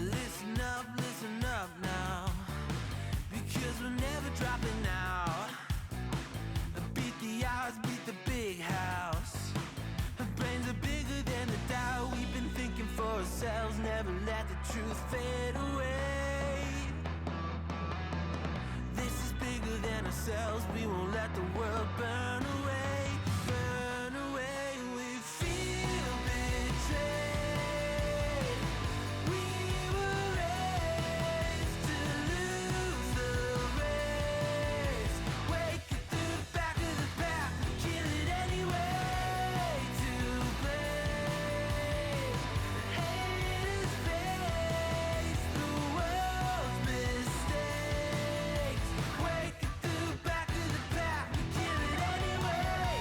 Listen up now, because we're never dropping out. Beat the odds, beat the big house. Our brains are bigger than the doubt. We've been thinking for ourselves, never let the truth fade away. This is bigger than ourselves, we won't let the world burn away. Burn away, we feel betrayed. We were raised to lose the race. Wake it through the back of the pack, kill it anyway. To blame, haters face the world's mistakes. Wake it through the back of the pack, kill it anyway.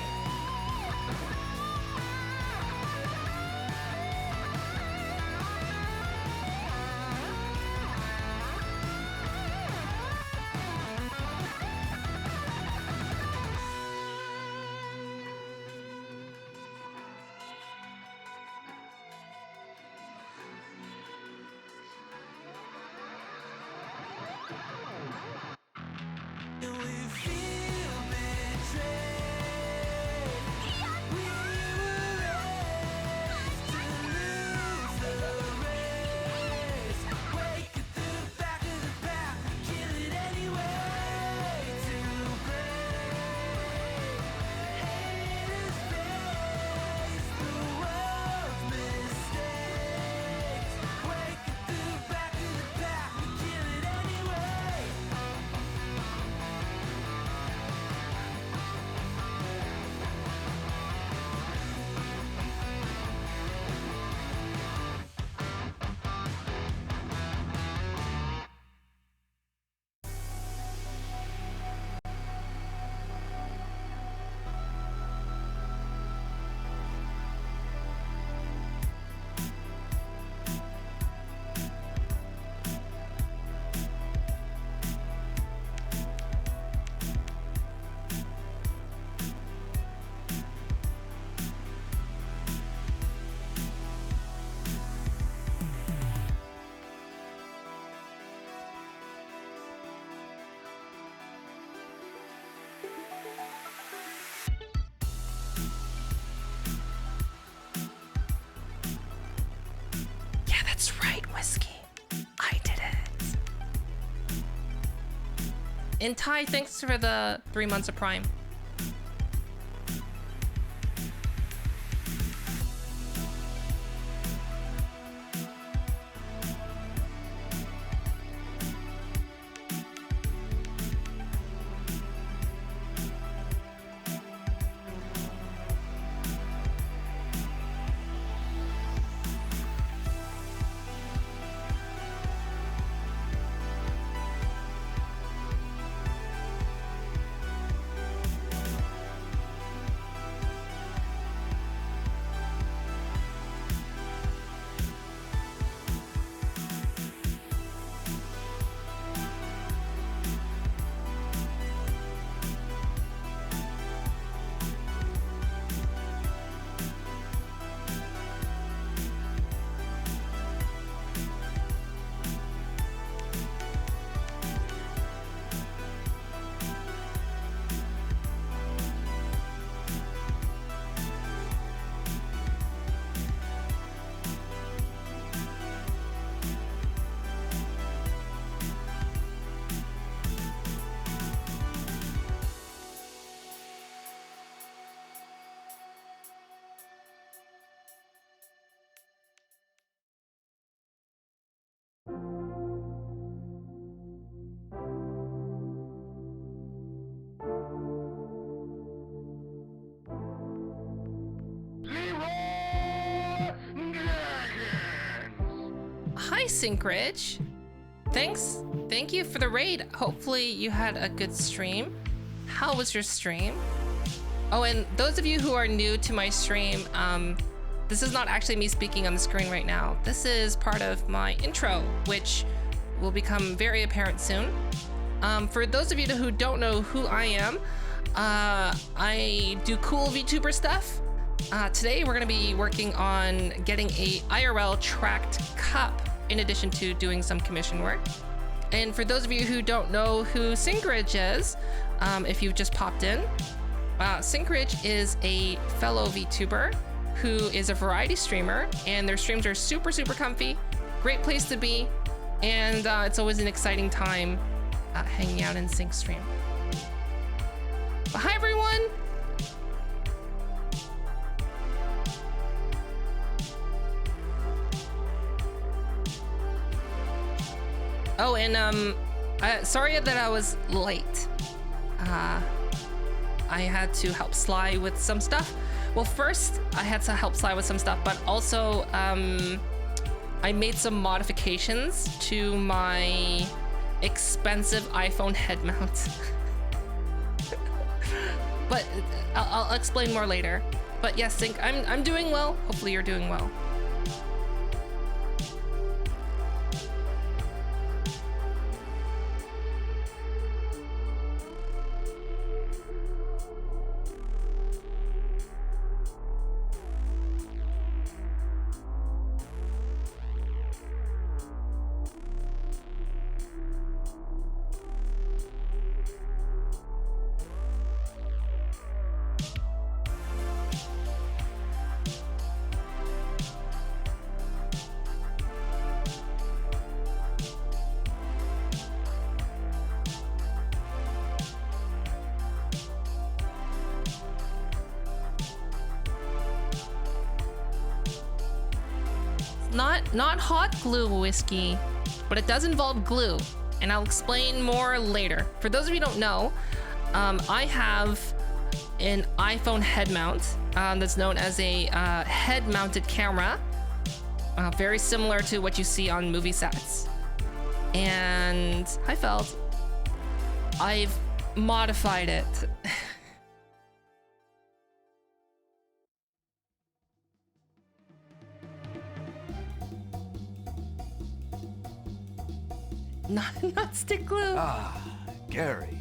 And we feel betrayed. We were raised to lose the race. Wake it through the back of the pack, kill it anyway. To blame, haters face the world's mistakes. Wake it through the back of the pack, kill it anyway. Yeah, that's right, Whiskey. I did it. And Ty, thanks for the 3 months of Prime. Hi, Syncridge. Thank you for the raid. Hopefully you had a good stream. How was your stream? Oh, and those of you who are new to my stream, this is not actually me speaking on the screen right now. This is part of my intro, which will become very apparent soon. For those of you who don't know who I am, I do cool VTuber stuff. Today we're gonna be working on getting a IRL tracked cup in addition to doing some commission work. And for those of you who don't know who Syncridge is, if you've just popped in, Syncridge is a fellow VTuber who is a variety streamer, and their streams are super, super comfy. Great place to be, and it's always an exciting time hanging out in Sync stream. But hi, everyone! Oh, and sorry that I was late. I had to help Sly with some stuff. Well, first I had to help Sly with some stuff, but also I made some modifications to my expensive iPhone head mount. But I'll explain more later. But yes, Sync, I'm doing well. Hopefully you're doing well. Not hot glue whiskey, but it does involve glue, and I'll explain more later. For those of you who don't know, I have an iPhone head mount that's known as a head-mounted camera, very similar to what you see on movie sets. And I felt I've modified it. Not stick glue. Ah, Gary.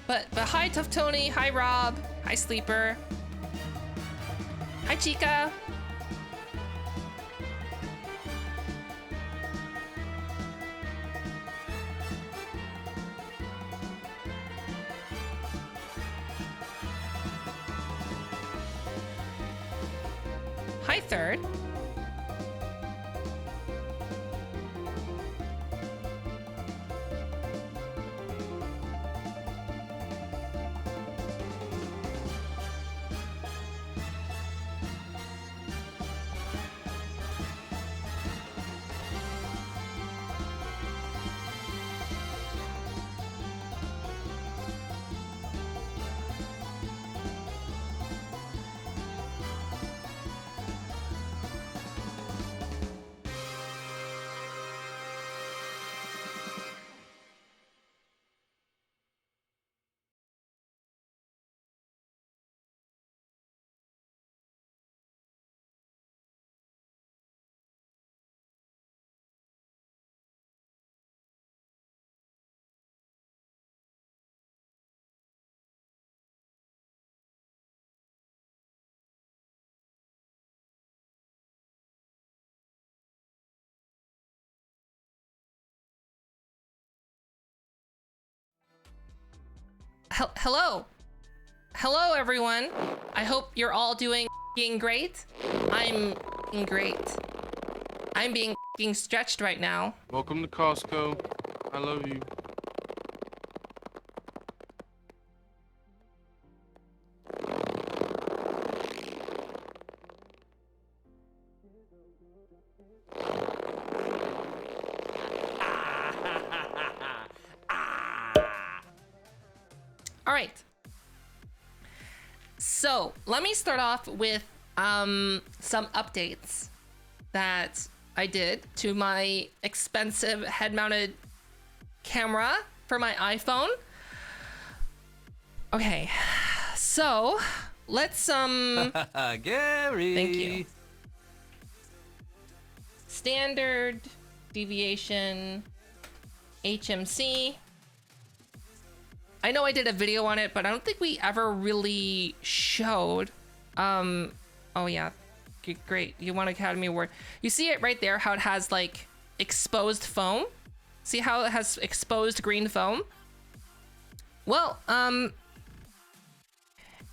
But hi, Tough Tony. Hi, Rob. Hi, Sleeper. Hi, Chica. Hi, Third. Hello, everyone. I hope you're all doing great. I'm great. I'm being stretched right now. Welcome to Costco. I love you. All right. So let me start off with some updates that I did to my expensive head-mounted camera for my iPhone. Okay, so let's Gary. Thank you. Standard deviation HMC. I know I did a video on it, but I don't think we ever really showed. Oh yeah, great. You won Academy Award. You see it right there, how it has like exposed foam. See how it has exposed green foam? Well,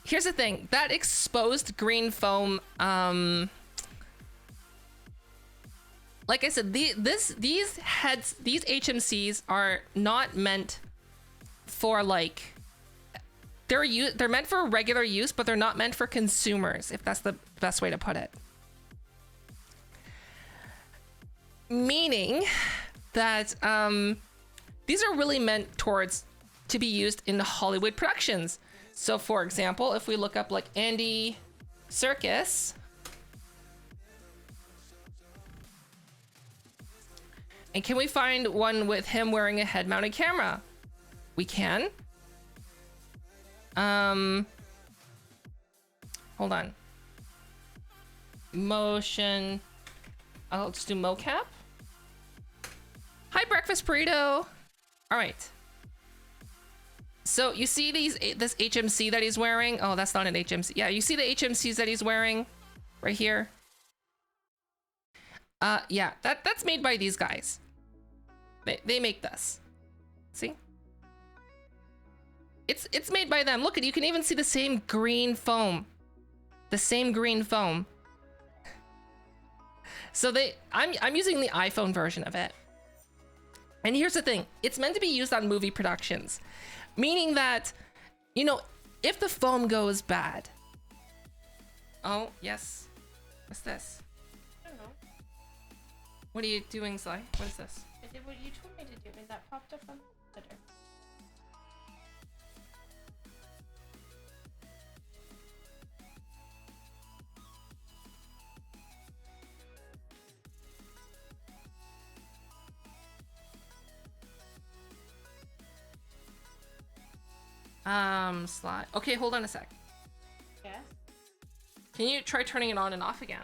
here's the thing. That exposed green foam, like I said, these HMCs are not meant for like, they're meant for regular use, but they're not meant for consumers, if that's the best way to put it. Meaning that these are really meant to be used in Hollywood productions. So for example, if we look up like Andy Serkis, and can we find one with him wearing a head-mounted camera? We can. Hold on. Motion. I'll just do mocap. Hi, Breakfast Burrito. All right. So you see this HMC that he's wearing? Oh, that's not an HMC. Yeah, you see the HMCs that he's wearing right here? Yeah, that's made by these guys. They make this. See? It's made by them. Look, you can even see the same green foam. The same green foam. So I'm using the iPhone version of it. And here's the thing, it's meant to be used on movie productions, meaning that, you know, if the foam goes bad. Oh, yes. What's this? I don't know. What are you doing, Sly? What is this? I did what you told me to do, and that popped up on the editor. Sly. Okay, hold on a sec. Yes? Can you try turning it on and off again?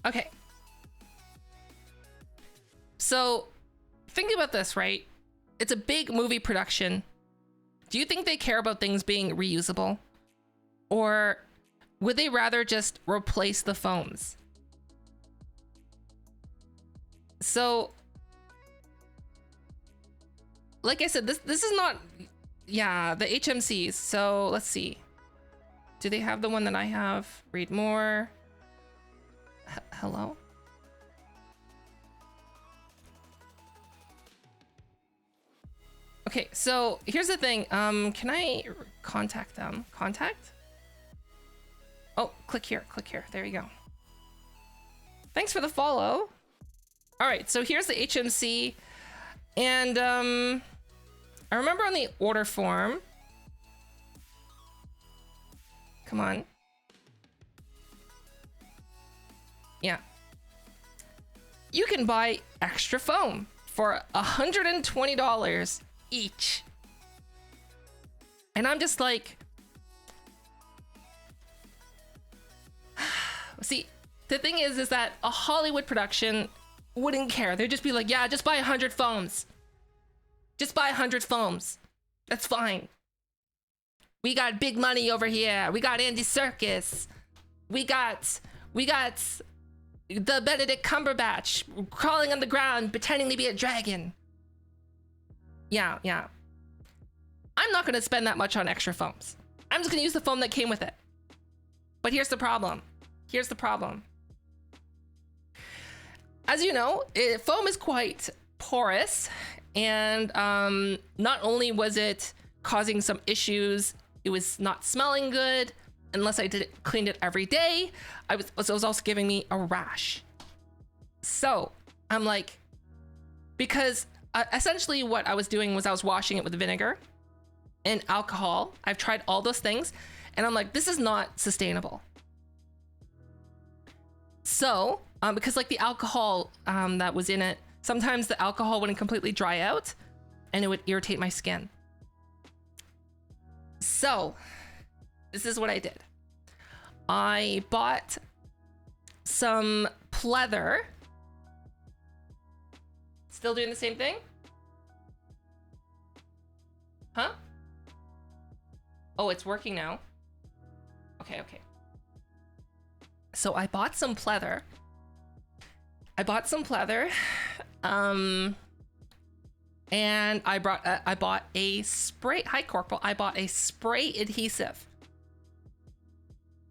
Okay. So, think about this, right? It's a big movie production. Do you think they care about things being reusable? Or would they rather just replace the foams? So, like I said, this is not, yeah, the HMCs. So let's see. Do they have the one that I have? Read more. Hello? Okay, so here's the thing. Can I contact them? Contact? Oh, click here, click here. There you go. Thanks for the follow. All right, so here's the HMC. And I remember on the order form. Come on. Yeah. You can buy extra foam for $120 each. And I'm just like, see, the thing is that a Hollywood production wouldn't care. They'd just be like, yeah, just buy 100 foams. Just buy 100 foams. That's fine. We got big money over here. We got Andy Serkis. We got the Benedict Cumberbatch crawling on the ground pretending to be a dragon. Yeah. I'm not gonna spend that much on extra foams. I'm just gonna use the foam that came with it. But here's the problem. As you know, foam is quite porous, and not only was it causing some issues, it was not smelling good unless I cleaned it every day. It was also giving me a rash. So I'm like, because essentially what I was doing was I was washing it with vinegar and alcohol. I've tried all those things, and I'm like, this is not sustainable. So, because like the alcohol that was in it, sometimes the alcohol wouldn't completely dry out. and it would irritate my skin. So, this is what I did. I bought some pleather. Still doing the same thing? Huh? Oh, it's working now. Okay, okay. So I bought some pleather. And I bought a spray. Hi, Corporal. I bought a spray adhesive.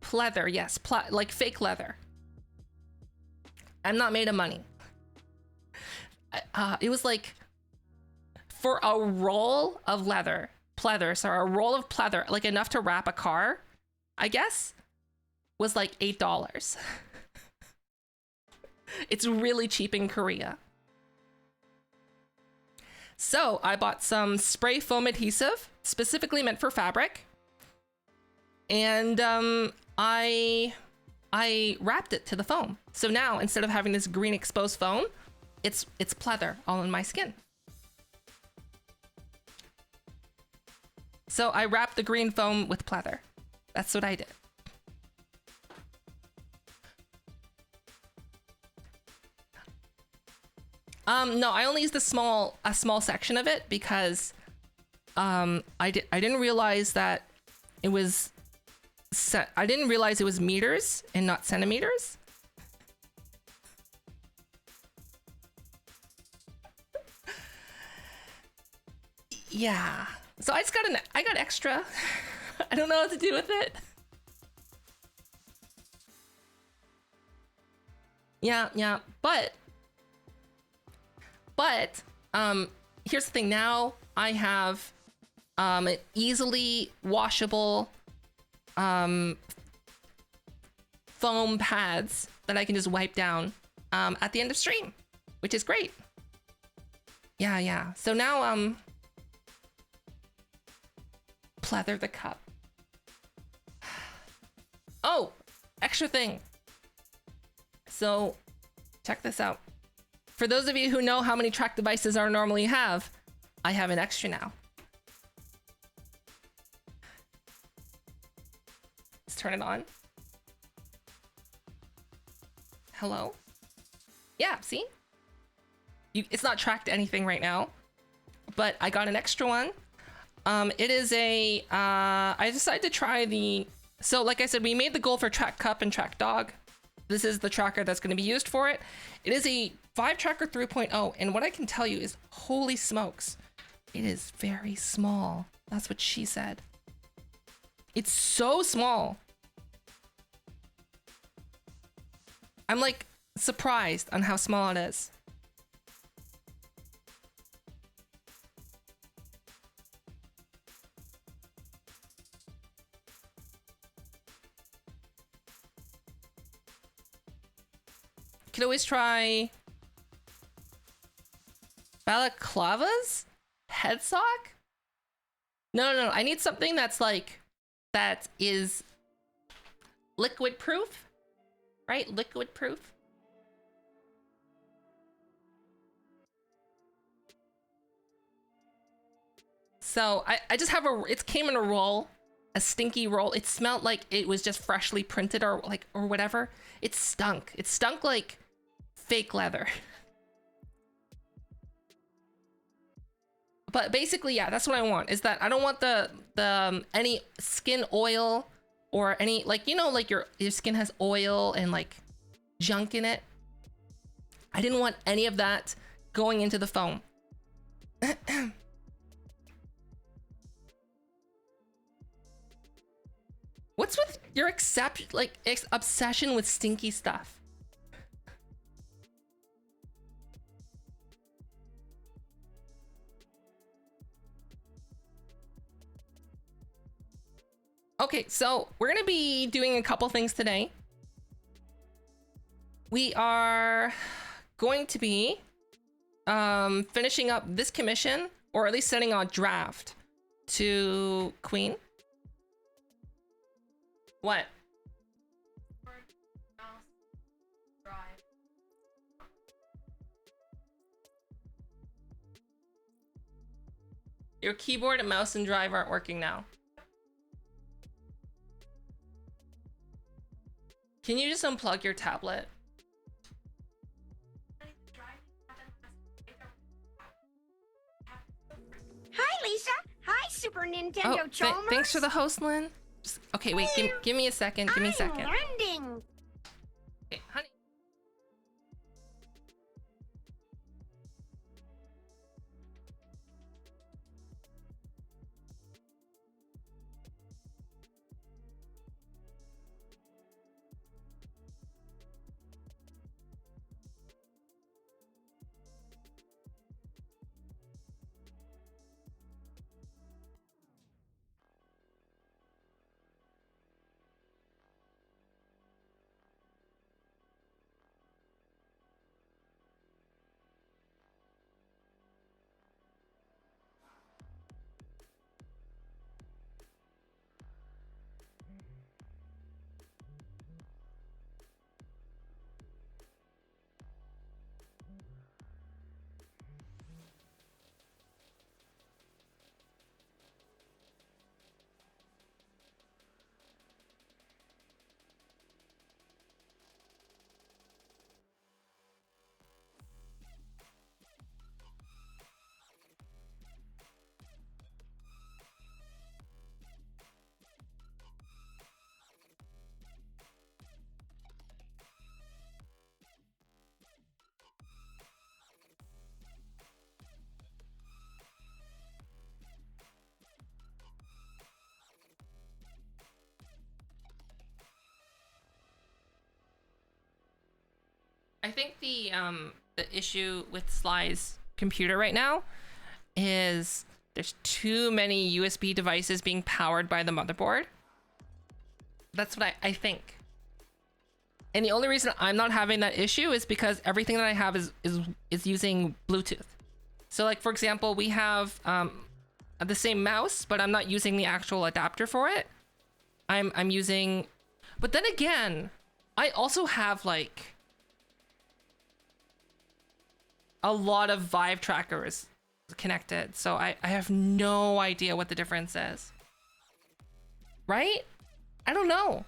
Pleather, yes, like fake leather. I'm not made of money. It was like for a roll of pleather, sorry, a roll of pleather, like enough to wrap a car, I guess, was like $8. It's really cheap in Korea. So I bought some spray foam adhesive, specifically meant for fabric. And I wrapped it to the foam. So now instead of having this green exposed foam, it's pleather all in my skin. So I wrapped the green foam with pleather. That's what I did. No, I only used a small section of it because I didn't realize that it was I didn't realize it was meters and not centimeters. Yeah. So I just got extra. I don't know what to do with it. Yeah, but here's the thing. Now I have an easily washable foam pads that I can just wipe down at the end of stream, which is great. Yeah. So now pleather the cup. Oh, extra thing. So check this out. For those of you who know how many track devices I normally have, I have an extra now. Let's turn it on. Hello? Yeah, see? It's not tracked to anything right now, but I got an extra one. It is a, I decided to try so like I said, we made the goal for track cup and track dog. This is the tracker that's going to be used for it. It is a 5Tracker 3.0, and what I can tell you is, holy smokes, it is very small. That's what she said. It's so small. I'm like surprised on how small it is. Could always try balaclavas? Head sock? No. I need something that's like, that is liquid proof, right? Liquid proof. So I just have it came in a roll, a stinky roll. It smelled like it was just freshly printed or whatever. It stunk. It stunk like fake leather. But basically, yeah, that's what I want, is that I don't want the any skin oil or any, like, you know, like your skin has oil and like junk in it. I didn't want any of that going into the foam. What's with your obsession with stinky stuff? Okay, so we're gonna be doing a couple things today. We are going to be finishing up this commission, or at least sending a draft to Queen. What? Your keyboard and mouse and drive aren't working now. Can you just unplug your tablet? Hi, Lisa. Hi, Super Nintendo Oh, Chalmers. thanks for the host, Lynn. Okay, wait, give me a second. Give me a second. I'm landing. Okay, honey. I think the issue with Sly's computer right now is there's too many USB devices being powered by the motherboard. That's what I think. And the only reason I'm not having that issue is because everything that I have is using Bluetooth. So like, for example, we have the same mouse, but I'm not using the actual adapter for it. I'm using, but then again, I also have like a lot of Vive trackers connected, so I have no idea what the difference is. Right? I don't know.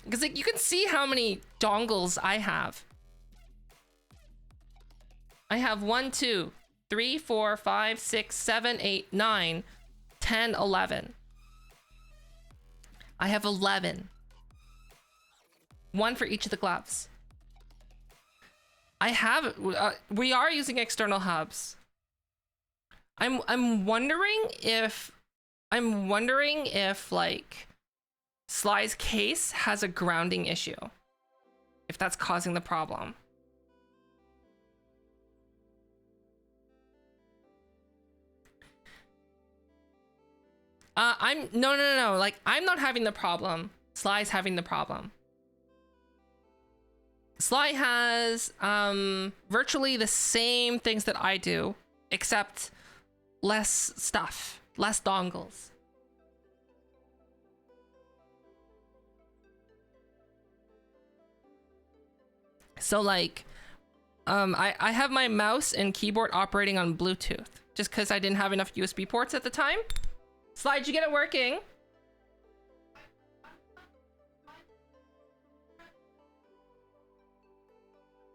Because like, you can see how many dongles I have. I have 1, 2, 3, 4, 5, 6, 7, 8, 9, 10, 11. I have 11. One for each of the gloves. I have, we are using external hubs. I'm wondering if like Sly's case has a grounding issue. If that's causing the problem. No. Like, I'm not having the problem. Sly's having the problem. Sly has virtually the same things that I do, except less stuff, less dongles. So like, I have my mouse and keyboard operating on Bluetooth, just because I didn't have enough USB ports at the time. Sly, did you get it working?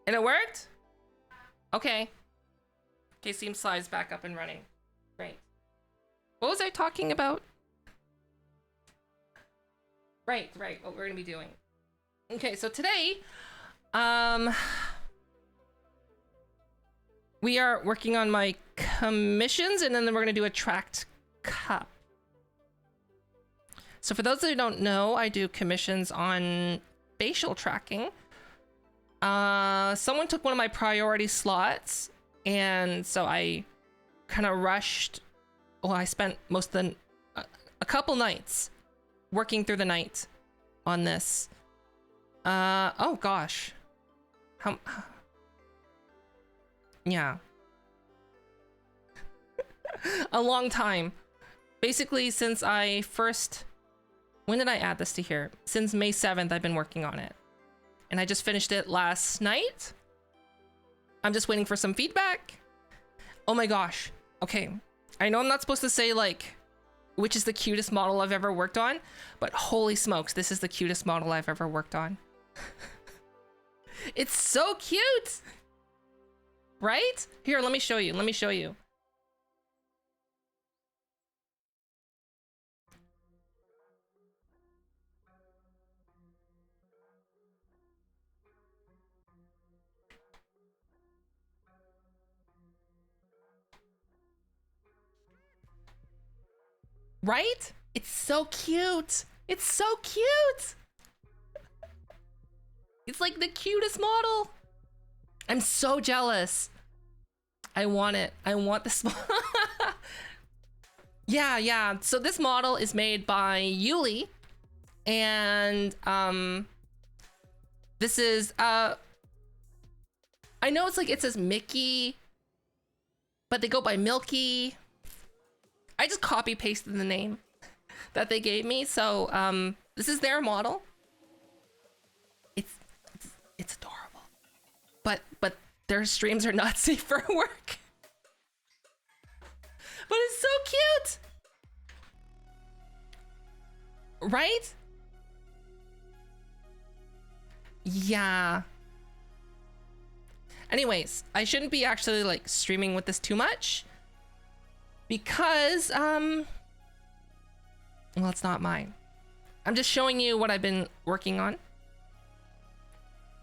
And it worked? Okay. Okay, seems Sly's back up and running. Great. What was I talking about? Right, what we're gonna be doing. Okay, so today, we are working on my commissions, and then we're gonna do a tracked cup. So for those who don't know, I do commissions on facial tracking. Someone took one of my priority slots, and so I kind of rushed. Well, I spent most of a couple nights working through the night on this. Oh gosh. Yeah. A long time. Basically, since I first, when did I add this to here? Since May 7th, I've been working on it. And I just finished it last night. I'm just waiting for some feedback. Oh my gosh. Okay. I know I'm not supposed to say like which is the cutest model I've ever worked on, but holy smokes, this is the cutest model I've ever worked on. It's so cute, right? Here, let me show you. Let me show you. Right? It's so cute. It's so cute. It's like the cutest model. I'm so jealous. I want it. I want this. Yeah. So this model is made by Yuli, and this is I know it's like it says Mickey, but they go by Milky. I just copy pasted the name that they gave me. So this is their model. It's adorable, but their streams are not safe for work. But it's so cute, right? Yeah. Anyways, I shouldn't be actually like streaming with this too much because well, it's not mine. I'm just showing you what I've been working on.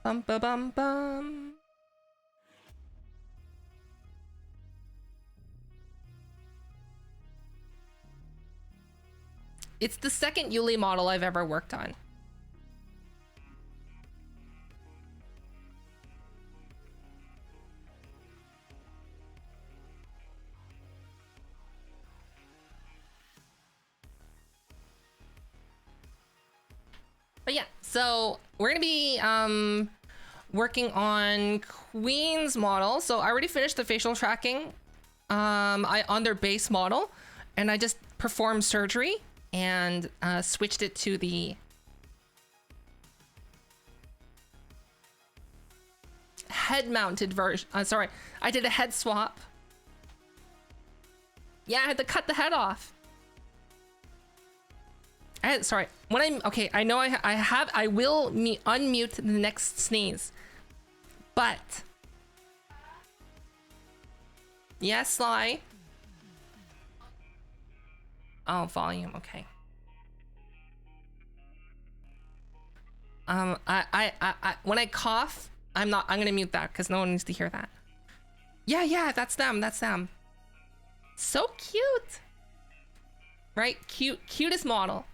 Bum ba bum bum. It's the second Yuli model I've ever worked on. But yeah, so we're gonna be working on Queen's model. So I already finished the facial tracking on their base model, and I just performed surgery and switched it to the head-mounted version. Sorry, I did a head swap. Yeah, I had to cut the head off. Sorry, when I'm okay, I know I will unmute the next sneeze, but yes, Sly. Oh, volume, okay. I when I cough, I'm gonna mute that because no one needs to hear that. Yeah, that's them. So cute, right? Cutest model.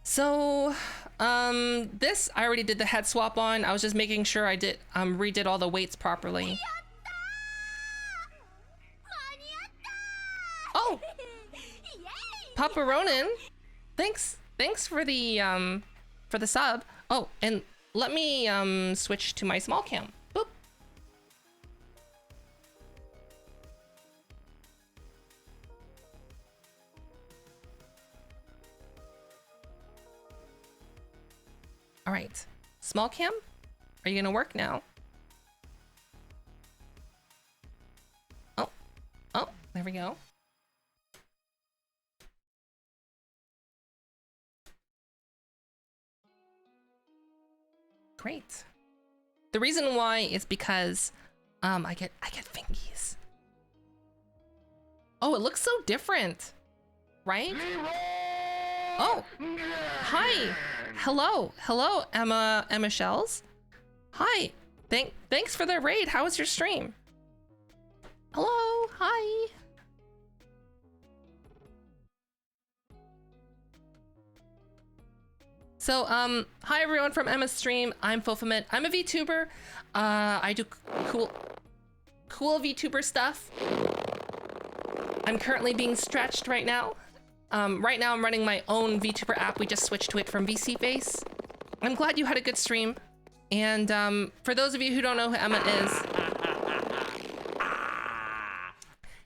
So, this I already did the head swap on. I was just making sure I did redid all the weights properly. Oh, Papa Ronin, thanks for the sub. Oh, and let me switch to my small cam. Boop. All right, small cam, are you gonna work now? Oh, there we go. Great. The reason why is because I get fingies. Oh, it looks so different, right? Oh, hi. Hello, Emma Shells. Hi. Thanks for the raid. How was your stream? Hello, hi. So, hi everyone from Emma's stream. I'm Fulfillment. I'm a VTuber. I do cool VTuber stuff. I'm currently being stretched right now. Right now I'm running my own VTuber app. We just switched to it from VCFace. I'm glad you had a good stream. And for those of you who don't know who Emma is,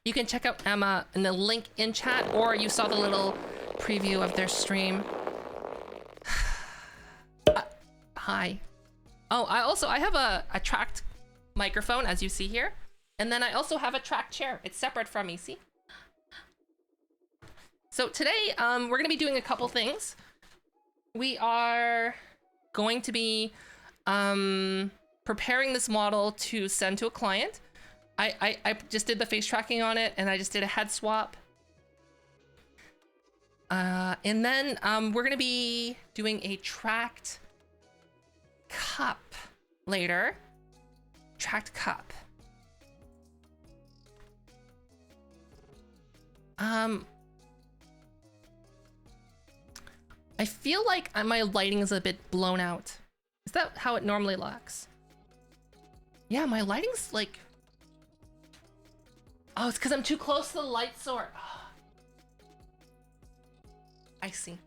you can check out Emma in the link in chat, or you saw the little preview of their stream. Hi. Oh, I have a tracked microphone, as you see here. And then I also have a track chair. It's separate from me, see? So today, we're gonna be doing a couple things. We are going to be preparing this model to send to a client. I just did the face tracking on it, and I just did a head swap. And then we're gonna be doing a tracked cup later. Tracked cup. I feel like my lighting is a bit blown out. Is that how it normally looks? Yeah, my lighting's like... Oh, it's because I'm too close to the light source. I see.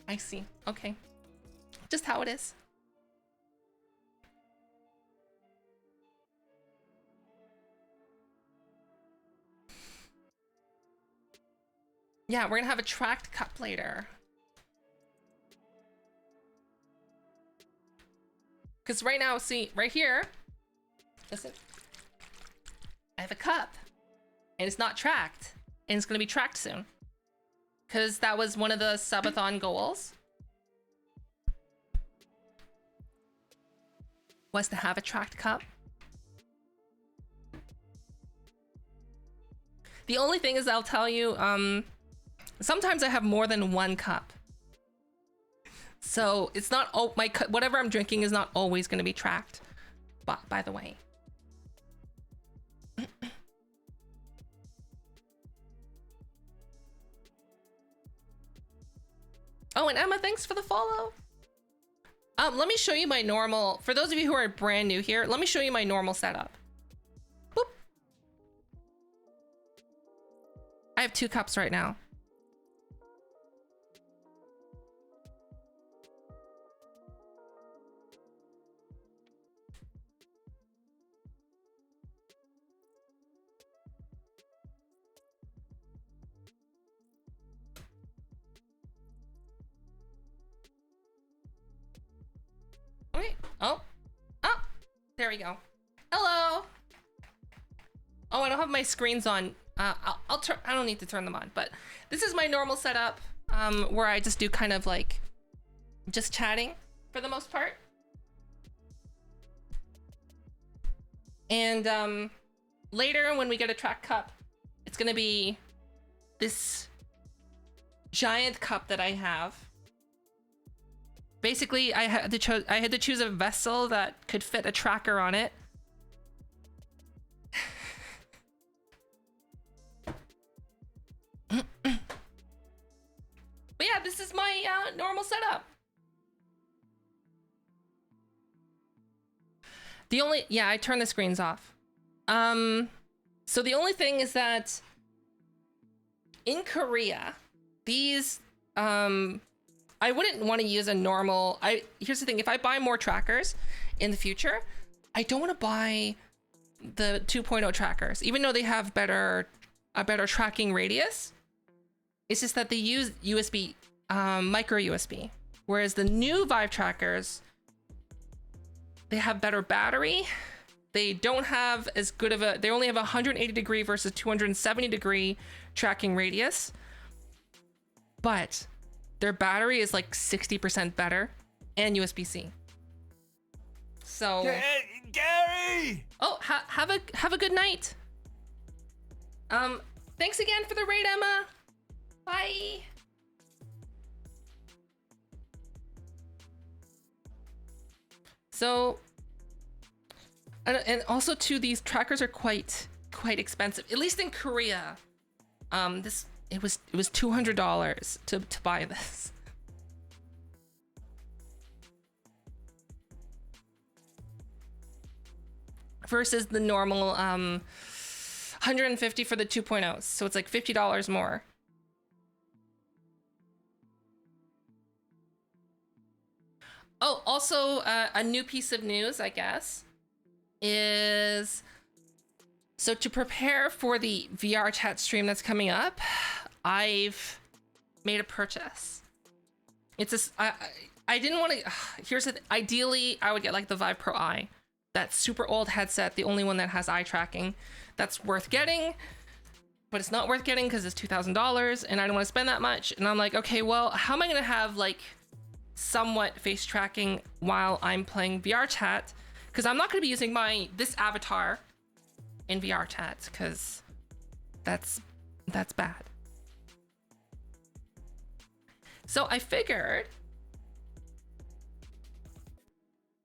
I see. Okay. Just how it is. Yeah, we're gonna have a tracked cup later. Because right now, see, right here, listen, I have a cup, and it's not tracked, and it's gonna be tracked soon. Because that was one of the subathon goals, was to have a tracked cup. The only thing is, I'll tell you, sometimes I have more than one cup. So it's not, oh, whatever I'm drinking is not always going to be tracked, by the way. Oh, and Emma, thanks for the follow. Let me show you my normal, for those of you who are brand new here, let me show you my normal setup. Boop. I have 2 cups right now. Wait, oh, there we go. Hello. Oh, I don't have my screens on. I'll turn, I don't need to turn them on, but this is my normal setup, where I just do kind of like, just chatting for the most part. And, later when we get a track cup, it's gonna be this giant cup that I have. Basically, I had to choose a vessel that could fit a tracker on it. But yeah, this is my normal setup. Yeah, I turned the screens off. So the only thing is that in Korea, these I wouldn't want to use a normal, here's the thing, if I buy more trackers in the future, I don't want to buy the 2.0 trackers, even though they have a better tracking radius. It's just that they use USB, micro USB, whereas the new Vive trackers, they have better battery. They don't have as good of they only have 180 degree versus 270 degree tracking radius, but their battery is like 60% better, and USB-C. So Gary! Oh, have a good night. Thanks again for the raid, Emma. Bye. So, and also too, these trackers are quite expensive, at least in Korea. It was $200 to buy this. Versus the normal 150 for the 2.0s. So it's like $50 more. Oh, also a new piece of news, I guess, is so to prepare for the VR chat stream that's coming up, I've made a purchase. It's I didn't want to. Here's the ideally I would get like the Vive Pro I, that super old headset, the only one that has eye tracking, that's worth getting, but it's not worth getting because it's $2,000 and I don't want to spend that much. And I'm like, okay, well, how am I going to have like somewhat face tracking while I'm playing VR chat? Because I'm not going to be using this avatar in VR chat because that's bad. So I figured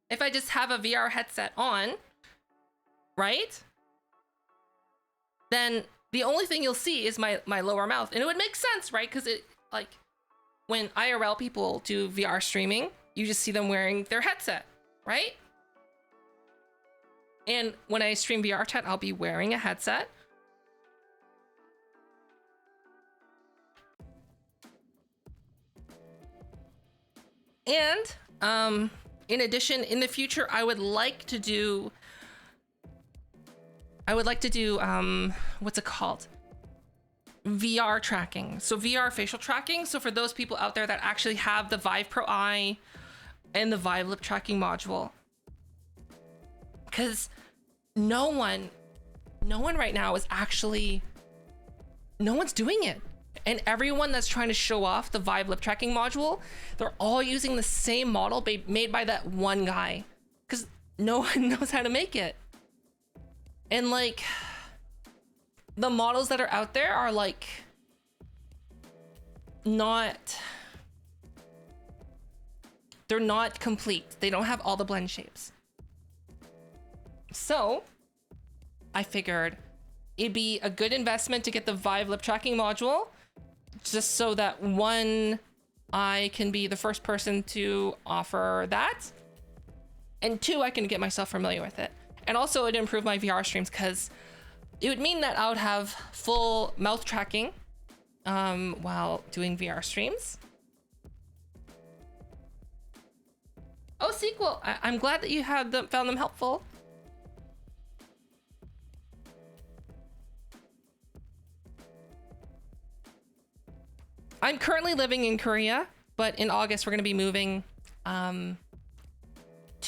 if I just have a VR headset on, right? Then the only thing you'll see is my lower mouth. And it would make sense, right? Because it, like, when IRL people do VR streaming, you just see them wearing their headset, right? And when I stream VR chat, I'll be wearing a headset. And in addition, in the future, I would like to do what's it called? VR tracking. So VR facial tracking. So for those people out there that actually have the Vive Pro Eye and the Vive lip tracking module, because no one right now is actually, no one's doing it. And everyone that's trying to show off the Vive lip tracking module, they're all using the same model made by that one guy, because no one knows how to make it. And like, the models that are out there are like they're not complete. They don't have all the blend shapes. So I figured it'd be a good investment to get the Vive lip tracking module, just so that one, I can be the first person to offer that, and two, I can get myself familiar with it. And also it'd improve my VR streams, because it would mean that I would have full mouth tracking while doing VR streams. Oh, sequel! I'm glad that you found them helpful. I'm currently living in Korea, but in August we're going to be moving to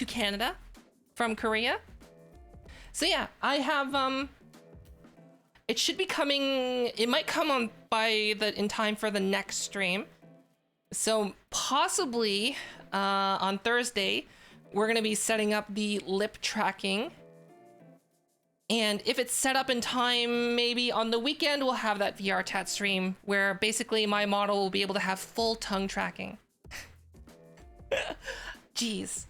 Canada from Korea. So yeah, I have it should be coming, it might come on in time for the next stream. So possibly on Thursday we're going to be setting up the lip tracking. And if it's set up in time, maybe on the weekend, we'll have that VR chat stream where basically my model will be able to have full tongue tracking. Jeez.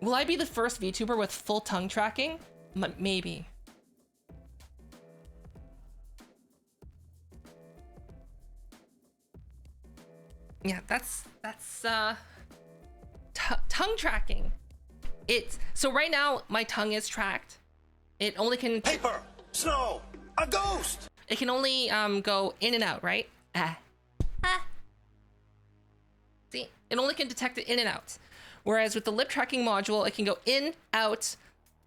Will I be the first VTuber with full tongue tracking? Maybe. Yeah, that's tongue tracking. So right now my tongue is tracked. It only can Paper, snow, a ghost. It can only go in and out, right? See, it only can detect it in and out. Whereas with the lip tracking module, it can go in, out,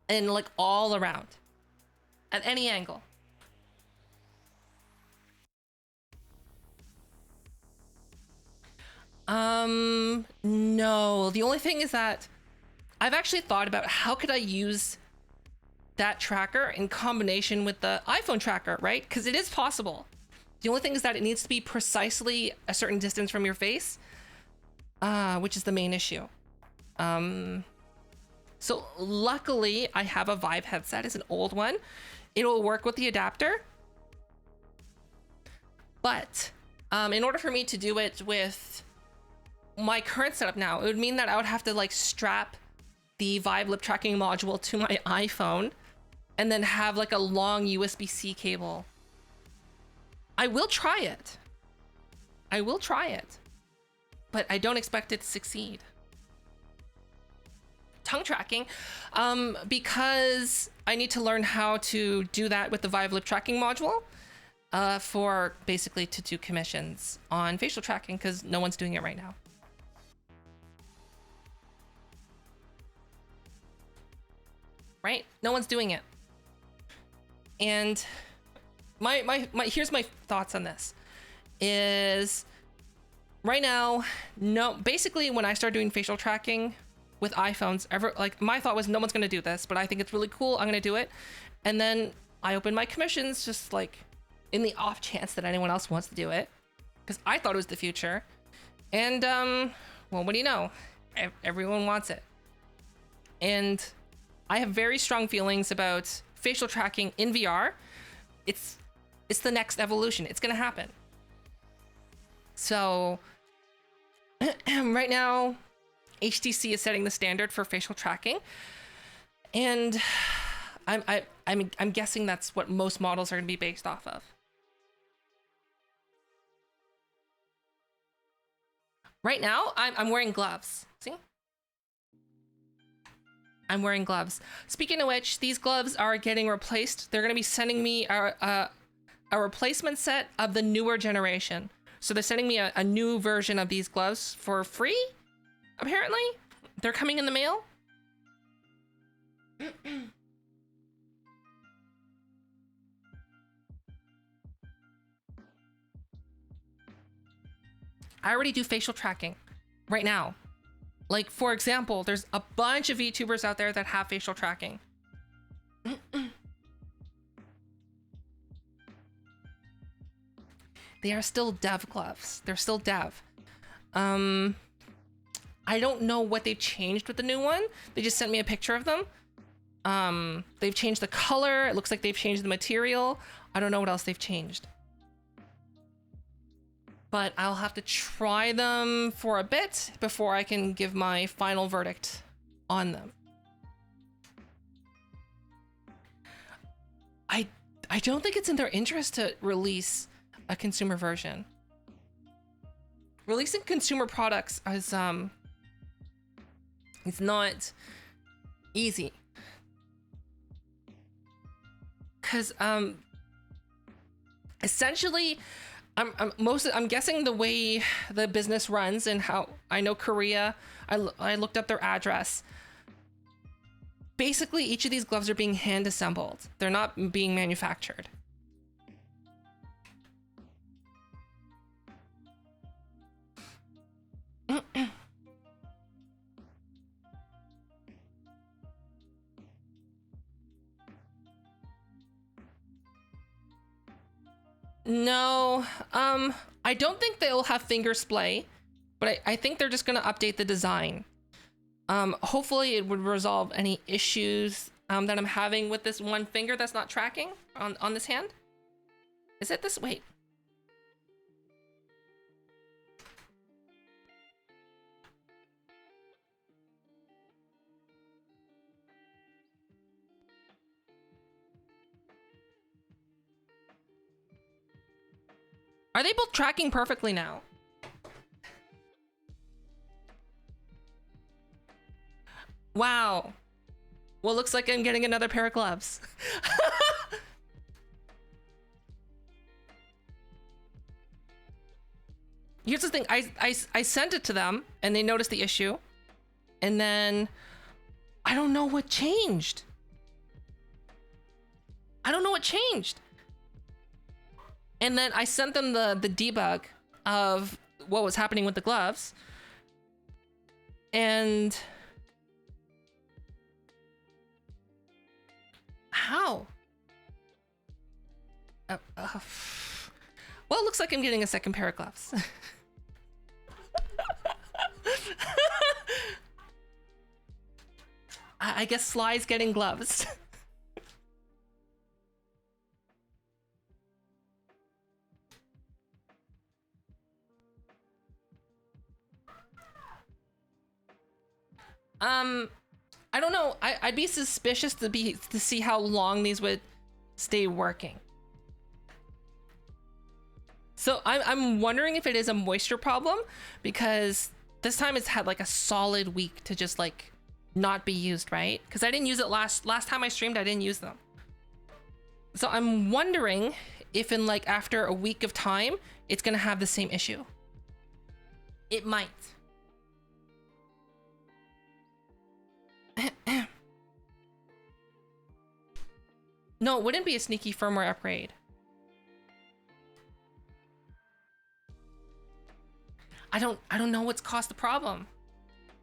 and like all around at any angle. No. The only thing is that I've actually thought about how could I use that tracker in combination with the iPhone tracker, right? Because it is possible. The only thing is that it needs to be precisely a certain distance from your face, which is the main issue. So luckily I have a Vive headset. It's an old one. It'll work with the adapter. But in order for me to do it with my current setup now, it would mean that I would have to like strap the Vive lip tracking module to my iPhone and then have like a long USB-C cable. I will try it. But I don't expect it to succeed. Tongue tracking, because I need to learn how to do that with the Vive lip tracking module for basically to do commissions on facial tracking, because no one's doing it right now. Right? No one's doing it. And here's my thoughts on this is right now, basically when I start doing facial tracking, with iPhones ever. Like, my thought was no one's gonna do this, but I think it's really cool. I'm gonna do it. And then I opened my commissions just like in the off chance that anyone else wants to do it, because I thought it was the future. And well, what do you know? Everyone wants it. And I have very strong feelings about facial tracking in VR. It's the next evolution. It's gonna happen. So right now, HTC is setting the standard for facial tracking, and I'm guessing that's what most models are gonna be based off of. Right now, I'm wearing gloves. See? I'm wearing gloves. Speaking of which, these gloves are getting replaced. They're gonna be sending me a replacement set of the newer generation. So they're sending me a new version of these gloves for free, apparently. They're coming in the mail. I already do facial tracking right now. Like, for example, there's a bunch of VTubers out there that have facial tracking. They are still dev gloves. They're still dev. I don't know what they've changed with the new one. They just sent me a picture of them. They've changed the color. It looks like they've changed the material. I don't know what else they've changed. But I'll have to try them for a bit before I can give my final verdict on them. I don't think it's in their interest to release a consumer version. Releasing consumer products is it's not easy. Cause essentially I'm guessing the way the business runs and how I know Korea, I looked up their address. Basically, each of these gloves are being hand assembled. They're not being manufactured. No, I don't think they'll have finger splay, but I think they're just gonna update the design. Hopefully it would resolve any issues that I'm having with this one finger that's not tracking on this hand. Is it this? Wait. Are they both tracking perfectly now? Wow. Well, looks like I'm getting another pair of gloves. Here's the thing. I sent it to them and they noticed the issue. And then I don't know what changed. I don't know what changed. And then I sent them the debug of what was happening with the gloves. And how? Well, it looks like I'm getting a second pair of gloves. I guess Sly's getting gloves. I don't know. I'd be suspicious to see how long these would stay working. So I'm wondering if it is a moisture problem, because this time it's had like a solid week to just like not be used, right? Because I didn't use it last time I streamed. I didn't use them. So I'm wondering if in like after a week of time, it's gonna have the same issue. It might. No, it wouldn't be a sneaky firmware upgrade. I don't know what's caused the problem.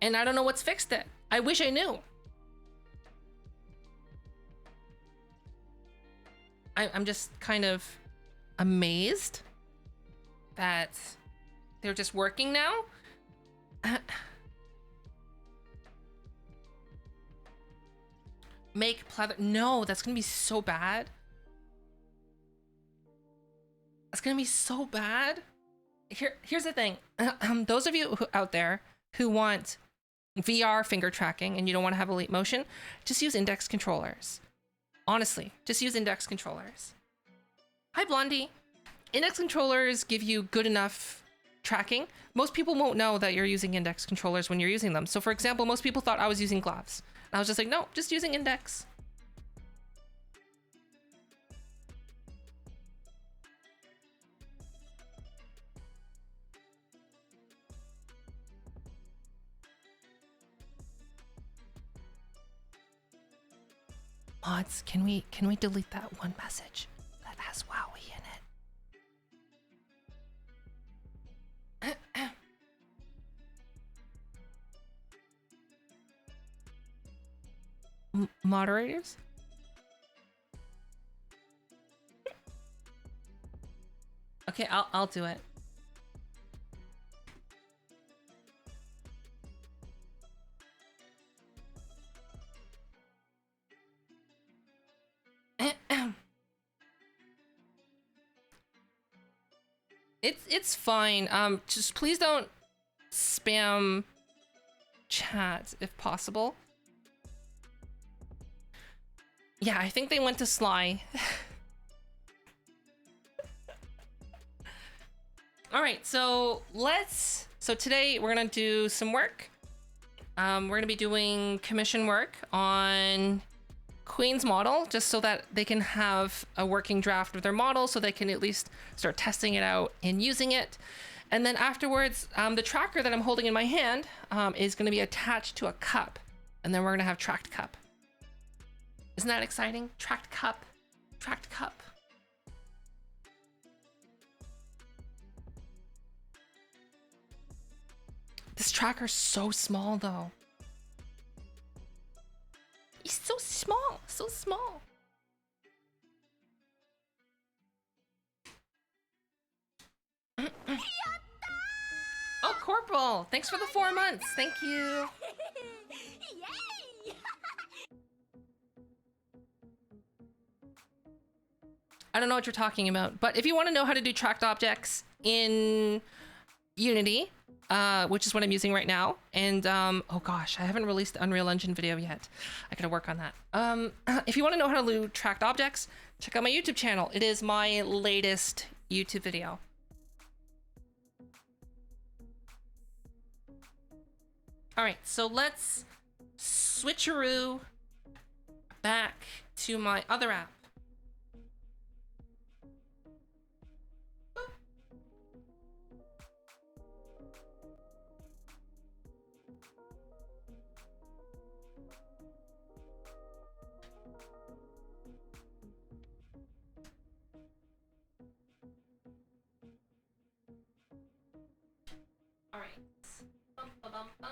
And I don't know what's fixed it. I wish I knew. I'm just kind of amazed that they're just working now. Make pleather. No, that's gonna be so bad. That's gonna be so bad. Here's the thing. Those of you out there who want VR finger tracking and you don't want to have Elite Motion, just use index controllers. Honestly, just use index controllers. Hi, Blondie. Index controllers give you good enough tracking. Most people won't know that you're using index controllers when you're using them. So for example, most people thought I was using gloves. And I was just like, no, just using index. Mods, can we delete that one message that has Wowie in it? Moderators? Okay, I'll do it. It's fine. Just please don't spam chat if possible. Yeah, I think they went to Sly. All right, so today we're gonna do some work. We're gonna be doing commission work on Queen's model, just so that they can have a working draft of their model, so they can at least start testing it out and using it. And then afterwards, the tracker that I'm holding in my hand is going to be attached to a cup, and then we're going to have tracked cup. Isn't that exciting? Tracked cup, tracked cup. This tracker's so small though. He's so small, so small. Oh, Corporal, thanks for the 4 months. Thank you. Yay! I don't know what you're talking about, but if you want to know how to do tracked objects in Unity, which is what I'm using right now, and oh gosh, I haven't released the Unreal Engine video yet. I gotta work on that. If you want to know how to do tracked objects, check out my YouTube channel. It is my latest YouTube video. All right, so let's switcheroo back to my other app. All right. Bum, ba, bum, ba.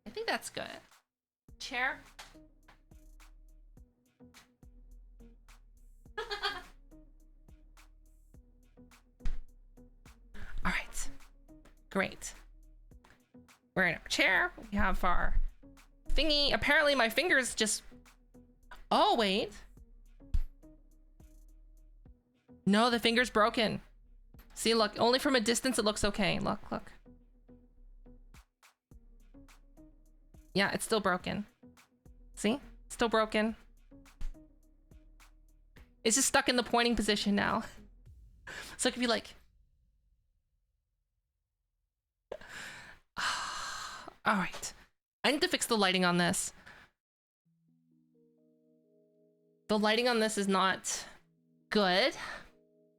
I think that's good. Chair. All right. Great. We're in our chair. We have our thingy. Apparently my fingers just... Oh, wait. No, the finger's broken. See, look, only from a distance it looks okay. Look, look. Yeah, it's still broken. See? Still broken. It's just stuck in the pointing position now. So it could be like... All right. I need to fix the lighting on this. The lighting on this is not good.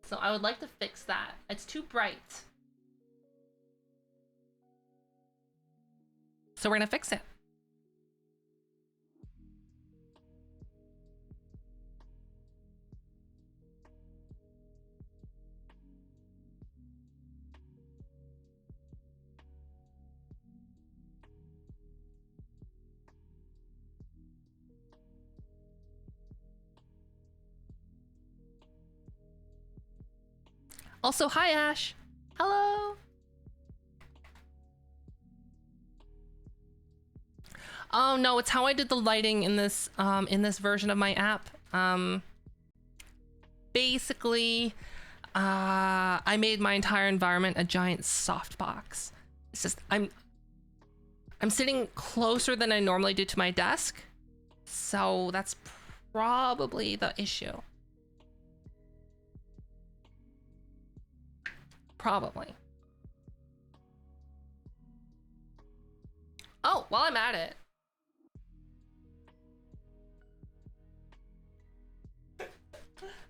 So I would like to fix that. It's too bright. So we're gonna fix it. Also, hi Ash. Hello. Oh no, it's how I did the lighting in this version of my app. Basically, I made my entire environment a giant softbox. It's just I'm sitting closer than I normally do to my desk, so that's probably the issue. Probably. Oh, while I'm at it.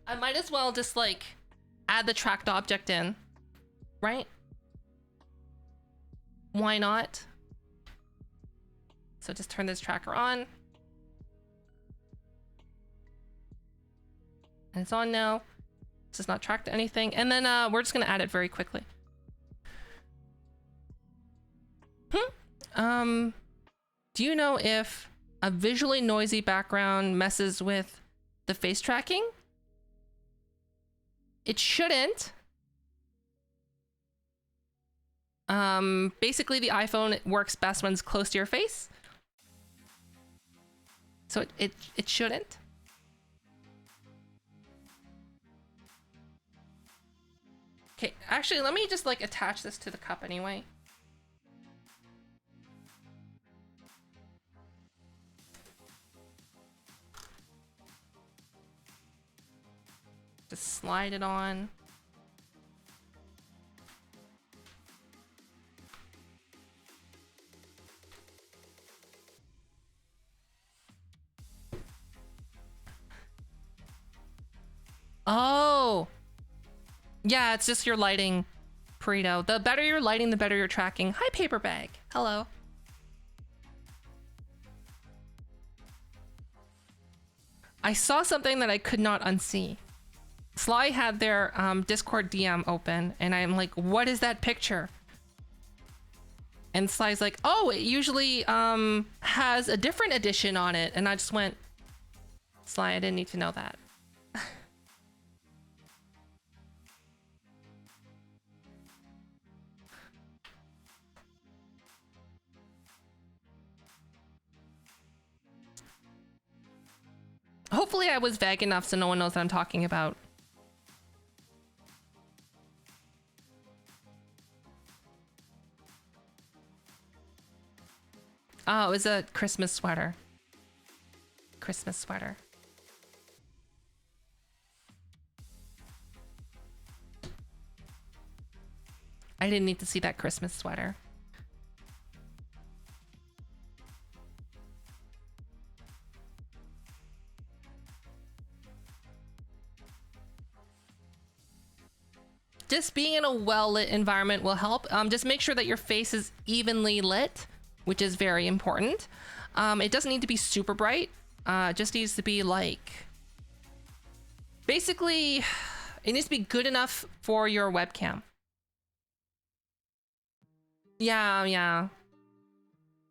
I might as well just like add the tracked object in, right? Why not? So just turn this tracker on. And it's on now. This is not tracked to anything. And then we're just gonna add it very quickly. Do you know if a visually noisy background messes with the face tracking? It shouldn't. Basically the iPhone works best when it's close to your face. So it shouldn't. Okay, actually let me just like attach this to the cup anyway. Just slide it on. Oh, yeah, it's just your lighting, Perito. The better your lighting, the better your tracking. Hi, paper bag. Hello. I saw something that I could not unsee. Sly had their Discord DM open, and I'm like, what is that picture? And Sly's like, oh, it usually has a different edition on it. And I just went, Sly, I didn't need to know that. Hopefully I was vague enough so no one knows what I'm talking about. Oh, it was a Christmas sweater. Christmas sweater. I didn't need to see that Christmas sweater. Just being in a well-lit environment will help. Just make sure that your face is evenly lit, which is very important. It doesn't need to be super bright. It just needs to be like... Basically, it needs to be good enough for your webcam. Yeah.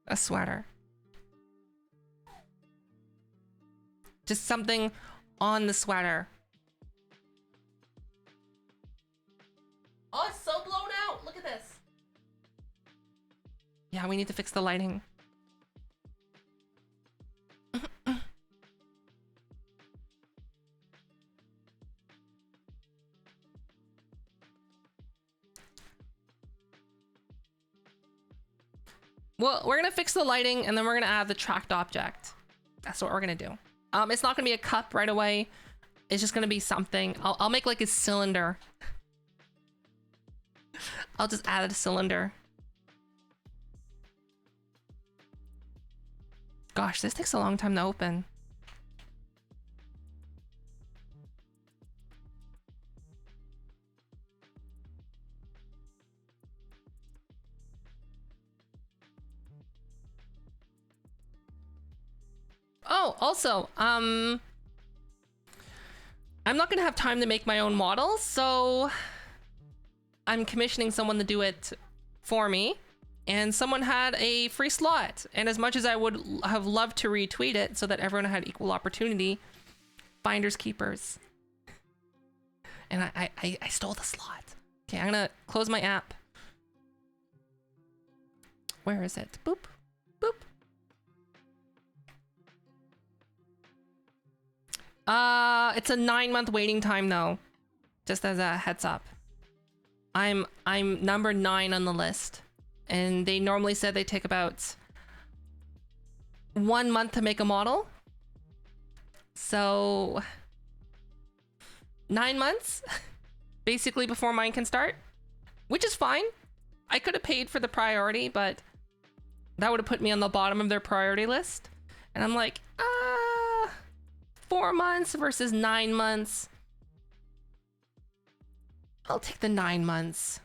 A sweater. Just something on the sweater. Oh, it's so blown out. Look at this. Yeah, we need to fix the lighting. Well, we're gonna fix the lighting and then we're gonna add the tracked object. That's what we're gonna do. It's not gonna be a cup right away. It's just gonna be something. I'll make like a cylinder. I'll just add a cylinder. Gosh, this takes a long time to open. Oh, also, I'm not gonna have time to make my own models, so I'm commissioning someone to do it for me, and someone had a free slot. And as much as I would have loved to retweet it so that everyone had equal opportunity, finders keepers. And I stole the slot. Okay, I'm gonna close my app. Where is it? Boop. Boop. It's a 9-month waiting time though. Just as a heads up. I'm number 9 on the list. And they normally said they take about 1 month to make a model. So 9 months basically before mine can start, which is fine. I could have paid for the priority, but that would have put me on the bottom of their priority list. And I'm like, 4 months versus 9 months. I'll take the 9 months.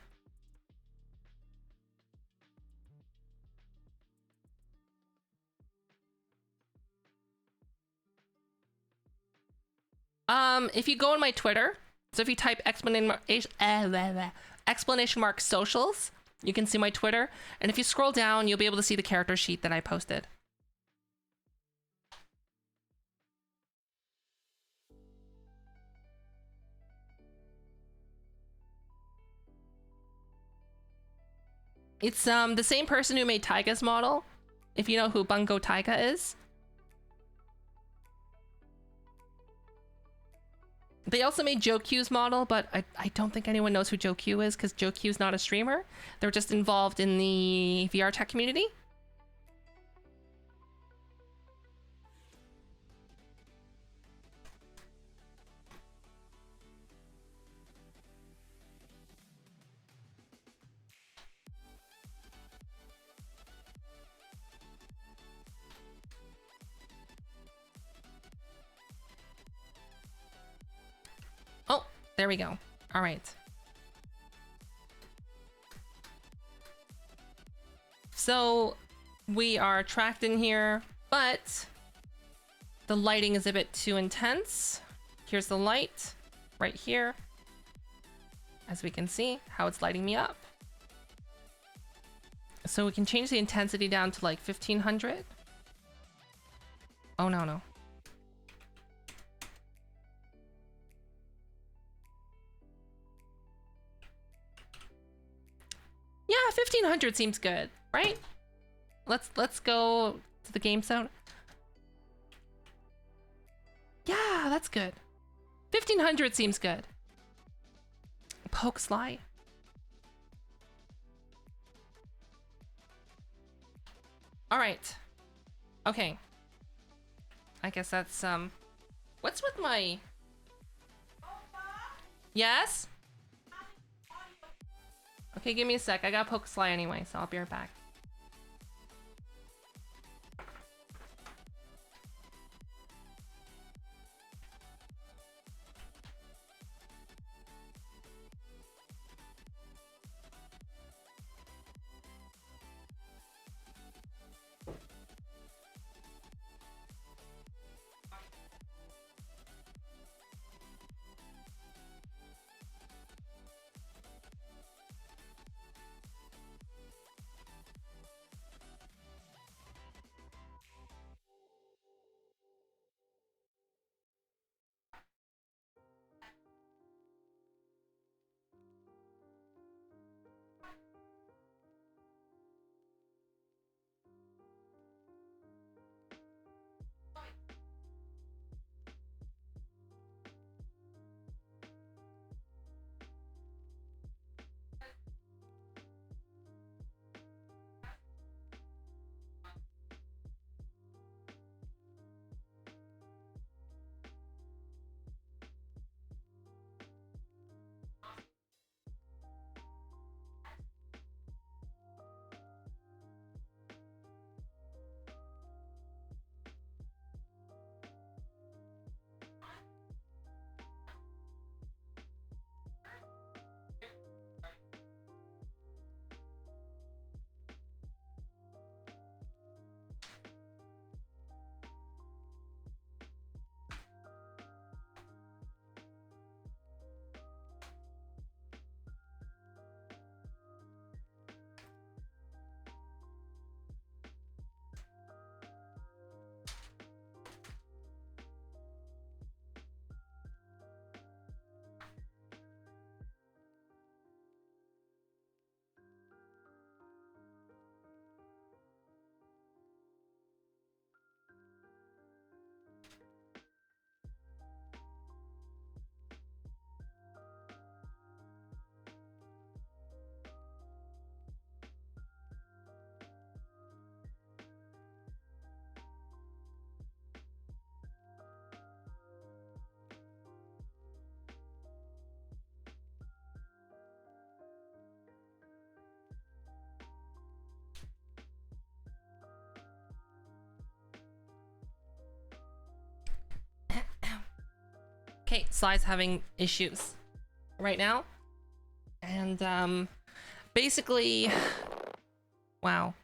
If you go on my Twitter, so if you type exclamation mark socials, you can see my Twitter. And if you scroll down, you'll be able to see the character sheet that I posted. It's the same person who made Taiga's model, if you know who Bungo Taiga is. They also made Joe Q's model, but I don't think anyone knows who Joe Q is because Joe Q's not a streamer. They're just involved in the VR tech community. Oh, there we go. All right. So we are tracked in here, but the lighting is a bit too intense. Here's the light right here. As we can see how it's lighting me up. So we can change the intensity down to like 1500. Oh, no. Yeah, 1500 seems good, right? Let's go to the game zone. Yeah, that's good. 1500 seems good. Poke Sly. All right. Okay. I guess that's what's with my... Yes? Okay, give me a sec. I got Poke Sly anyway, so I'll be right back. Okay, Sly's having issues right now. And basically, wow.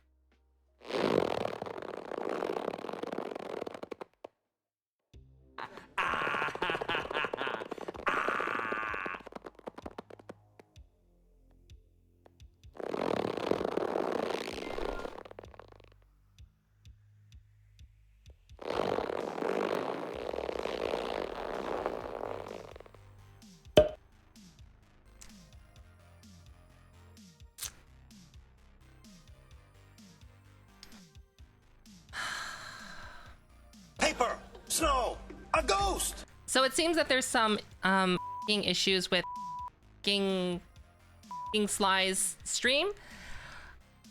Paper, snow, a ghost. So it seems that there's some issues with Sly's stream,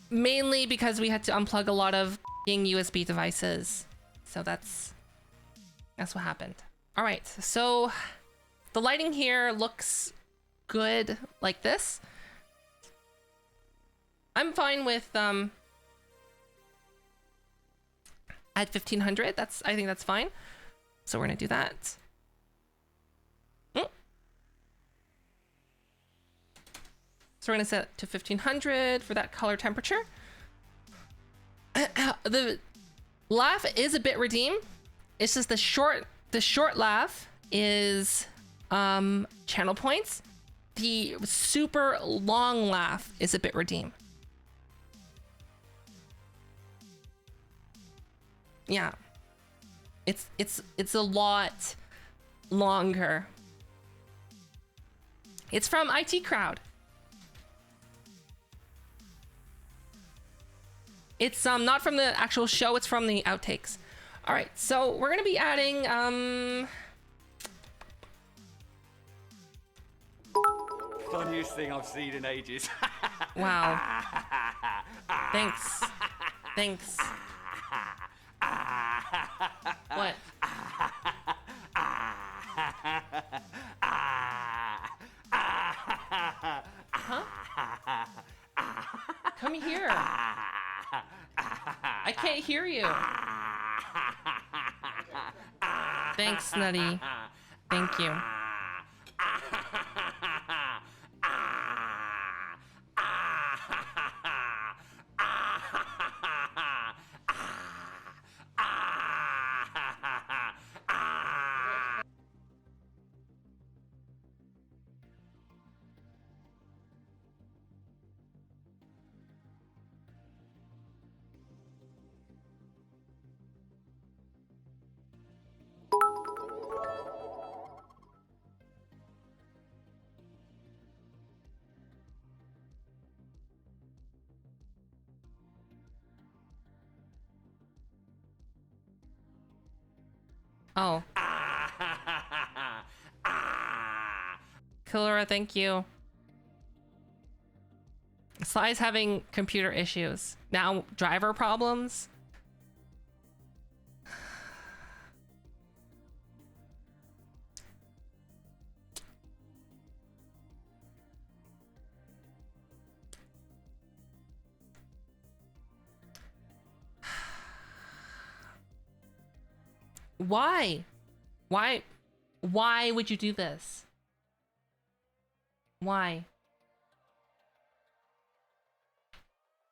mainly because we had to unplug a lot of USB devices. So that's what happened. All right, so the lighting here looks good like this. I'm fine with at 1500. I think that's fine. So we're gonna do that. So we're gonna set it to 1500 for that color temperature. The laugh is a bit redeemed. It's just the short laugh is channel points. The super long laugh is a bit redeemed. Yeah. It's a lot longer. It's from IT Crowd. It's not from the actual show, it's from the outtakes. All right, so we're gonna be adding Funniest thing I've seen in ages. wow. Thanks. Thanks. What? Huh? Come here. I can't hear you. Thanks, Nutty. Thank you. Oh. Killera, thank you. Sly's having computer issues. Now, driver problems. Why? Why would you do this? Why?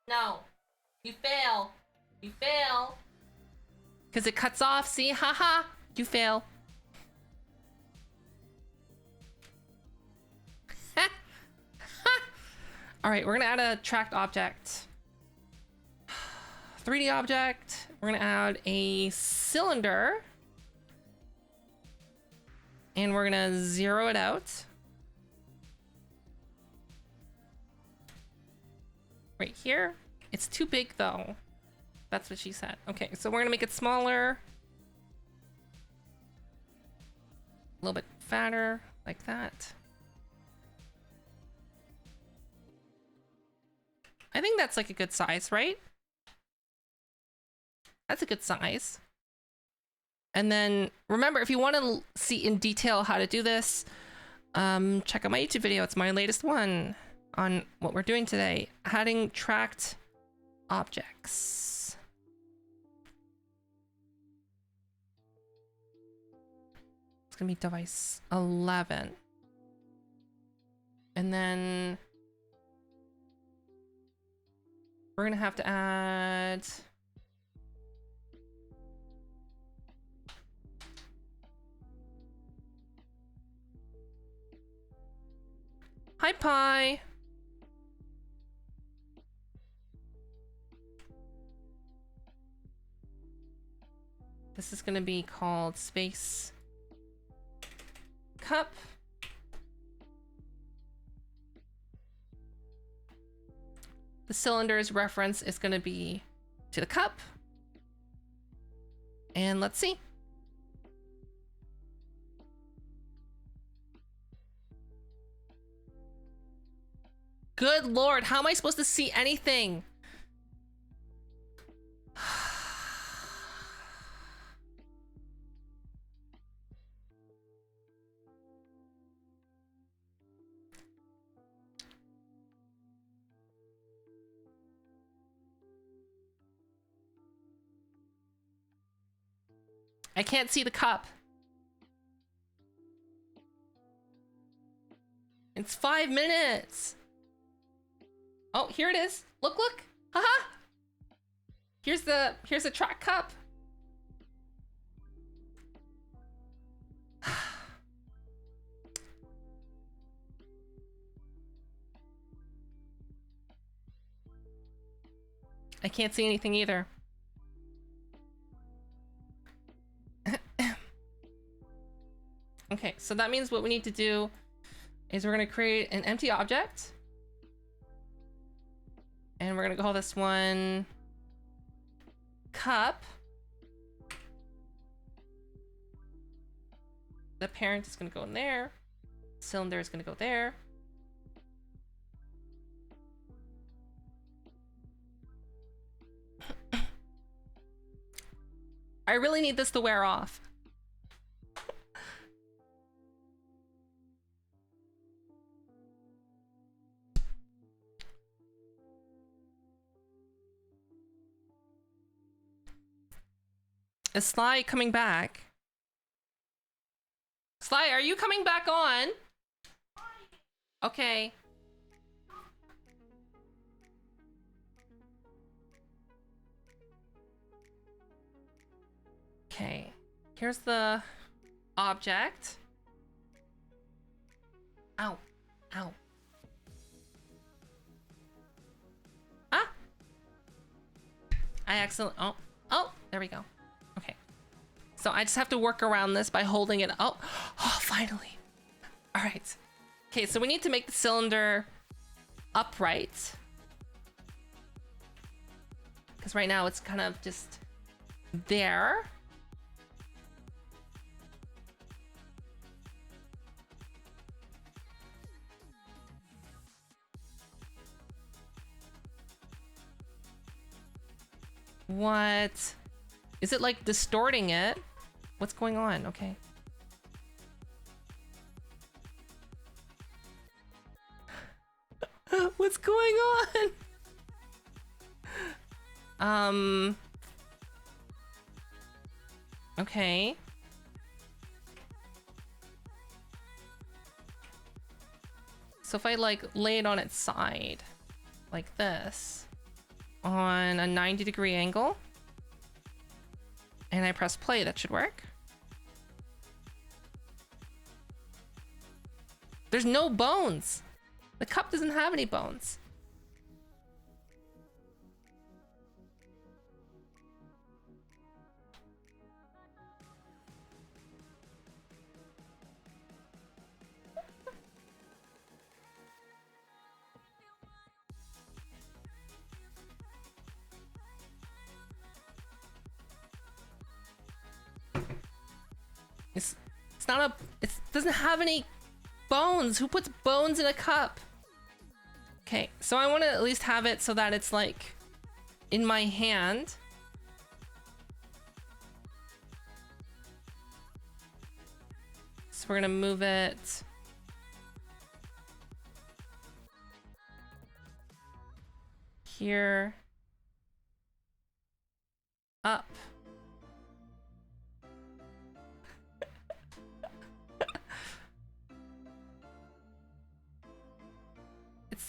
No. You fail. You fail. Because it cuts off. See? Haha. You fail. All right, we're going to add a tracked object. 3D object. We're going to add a cylinder. And we're going to zero it out. Right here. It's too big though. That's what she said. Okay, so we're gonna make it smaller. A little bit fatter, like that. I think that's like a good size, right? That's a good size. And then remember, if you want to see in detail how to do this, check out my YouTube video. It's my latest one on what we're doing today, adding tracked objects. It's gonna be device 11. And then we're gonna have to add hi Pi. This is gonna be called Space Cup. The cylinder's reference is going to be to the cup. And let's see. Good Lord, how am I supposed to see anything? I can't see the cup. It's 5 minutes. Oh, here it is. Look, look. Haha. Here's the track cup. I can't see anything either. Okay, so that means what we need to do is we're gonna create an empty object. And we're gonna call this one cup. The parent is gonna go in there. Cylinder is gonna go there. I really need this to wear off. Is Sly coming back? Sly, are you coming back on? Okay. Okay. Here's the object. Ow. Ow. Ah! I accidentally... Oh. Oh, there we go. Okay. So I just have to work around this by holding it. Oh, finally. All right. Okay, so we need to make the cylinder upright. Because right now it's kind of just there. What? Is it like distorting it? What's going on? Okay. What's going on? Okay. So if I like lay it on its side like this on a 90-degree angle and I press play, that should work. There's no bones. The cup doesn't have any bones. It's not a, it doesn't have any bones. Who puts bones in a cup? Okay, so I want to at least have it so that it's like in my hand. So we're gonna move it here, up.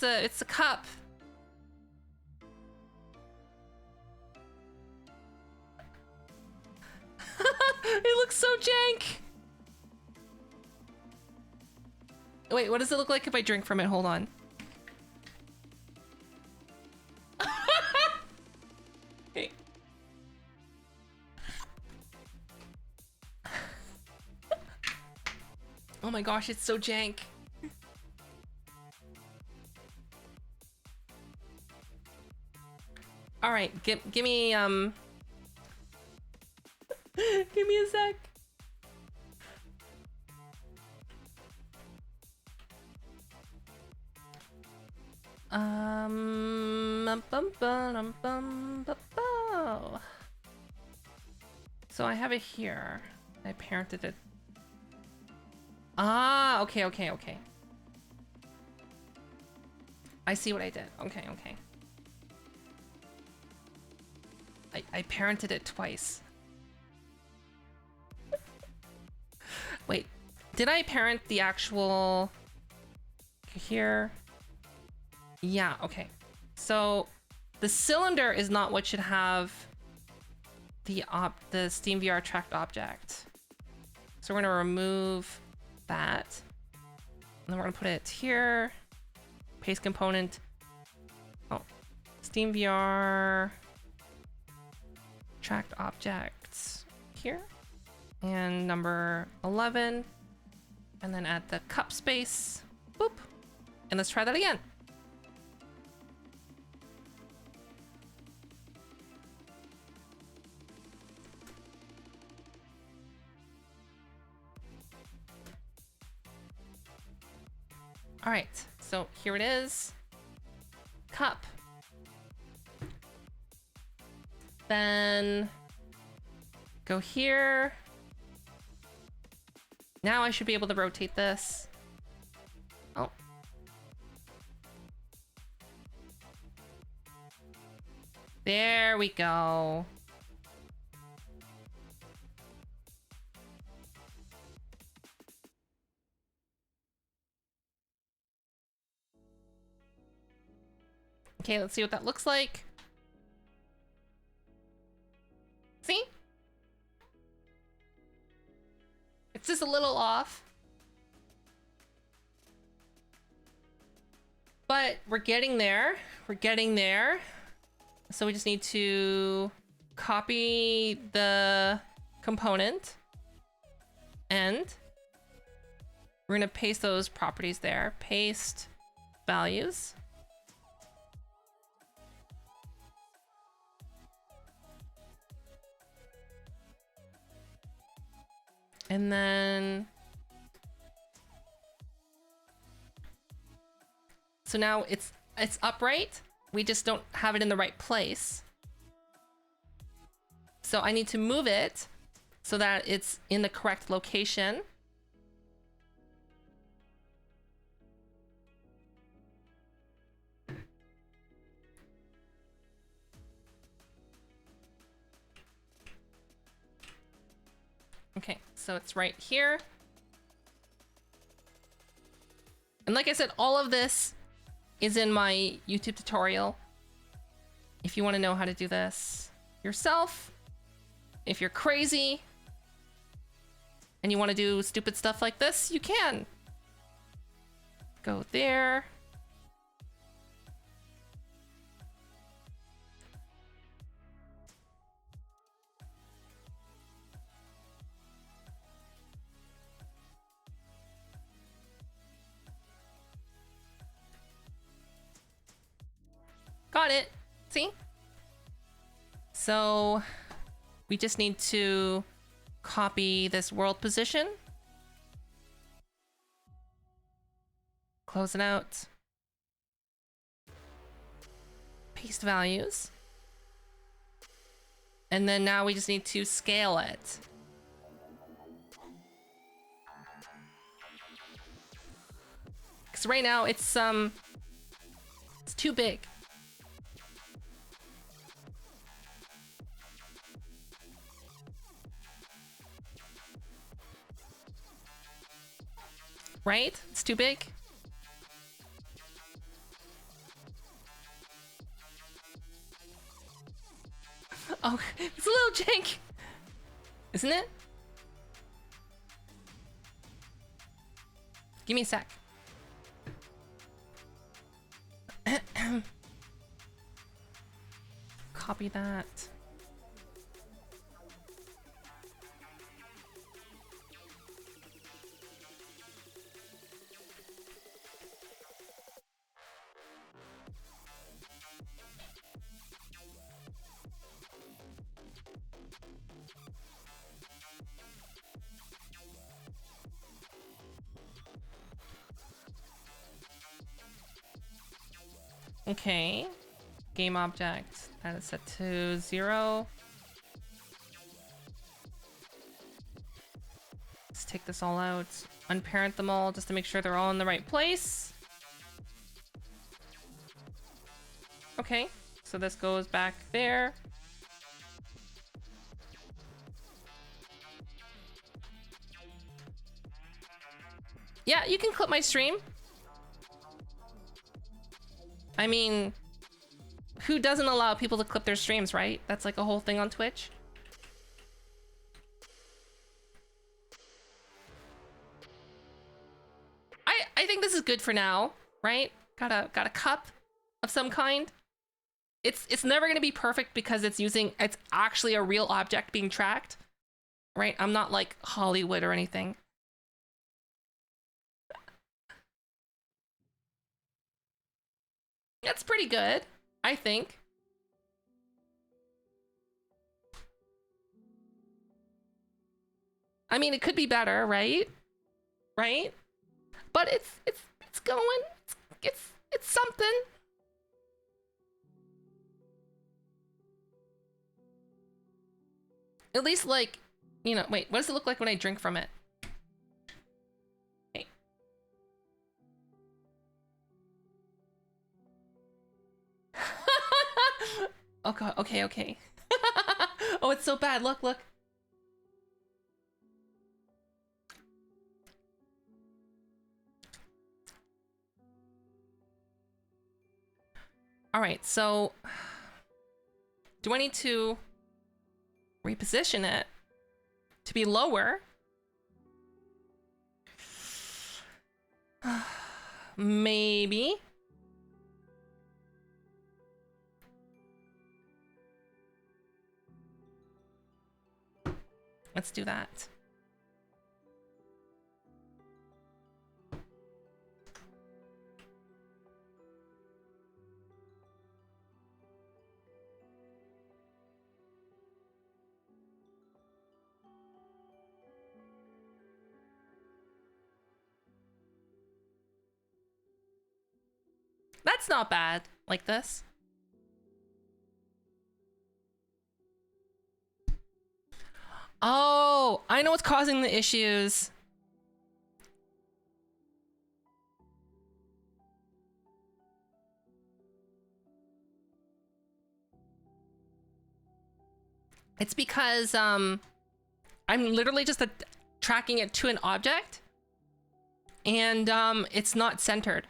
it's a cup. It looks so jank. Wait, what does it look like if I drink from it? Hold on. Okay. Oh my gosh, it's so jank. All right, give me give me a sec. So I have it here. I parented it. Ah, okay. I see what I did. Okay. I parented it twice. Wait, did I parent the actual here? Yeah, okay. So the cylinder is not what should have the SteamVR tracked object. So we're gonna remove that. And then we're gonna put it here. Paste component. Oh, SteamVR tracked objects here. And number 11. And then add the cup space. Boop. And let's try that again. All right, so here it is. Cup. Then go here. Now I should be able to rotate this. Oh. There we go. Okay, let's see what that looks like. See? It's just a little off. But we're getting there. We're getting there. So we just need to copy the component. And we're gonna paste those properties there. Paste values. And then, so now it's upright. We just don't have it in the right place. So I need to move it so that it's in the correct location. Okay, so it's right here. And like I said, all of this is in my YouTube tutorial. If you want to know how to do this yourself, if you're crazy and you want to do stupid stuff like this, you can. Go there. Got it. See? So we just need to copy this world position. Close it out. Paste values. And then now we just need to scale it. Because right now it's too big. Right? It's too big. Oh, it's a little jank, isn't it? Give me a sec. Copy that. Okay. Game object. That is set to 0. Let's take this all out. Unparent them all just to make sure they're all in the right place. Okay. So this goes back there. Yeah, you can clip my stream. I mean, who doesn't allow people to clip their streams, right? That's like a whole thing on Twitch. I think this is good for now, right? Got a cup of some kind. It's never gonna be perfect because it's actually a real object being tracked, right? I'm not like Hollywood or anything. That's pretty good, I think. I mean, it could be better, right? Right? But it's going. It's something. At least, like, you know, wait, what does it look like when I drink from it? Okay. Oh god, okay. Oh, it's so bad. Look. All right, so do I need to reposition it to be lower? Maybe. Let's do that. That's not bad, like this. Oh, I know what's causing the issues. It's because I'm literally just tracking it to an object, and it's not centered.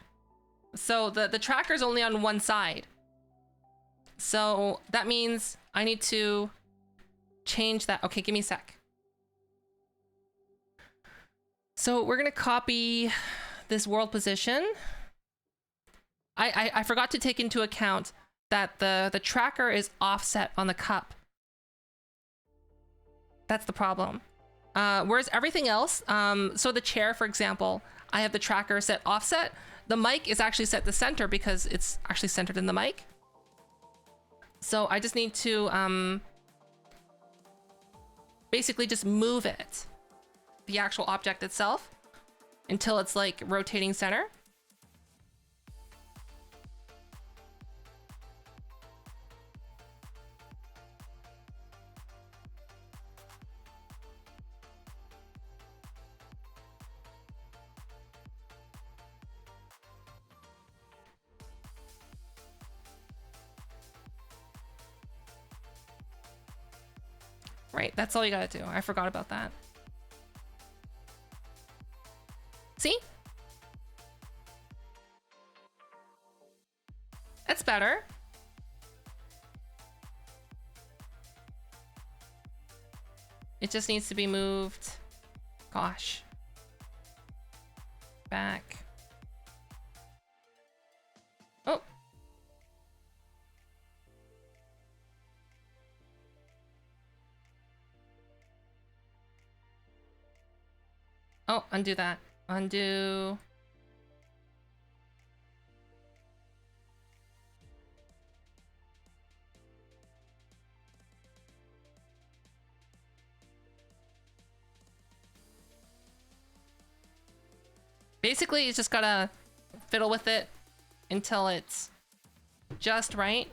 So the tracker's only on one side. So that means I need to change that. Okay, give me a sec. So we're gonna copy this world position. I forgot to take into account that the tracker is offset on the cup. That's the problem. Whereas everything else, so the chair, for example, I have the tracker set offset. The mic is actually set to center because it's actually centered in the mic. So I just need to basically just move it, the actual object itself, until it's like rotating center. Right, that's all you gotta do. I forgot about that. See? That's better. It just needs to be moved. Gosh. Back. Oh. Oh, undo that. Undo. Basically, you just gotta fiddle with it until it's just right.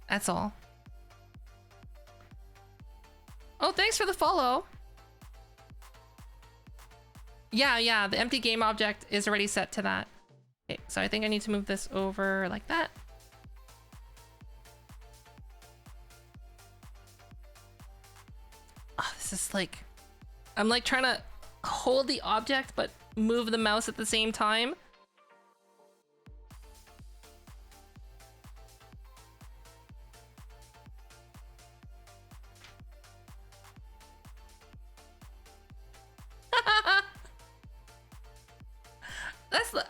That's all. Oh, thanks for the follow. Yeah, the empty game object is already set to that. Okay, so I think I need to move this over like that. Oh, this is like... I'm like trying to hold the object but move the mouse at the same time.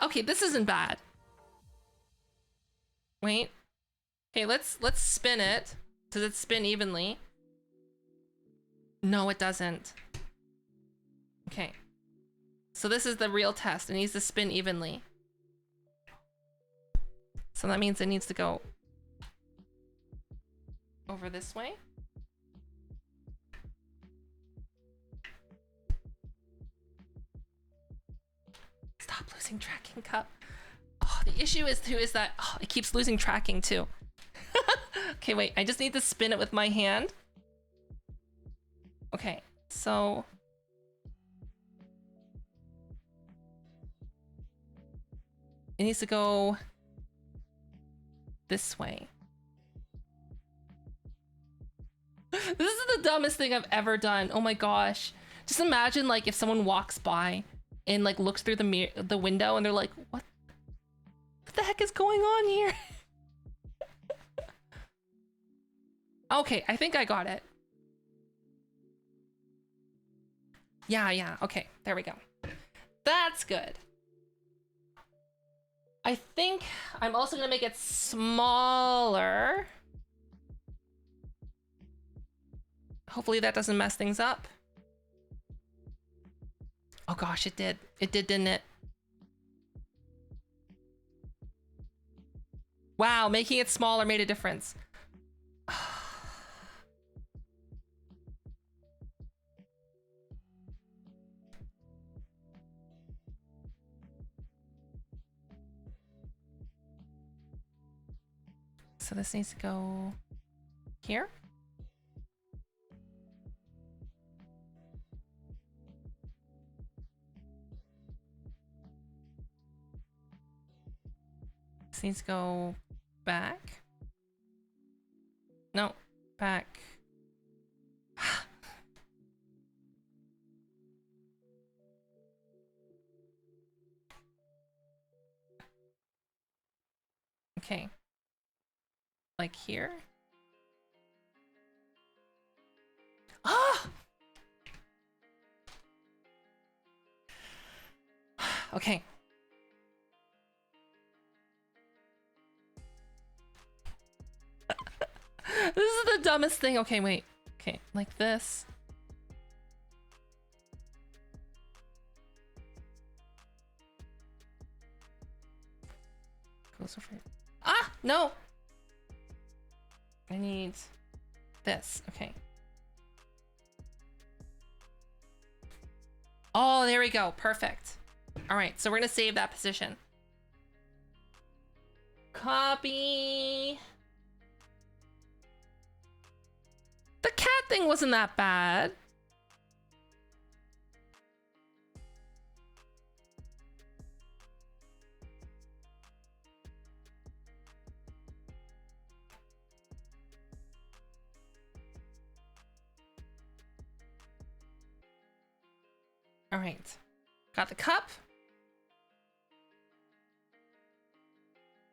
Okay, this isn't bad. Wait. Okay, let's spin it. Does it spin evenly? No, it doesn't. Okay. So this is the real test. It needs to spin evenly. So that means it needs to go over this way. Stop losing tracking, Cup. Oh, the issue is too is that it keeps losing tracking too. Okay, wait. I just need to spin it with my hand. Okay, so it needs to go this way. This is the dumbest thing I've ever done. Oh my gosh. Just imagine like if someone walks by and like looks through the window and they're like, what the heck is going on here? Okay, I think I got it. Yeah, okay, there we go. That's good. I think I'm also gonna make it smaller. Hopefully that doesn't mess things up. Oh gosh, it did. It did, didn't it? Wow, making it smaller made a difference. So this needs to go here. This needs to go back. No, back. Okay. Like here. Ah! Okay. This is the dumbest thing. Okay, wait. Okay, like this. Goes over. Ah! No! I need this. Okay. Oh, there we go. Perfect. All right, so we're gonna save that position. Copy. The cat thing wasn't that bad. All right, got the cup.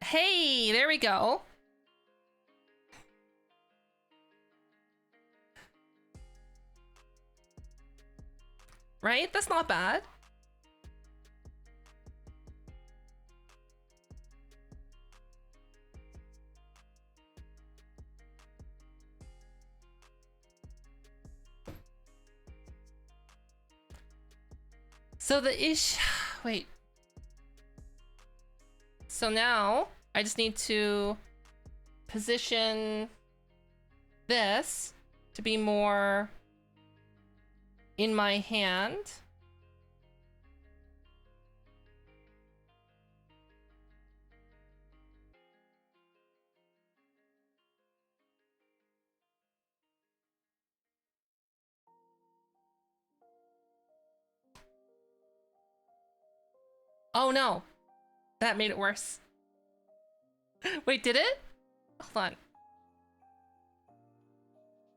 Hey, there we go. right? That's not bad. So wait. So now I just need to position this to be more in my hand. Oh no, that made it worse. Wait, did it? Hold on.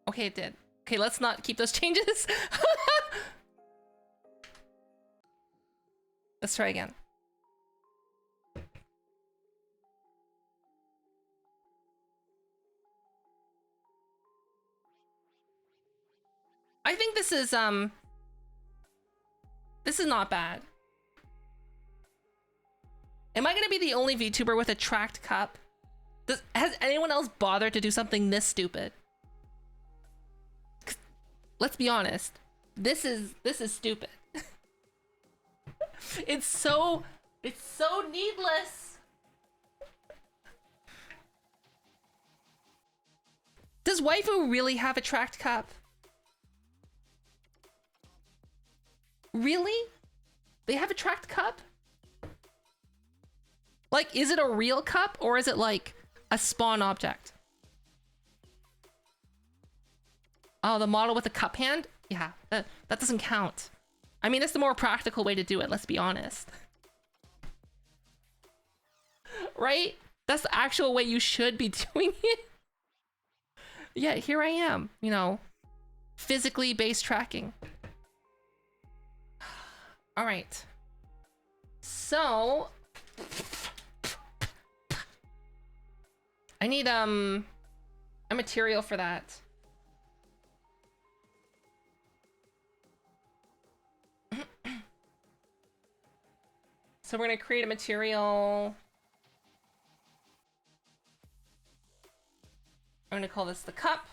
Okay, it did. Okay, let's not keep those changes. Let's try again. I think this is not bad. Am I gonna be the only VTuber with a tracked cup? Has anyone else bothered to do something this stupid? Let's be honest. This is stupid. It's so needless. Does waifu really have a tracked cup? Really? They have a tracked cup? Like, is it a real cup or is it like a spawn object? Oh, the model with the cup hand? Yeah, that doesn't count. I mean, it's the more practical way to do it, let's be honest. Right? That's the actual way you should be doing it. Yeah, here I am, you know, physically based tracking. All right. So I need a material for that. So we're gonna create a material. I'm gonna call this the cup.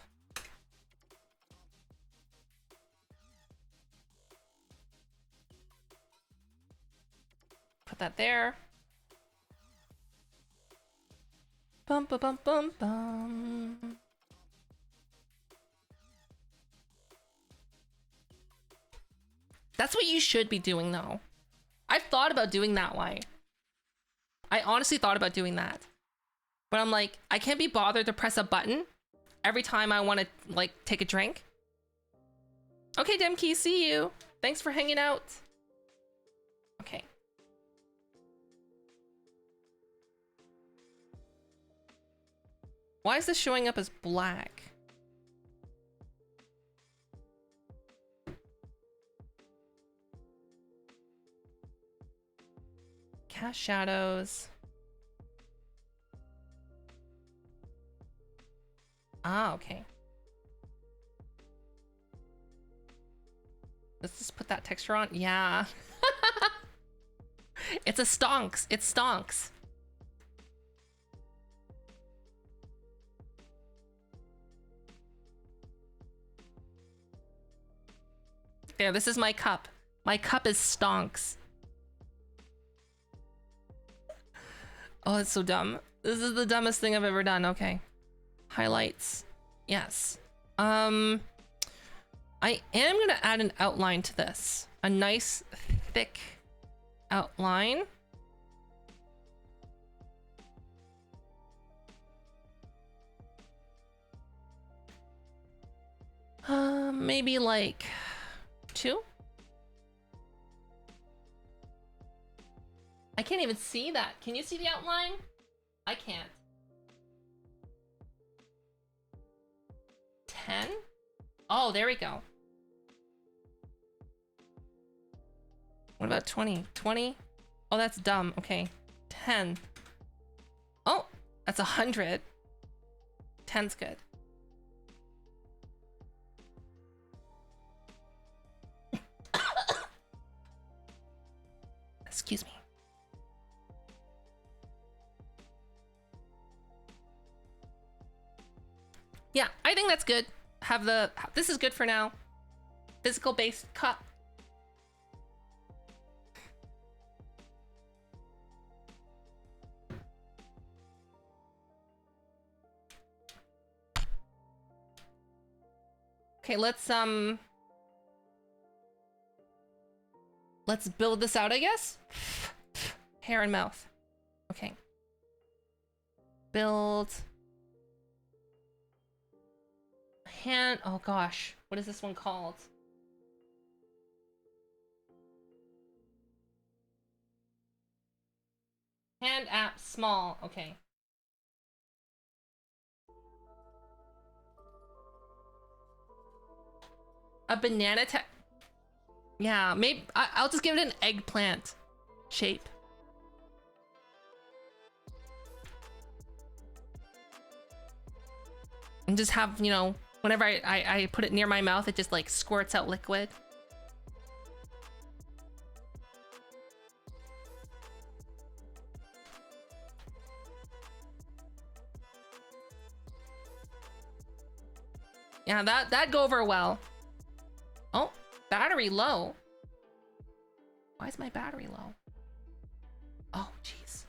Put that there. Bum bum bum bum bum. That's what you should be doing though. I've thought about doing that way. I honestly thought about doing that. But I'm like, I can't be bothered to press a button every time I want to like take a drink. Okay, Demkey, see you. Thanks for hanging out. Okay. Why is this showing up as black? Cast shadows. Ah, okay. Let's just put that texture on. Yeah. It's a stonks. It stonks. There, this is my cup. My cup is stonks. Oh, it's so dumb. This is the dumbest thing I've ever done. Okay. Highlights. Yes. I am gonna add an outline to this. A nice, thick outline. Maybe like 2? I can't even see that. Can you see the outline? I can't. 10? Oh, there we go. What about 20? 20? Oh, that's dumb. Okay. 10. Oh, that's 100. 10's good. Excuse me. Yeah, I think that's good. This is good for now. Physical based cup. Okay, let's build this out, I guess. Hair and mouth. Okay. Build. Hand, oh gosh, what is this one called? Hand app small, okay. A banana yeah, maybe I'll just give it an eggplant shape. And just have, you know, whenever I put it near my mouth, it just like squirts out liquid. Yeah, that'd go over well. Oh, battery low. Why is my battery low? Oh, jeez.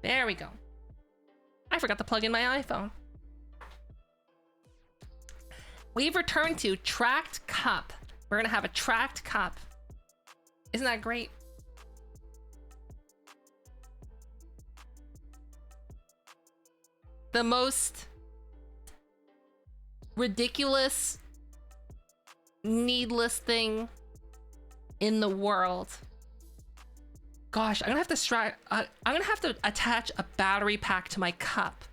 There we go. I forgot to plug in my iPhone. We've returned to tracked cup. We're gonna have a tracked cup. Isn't that great? The most ridiculous, needless thing in the world. Gosh, I'm gonna have to attach a battery pack to my cup.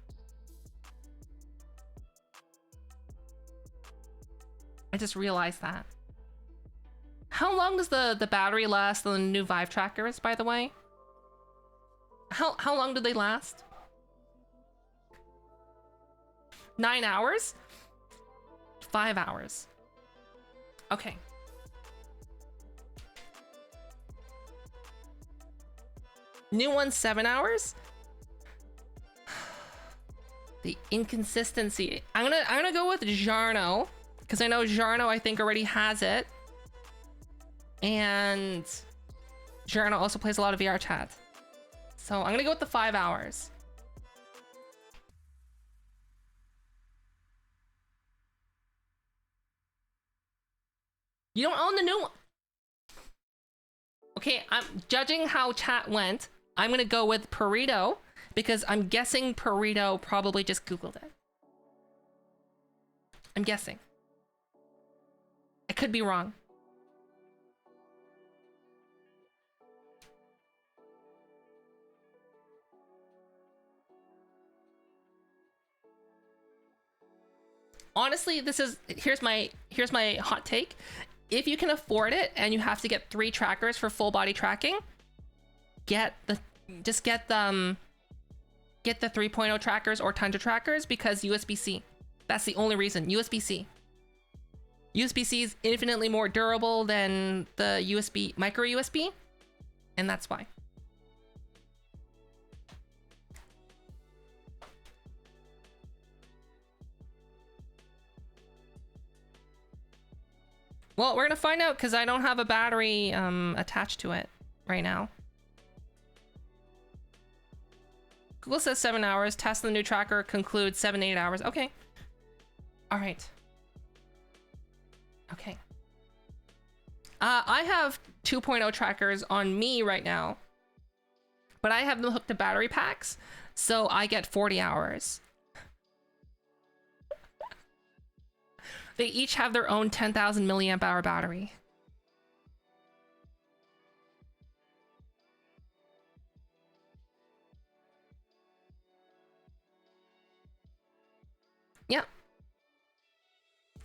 I just realized that. How long does the battery last on the new Vive trackers, by the way? How long do they last? 9 hours? 5 hours. Okay. New one 7 hours? The inconsistency. I'm gonna go with Jarno, because I know Jarno I think already has it. And Jarno also plays a lot of VR chat. So I'm gonna go with the 5 hours. You don't own the new one. Okay, I'm judging how chat went. I'm gonna go with Purito because I'm guessing Purito probably just Googled it. I'm guessing. I could be wrong. Honestly, here's my hot take. If you can afford it and you have to get 3 trackers for full body tracking, get the 3.0 trackers or Tundra trackers because USB-C. That's the only reason. USB-C. USB-C is infinitely more durable than the USB, micro USB, and that's why. Well, we're gonna find out because I don't have a battery attached to it right now. Google says 7 hours. Test the new tracker concludes 7 to 8 hours. Okay. All right. Okay. I have 2.0 trackers on me right now, but I have them hooked to battery packs, so I get 40 hours. They each have their own 10,000 milliamp hour battery. Yep.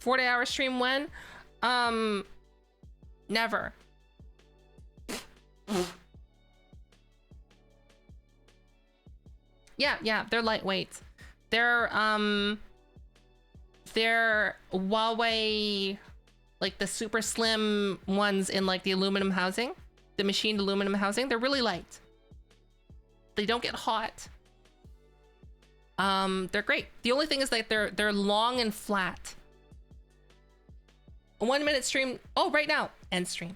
40-hour stream when? Never. Yeah, they're lightweight. They're Huawei, like the super slim ones in like the aluminum housing. the machined aluminum housing. They're really light. They don't get hot. They're great. The only thing is that they're long and flat. A 1 minute stream. Oh, right now. End stream.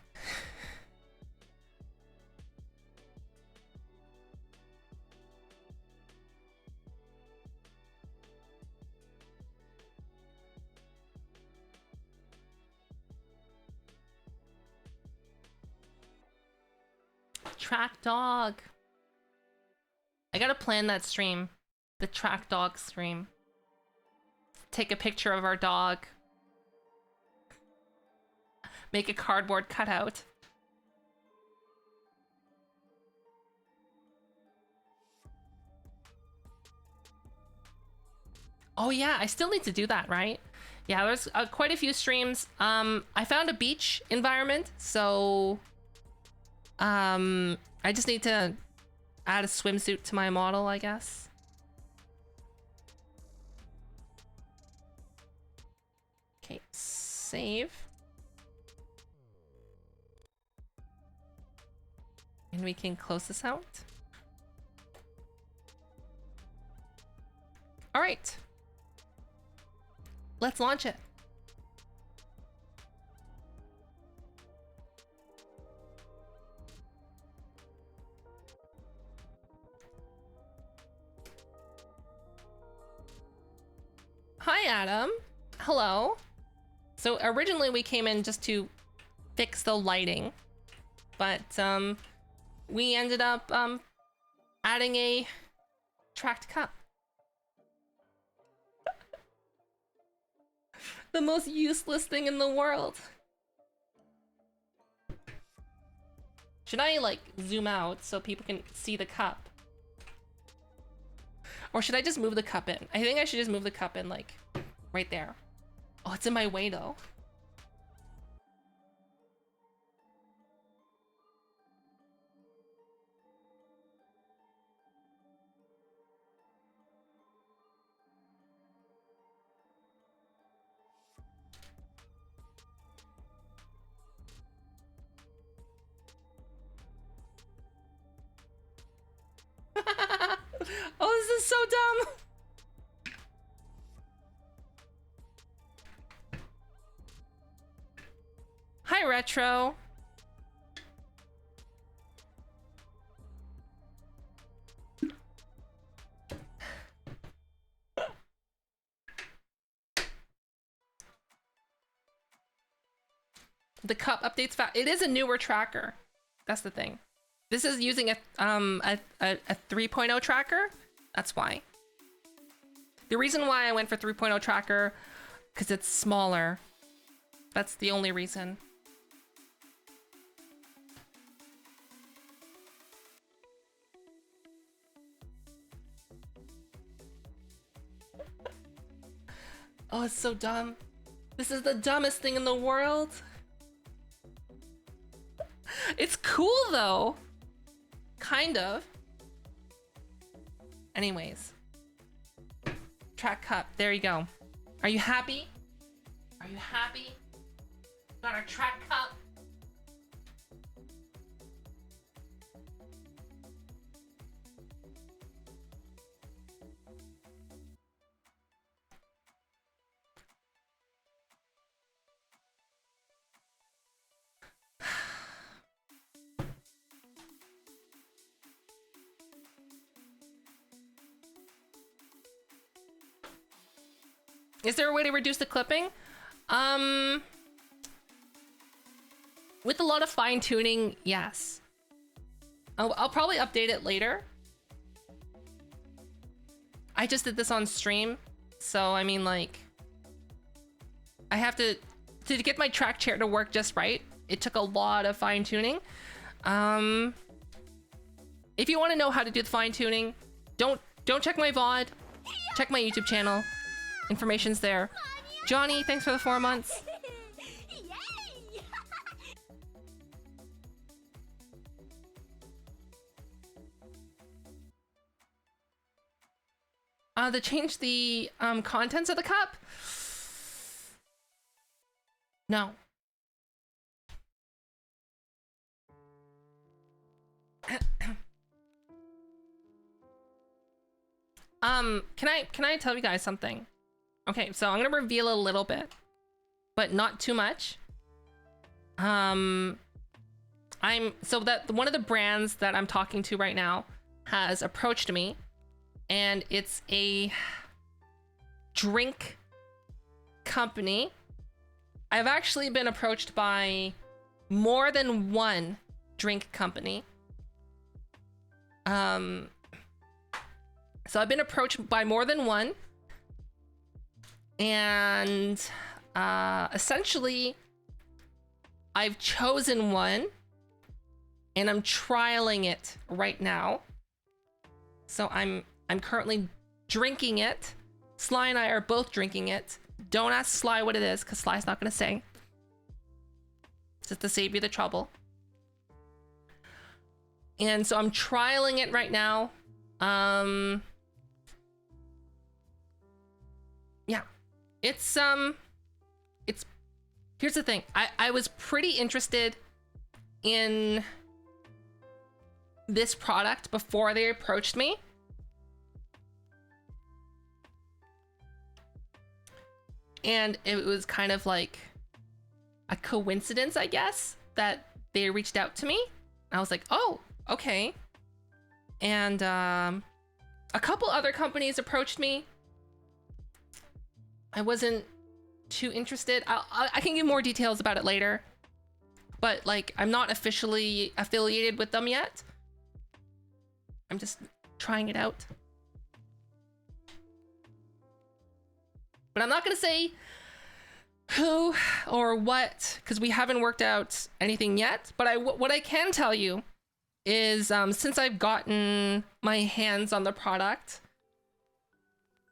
Track dog. I gotta plan that stream. The track dog stream. Take a picture of our dog. Make a cardboard cutout. Oh yeah, I still need to do that, right? Yeah, there's quite a few streams. I found a beach environment, so I just need to add a swimsuit to my model, I guess. Okay, save. And we can close this out. All right. Let's launch it. Hi, Adam. Hello. So originally we came in just to fix the lighting, but we ended up adding a tracked cup. The most useless thing in the world. Should I like zoom out so people can see the cup? Or should I just move the cup in? I think I should just move the cup in like right there. Oh, it's in my way though. Oh, this is so dumb. Hi, Retro. The cup updates fast. It is a newer tracker. That's the thing. This is using a 3.0 tracker. That's why. The reason why I went for 3.0 tracker, because it's smaller. That's the only reason. Oh, it's so dumb. This is the dumbest thing in the world. It's cool though. Kind of. Anyways. Track cup. There you go. Are you happy? Are you happy? Got our track cup. Is there a way to reduce the clipping? With a lot of fine tuning, yes. I'll probably update it later. I just did this on stream, so I mean, like, I have to get my track chair to work just right. It took a lot of fine tuning. If you want to know how to do the fine tuning, don't check my VOD. Check my YouTube channel. Information's there. Johnny, thanks for the 4 months. Yay! They changed the contents of the cup? No. Can I tell you guys something? Okay, so I'm gonna reveal a little bit, but not too much. So that one of the brands that I'm talking to right now has approached me, and it's a drink company. I've actually been approached by more than one drink company. So I've been approached by more than one, and essentially I've chosen one and I'm trialing it right now. So I'm currently drinking it. Sly and I are both drinking it. Don't ask Sly what it is, because Sly's not gonna say. Just to save you the trouble. And so I'm trialing it right now. Yeah. It's here's the thing. I was pretty interested in this product before they approached me. And it was kind of like a coincidence, I guess, that they reached out to me. I was like, oh, okay. And a couple other companies approached me. I wasn't too interested. I can give more details about it later. But like, I'm not officially affiliated with them yet. I'm just trying it out. But I'm not gonna say who or what, because we haven't worked out anything yet. But what I can tell you is, since I've gotten my hands on the product,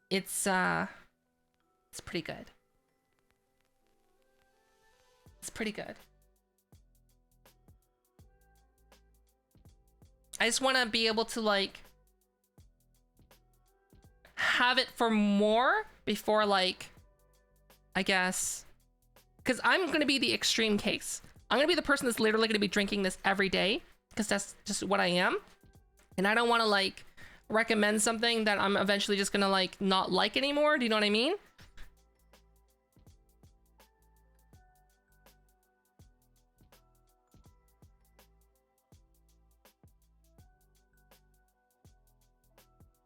it's pretty good. It's pretty good. I just want to be able to like have it for more before, like, I guess, because I'm going to be the extreme case. I'm going to be the person that's literally going to be drinking this every day, because that's just what I am. And I don't want to like recommend something that I'm eventually just going to like not like anymore. Do you know what I mean?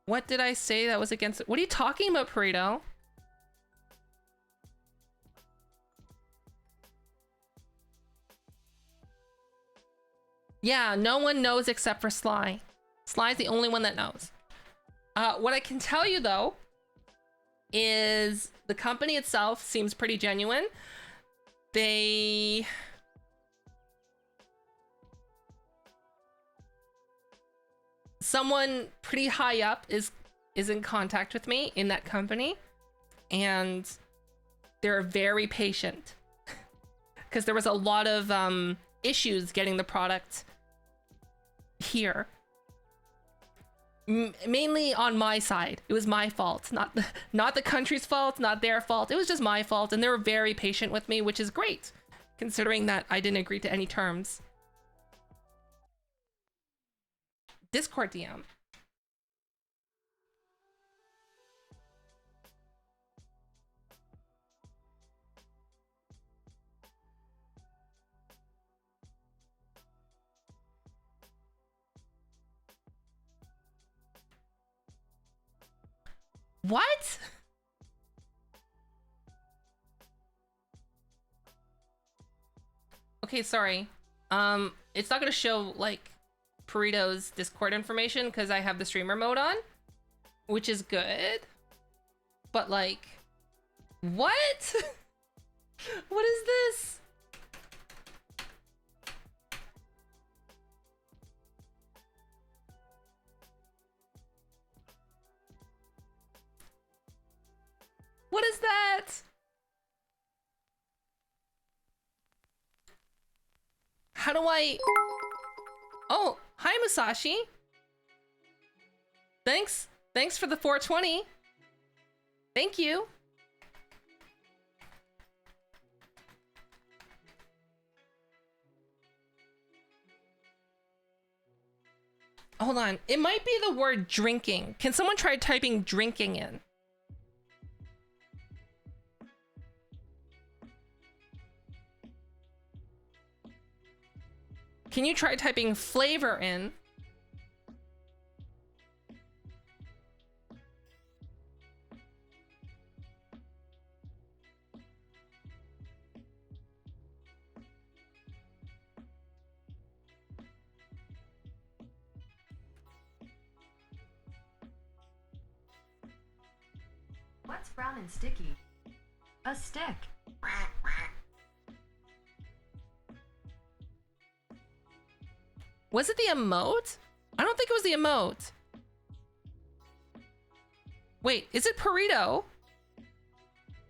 What did I say that was against it? What are you talking about, Pareto? Yeah, no one knows except for Sly. Sly's the only one that knows. What I can tell you though is the company itself seems pretty genuine. Someone pretty high up is in contact with me in that company, and they're very patient because there was a lot of issues getting the product here. Mainly on my side. It was my fault, not the country's fault, not their fault. It was just my fault, and they were very patient with me, which is great, considering that I didn't agree to any terms. Discord DM. What? Okay, sorry. It's not gonna show like Pareto's Discord information because I have the streamer mode on, which is good. But like, what? What is this? What is that? How do I... Oh, hi Musashi. Thanks for the 420. Thank you. Hold on. It might be the word drinking. Can someone try typing drinking in? Can you try typing flavor in? What's brown and sticky? A stick. Was it the emote? I don't think it was the emote. Wait, is it Burrito?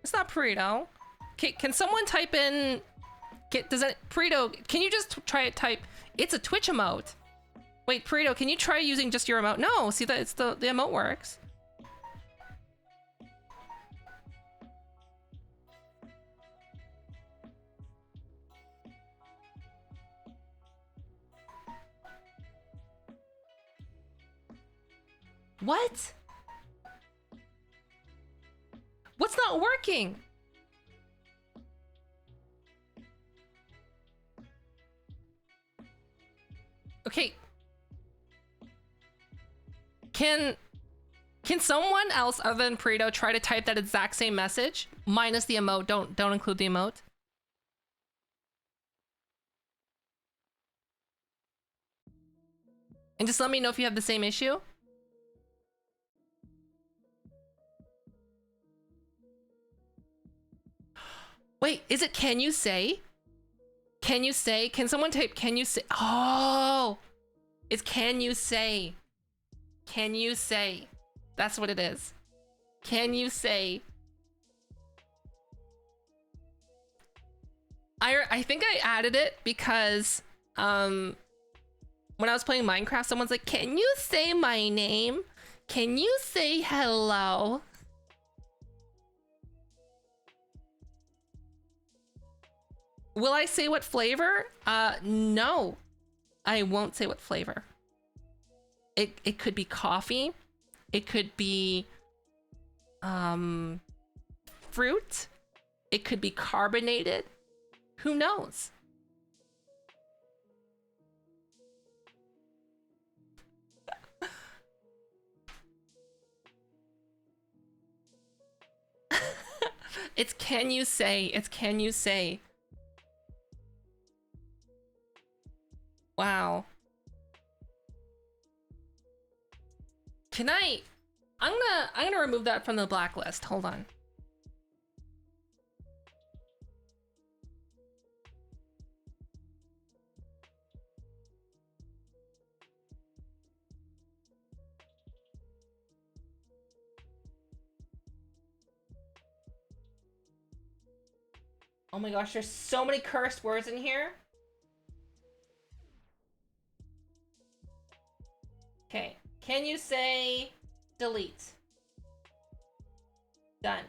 It's not Burrito. Okay, can someone type in... Does it... Burrito, can you just try it type... It's a Twitch emote. Wait, Burrito, can you try using just your emote? No, see that it's the emote works. What? What's not working? Okay. Can someone else other than Burrito try to type that exact same message minus the emote? Don't include the emote. And just let me know if you have the same issue. Wait, is it can you say? Can you say? Can someone type can you say? Oh! It's can you say? Can you say? That's what it is. Can you say? I think I added it because when I was playing Minecraft, someone's like, "Can you say my name? Can you say hello?" Will I say what flavor? No. I won't say what flavor. It could be coffee. It could be fruit. It could be carbonated. Who knows? It's can you say? It's can you say? Wow. Can I'm gonna remove that from the blacklist. Hold on. Oh my gosh, there's so many cursed words in here. Okay, can you say delete? Done.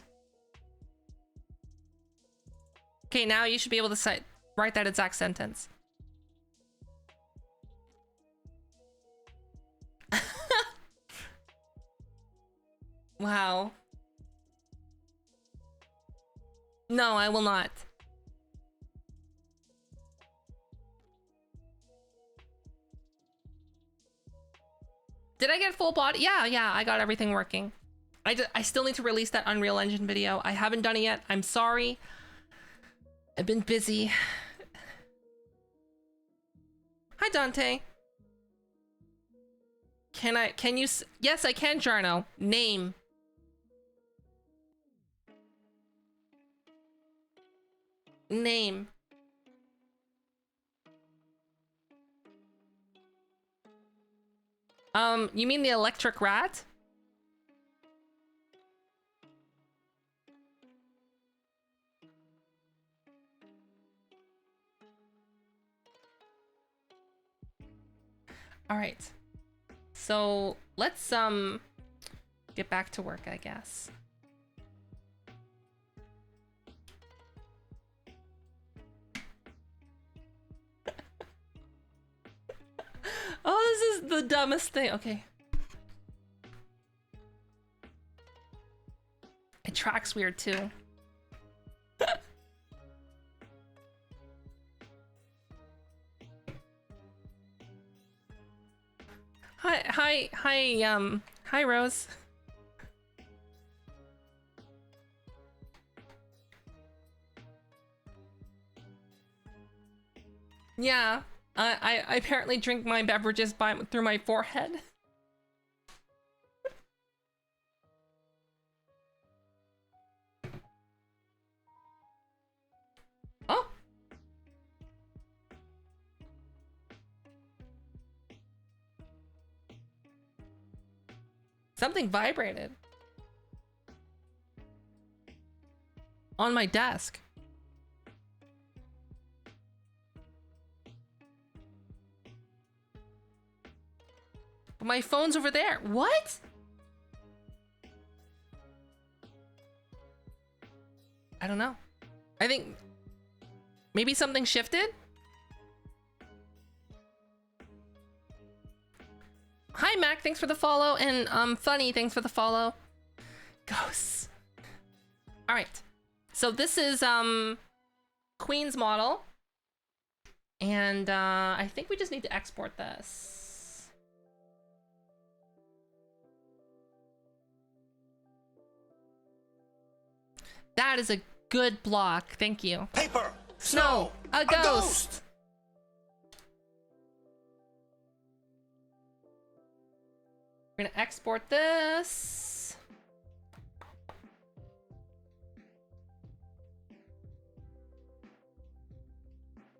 Okay, now you should be able to write that exact sentence. Wow. No, I will not. Did I get full body? Yeah, I got everything working. I still need to release that Unreal Engine video. I haven't done it yet. I'm sorry. I've been busy. Hi, Dante. Can you, yes, I can, Jarno. Name. Name. You mean the electric rat? All right. So let's get back to work, I guess. Oh, this is the dumbest thing. Okay. It tracks weird too. Hi, Rose. Yeah, I apparently drink my beverages through my forehead. Oh. Something vibrated. On my desk. But my phone's over there. What? I don't know. I think maybe something shifted? Hi Mac, thanks for the follow, and Funny, thanks for the follow. Ghosts. All right, so this is Queen's model, and I think we just need to export this. That is a good block, thank you. Paper. Snow, a ghost. We're gonna export this.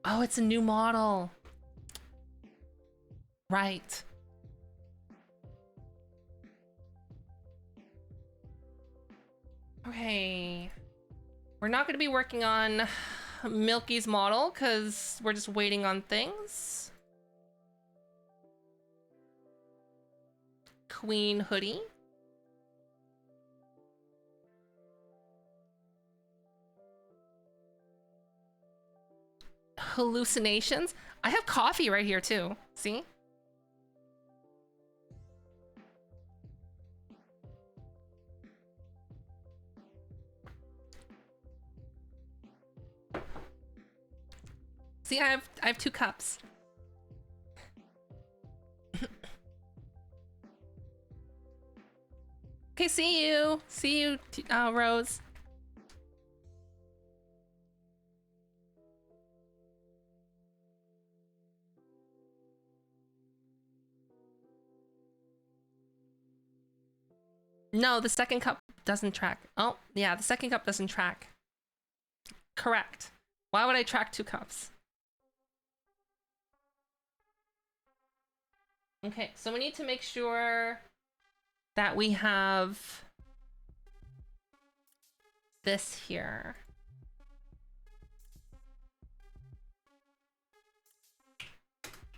Oh, it's a new model. Right. Okay. We're not gonna be working on Milky's model because we're just waiting on things. Queen hoodie. Hallucinations. I have coffee right here too. See? See, I have 2 cups. Okay, see you. See you, Rose. No, the second cup doesn't track. Oh, yeah, the second cup doesn't track. Correct. Why would I track 2 cups? Okay, so we need to make sure that we have this here.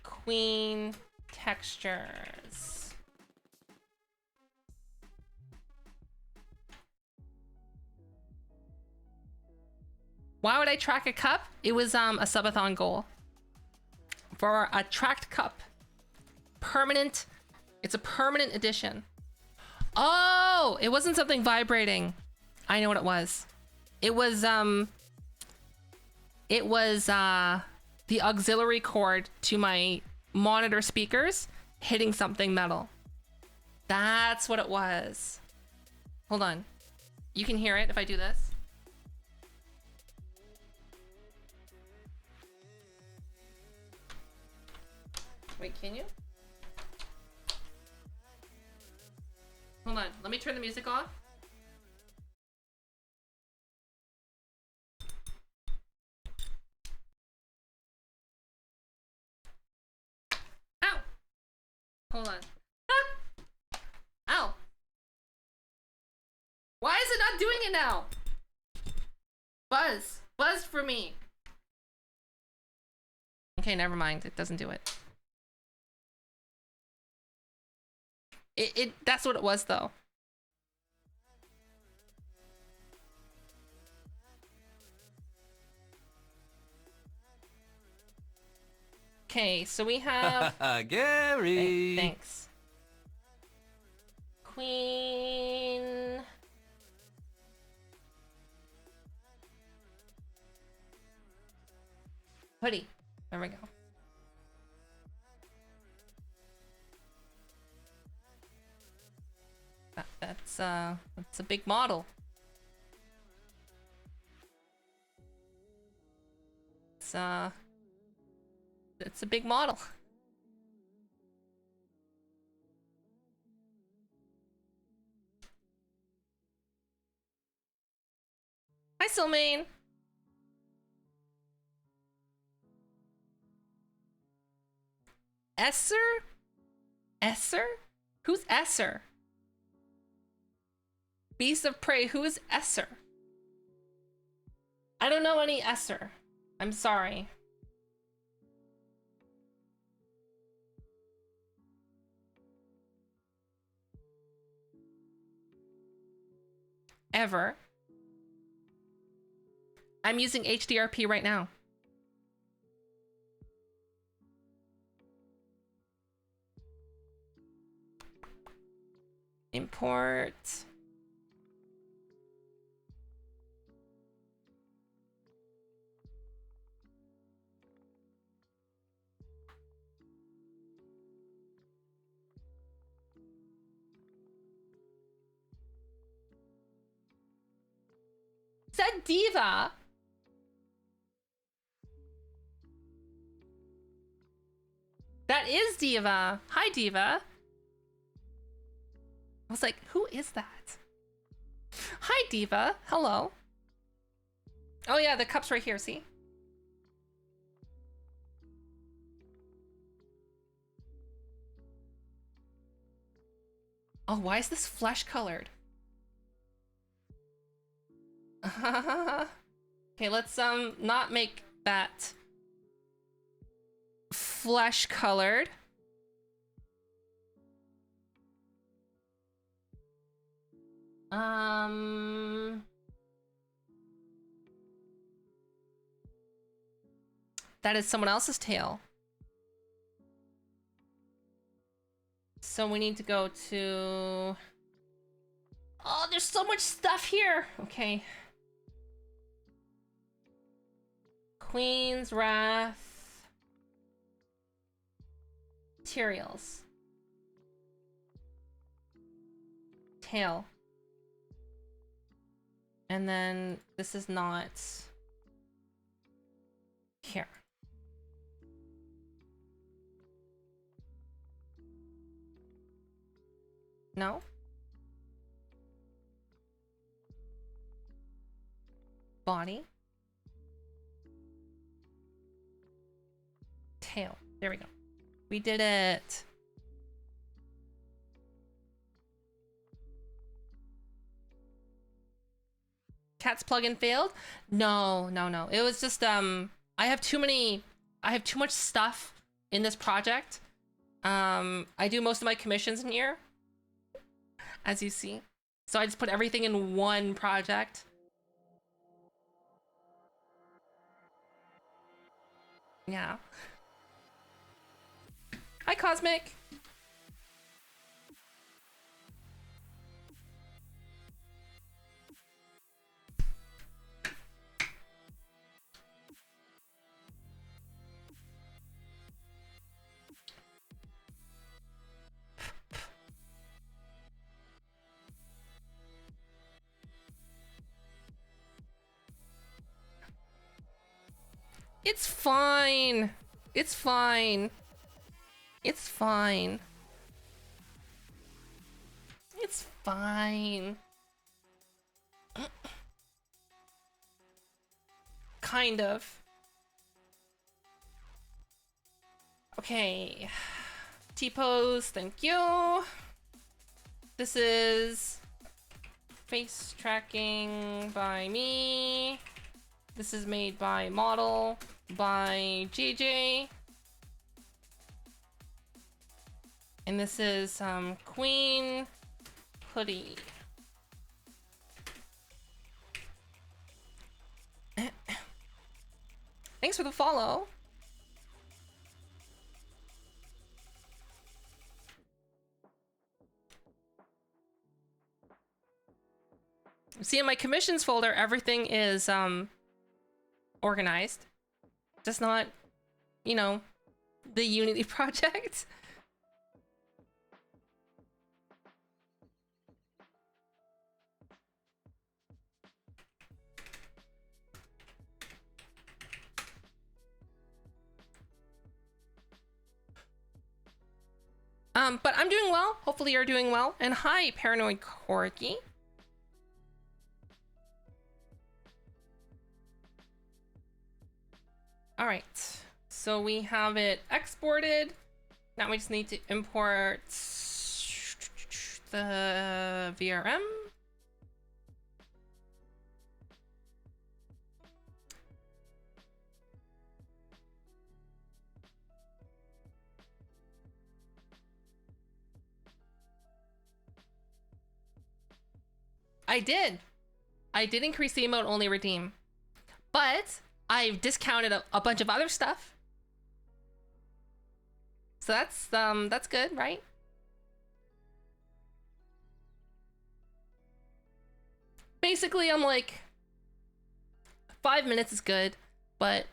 Queen textures. Why would I track a cup? It was a subathon goal for a tracked cup. Permanent. It's a permanent edition. Oh, it wasn't something vibrating. I know what it was. It was the auxiliary cord to my monitor speakers hitting something metal. That's what it was. Hold on. You can hear it if I do this. Wait, can you? Hold on, let me turn the music off. Ow! Hold on. Ah! Ow! Why is it not doing it now? Buzz. Buzz for me. Okay, never mind. It doesn't do it. That's what it was though. Okay, so we have. Gary. Thanks. Queen. Hoodie. There we go. That's a big model. It's a big model. Hi, Silmaine. Esser? Esser? Who's Esser? Beast of Prey, who is Esser? I don't know any Esser. I'm sorry. Ever. I'm using HDRP right now. Import. Is that Diva? That is Diva. Hi, Diva. I was like, who is that? Hi, Diva. Hello. Oh yeah, the cup's right here, see? Oh, why is this flesh colored? Okay, let's not make that flesh colored. That is someone else's tail. So we need to go to... Oh, there's so much stuff here. Okay. Queen's Wrath. Materials. Tail. And then this is not here. No? Body. Tail. There we go. We did it. Cat's plugin failed? No. It was just I have too much stuff in this project. I do most of my commissions in here, as you see. So I just put everything in one project. Yeah. Hi, Cosmic. It's fine. It's fine. It's fine. It's fine. Kind of. Okay. T-pose, thank you. This is face tracking by me. This is made by Model by JJ. And this is Queen hoodie. Thanks for the follow. See, in my commissions folder, everything is organized. Just not, you know, the Unity project. But I'm doing well. Hopefully you're doing well. And hi, Paranoid Corgi. All right, so we have it exported. Now we just need to import the VRM. I did increase the emote only redeem, but I've discounted a bunch of other stuff. So that's good, right? Basically, I'm like 5 minutes is good, but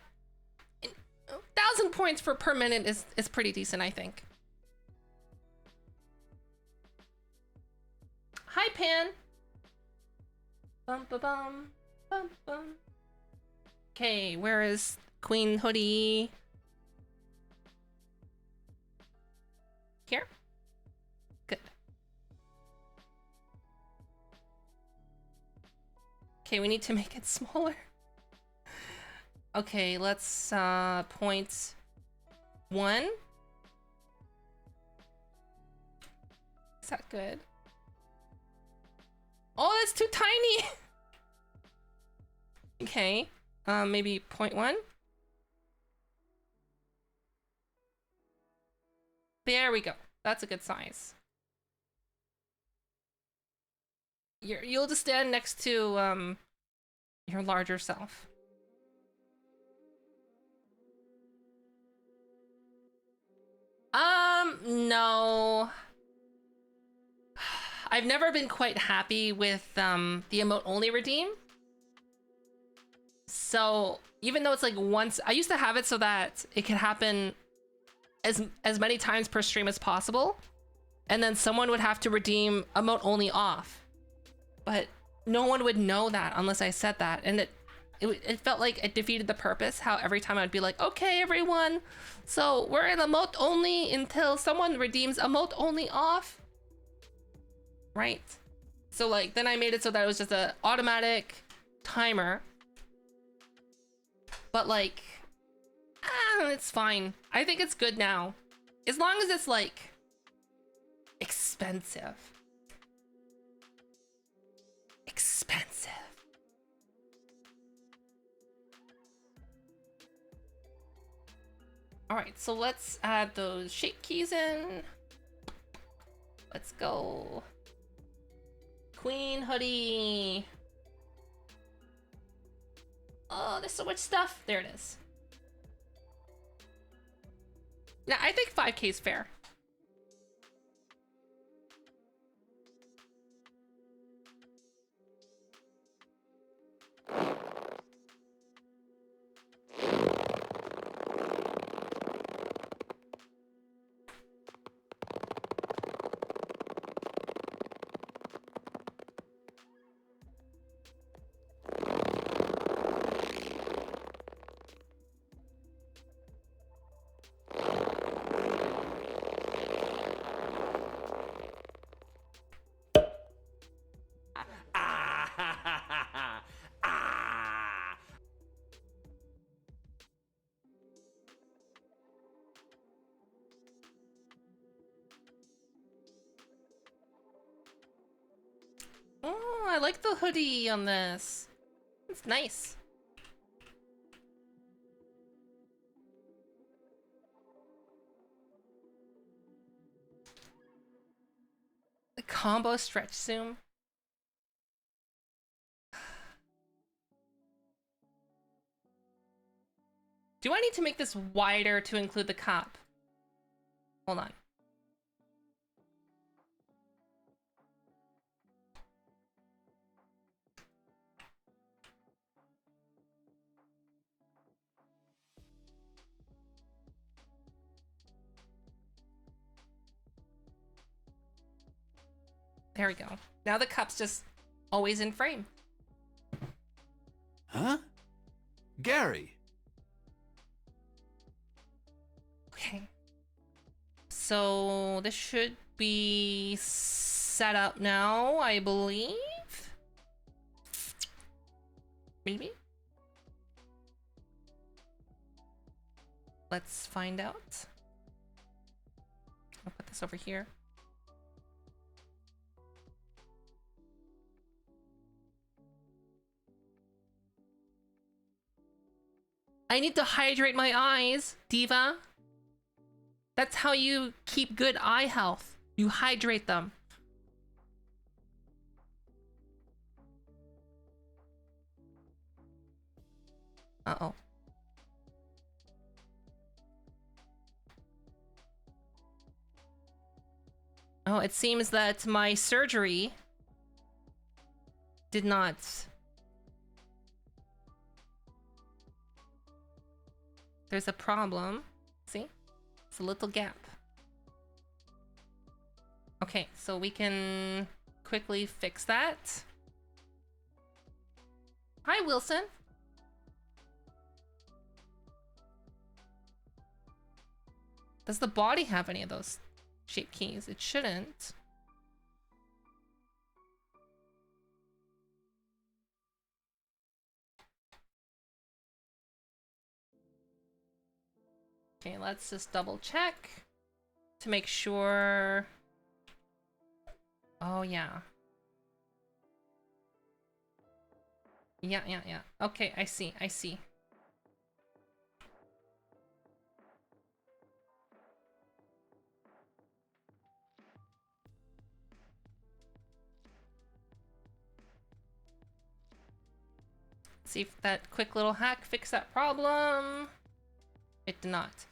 1,000 points per minute is pretty decent, I think. Hi, Pan. Bum ba bum bum bum. Okay, where is Queen Hoodie? Here? Good. Okay, we need to make it smaller. Okay, let's point 1. Is that good? Oh, that's too tiny. Okay, maybe 0.1. There we go. That's a good size. You'll just stand next to your larger self. No. I've never been quite happy with the emote only redeem. So even though it's like once, I used to have it so that it could happen as many times per stream as possible, and then someone would have to redeem emote only off, but no one would know that unless I said that, and it felt like it defeated the purpose. How every time I'd be like, okay everyone, so we're in emote only until someone redeems emote only off, right? So like then I made it so that it was just an automatic timer, but like it's fine. I think it's good now, as long as it's like expensive. All right, so let's add those shape keys in. Let's go. Queen Hoodie. Oh, there's so much stuff. There it is. Now, I think 5K is fair. Oh, I like the hoodie on this. It's nice. The combo stretch zoom. Do I need to make this wider to include the cop? Hold on. There we go. Now the cup's just always in frame. Huh? Gary. Okay. So this should be set up now, I believe. Maybe? Let's find out. I'll put this over here. I need to hydrate my eyes, Diva. That's how you keep good eye health. You hydrate them. Uh-oh. Oh, it seems that my surgery did not... There's a problem. See? It's a little gap. Okay, so we can quickly fix that. Hi, Wilson. Does the body have any of those shape keys? It shouldn't. Okay, let's just double check to make sure. Oh, yeah. Yeah. Okay, I see. See if that quick little hack fixed that problem. It did not.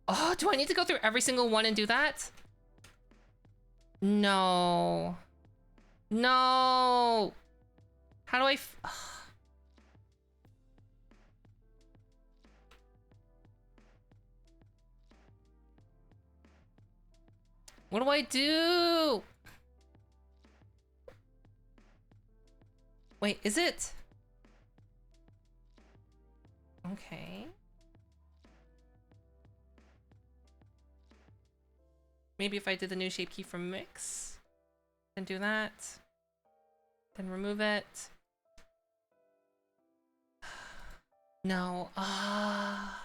Oh, do I need to go through every single one and do that? No. No. How do I What do I do? Wait, is it? Okay. Maybe if I did the new shape key from mix, then do that, then remove it. No. Ah.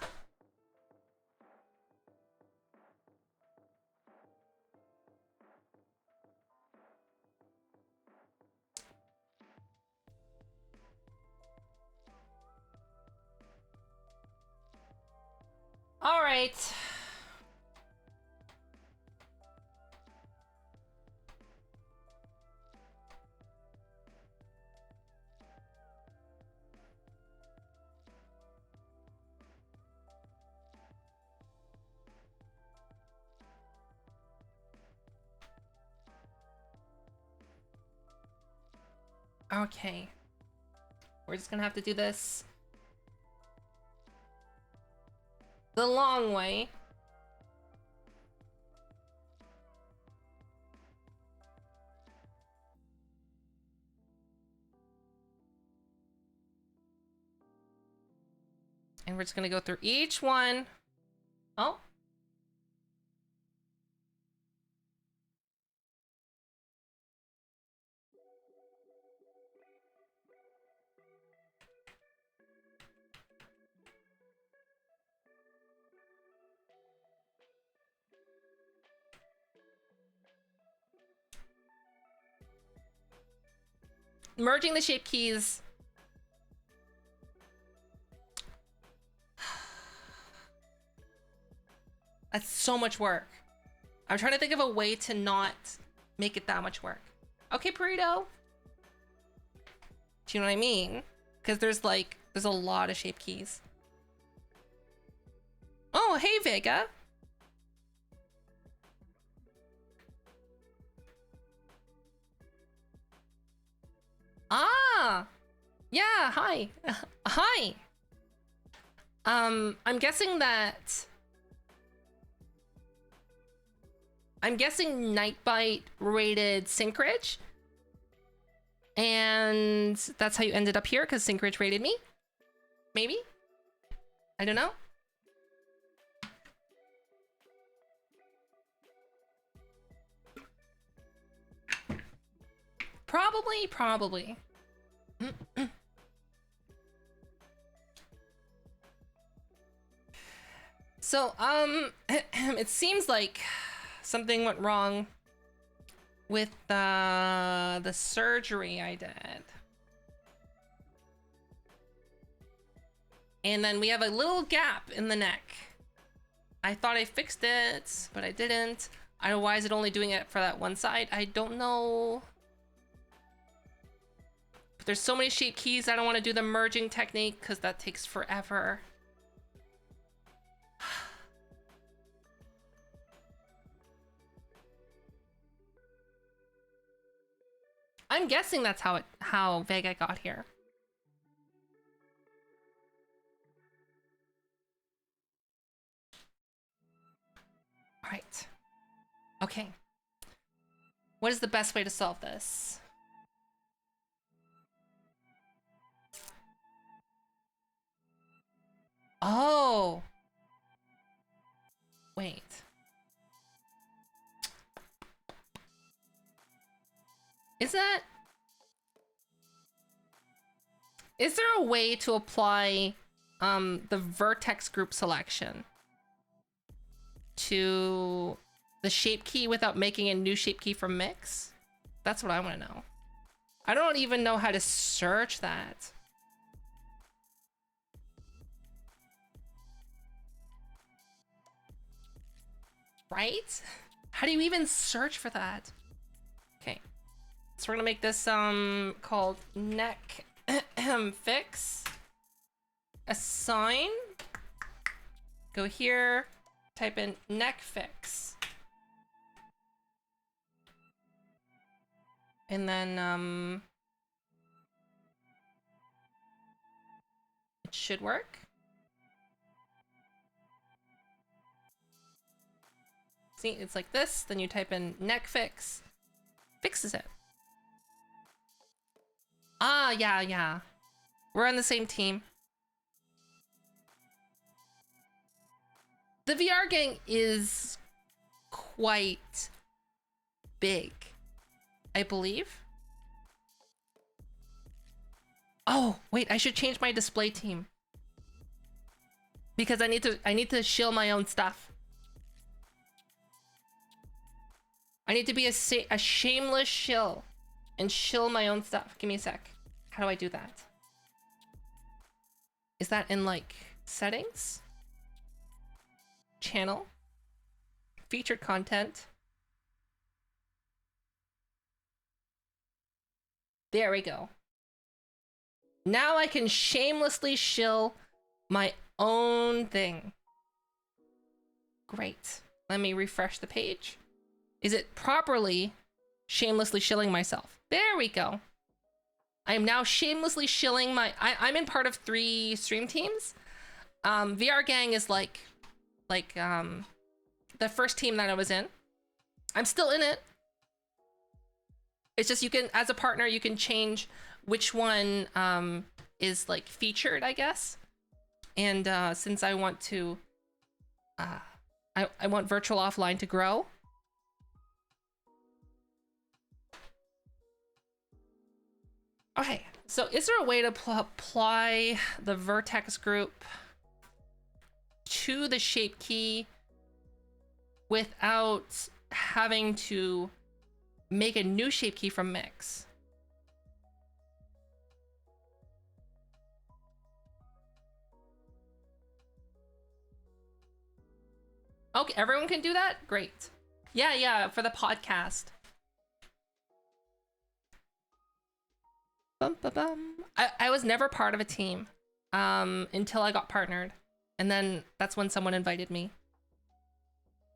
All right. Okay. We're just gonna have to do this the long way. And we're just gonna go through each one. Oh. Merging the shape keys. That's so much work. I'm trying to think of a way to not make it that much work. Okay, Burrito. Do you know what I mean? Because there's a lot of shape keys. Oh, hey, Vega. Ah, yeah, hi. Hi. I'm guessing Nightbite rated Synchrage. And that's how you ended up here, because Synchrage rated me? Maybe? I don't know. Probably. So, it seems like something went wrong with the surgery I did. And then we have a little gap in the neck. I thought I fixed it, but I didn't. I don't know why is it only doing it for that one side? I don't know. But there's so many shape keys, I don't want to do the merging technique because that takes forever. I'm guessing that's how Vega got here. All right. Okay. What is the best way to solve this? Oh. Wait. Is there a way to apply the vertex group selection to the shape key without making a new shape key from mix? That's what I want to know. I don't even know how to search that. Right? How do you even search for that? Okay. So we're gonna make this called neck fix. Assign. Go here. Type in neck fix. And then it should work. See, it's like this. Then you type in neck fix. Fixes it. Ah, yeah. We're on the same team. The VR gang is quite big, I believe. Oh, wait, I should change my display team. Because I need to shill my own stuff. I need to be a shameless shill and shill my own stuff. Give me a sec. How do I do that? Is that in like settings? Channel? Featured content? There we go. Now I can shamelessly shill my own thing. Great. Let me refresh the page. Is it properly shamelessly shilling myself? There we go. I am now shamelessly shilling my... I'm in part of 3 stream teams. VR Gang is like the first team that I was in. I'm still in it. It's just you can, as a partner, you can change which one is like featured, I guess. And since I want to... I want Virtual Offline to grow. Okay, so is there a way to apply the vertex group to the shape key without having to make a new shape key from mix? Okay, everyone can do that? Great. Yeah, for the podcast. I was never part of a team until I got partnered, and then that's when someone invited me.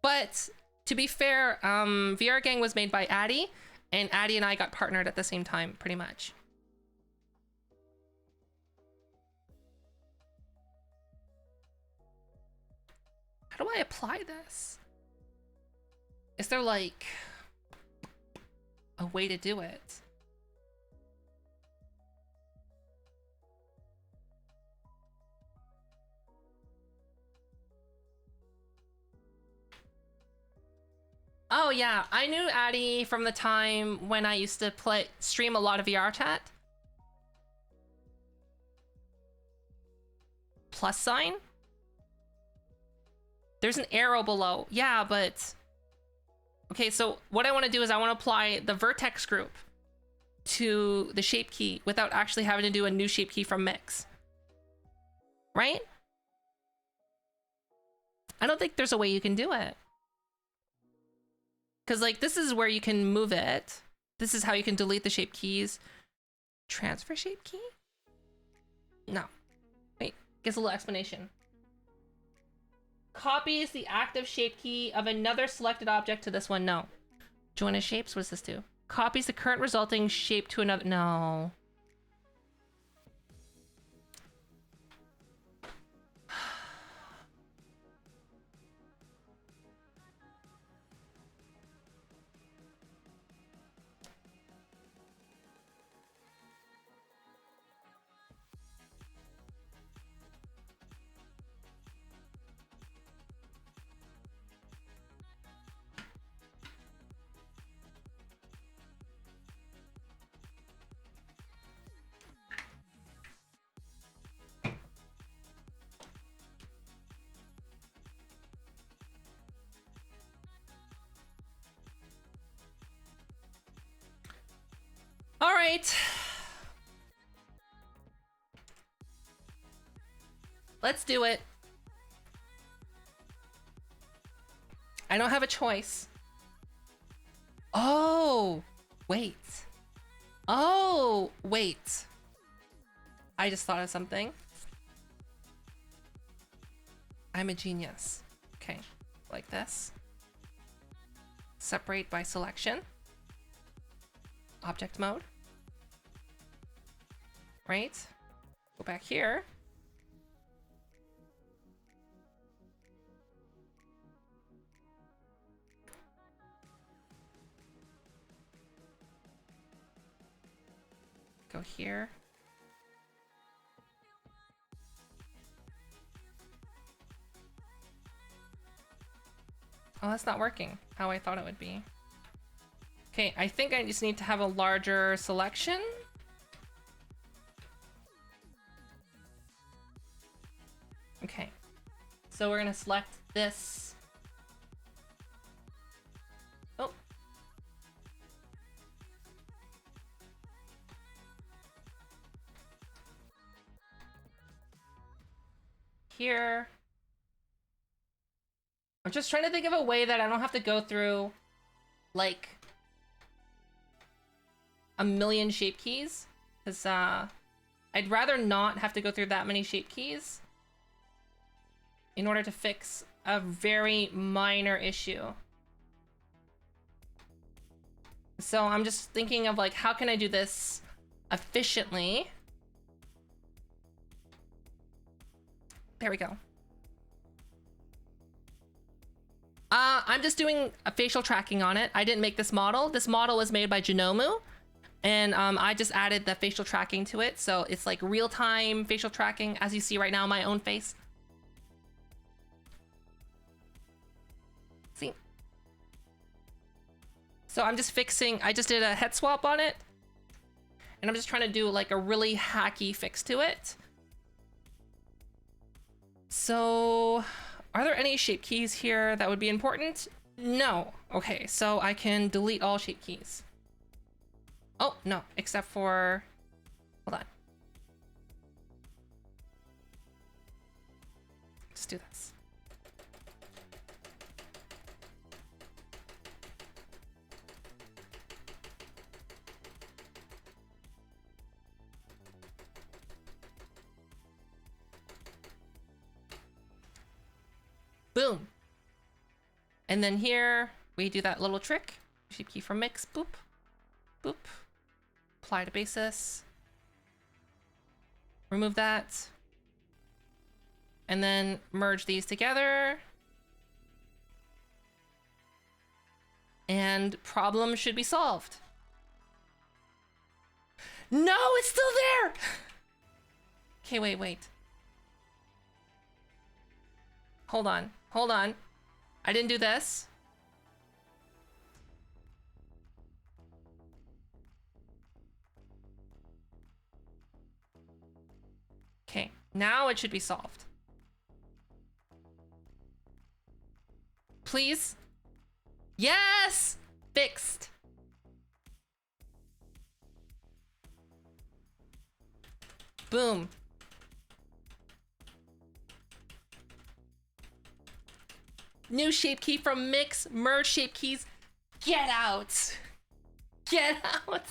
But to be fair, VR Gang was made by Addy, and Addy and I got partnered at the same time, pretty much. How do I apply this? Is there like a way to do it? Oh yeah, I knew Addy from the time when I used to stream a lot of VR chat. Plus sign? There's an arrow below. Yeah, but... Okay, so what I want to do is I want to apply the vertex group to the shape key without actually having to do a new shape key from Mix. Right? I don't think there's a way you can do it. Because, like, this is where you can move it. This is how you can delete the shape keys. Transfer shape key? No. Wait, gives a little explanation. Copies the active shape key of another selected object to this one. No. Join as shapes? What does this do? Copies the current resulting shape to another. No. All right. Let's do it. I don't have a choice. Oh, wait. Oh, wait. I just thought of something. I'm a genius. Okay, like this. Separate by selection. Object mode. Right? Go back here. Go here. Oh, that's not working how I thought it would be. Okay, I think I just need to have a larger selection. Okay, so we're gonna select this. Oh. Here. I'm just trying to think of a way that I don't have to go through, like, a million shape keys. Because, I'd rather not have to go through that many shape keys in order to fix a very minor issue. So I'm just thinking of, like, how can I do this efficiently? There we go. I'm just doing a facial tracking on it. I didn't make this model. This model was made by Genomu. And I just added the facial tracking to it. So it's like real-time facial tracking, as you see right now, my own face. See? So I'm just fixing, I just did a head swap on it. And I'm just trying to do like a really hacky fix to it. So are there any shape keys here that would be important? No. Okay, so I can delete all shape keys. Oh, no, except for, hold on. Let's do this. Boom. And then here we do that little trick. Shape key from Mix, boop, boop. Apply to basis. Remove that. And then merge these together. And problem should be solved. No, it's still there! Okay, wait. Hold on. I didn't do this. Now it should be solved. Please? Yes! Fixed. Boom. New shape key from Mix. Merge shape keys. Get out. Get out.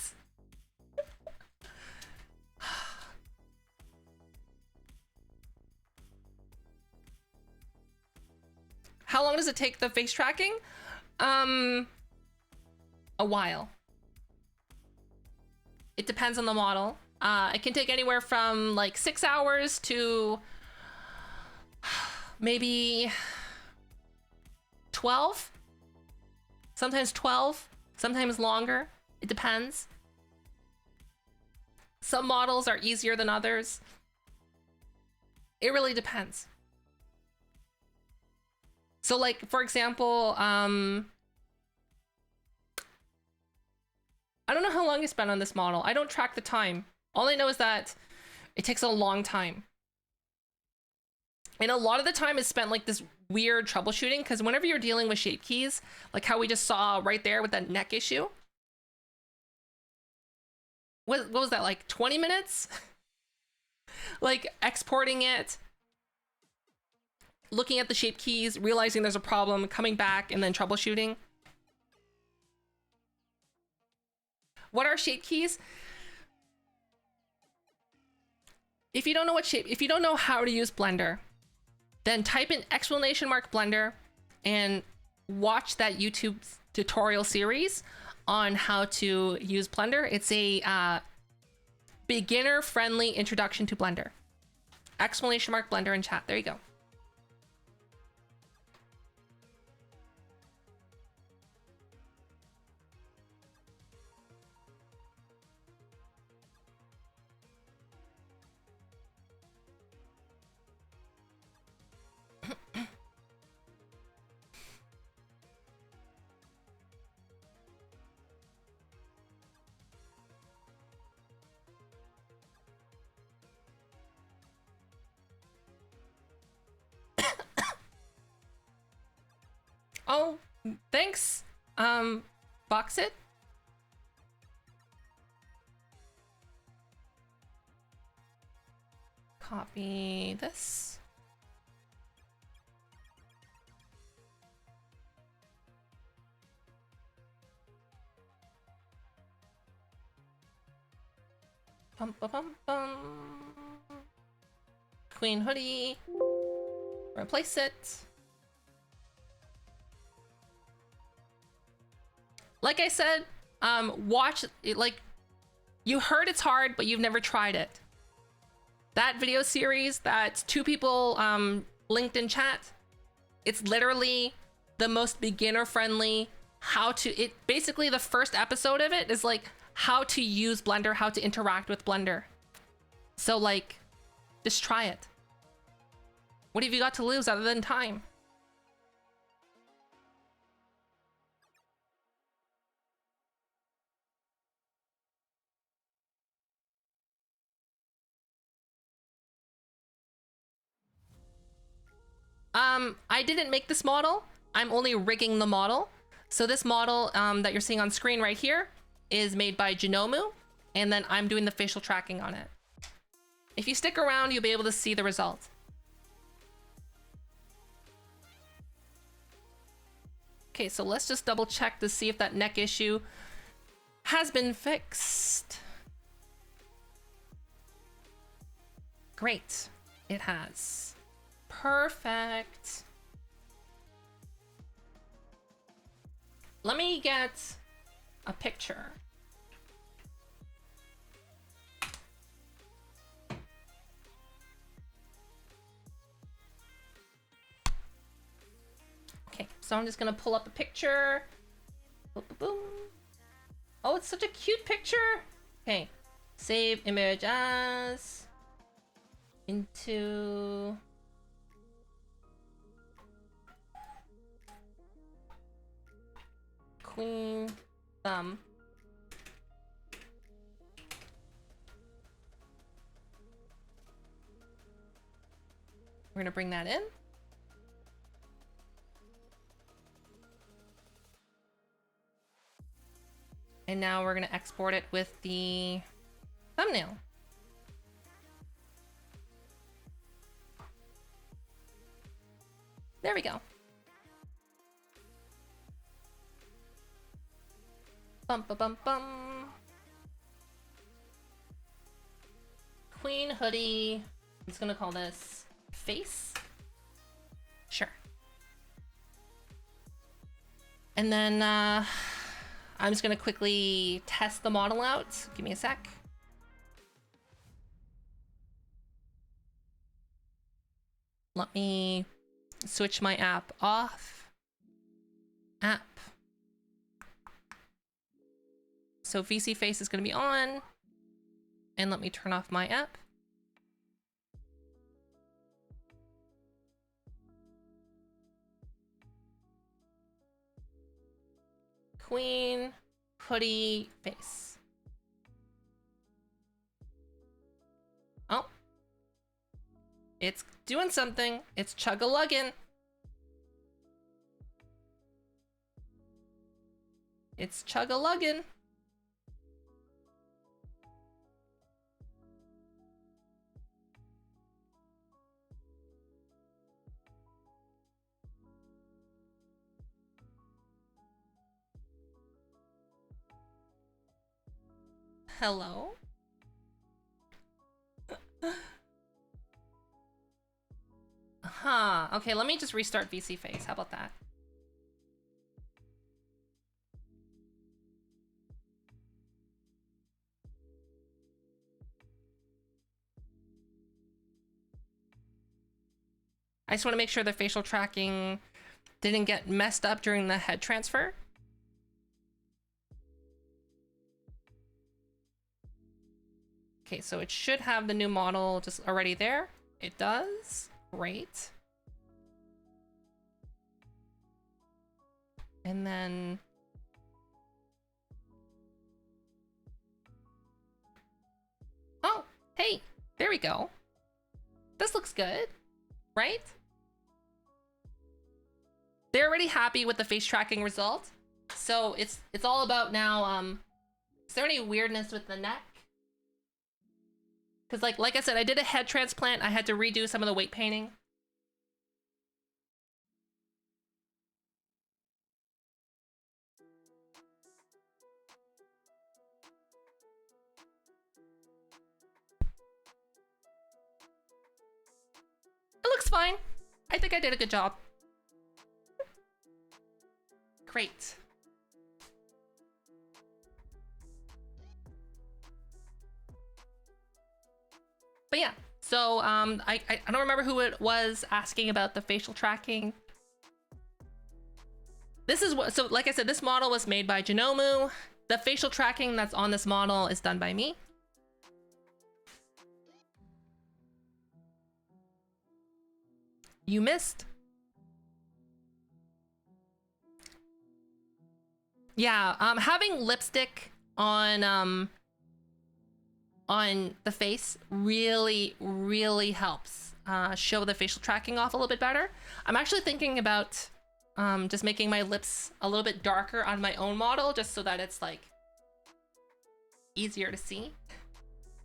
How long does it take the face tracking? A while. It depends on the model. It can take anywhere from like 6 hours to maybe 12. Sometimes 12, sometimes longer. It depends. Some models are easier than others. It really depends. So like, for example, I don't know how long you spent on this model. I don't track the time. All I know is that it takes a long time. And a lot of the time is spent like this weird troubleshooting, because whenever you're dealing with shape keys, like how we just saw right there with that neck issue. What was that, like 20 minutes? Like exporting it, looking at the shape keys, realizing there's a problem, coming back, and then troubleshooting. What are shape keys? If you don't know if you don't know how to use Blender, then type in !Blender and watch that YouTube tutorial series on how to use Blender. It's a beginner-friendly introduction to Blender. !Blender in chat. There you go. Oh, thanks. Box it. Copy this. Bum, bum, bum, bum. Queen hoodie. Replace it. Like I said, watch it. Like, you heard it's hard, but you've never tried it. That video series that 2 people linked in chat, it's literally the most beginner friendly basically the first episode of it is like how to use Blender, how to interact with Blender. So like, just try it. What have you got to lose other than time? I didn't make this model. I'm only rigging the model. So this model that you're seeing on screen right here is made by Genomu, and then I'm doing the facial tracking on it. If you stick around, you'll be able to see the result. Okay, so let's just double check to see if that neck issue has been fixed. Great, it has. Perfect. Let me get a picture. Okay, so I'm just gonna pull up a picture. Boom, boom, boom. Oh, it's such a cute picture. Okay, save image as into Queen Thumb. We're gonna bring that in. And now we're gonna export it with the thumbnail. There we go. Bum ba bum bum. Queen hoodie. I'm just gonna call this face. Sure. And then I'm just gonna quickly test the model out. Give me a sec. Let me switch my app off. App. So VC Face is gonna be on. And let me turn off my app. Queen, hoodie, face. Oh. It's doing something. It's chug-a-luggin'. It's chug-a-luggin'. Hello? Huh. Okay, let me just restart VC Face. How about that? I just want to make sure the facial tracking didn't get messed up during the head transfer. Okay, so it should have the new model just already there. It does. Great. And then... Oh, hey, there we go. This looks good, right? They're already happy with the face tracking result. So it's all about now, is there any weirdness with the neck? Because like I said, I did a head transplant. I had to redo some of the weight painting. It looks fine. I think I did a good job. Great. But yeah, so I don't remember who it was asking about the facial tracking. This is what, so like I said, this model was made by Genomu. The facial tracking that's on this model is done by me. You missed. Yeah, having lipstick on the face really helps show the facial tracking off a little bit better. I'm actually thinking about just making my lips a little bit darker on my own model, just so that it's like easier to see,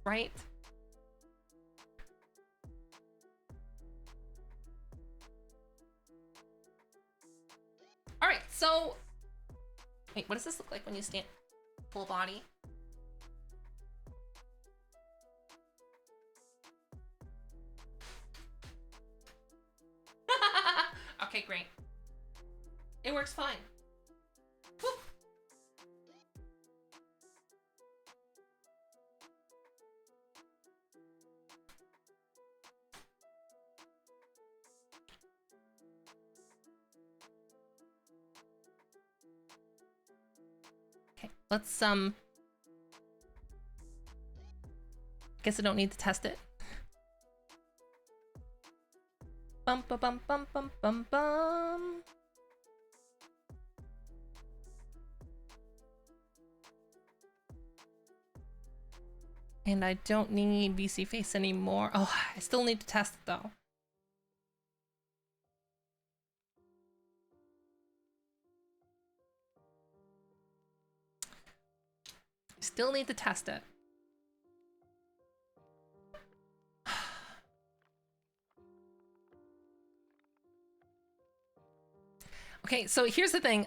right? All right, so wait, what does this look like when you stand full body? Okay, great. It works fine. Woo. Okay, let's guess I don't need to test it. Bum ba bum bum bum bum bum. And I don't need VC Face anymore. Oh, I still need to test it though. Still need to test it. Okay, so here's the thing.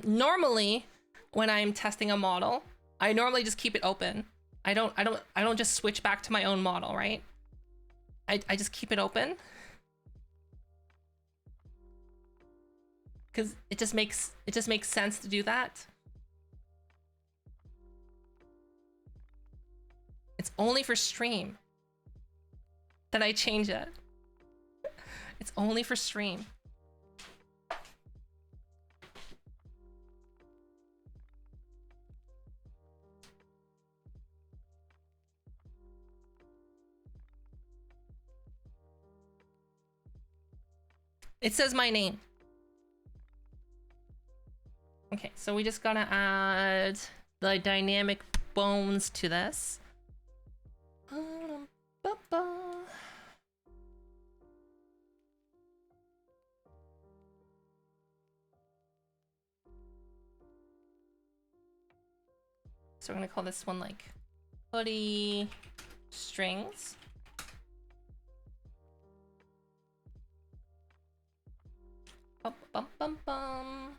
Normally when I'm testing a model, I normally just keep it open. I don't just switch back to my own model, right? I just keep it open. Cuz it just makes sense to do that. It's only for stream that I change it. It's only for stream. It says my name. Okay, so we just gotta add the dynamic bones to this. So we're gonna call this one like hoodie strings. Bum, bum, bum, bum.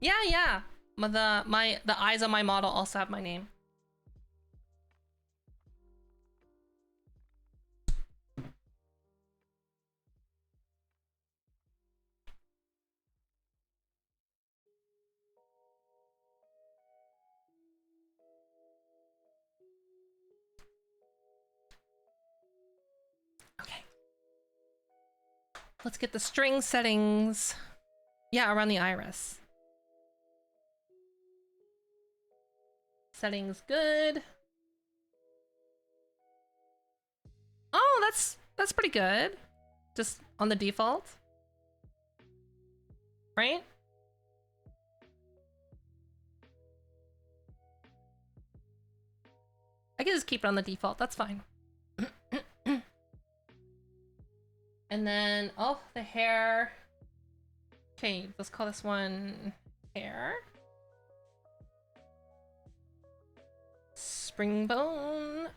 Yeah. But the eyes on my model also have my name. Okay. Let's get the string settings. Yeah, around the iris. Settings good. Oh, that's pretty good. Just on the default. Right? I can just keep it on the default. That's fine. And then, oh, the hair. Okay, let's call this one hair. Spring bone.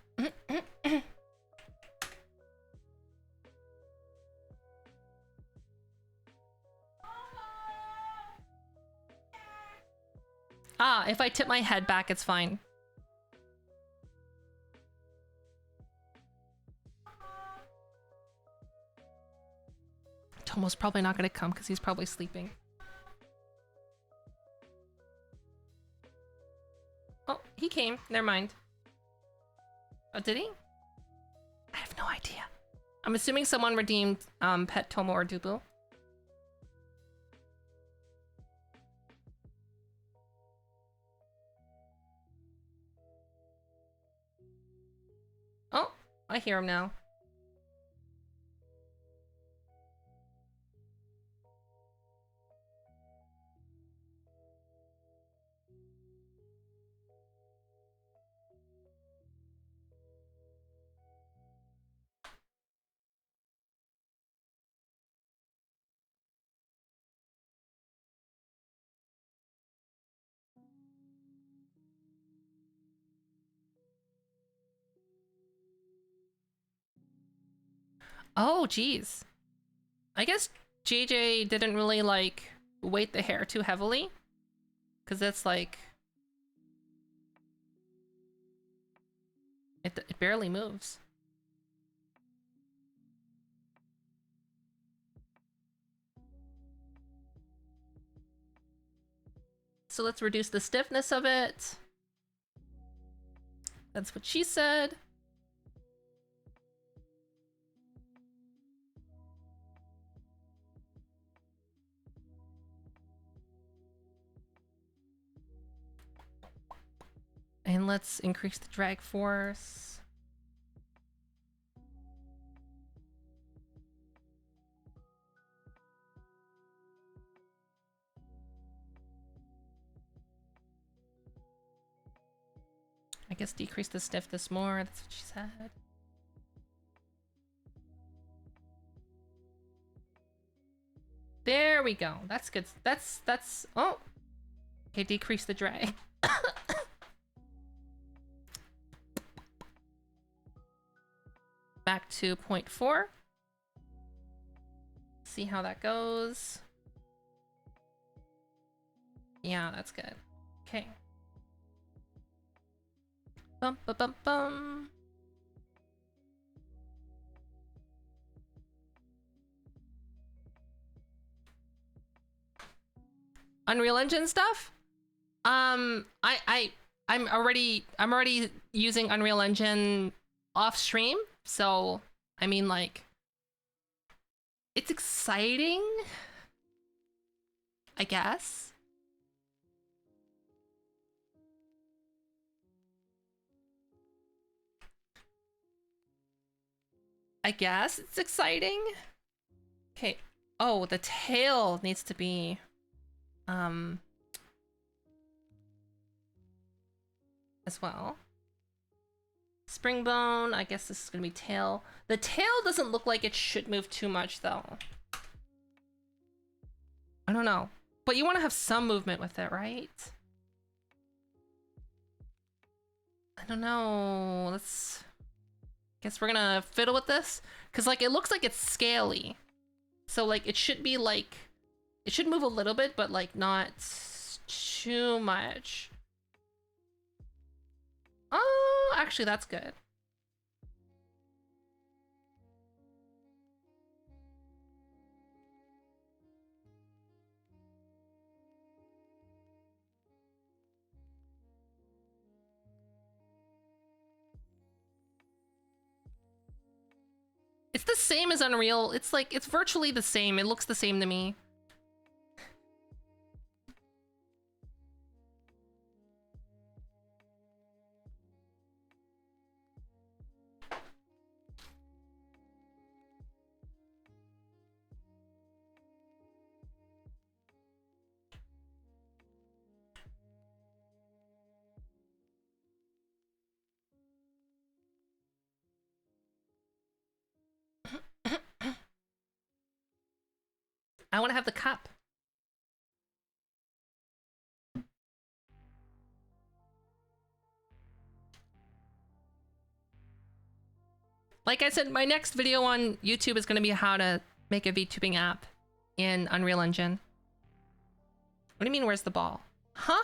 Ah, if I tip my head back, it's fine. Tomo's probably not gonna come because he's probably sleeping. Oh, he came. Never mind. Oh, did he? I have no idea. I'm assuming someone redeemed Pet Tomo or Dubu. Oh, I hear him now. Oh, geez. I guess JJ didn't really, like, weight the hair too heavily. Because that's, like... It barely moves. So let's reduce the stiffness of it. That's what she said. And let's increase the drag force. I guess decrease the stiffness more, that's what she said. we go. That's good. That's oh. Okay, decrease the drag. Back to 0.4. See how that goes. Yeah, that's good. Okay. Bum bum bum bum. Unreal Engine stuff? I'm already using Unreal Engine off stream, so I mean, like, it's exciting, I guess. I guess it's exciting. Okay. Oh, the tail needs to be as well. Springbone, I guess this is gonna be tail. The tail doesn't look like it should move too much though. I don't know. But you want to have some movement with it, right? I don't know. Let's... Guess we're gonna fiddle with this. Because, like, it looks like it's scaly. So, like, it should be, like... It should move a little bit, but, like, not too much. Oh, actually, that's good. It's the same as Unreal. It's like, it's virtually the same. It looks the same to me. I want to have the cup. Like I said, my next video on YouTube is going to be how to make a VTubing app in Unreal Engine. What do you mean, where's the ball? Huh?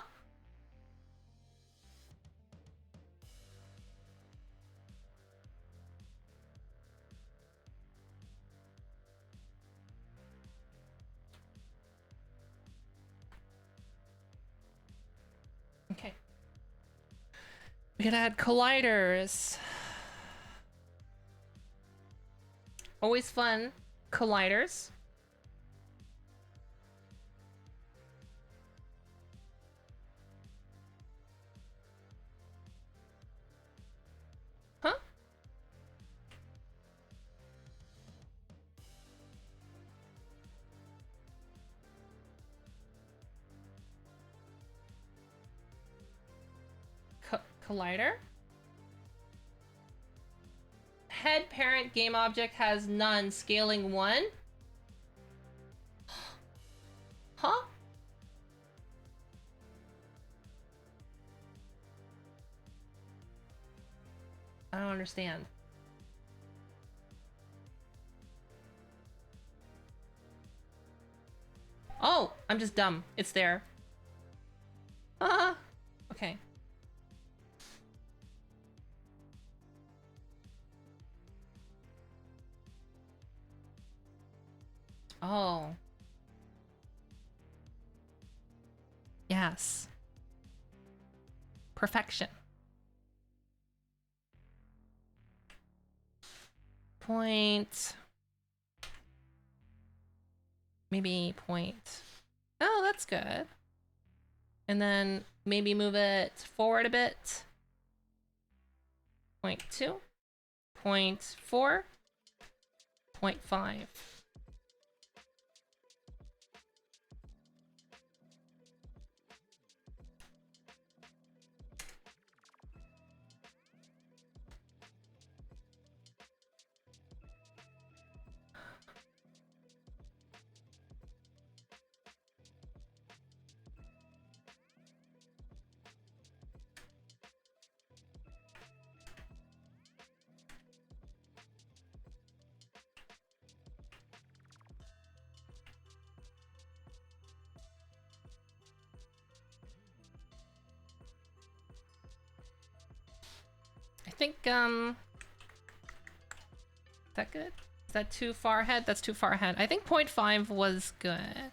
Okay. We could add colliders. Always fun. Colliders. Huh? Collider? Head parent game object has none, scaling 1. Huh? I don't understand. Oh, I'm just dumb. It's there. Okay. Oh. Yes. Perfection. Point. Maybe point. Oh, that's good. And then maybe move it forward a bit. 0.2. 0.4. 0.5. think, is that good? Is that too far ahead? That's too far ahead. I think 0.5 was good.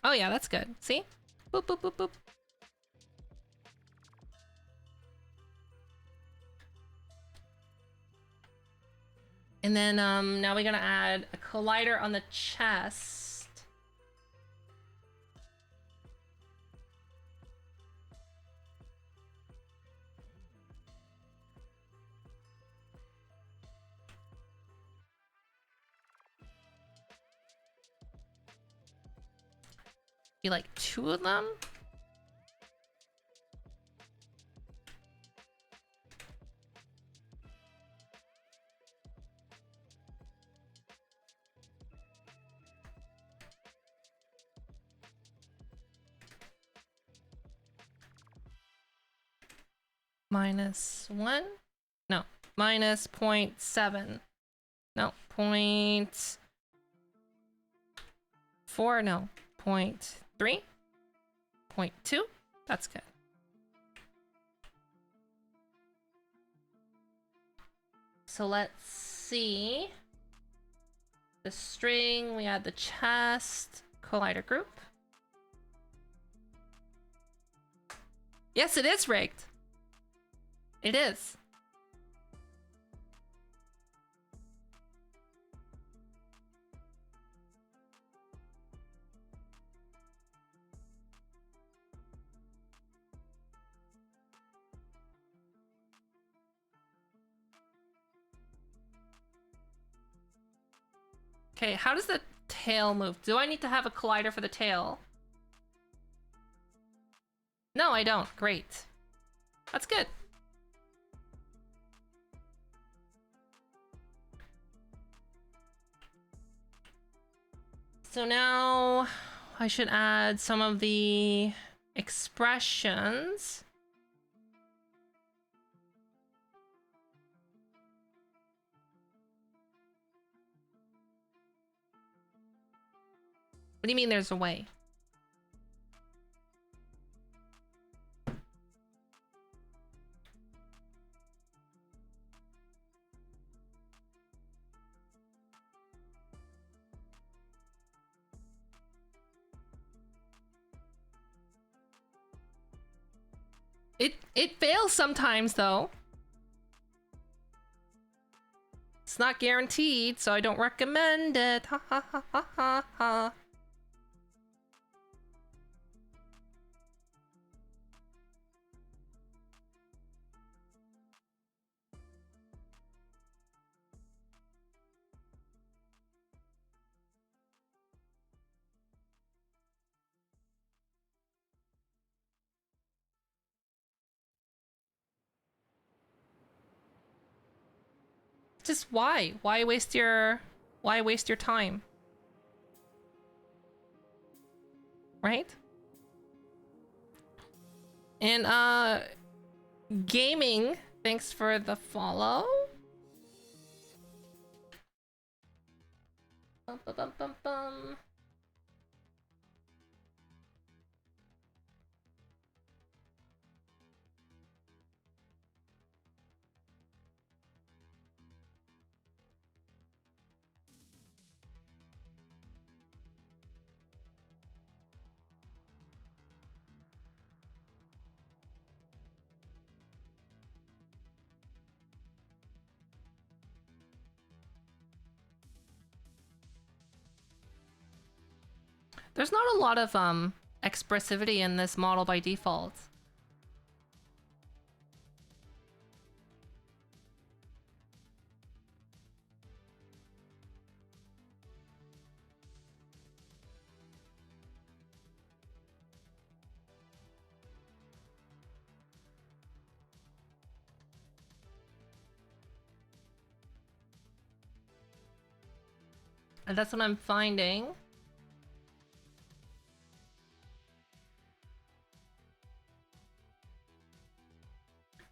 Oh yeah, that's good. See? Boop, boop, boop, boop. And then now we're gonna add a collider on the chest. Be like 2 of them. -1? No, -0.7. No, 0.4. No, 0.3. 0.2. That's good. So let's see. The string, we add the chest, collider group. Yes, it is rigged. It is. Okay, how does the tail move? Do I need to have a collider for the tail? No, I don't. Great. That's good. So now I should add some of the expressions. What do you mean there's a way? It fails sometimes though. It's not guaranteed, so I don't recommend it. Ha ha ha ha ha ha. Just why? Why waste your time? Right? And gaming, thanks for the follow. Bum, bum, bum, bum, bum. There's not a lot of expressivity in this model by default. And that's what I'm finding.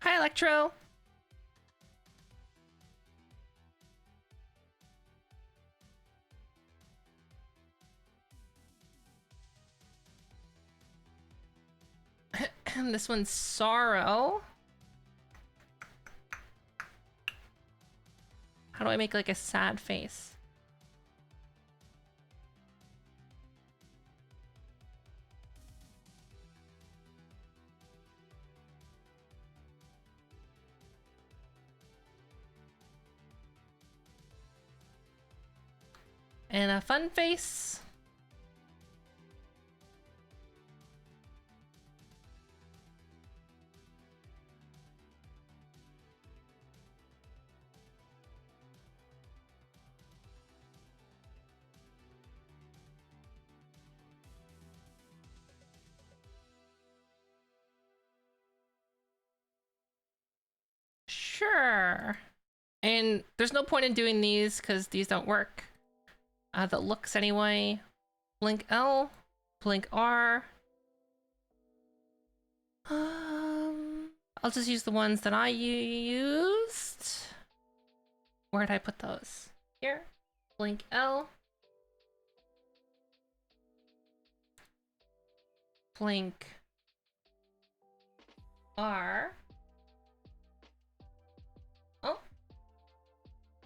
Hi, Electro. This one's Sorrow. How do I make like a sad face? And a fun face. Sure. And there's no point in doing these because these don't work. The looks anyway. Blink L, blink R. I'll just use the ones that I used. Where did I put those? Here. Blink L. Blink R. Oh.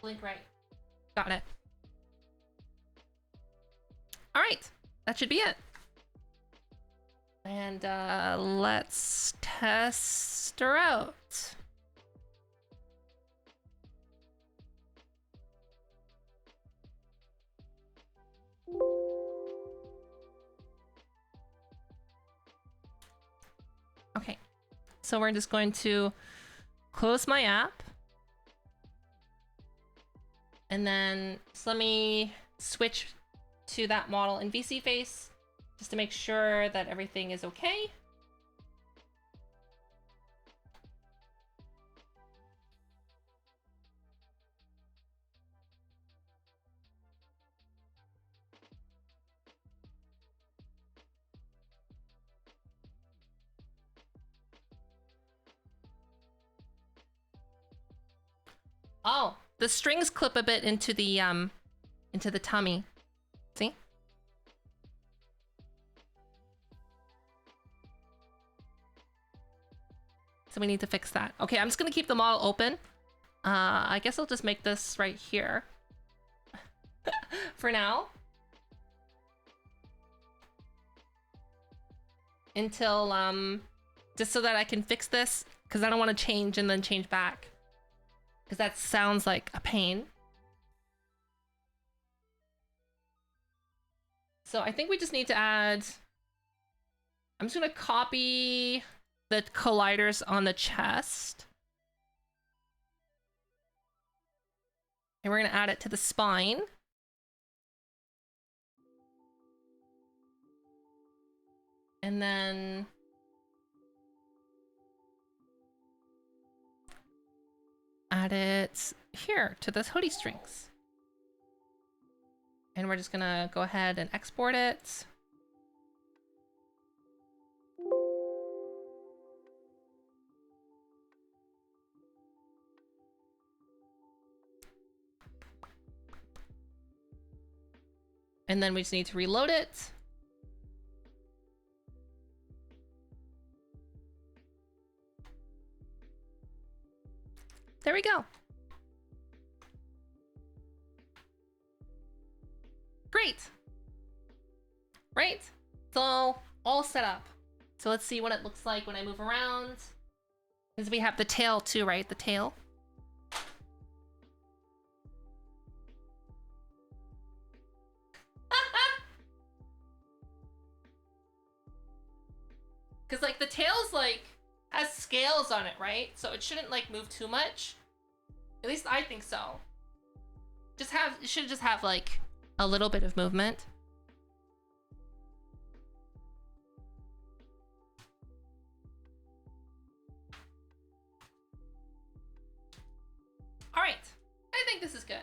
Blink right. Got it. All right, that should be it. And let's test her out. Okay, so we're just going to close my app. And then just let me switch to that model in VC Face just to make sure that everything is okay. Oh, the strings clip a bit into the tummy. See? So we need to fix that. Okay, I'm just gonna keep the model open. I guess I'll just make this right here for now. Until, just so that I can fix this, because I don't want to change and then change back. Because that sounds like a pain. So I think we just need to add... I'm just gonna copy the colliders on the chest. And we're gonna add it to the spine. And then... add it here to the hoodie strings. And we're just gonna go ahead and export it. And then we just need to reload it. There we go. Great. Right? It's all set up. So let's see what it looks like when I move around. Because we have the tail too, right? The tail. Because like the tail's like has scales on it, right? So it shouldn't like move too much. At least I think so. It should just have like a little bit of movement. All right, I think this is good.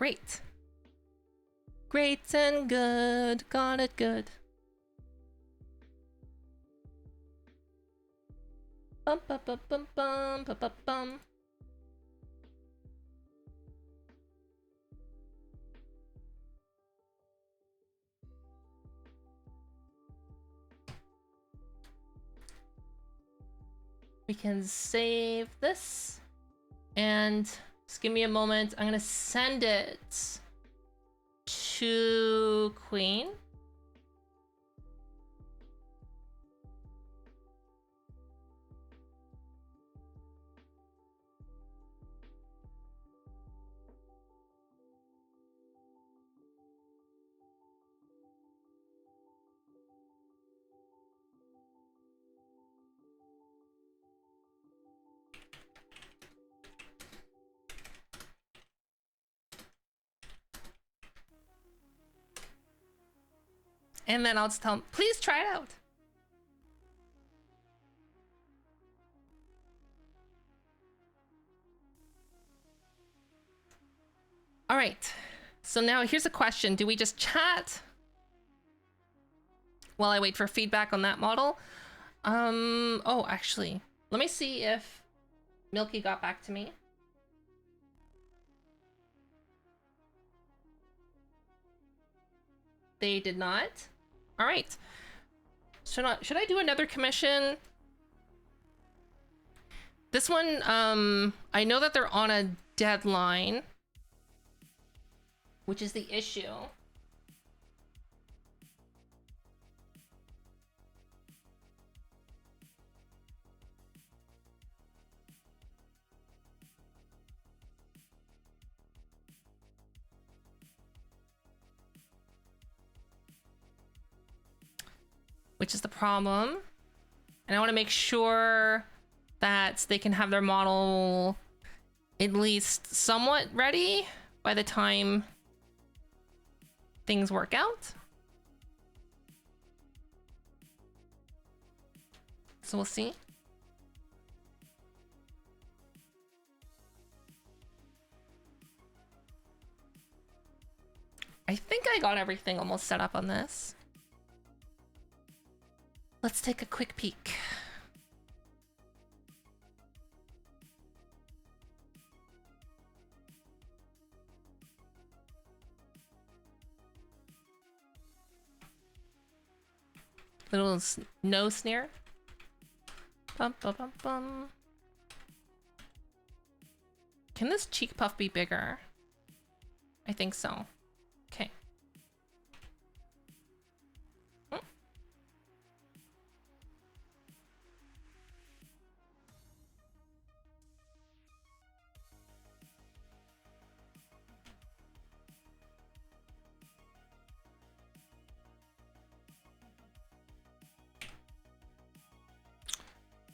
Great. Great and good. Got it good. Bum bum bum bum bum bum bum bum. We can save this and just give me a moment. I'm gonna send it to Queen. And then I'll just tell him, please try it out. All right. So now here's a question. Do we just chat while I wait for feedback on that model? Oh, actually, let me see if Milky got back to me. They did not. All right. Should I do another commission? This one, I know that they're on a deadline, which is the issue. Which is the problem. And I want to make sure that they can have their model at least somewhat ready by the time things work out. So we'll see. I think I got everything almost set up on this. Let's take a quick peek. Little no snare. Bum, bum, bum, bum. Can this cheek puff be bigger? I think so. Okay.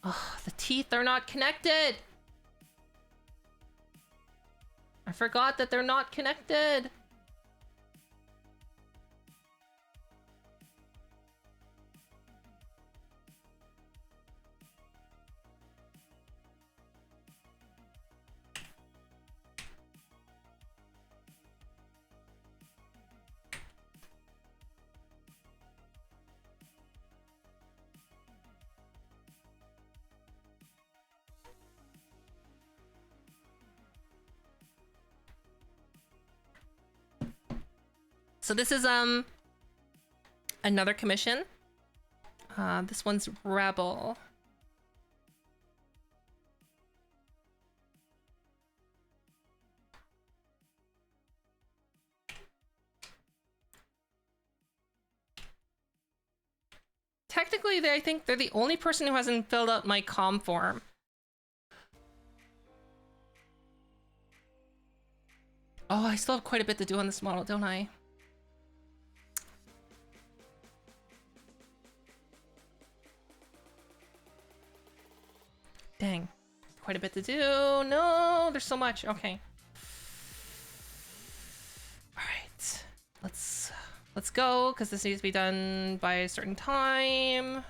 Oh, the teeth are not connected. I forgot that they're not connected. So this is another commission. This one's Rebel. Technically, I think they're the only person who hasn't filled out my comm form. Oh, I still have quite a bit to do on this model, don't I? Dang. Quite a bit to do. No, there's so much. Okay. All right. Let's go, because this needs to be done by a certain time.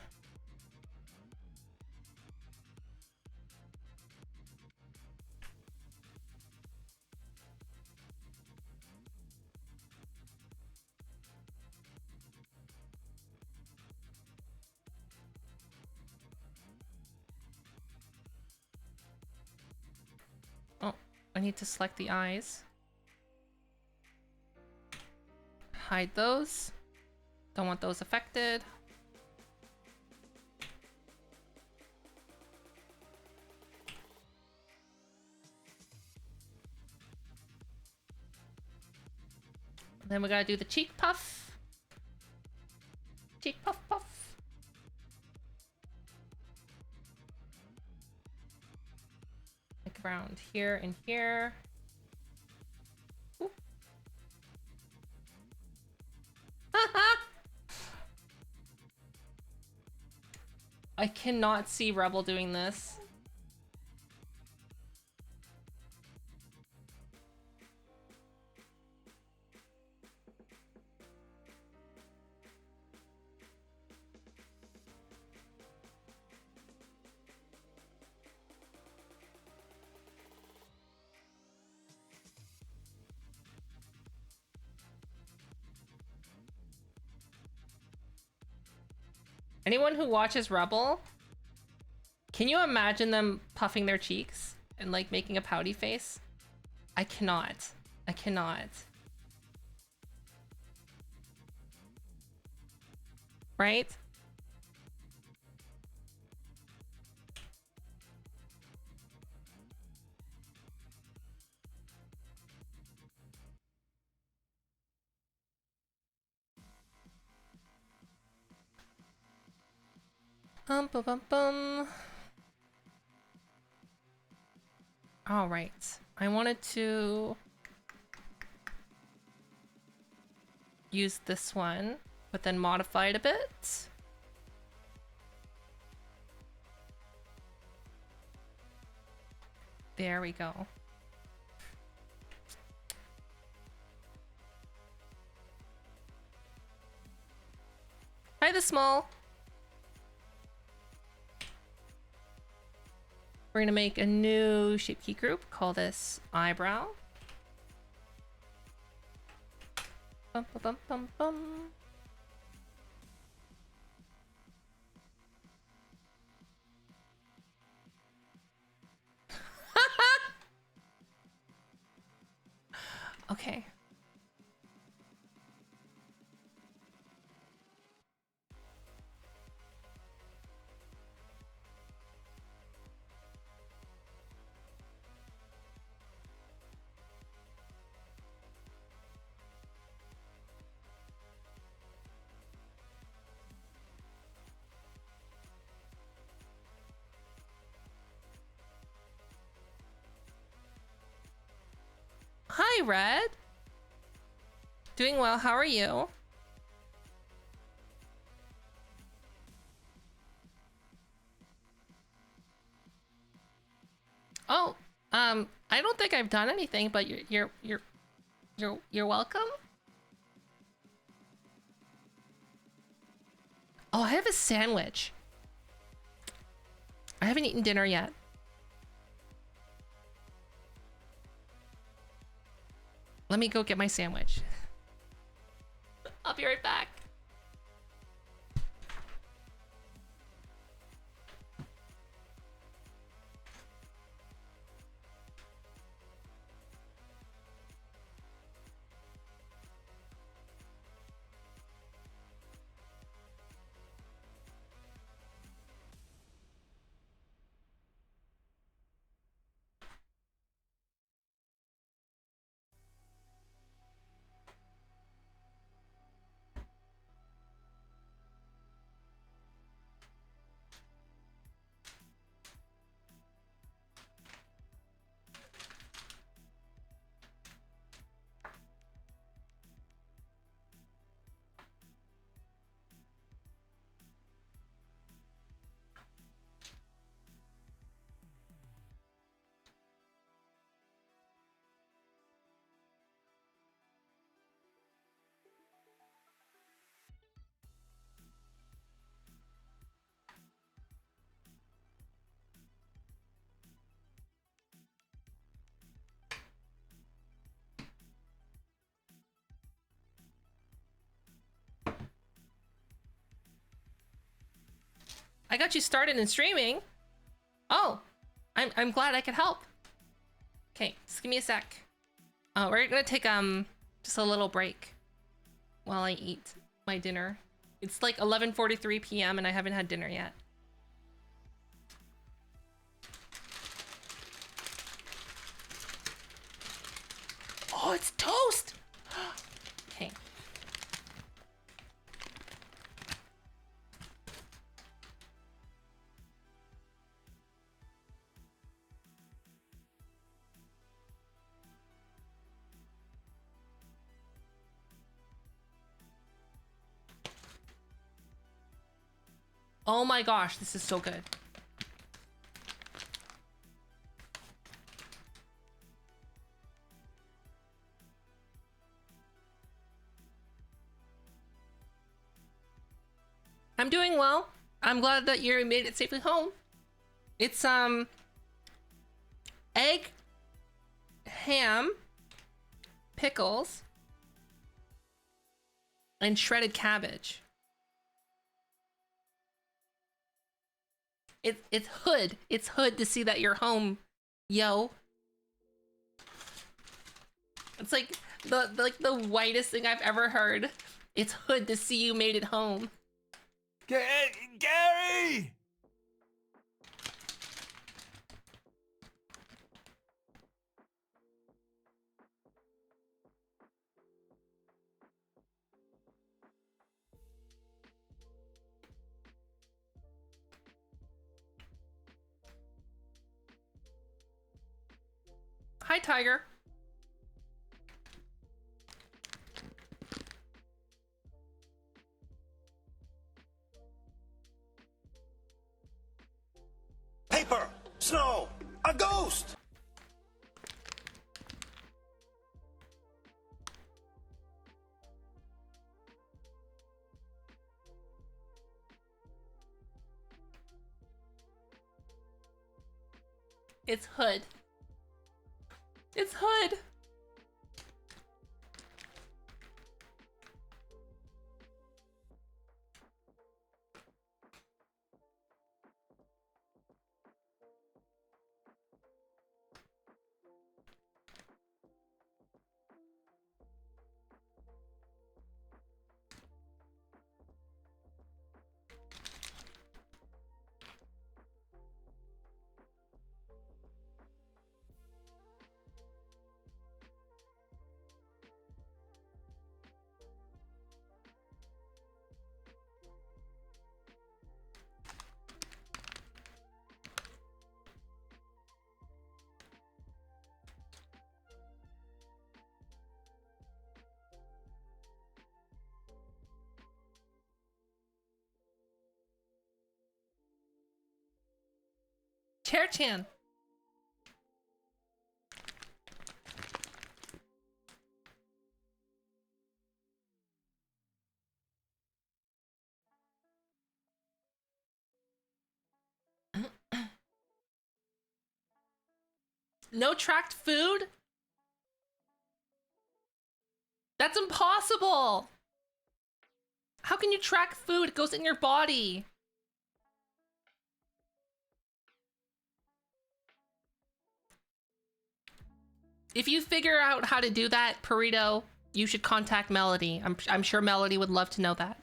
I need to select the eyes. Hide those. Don't want those affected. Then we gotta do the cheek puff. Cheek puff puff. Like around here and here. Ooh. I cannot see Rebel doing this. Anyone who watches Rebel, can you imagine them puffing their cheeks and like making a pouty face? I cannot. I cannot. Right? Bum, bum, bum. All right. I wanted to use this one, but then modify it a bit. There we go. Hi, the small. We're gonna make a new shape key group. Call this eyebrow. Bum, bum, bum, bum, bum. Okay. Hi, Red. Doing well. How are you? Oh, I don't think I've done anything, but you're welcome. Oh, I have a sandwich. I haven't eaten dinner yet. Let me go get my sandwich. I'll be right back. I got you started in streaming. Oh, I'm glad I could help. Okay, just give me a sec. We're gonna take just a little break while I eat my dinner. It's like 11:43 p.m. and I haven't had dinner yet. Oh, it's toast! Okay. Oh my gosh, this is so good. I'm doing well. I'm glad that you made it safely home. It's egg, ham, pickles, and shredded cabbage. It's hood. It's hood to see that you're home, yo. It's like the whitest thing I've ever heard. It's hood to see you made it home. Gary! Hi, Tiger. Paper! Snow! A ghost! It's hood. It's hood. Chair Chan. No tracked food? That's impossible. How can you track food? It goes in your body. If you figure out how to do that, Purito, you should contact Melody. I'm sure Melody would love to know that.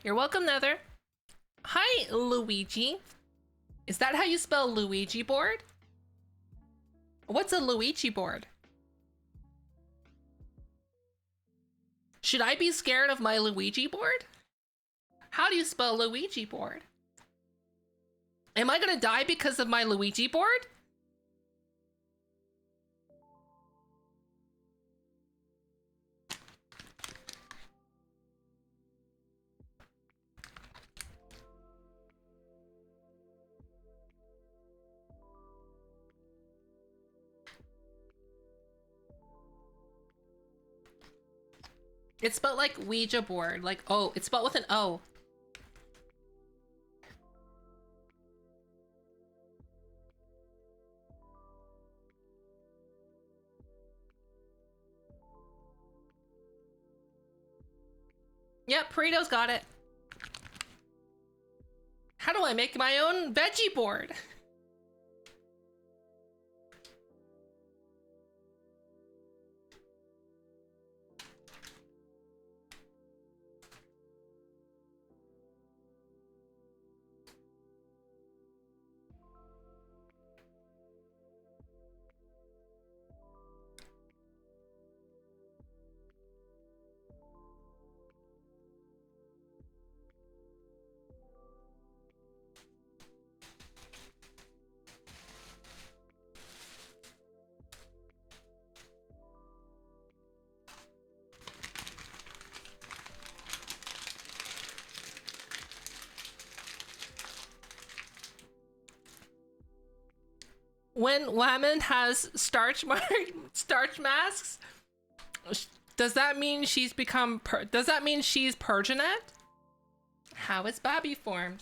You're welcome, Nether. Hi, Luigi. Is that how you spell Luigi board? What's a Luigi board? Should I be scared of my Luigi board? How do you spell Luigi board? Am I gonna die because of my Luigi board? It's spelled like Ouija board, like oh, it's spelled with an O. Yep, Perito's got it. How do I make my own veggie board? When Lemon has starch masks, does that mean she's become does that mean she's Persianette? How is Bobby formed?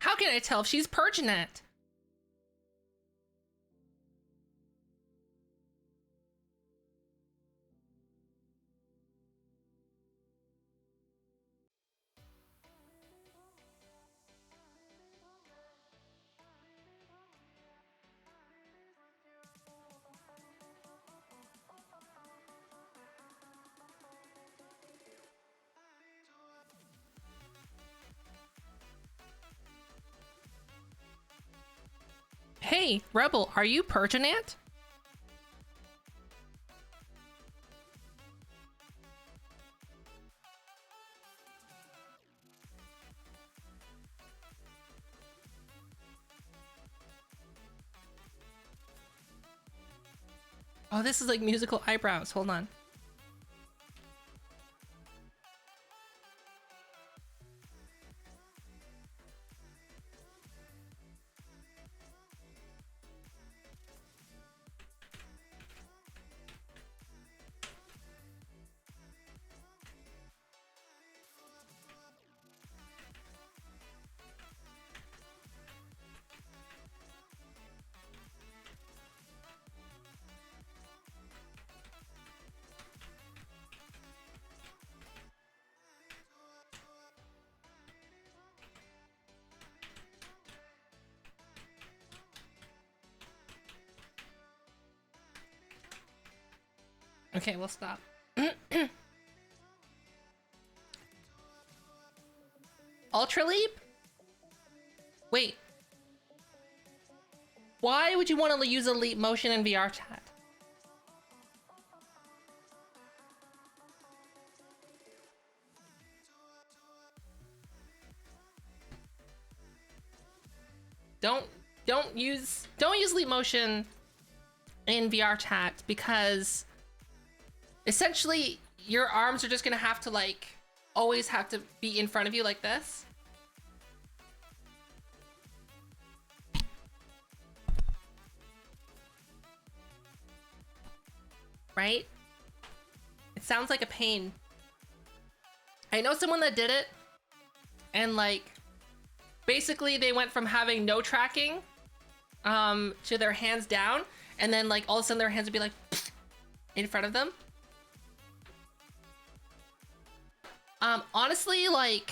How can I tell if she's Persianette? Hey, Rebel, are you Persianette? Oh, this is like musical eyebrows. Hold on. Okay, we'll stop. Ultra Leap? Wait. Why would you want to use a leap motion in VR chat? Don't use leap motion in VR chat because essentially your arms are just gonna have to like always have to be in front of you like this. right? It sounds like a pain. I know someone that did it, and like, basically they went from having no tracking to their hands down, and then like all of a sudden their hands would be like in front of them. Honestly, like,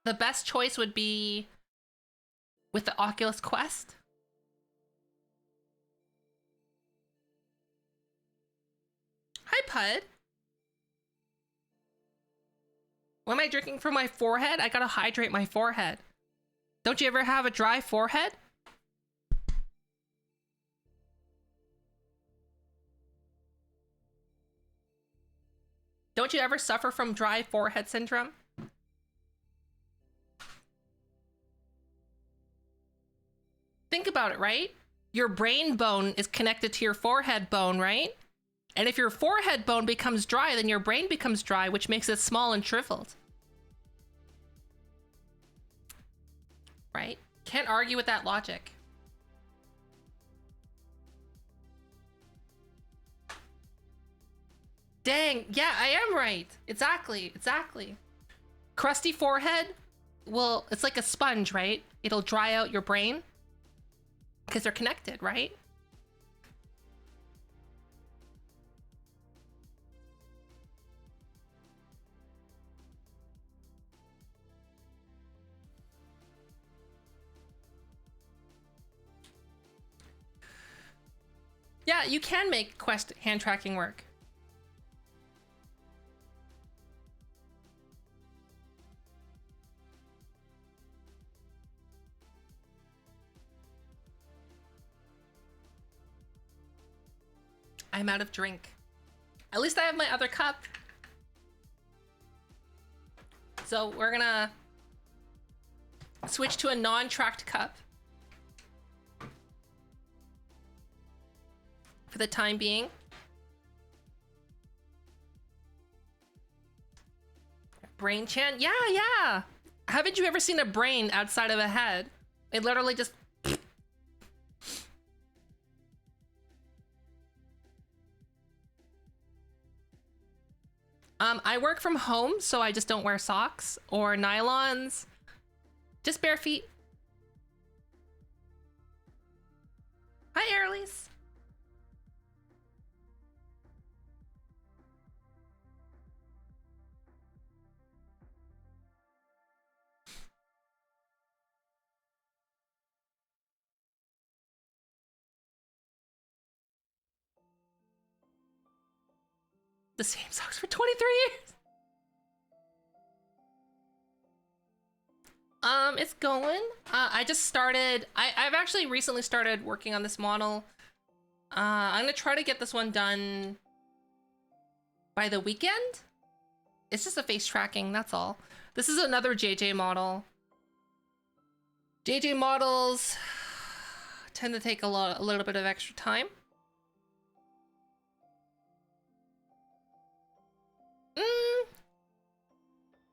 the best choice would be with the Oculus Quest. Hi, Pud. What am I drinking for my forehead? I gotta hydrate my forehead. Don't you ever have a dry forehead? Don't you ever suffer from dry forehead syndrome? Think about it, right? Your brain bone is connected to your forehead bone, right? And if your forehead bone becomes dry, then your brain becomes dry, which makes it small and shriveled. Right? Can't argue with that logic. Dang, yeah, I am right. Exactly. Crusty forehead, well, it's like a sponge, right? It'll dry out your brain because they're connected, right? Yeah, you can make Quest hand tracking work. I'm out of drink. At least I have my other cup. So we're gonna switch to a non-tracked cup for the time being. Brain chant? Yeah. Haven't you ever seen a brain outside of a head? It literally just... I work from home, so I just don't wear socks or nylons. Just bare feet. Hi, Airlies. The same socks for 23 years. It's going. I just started. I've actually recently started working on this model. I'm gonna try to get this one done by the weekend. It's just a face tracking, that's all. This is another JJ model. JJ models tend to take a little bit of extra time.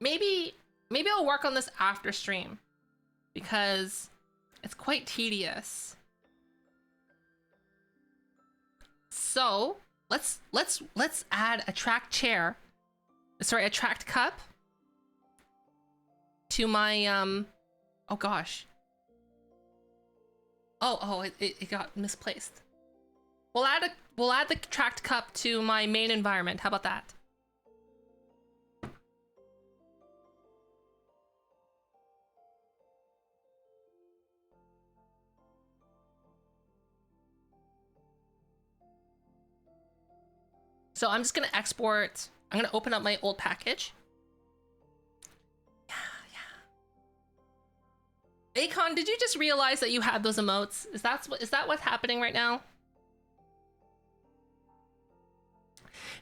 Maybe I'll work on this after stream because it's quite tedious. So let's add a tracked chair. Sorry, a tracked cup to my oh gosh. It got misplaced. We'll add the tracked cup to my main environment. How about that? So I'm just gonna export. I'm gonna open up my old package. Yeah. Akon, did you just realize that you had those emotes? Is that what's happening right now?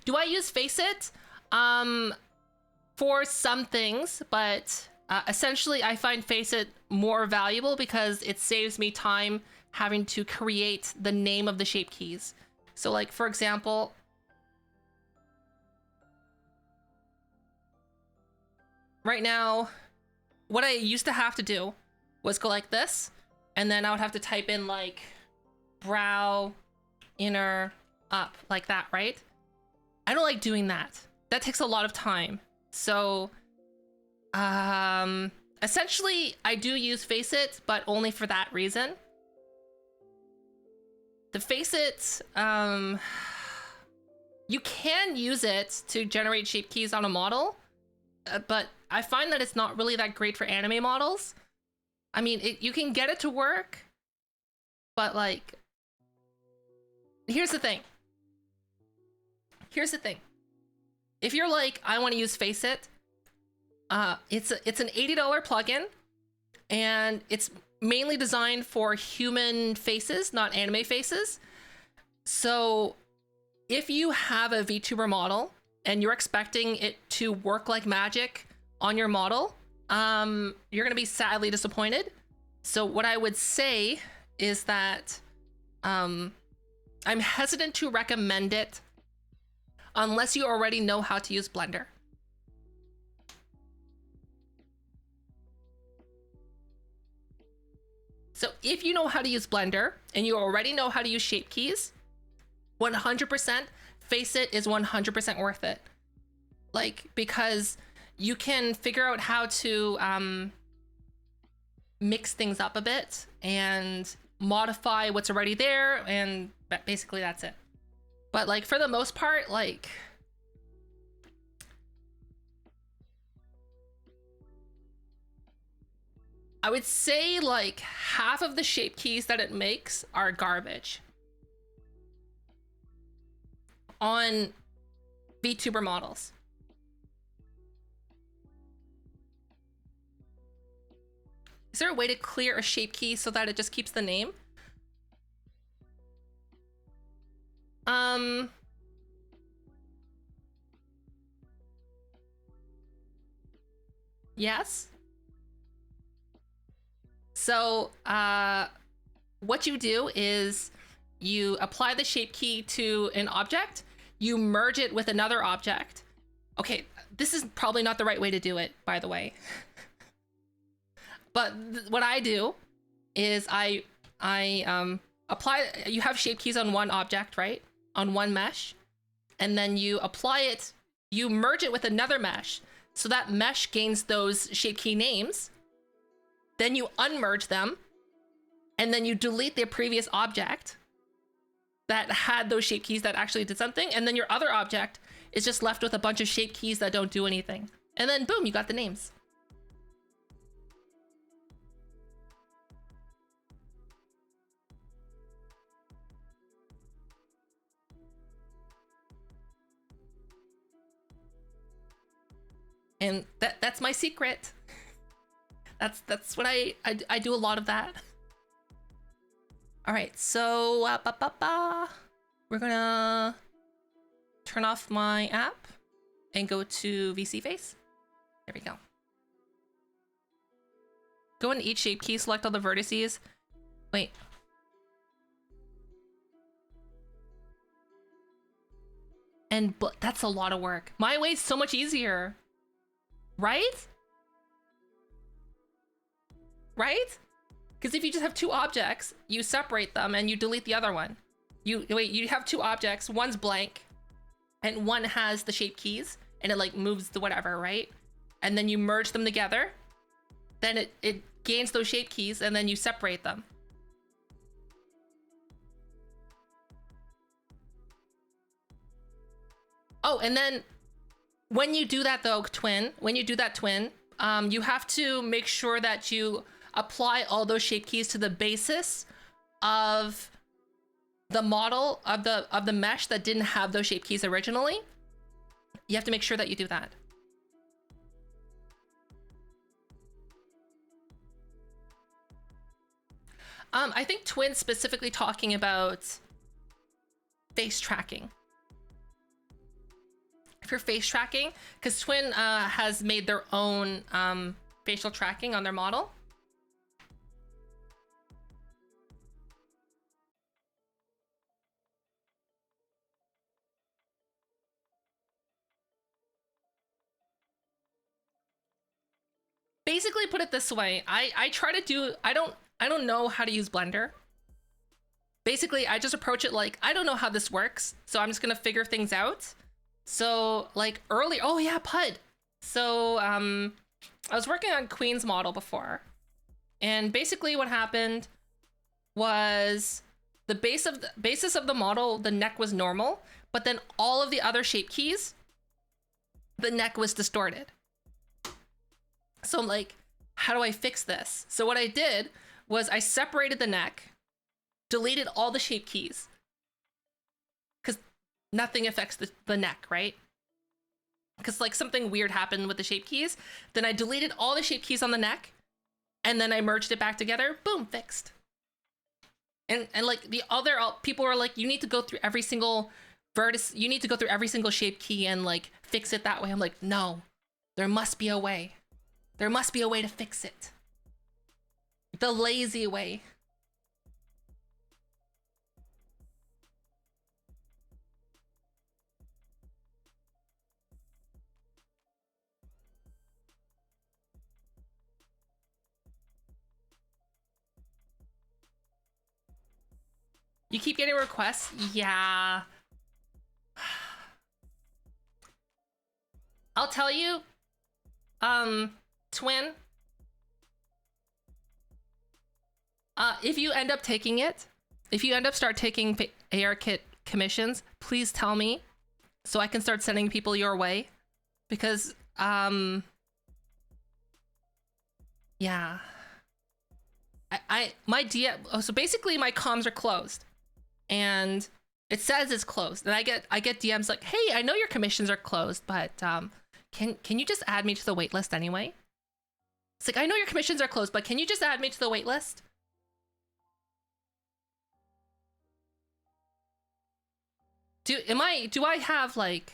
Do I use Faceit? For some things, but essentially I find Faceit more valuable because it saves me time having to create the name of the shape keys. So like, for example, right now, what I used to have to do was go like this, and then I would have to type in like brow, inner, up like that, right? I don't like doing that. That takes a lot of time. So, essentially, I do use Faceit, but only for that reason. The Faceit, you can use it to generate shape keys on a model, but I find that it's not really that great for anime models. I mean, you can get it to work, but like, here's the thing. If you're like, I want to use Faceit, it's an $80 plugin, and it's mainly designed for human faces, not anime faces. So if you have a VTuber model and you're expecting it to work like magic on your model, you're gonna be sadly disappointed. So what I would say is that I'm hesitant to recommend it unless you already know how to use Blender. So if you know how to use Blender and you already know how to use shape keys, 100% Faceit is 100% worth it. Like, because you can figure out how to mix things up a bit and modify what's already there, and basically that's it. But like, for the most part, like, I would say like half of the shape keys that it makes are garbage on VTuber models. Is there a way to clear a shape key so that it just keeps the name? Yes. So, what you do is you apply the shape key to an object, you merge it with another object. Okay, this is probably not the right way to do it, by the way. But what I do is I apply, you have shape keys on one object, right? On one mesh, and then you apply it, you merge it with another mesh, so that mesh gains those shape key names. Then you unmerge them, and then you delete the previous object that had those shape keys that actually did something, and then your other object is just left with a bunch of shape keys that don't do anything. And then boom, you got the names. And that's my secret. That's what I do a lot of that. All right, so we're gonna turn off my app and go to VC Face. There we go. Go into each shape key, select all the vertices. Wait. And that's a lot of work. My way is so much easier. Right? Right? Because if you just have two objects, you separate them and you delete the other one. You have two objects, one's blank and one has the shape keys and it like moves the whatever, right? And then you merge them together. Then it gains those shape keys and then you separate them. Oh, and then when you do that though, Twin, you have to make sure that you apply all those shape keys to the basis of the model of the mesh that didn't have those shape keys originally. You have to make sure that you do that. I think Twin's specifically talking about face tracking. If you're face tracking, because Twin has made their own facial tracking on their model. Basically, put it this way, I try to do, I don't know how to use Blender. basically I just approach it like, I don't know how this works, so I'm just gonna figure things out. So like early, oh yeah, Pud. So I was working on Queen's model before, and basically what happened was the basis of the model, the neck was normal, but then all of the other shape keys, the neck was distorted. So I'm like, how do I fix this? So what I did was I separated the neck, deleted all the shape keys, because nothing affects the neck, right? Because like something weird happened with the shape keys. Then I deleted all the shape keys on the neck, and then I merged it back together. Boom, fixed. And like the other people were like, you need to go through every single vertex, you need to go through every single shape key and like fix it that way. I'm like, no, there must be a way. There must be a way to fix it. The lazy way. You keep getting requests? Yeah. I'll tell you, Twin, if you end up taking it, if you end up start taking ARKit commissions, please tell me so I can start sending people your way, because yeah, my DM, so basically my comms are closed, and it says it's closed, and I get DMs like, hey, I know your commissions are closed, but can you just add me to the wait list anyway? It's like, I know your commissions are closed, but can you just add me to the wait list? Do I have like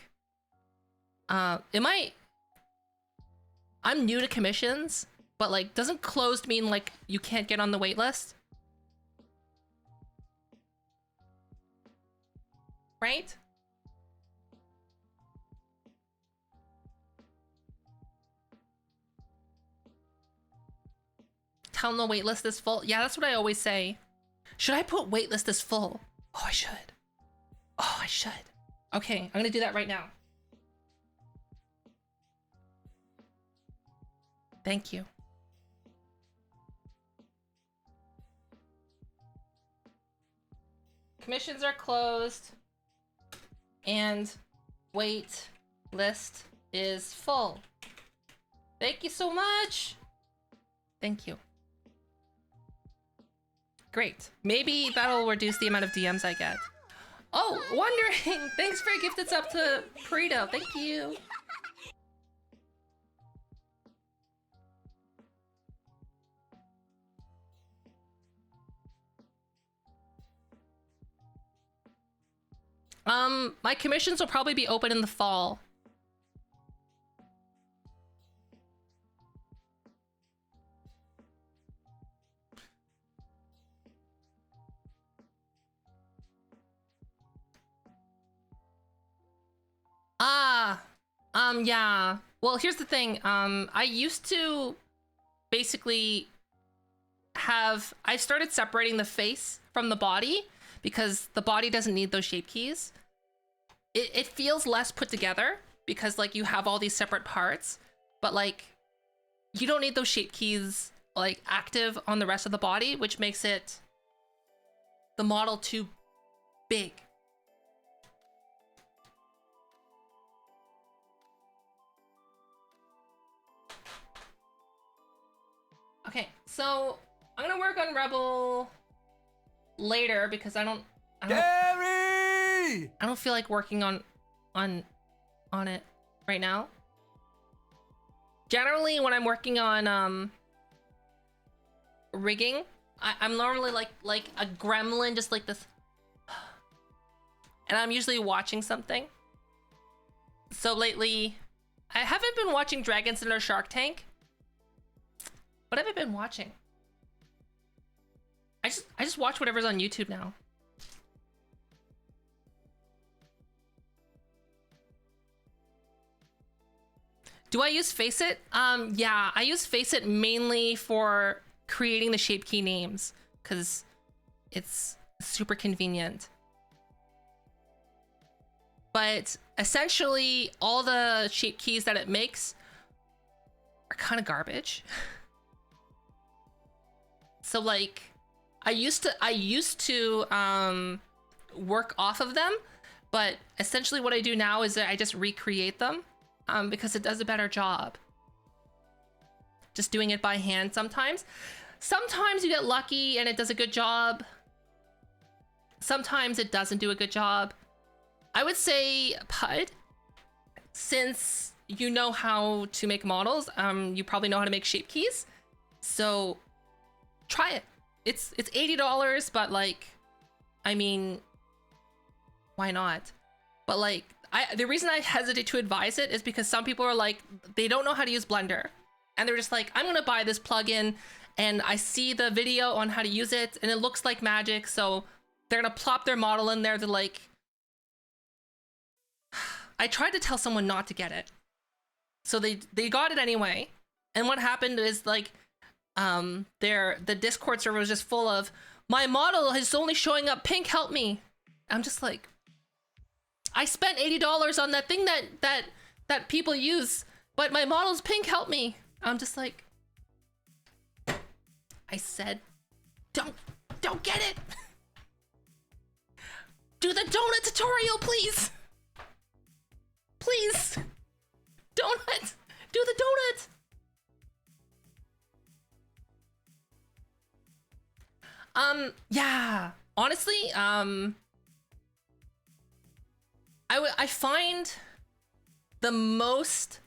I'm new to commissions, but like, doesn't closed mean like you can't get on the wait list? Right? Tell them the wait list is full. Yeah, that's what I always say. Should I put wait list is full? Oh, I should. Oh, I should. Okay, I'm gonna do that right now. Thank you. Commissions are closed, and wait list is full. Thank you so much. Thank you. Great. Maybe that'll reduce the amount of DMs I get. Oh, wondering. Thanks for a gift that's up to Perito. Thank you. My commissions will probably be open in the fall. Yeah. Well, here's the thing. I used to basically I started separating the face from the body because the body doesn't need those shape keys. It feels less put together because like you have all these separate parts, but like you don't need those shape keys like active on the rest of the body, which makes it the model too big. Okay, so I'm gonna work on Rebel later because I don't feel like working on it right now. Generally, when I'm working on rigging, I'm normally like a gremlin, just like this, and I'm usually watching something. So lately, I haven't been watching Dragon's Den or Shark Tank. What have I been watching? I just watch whatever's on YouTube now. Do I use Faceit? Yeah, I use Faceit mainly for creating the shape key names because it's super convenient. But essentially, all the shape keys that it makes are kind of garbage. So like, I used to work off of them, but essentially what I do now is that I just recreate them because it does a better job. Just doing it by hand sometimes. Sometimes you get lucky and it does a good job. Sometimes it doesn't do a good job. I would say PUD, since you know how to make models, you probably know how to make shape keys. So try it. It's $80, but like, I mean, why not? But like, the reason I hesitate to advise it is because some people are like, they don't know how to use Blender. And they're just like, I'm gonna buy this plugin, and I see the video on how to use it, and it looks like magic, so they're gonna plop their model in there. They're like, I tried to tell someone not to get it, so they got it anyway. And what happened is like, the Discord server was just full of, my model is only showing up pink, help me. I'm just like, I spent $80 on that thing that people use, but my model's pink, help me. I'm just like, I said, don't get it. Do the donut tutorial, please. Please. Donut. Do the donut. Yeah. Honestly, I find the most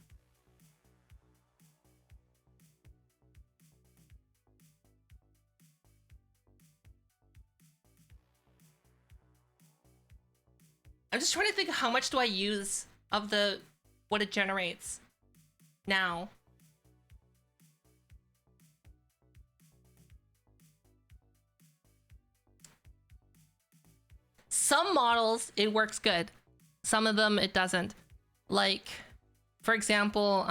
I'm just trying to think of how much do I use of what it generates now. Some models, it works good. Some of them, it doesn't. Like, for example,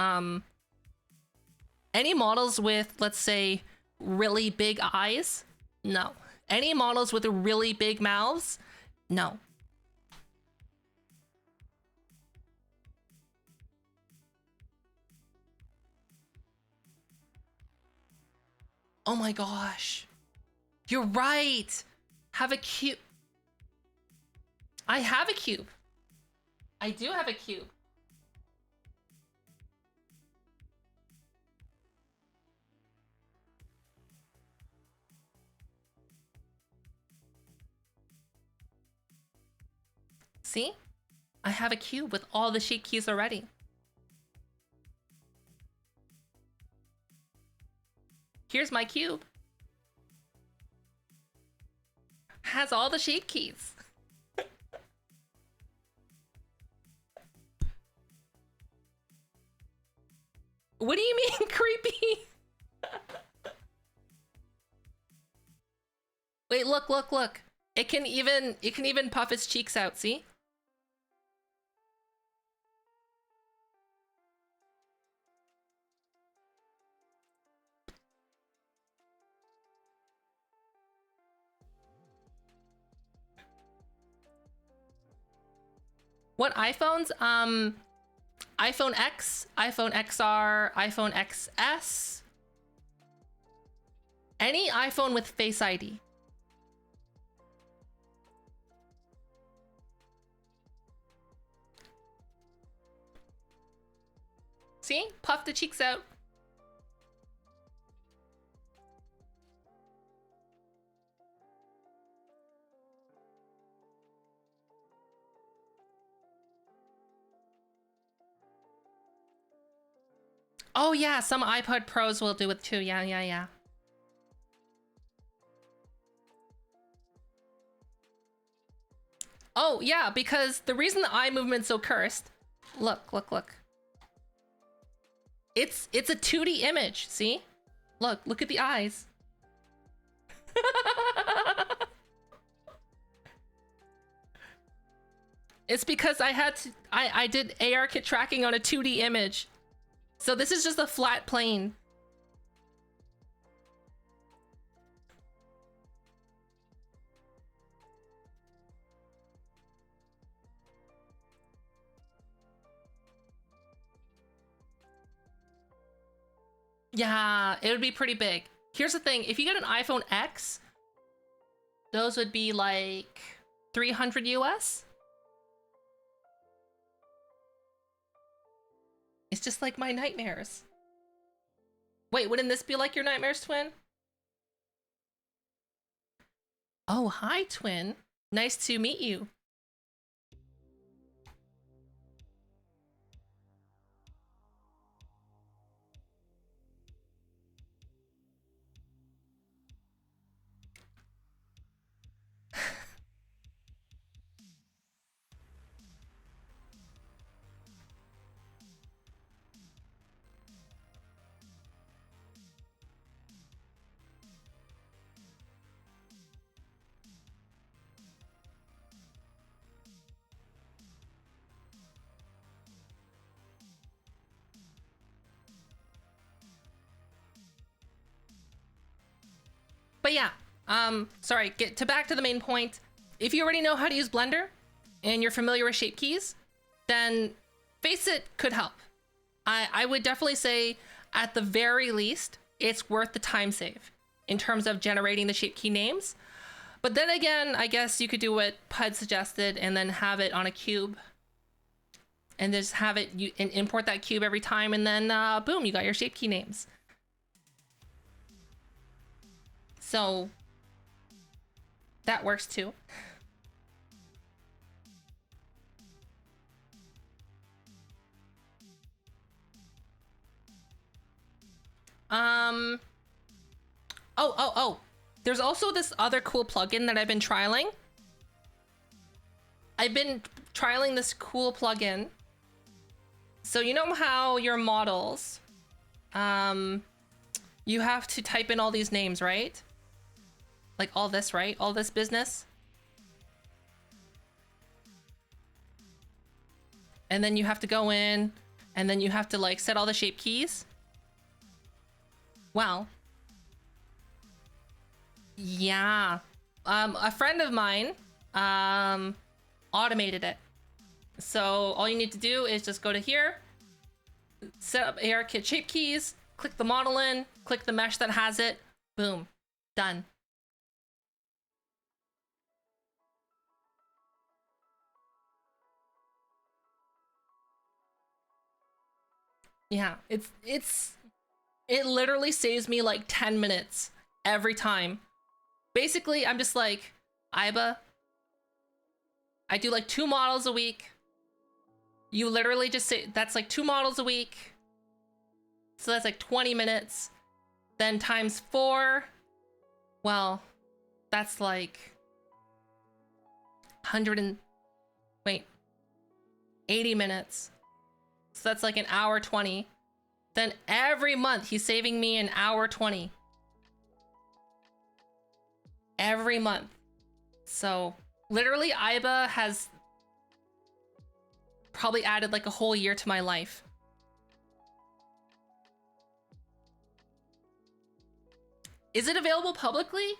any models with, let's say, really big eyes? No. Any models with really big mouths? No. Oh my gosh. You're right. Have a cube. I have a cube. I do have a cube. See? I have a cube with all the shape keys already. Here's my cube. Has all the shape keys. What do you mean creepy? Wait, look. It can even puff its cheeks out, see? What iPhones? iPhone X, iPhone XR, iPhone XS. Any iPhone with Face ID. See? Puff the cheeks out. Oh yeah, some iPod Pros will do it too. Yeah. Oh yeah, because the reason the eye movement's so cursed. Look. It's a 2D image, see? Look at the eyes. It's because I did ARKit tracking on a 2D image. So this is just a flat plane. Yeah, it would be pretty big. Here's the thing, if you get an iPhone X, those would be like 300 US. It's just like my nightmares. Wait, wouldn't this be like your nightmares, Twin? Oh, hi, Twin. Nice to meet you. But yeah, sorry, back to the main point. If you already know how to use Blender and you're familiar with shape keys, then Faceit could help. I would definitely say at the very least, it's worth the time save in terms of generating the shape key names. But then again, I guess you could do what Pud suggested and then have it on a cube and just have it, and import that cube every time, and then boom, you got your shape key names. So that works too. Oh. There's also this other cool plugin that I've been trialing. I've been trialing this cool plugin. So you know how your models, you have to type in all these names, right? Like all this, right? All this business. And then you have to go in, and then you have to like set all the shape keys. Well, yeah. A friend of mine automated it. So all you need to do is just go to here, set up ARKit shape keys, click the model in, click the mesh that has it, boom, done. Yeah, it literally saves me like 10 minutes every time. Basically, I'm just like, Iba, I do like 2 models a week. You literally just say, that's like 2 models a week. So that's like 20 minutes. Then times 4, well, that's like 80 minutes. So that's like an hour 20. Then every month he's saving me an hour 20. Every month. So literally Iba has probably added like a whole year to my life. Is it available publicly?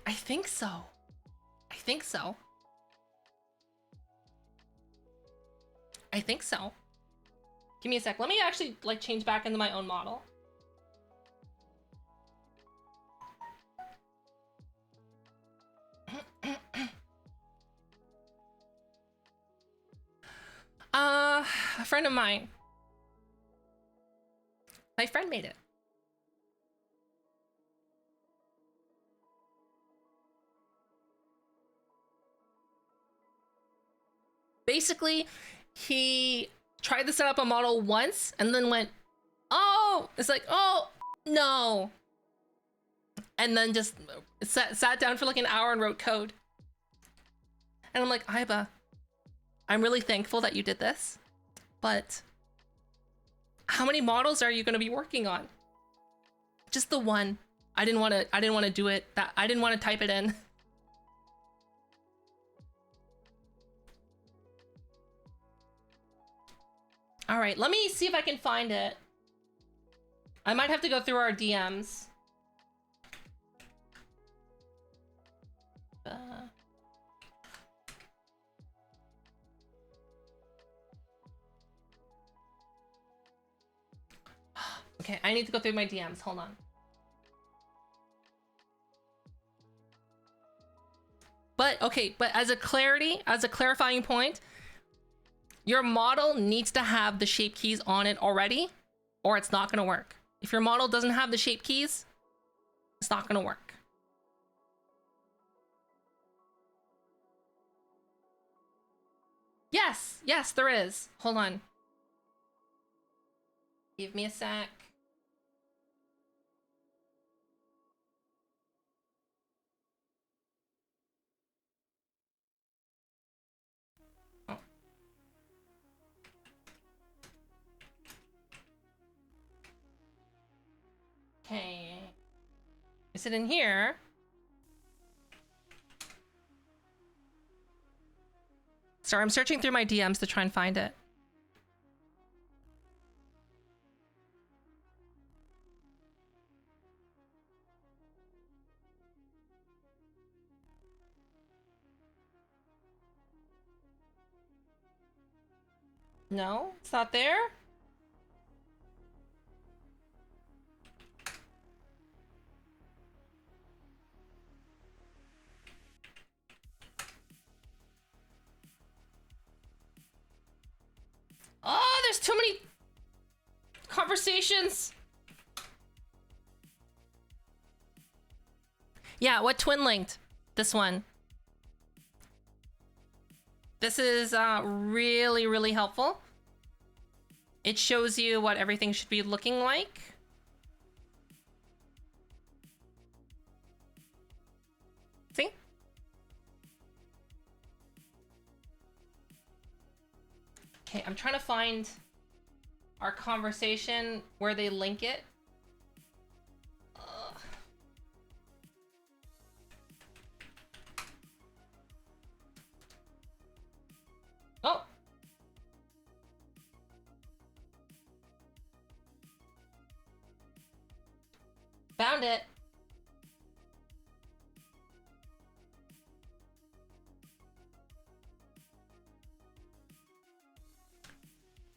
I think so. I think so. Give me a sec. Let me actually like change back into my own model. A friend of mine. My friend made it. Basically, he tried to set up a model once and then went, oh, it's like, oh, no. And then just sat down for like an hour and wrote code. And I'm like, Iba, I'm really thankful that you did this, but how many models are you going to be working on? Just the one. I didn't want to do it. I didn't want to type it in. All right, let me see if I can find it. I might have to go through our DMs. Okay, I need to go through my DMs. Hold on. But okay, but as a clarifying point, your model needs to have the shape keys on it already, or it's not gonna work. If your model doesn't have the shape keys, it's not gonna work. Yes, there is. Hold on. Give me a sec. Oh. Okay. Is it in here? Sorry, I'm searching through my DMs to try and find it. No, it's not there. Oh, there's too many conversations. Yeah, what twin linked? This one. This is really, really helpful. It shows you what everything should be looking like. See? Okay, I'm trying to find our conversation where they link it. Ugh. Oh. Found it.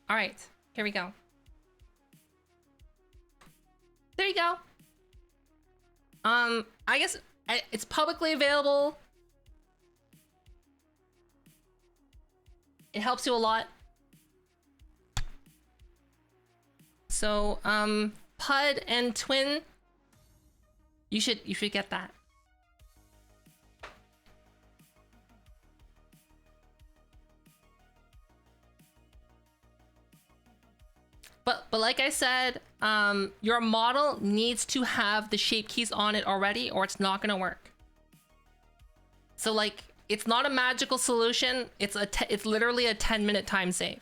All right, here we go. There you go. I guess it's publicly available. It helps you a lot. So, Pud and Twin, you should get that. But like I said, your model needs to have the shape keys on it already, or it's not gonna work. So like, it's not a magical solution. It's literally a 10-minute time save.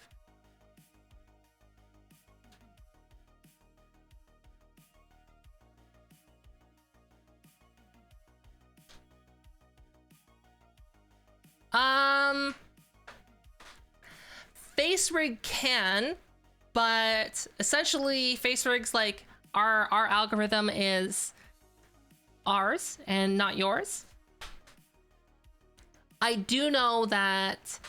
FaceRig can, but essentially FaceRig's like our algorithm is ours and not yours. I do know that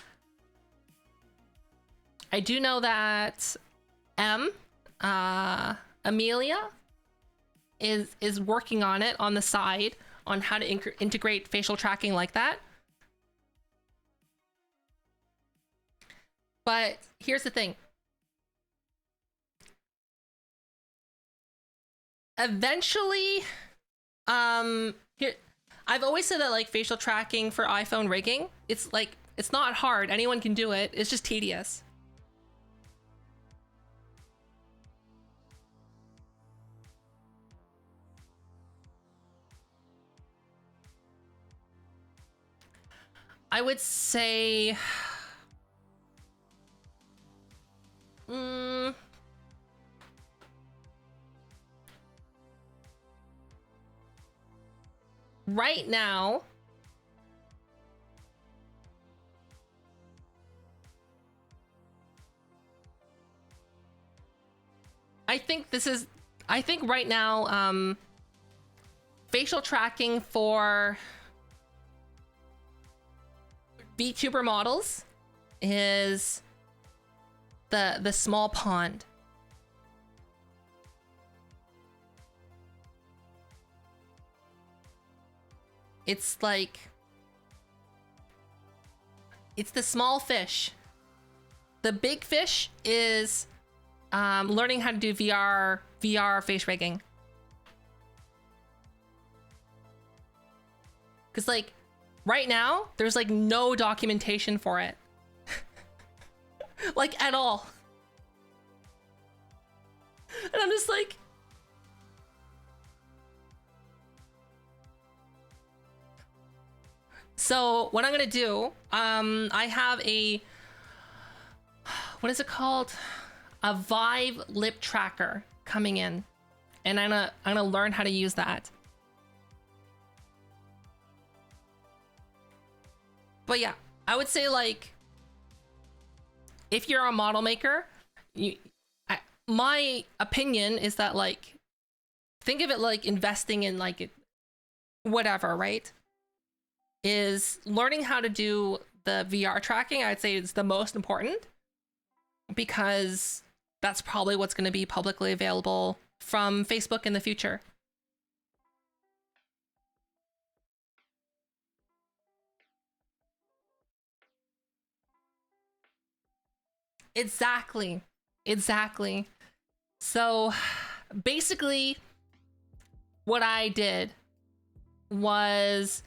Amelia is working on it on the side on how to integrate facial tracking like that. But here's the thing. Eventually, here, I've always said that like facial tracking for iPhone rigging, it's not hard. Anyone can do it. It's just tedious. I would say right now, I think right now, facial tracking for VTuber models is the small pond. It's like, it's the small fish. The big fish is learning how to do VR face rigging. Because like right now, there's like no documentation for it. Like at all. And I'm just like, so what I'm gonna do, I have a, what is it called? A Vive lip tracker coming in, and I'm gonna learn how to use that. But yeah, I would say like, if you're a model maker, my opinion is that like, think of it like investing in like whatever, right? Is learning how to do the VR tracking, I'd say is the most important, because that's probably what's going to be publicly available from Facebook in the future. Exactly. So basically what I did was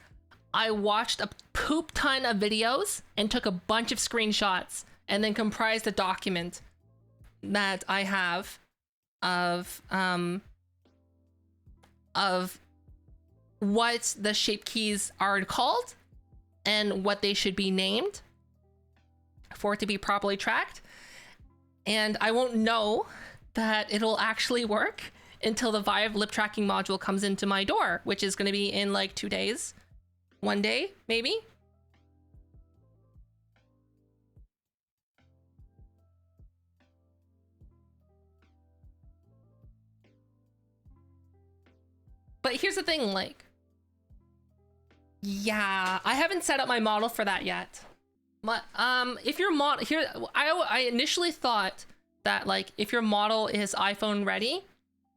I watched a poop ton of videos and took a bunch of screenshots and then comprised a document that I have of what the shape keys are called and what they should be named for it to be properly tracked. And I won't know that it'll actually work until the Vive lip tracking module comes into my door, which is going to be in like 2 days. 1 day, maybe? But here's the thing, like, yeah, I haven't set up my model for that yet. But if your model here, I initially thought that like if your model is iPhone ready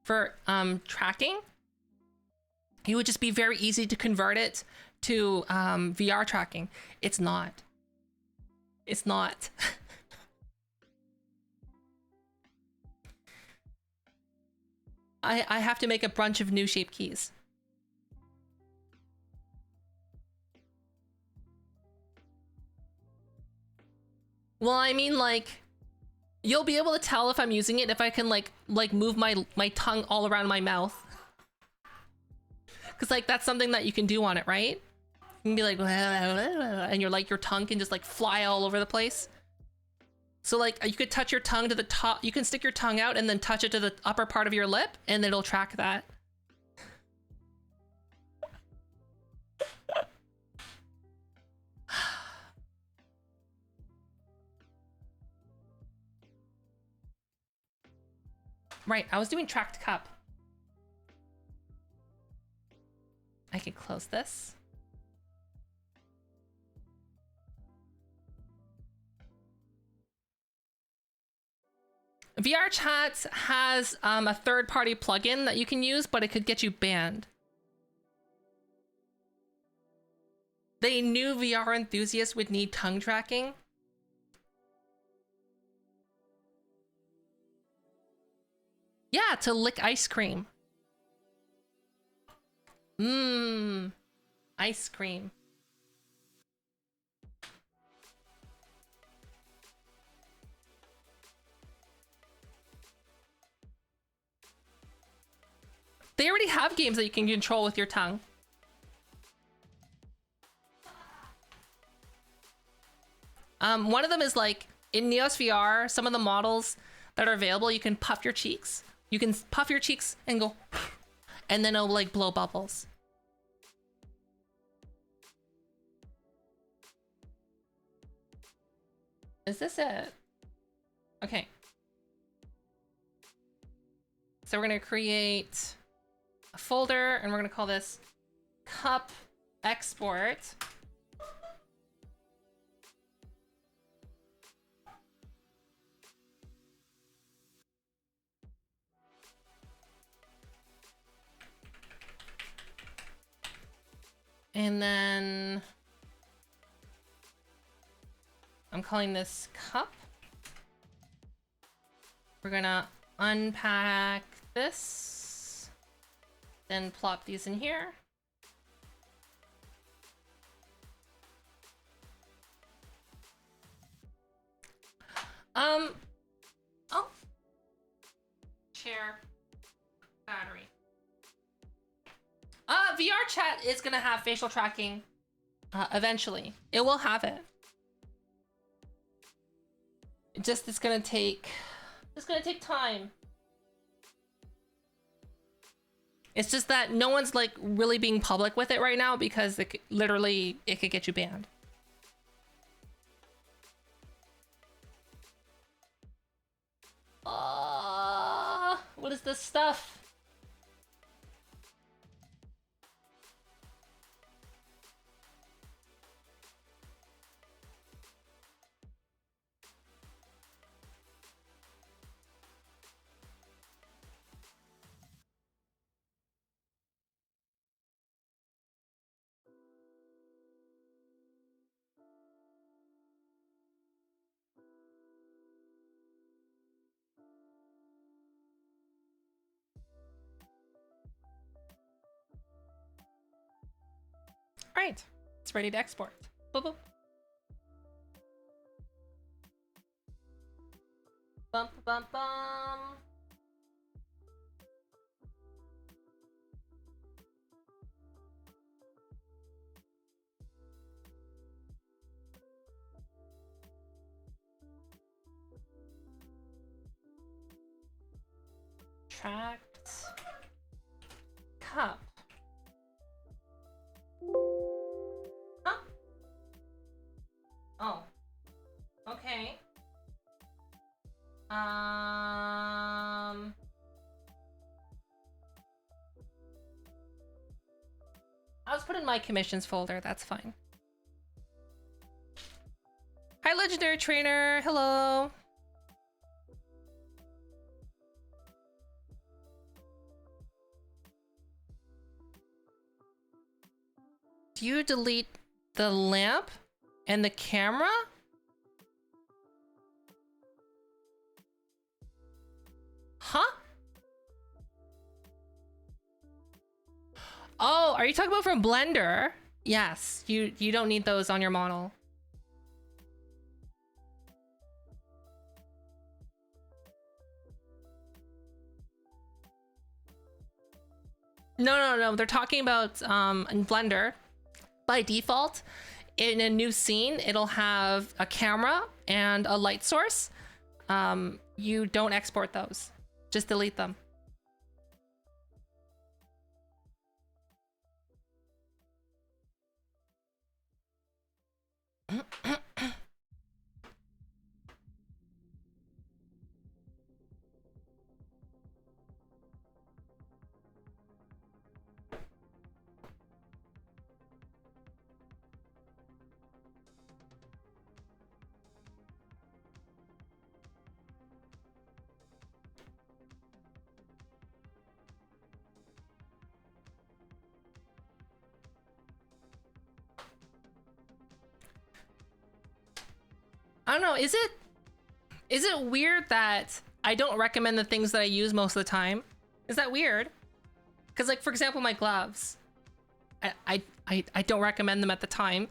for tracking, it would just be very easy to convert it to VR tracking. It's not. It's not. I have to make a bunch of new shape keys. Well, I mean, like, you'll be able to tell if I'm using it if I can like move my tongue all around my mouth. Cause like that's something that you can do on it, right? You can be like, and your tongue can just like fly all over the place. So like you could touch your tongue to the top, you can stick your tongue out and then touch it to the upper part of your lip and it'll track that. Right, I was doing tracked cup. I could close this. VRChat has a third-party plugin that you can use, but it could get you banned. They knew VR enthusiasts would need tongue tracking. Yeah, to lick ice cream. Mmm, ice cream. They already have games that you can control with your tongue. One of them is like in Neos VR, some of the models that are available, you can puff your cheeks. You can puff your cheeks and go, and then it'll like blow bubbles. Is this it? Okay. So we're gonna create a folder and we're gonna call this cup export. And then I'm calling this cup. We're gonna unpack this, then plop these in here. Oh. Chair. Battery. VR chat is gonna have facial tracking eventually. It will have it. It's gonna take time. It's just that no one's like really being public with it right now because literally it could get you banned. What is this stuff? Right, it's ready to export. Boop, boop. Bum, bum, bum. Tracked cup. Huh? Oh. Okay. I'll just put it in my commissions folder. That's fine. Hi, Legendary Trainer. Hello. Do you delete the lamp and the camera? Huh? Oh, are you talking about from Blender? Yes, you don't need those on your model. No. They're talking about in Blender. By default, in a new scene, it'll have a camera and a light source. You don't export those. Just delete them. I don't know, is it weird that I don't recommend the things that I use most of the time? Is that weird? Because like, for example, my gloves, I don't recommend them at the time,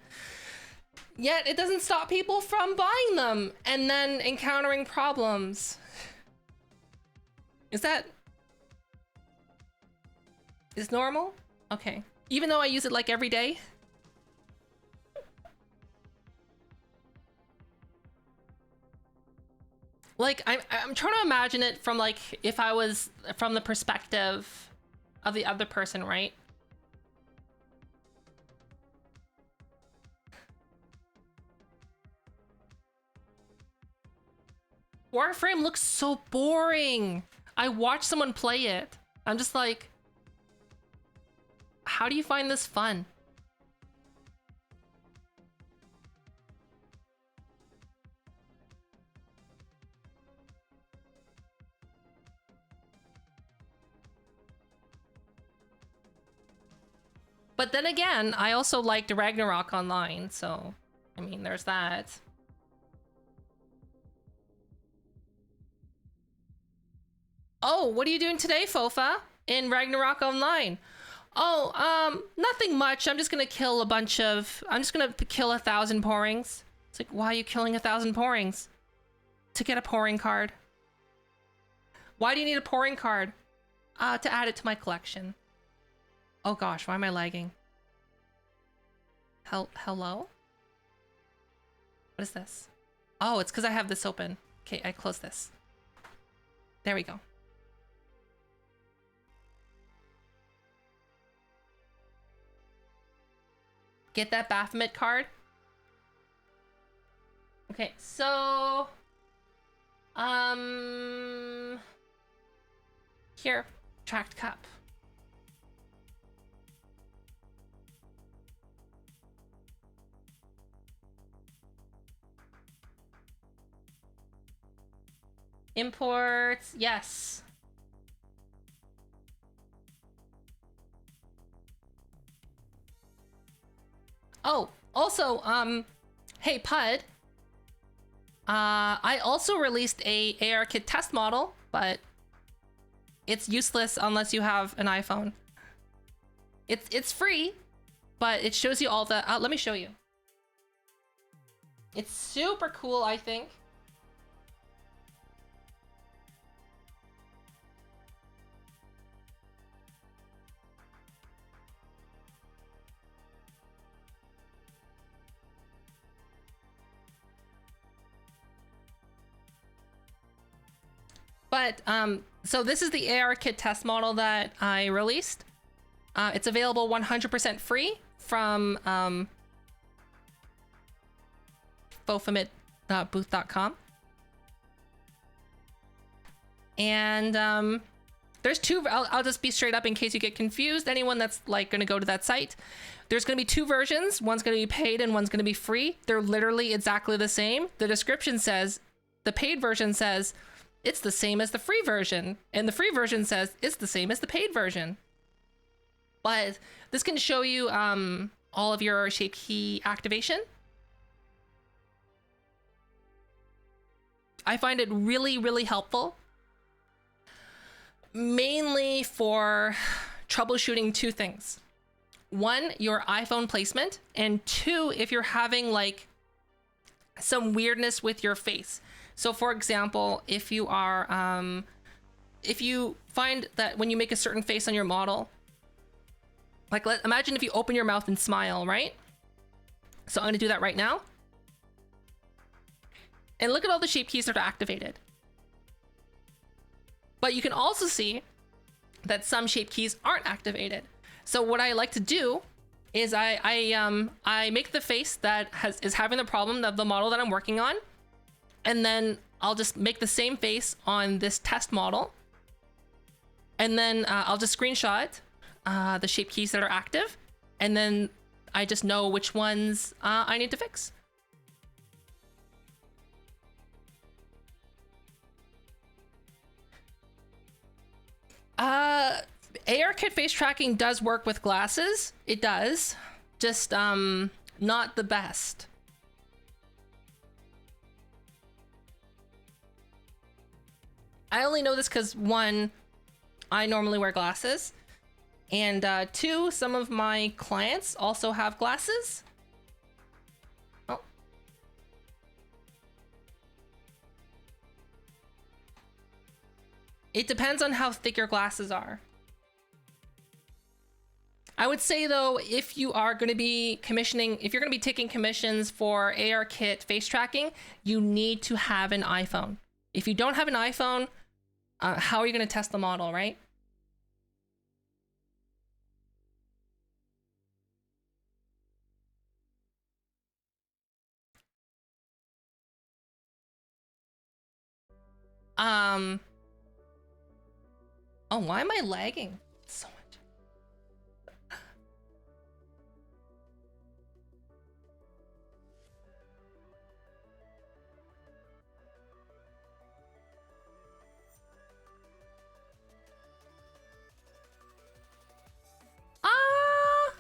yet it doesn't stop people from buying them and then encountering problems. Is normal? Okay. Even though I use it like every day? Like, I'm trying to imagine it from like, if I was from the perspective of the other person, right? Warframe looks so boring. I watched someone play it. I'm just like, how do you find this fun? But then again, I also liked Ragnarok Online, so I mean, there's that. Oh, what are you doing today, Fofa? In Ragnarok Online? Oh, nothing much. I'm just gonna kill 1,000 porings. It's like, why are you killing 1,000 porings? To get a poring card. Why do you need a poring card? To add it to my collection. Oh gosh, why am I lagging? Hello? What is this? Oh, it's because I have this open. Okay, I close this. There we go. Get that Baphomet card. Okay, so... Here, tracked cup. Imports, yes. Oh, also, hey Pud. I also released a ARKit test model, but it's useless unless you have an iPhone. It's free, but it shows you all the. Let me show you. It's super cool, I think. But, so this is the ARKit test model that I released. It's available 100% free from Baphomet.booth.com. And there's two, I'll just be straight up in case you get confused. Anyone that's like gonna go to that site. There's gonna be two versions. One's gonna be paid and one's gonna be free. They're literally exactly the same. The description says, the paid version says, it's the same as the free version. And the free version says it's the same as the paid version. But this can show you all of your shape key activation. I find it really, really helpful. Mainly for troubleshooting two things. One, your iPhone placement. And two, if you're having like some weirdness with your face. So for example, if you are, if you find that when you make a certain face on your model, like imagine if you open your mouth and smile, right? So I'm gonna do that right now. And look at all the shape keys that are activated. But you can also see that some shape keys aren't activated. So what I like to do is I make the face that is having the problem of the model that I'm working on. And then I'll just make the same face on this test model. And then I'll just screenshot the shape keys that are active. And then I just know which ones I need to fix. ARKit face tracking does work with glasses. It does. Just not the best. I only know this because one, I normally wear glasses. And two, some of my clients also have glasses. Oh. It depends on how thick your glasses are. I would say though, if you are going to be commissioning, if you're going to be taking commissions for ARKit face tracking, you need to have an iPhone. If you don't have an iPhone, how are you going to test the model, right? Oh, why am I lagging so much?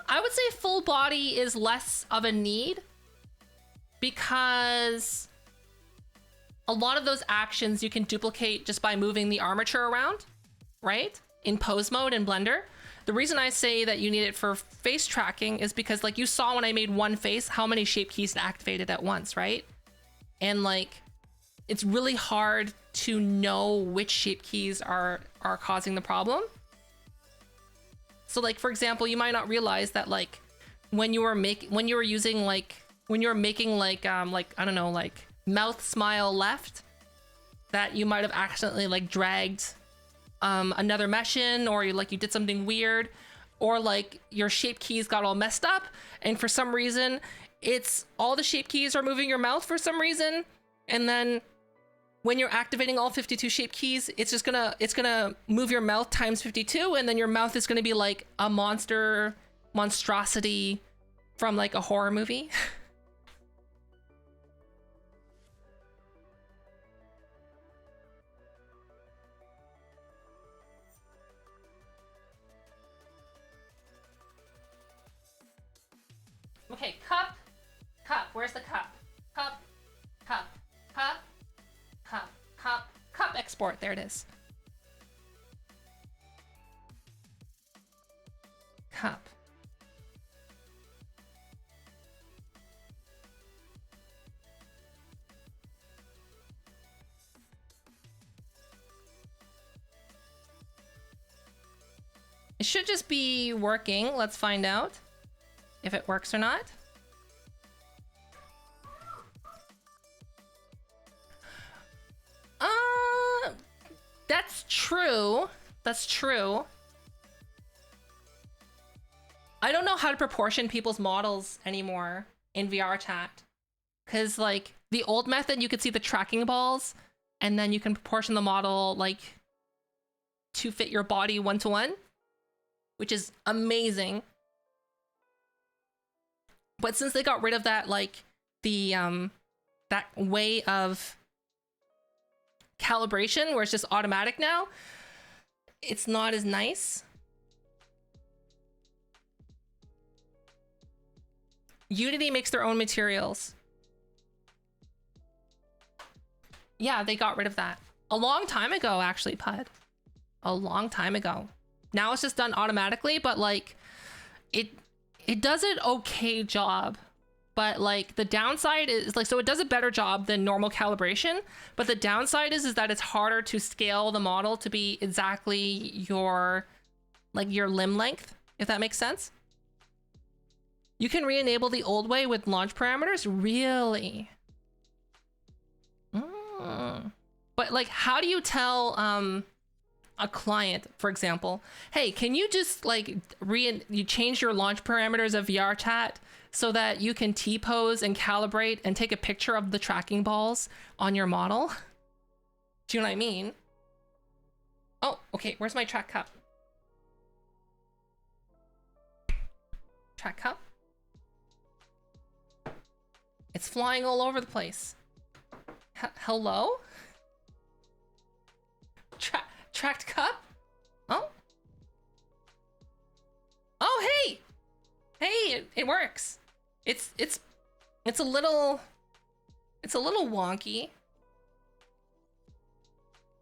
I would say full body is less of a need because a lot of those actions you can duplicate just by moving the armature around, right? In pose mode in Blender. The reason I say that you need it for face tracking is because like you saw when I made one face, how many shape keys activated at once, right? And like, it's really hard to know which shape keys are causing the problem. So like, for example, you might not realize that like when you were making like, I don't know, like mouth smile left, that you might have accidentally like dragged another mesh in, or you did something weird, or like your shape keys got all messed up, and for some reason it's all the shape keys are moving your mouth for some reason, and then when you're activating all 52 shape keys, it's gonna move your mouth times 52, and then your mouth is gonna be like a monstrosity from like a horror movie. Okay, cup, where's the cup? Cup, export, there it is. Cup. It should just be working, let's find out if it works or not. That's true. That's true. I don't know how to proportion people's models anymore in VRChat. Because like the old method, you could see the tracking balls and then you can proportion the model like to fit your body 1-to-1, which is amazing. But since they got rid of that, like the that way of calibration where it's just automatic now, it's not as nice. Unity makes their own materials. Yeah, they got rid of that a long time ago, actually, Pud. A long time ago. Now it's just done automatically, but like it does an okay job. But like the downside is like, so it does a better job than normal calibration, but the downside is that it's harder to scale the model to be exactly your limb length, if that makes sense. You can re-enable the old way with launch parameters, really? But like, how do you tell a client, for example, hey, can you just like you change your launch parameters of VRChat so that you can T-pose and calibrate and take a picture of the tracking balls on your model? Do you know what I mean? Oh, okay, where's my track cup? Track cup? It's flying all over the place. Hello? Tracked cup? Oh? Oh, hey! Hey, it works. It's a little wonky.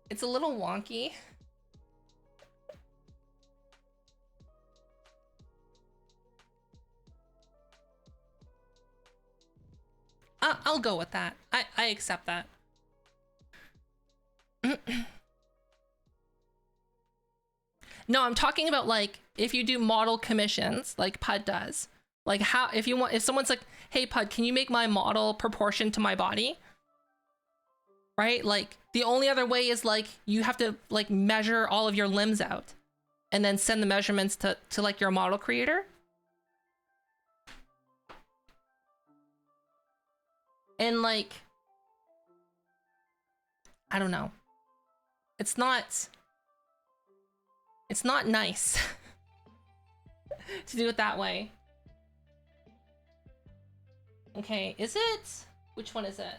It's a little wonky. I'll go with that. I accept that. No, I'm talking about like if you do model commissions like Pud does. Like how if someone's like, "Hey Pud, can you make my model proportion to my body?" Right? Like the only other way is like you have to like measure all of your limbs out and then send the measurements to like your model creator. And like, I don't know. It's not nice to do it that way. Okay, is it? Which one is it?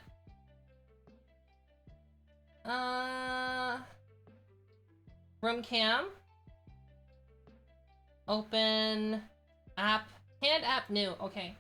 Room cam. Open app Hand app new. Okay.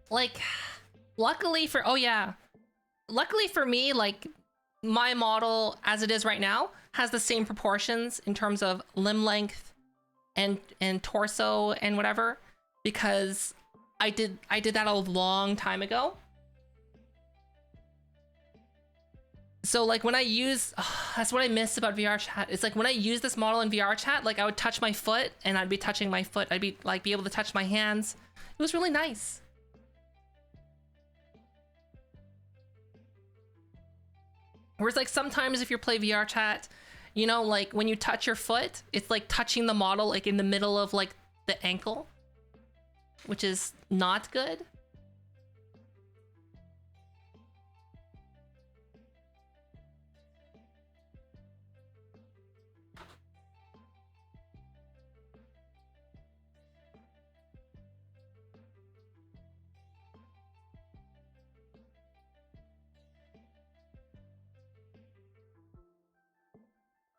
Like, luckily for, oh yeah, luckily for me, like, my model as it is right now has the same proportions in terms of limb length and torso and whatever, because I did that a long time ago. So like when I use, that's what I miss about VR chat. It's like when I use this model in VR chat, like I would touch my foot and I'd be touching my foot. I'd be like, be able to touch my hands. It was really nice. Whereas like sometimes if you play VR chat, you know, like when you touch your foot, it's like touching the model like in the middle of like the ankle, which is not good.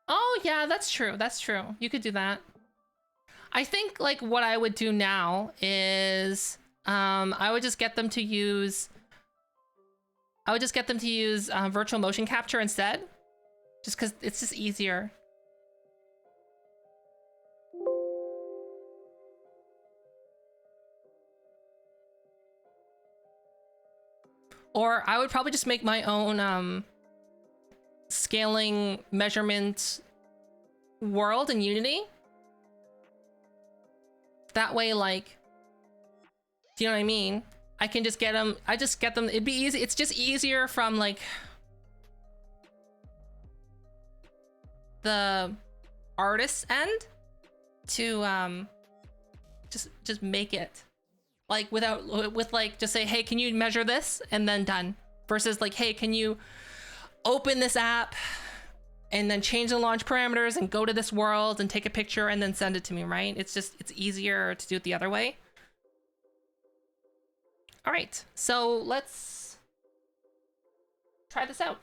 Oh yeah, that's true. That's true. You could do that. I think like what I would do now is I would just get them to use virtual motion capture instead, just because it's just easier. Or I would probably just make my own scaling measurement world in Unity. That way, like, do you know what I mean? I can just get them, it'd be easy. It's just easier from like the artist's end to just make it like with like, just say, hey, can you measure this? And then done. Versus like, hey, can you open this app and then change the launch parameters and go to this world and take a picture and then send it to me, right? It's easier to do it the other way. All right, so let's try this out.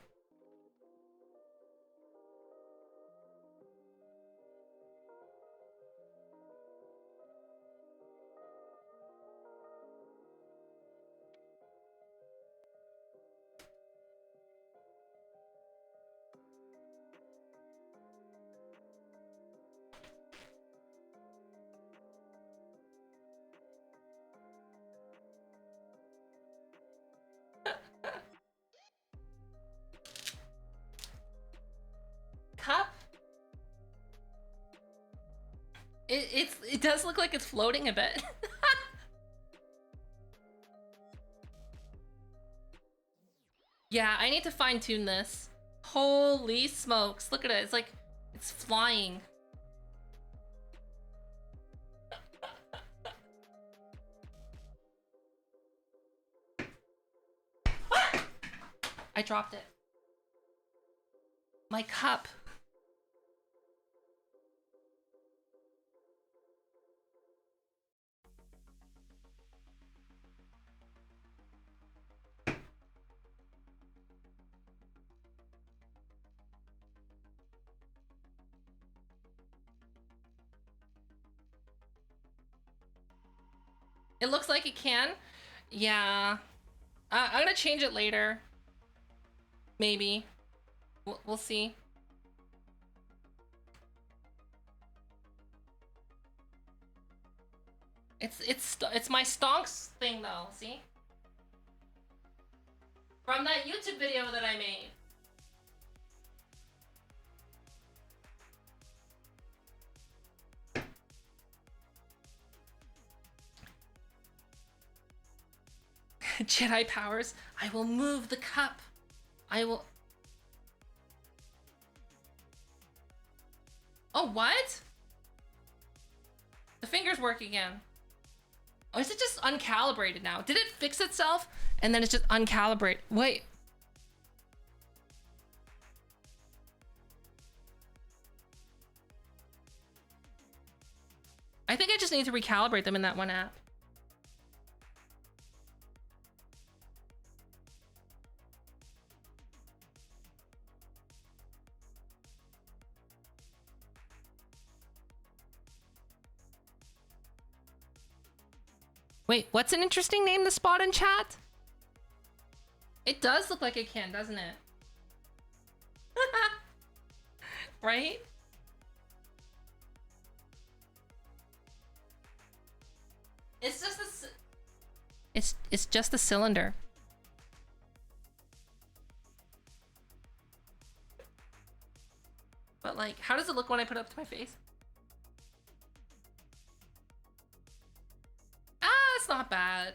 Cup. It does look like it's floating a bit. Yeah, I need to fine tune this. Holy smokes, look at it. It's like it's flying. I dropped it. My cup. It looks like it can. Yeah. I'm gonna change it later. Maybe. We'll see. It's my stonks thing though, see? From that YouTube video that I made. Jedi powers. I will move the cup. I will... Oh, what? The fingers work again. Or is it just uncalibrated now? Did it fix itself and then it's just uncalibrated? Wait. I think I just need to recalibrate them in that one app. Wait, what's an interesting name to spot in chat? It does look like it can, doesn't it? Right? It's just it's just a cylinder. But like, how does it look when I put it up to my face? It's not bad.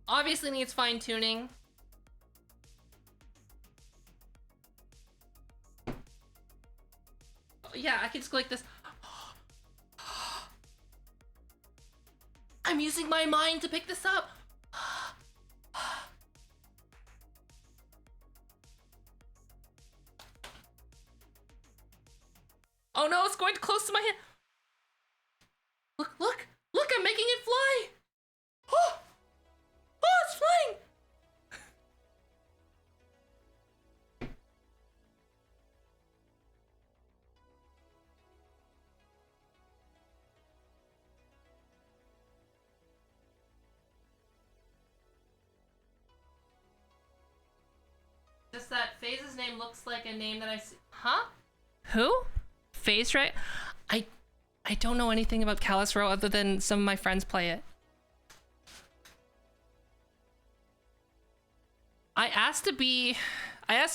Obviously needs fine tuning. Yeah, I can just go like this. I'm using my mind to pick this up. Oh no, it's going close to my hand. Look, look, look, I'm making it fly. Oh, oh, it's flying. Just that FaZe's name looks like a name that I see. Huh? Who? FaZe, right? I don't know anything about Callus Row other than some of my friends play it.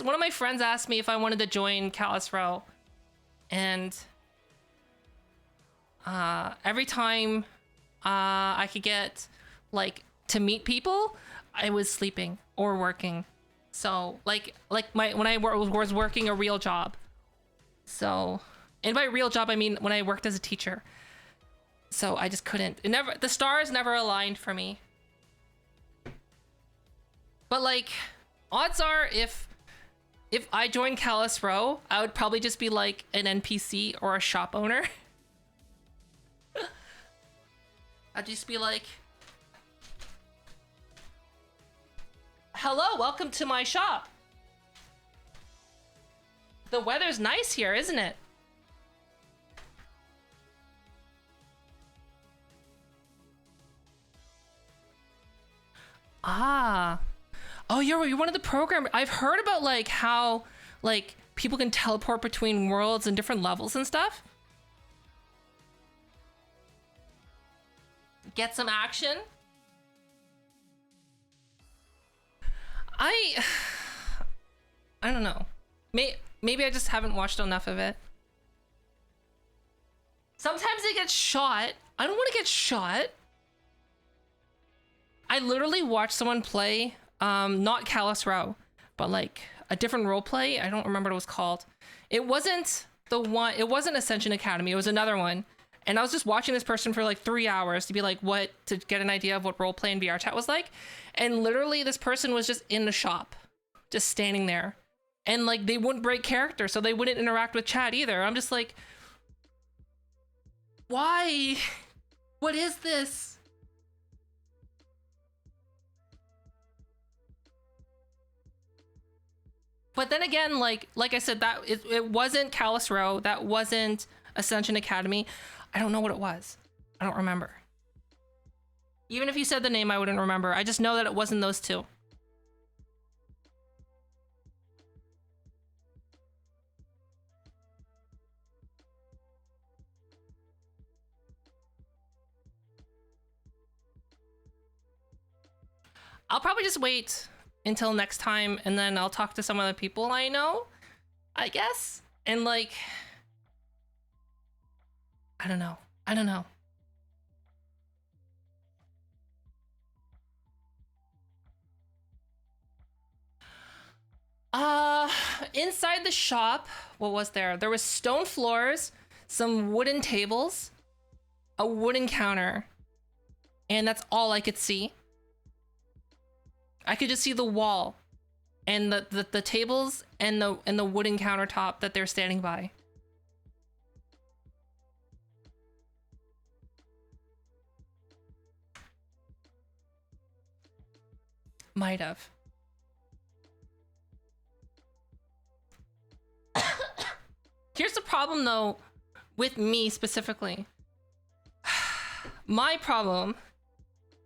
One of my friends asked me if I wanted to join Callus Row, and every time I could get like to meet people, I was sleeping or working. So when I was working a real job. So, and by real job I mean when I worked as a teacher. So I just couldn't. The stars never aligned for me. But like, odds are if I joined Callus Row, I would probably just be like an NPC or a shop owner. I'd just be like, hello, welcome to my shop. The weather's nice here, isn't it? Ah. Oh, you're one of the programmers. I've heard about like how like people can teleport between worlds and different levels and stuff. Get some action. I don't know. Maybe I just haven't watched enough of it. Sometimes they get shot. I don't want to get shot. I literally watched someone play, not Callus Row, but like a different role play. I don't remember what it was called. It wasn't Ascension Academy. It was another one. And I was just watching this person for like 3 hours to be like, to get an idea of what role play in VR chat was like. And literally this person was just in the shop, just standing there. And like, they wouldn't break character, so they wouldn't interact with chat either. I'm just like, why? What is this? But then again, like I said, that it wasn't Callus Row. That wasn't Ascension Academy. I don't know what it was. I don't remember. Even if you said the name, I wouldn't remember. I just know that it wasn't those two. I'll probably just wait until next time, and then I'll talk to some other people I know, I guess. And like, I don't know. Inside the shop, what was there? There was stone floors, some wooden tables, a wooden counter, and that's all I could see. I could just see the wall and the tables and the wooden countertop that they're standing by. Might have. Here's the problem though, with me specifically. My problem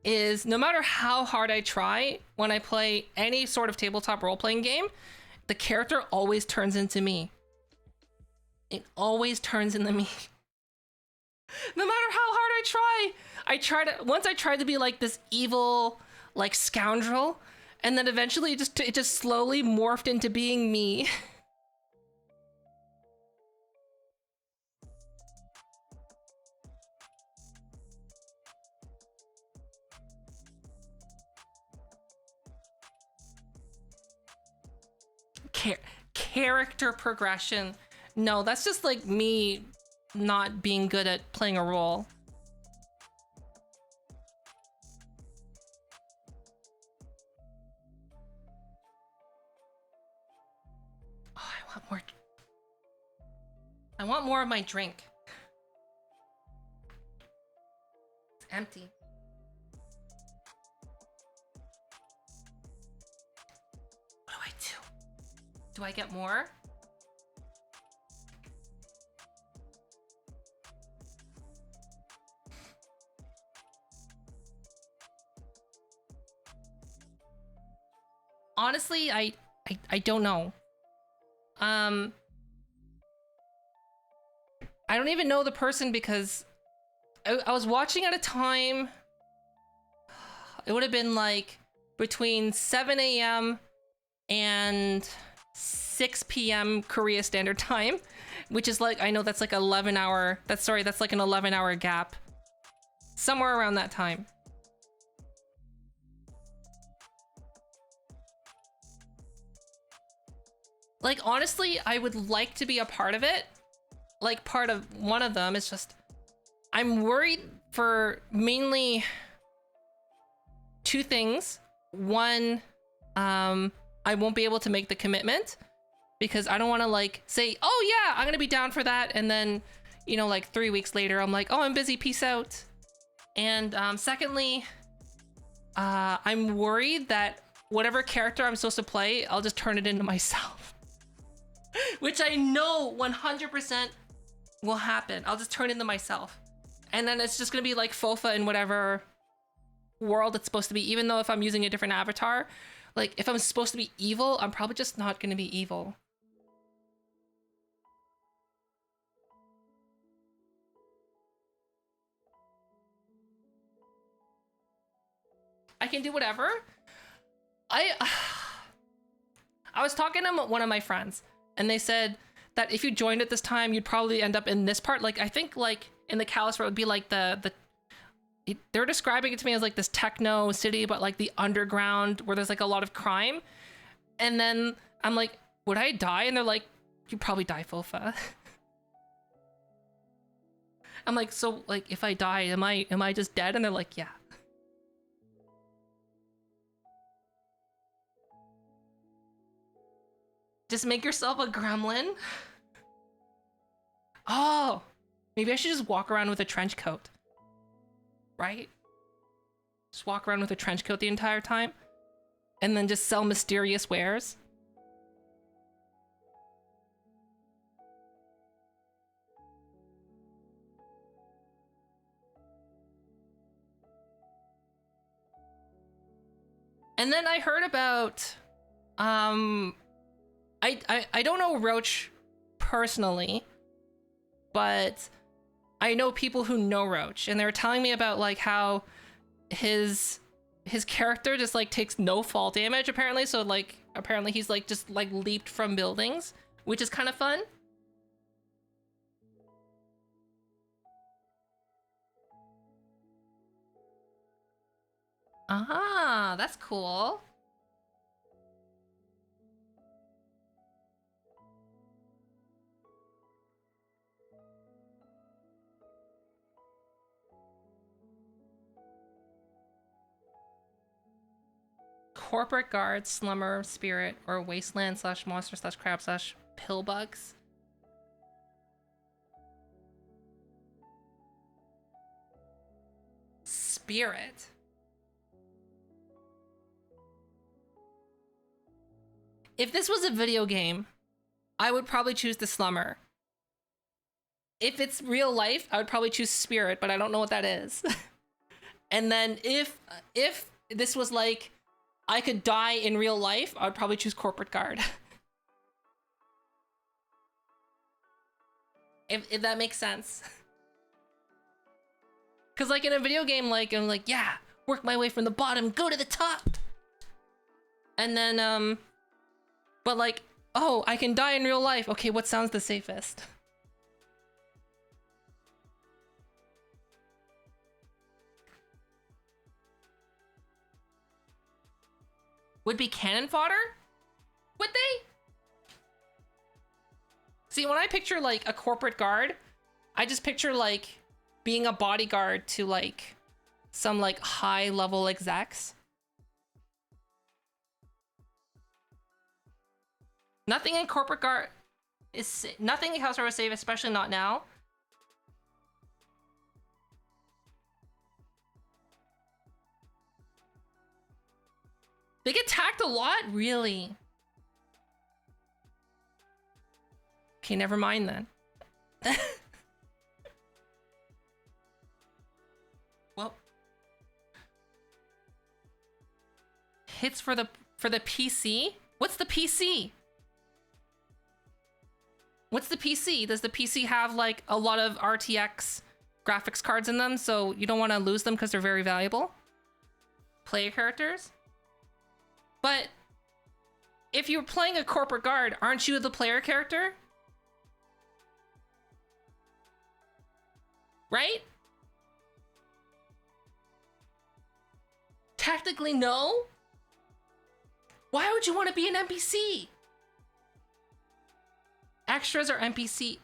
is no matter how hard I try when I play any sort of tabletop role-playing game, the character always turns into me. It always turns into me. No matter how hard I tried to be like this evil, like scoundrel, and then eventually it just slowly morphed into being me. Character progression. No, that's just like me not being good at playing a role. Oh, I want more. I want more of my drink. It's empty. What do I do? Do I get more? Honestly, I don't know. I don't even know the person because I was watching at a time. It would have been like between 7 a.m. and 6 p.m. Korea Standard Time, which is like, I know that's like 11 hour, that's like an 11-hour gap. Somewhere around that time. Like, honestly, I would like to be a part of it. Like, part of one of them. It's just, I'm worried for mainly two things. One, I won't be able to make the commitment because I don't want to like say, oh yeah, I'm gonna be down for that, and then, you know, like 3 weeks later, I'm like, oh, I'm busy, peace out. And secondly, I'm worried that whatever character I'm supposed to play, I'll just turn it into myself. Which I know 100% will happen. I'll just turn into myself. And then it's just gonna be like Fofa in whatever world it's supposed to be, even though if I'm using a different avatar, like if I'm supposed to be evil, I'm probably just not gonna be evil. I can do whatever. I was talking to one of my friends, and they said that if you joined at this time, you'd probably end up in this part. Like, I think like in the Callus Road would be like they're describing it to me as like this techno city, but like the underground where there's like a lot of crime. And then I'm like, would I die? And they're like, you probably die, Fofa. I'm like, so like if I die, am I just dead? And they're like, yeah. Just make yourself a gremlin. Oh, maybe I should just walk around with a trench coat. Right? Just walk around with a trench coat the entire time. And then just sell mysterious wares. And then I heard about, I don't know Roach personally, but I know people who know Roach, and they were telling me about like how his character just like takes no fall damage apparently. So like apparently he's like just like leaped from buildings, which is kind of fun. Ah, that's cool. corporate guard, slumber, spirit, or wasteland slash monster slash crab slash pillbugs. Spirit. If this was a video game, I would probably choose the slumber. If it's real life, I would probably choose spirit, but I don't know what that is. And then if this was like I could die in real life, I would probably choose corporate guard. if that makes sense. Cause like in a video game, like I'm like, yeah, work my way from the bottom, go to the top. And then but like, oh, I can die in real life. Okay, what sounds the safest? Would be cannon fodder? Would they? See, when I picture like a corporate guard, I just picture like being a bodyguard to like some like high level execs. Nothing in corporate guard is nothing in House Star is safe, especially not now. They get attacked a lot? Really? Okay, never mind then. Well. Hits for the PC? What's the PC? What's the PC? Does the PC have like a lot of RTX graphics cards in them, so you don't want to lose them because they're very valuable? Player characters? But if you're playing a corporate guard, aren't you the player character? Right? Technically, no. Why would you want to be an NPC? Extras or NPC?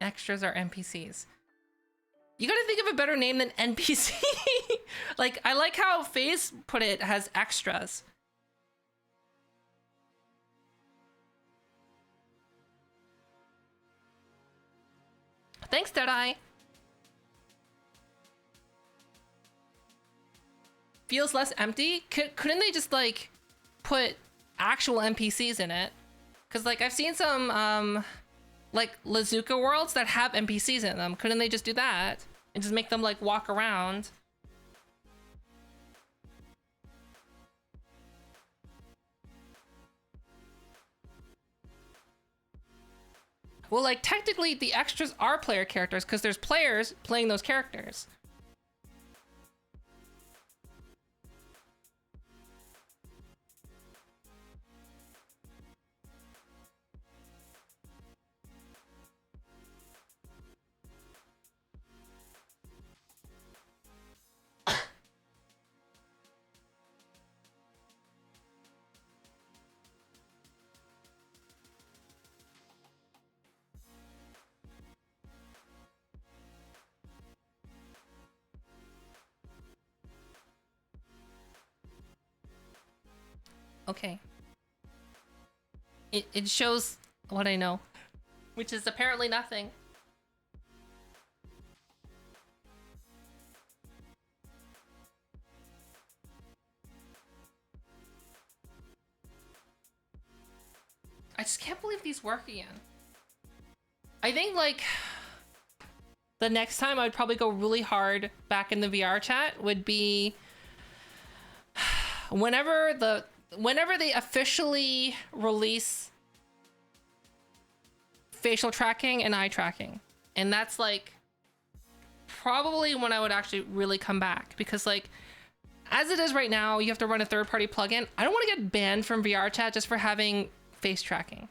Extras are NPCs. You gotta think of a better name than NPC. Like, I like how FaZe put it, has extras. Thanks, Deadeye. Feels less empty? Couldn't they just, like, put actual NPCs in it? Because, like, I've seen some, like Lazuka worlds that have NPCs in them. Couldn't they just do that and just make them like walk around? Well, like technically the extras are player characters because there's players playing those characters. Okay. It shows what I know, which is apparently nothing. I just can't believe these work again. I think like the next time I'd probably go really hard back in the VR chat would be whenever they officially release facial tracking and eye tracking. And that's like probably when I would actually really come back, because like as it is right now, you have to run a third-party plugin. I don't want to get banned from VR chat just for having face tracking.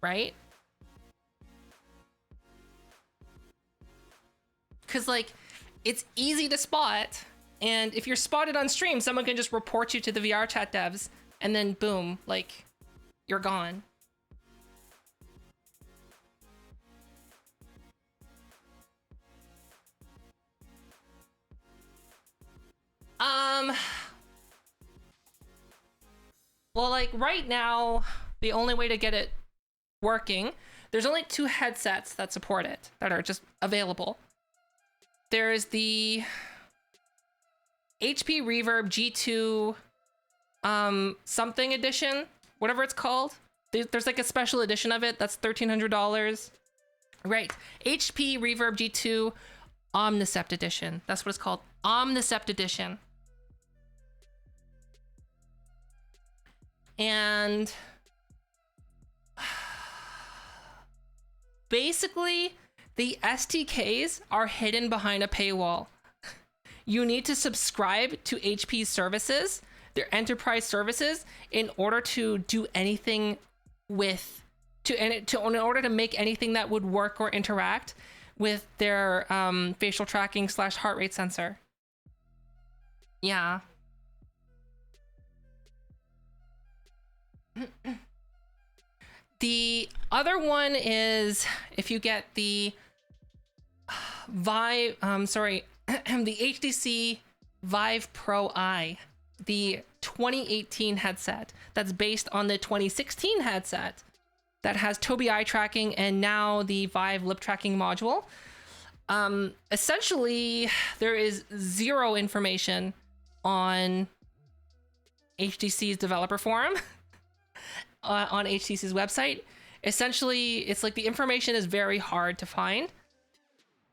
Right? Because like it's easy to spot. And if you're spotted on stream, someone can just report you to the VR chat devs and then boom, like you're gone. Well, like right now, the only way to get it working, there's only 2 headsets that support it that are just available. There's the HP Reverb G2 something edition, whatever it's called. There's like a special edition of it that's $1,300. Right. HP Reverb G2 Omnicept edition. That's what it's called. Omnicept edition. And basically, the SDKs are hidden behind a paywall. You need to subscribe to HP's services, their enterprise services, in order to do anything with, in order to make anything that would work or interact with their facial tracking / heart rate sensor. Yeah. The other one is if you get the Vive, the HTC Vive Pro I, the 2018 headset that's based on the 2016 headset that has Tobii eye tracking and now the Vive lip tracking module. Essentially, there is zero information on HTC's developer forum on HTC's website. Essentially, it's like the information is very hard to find,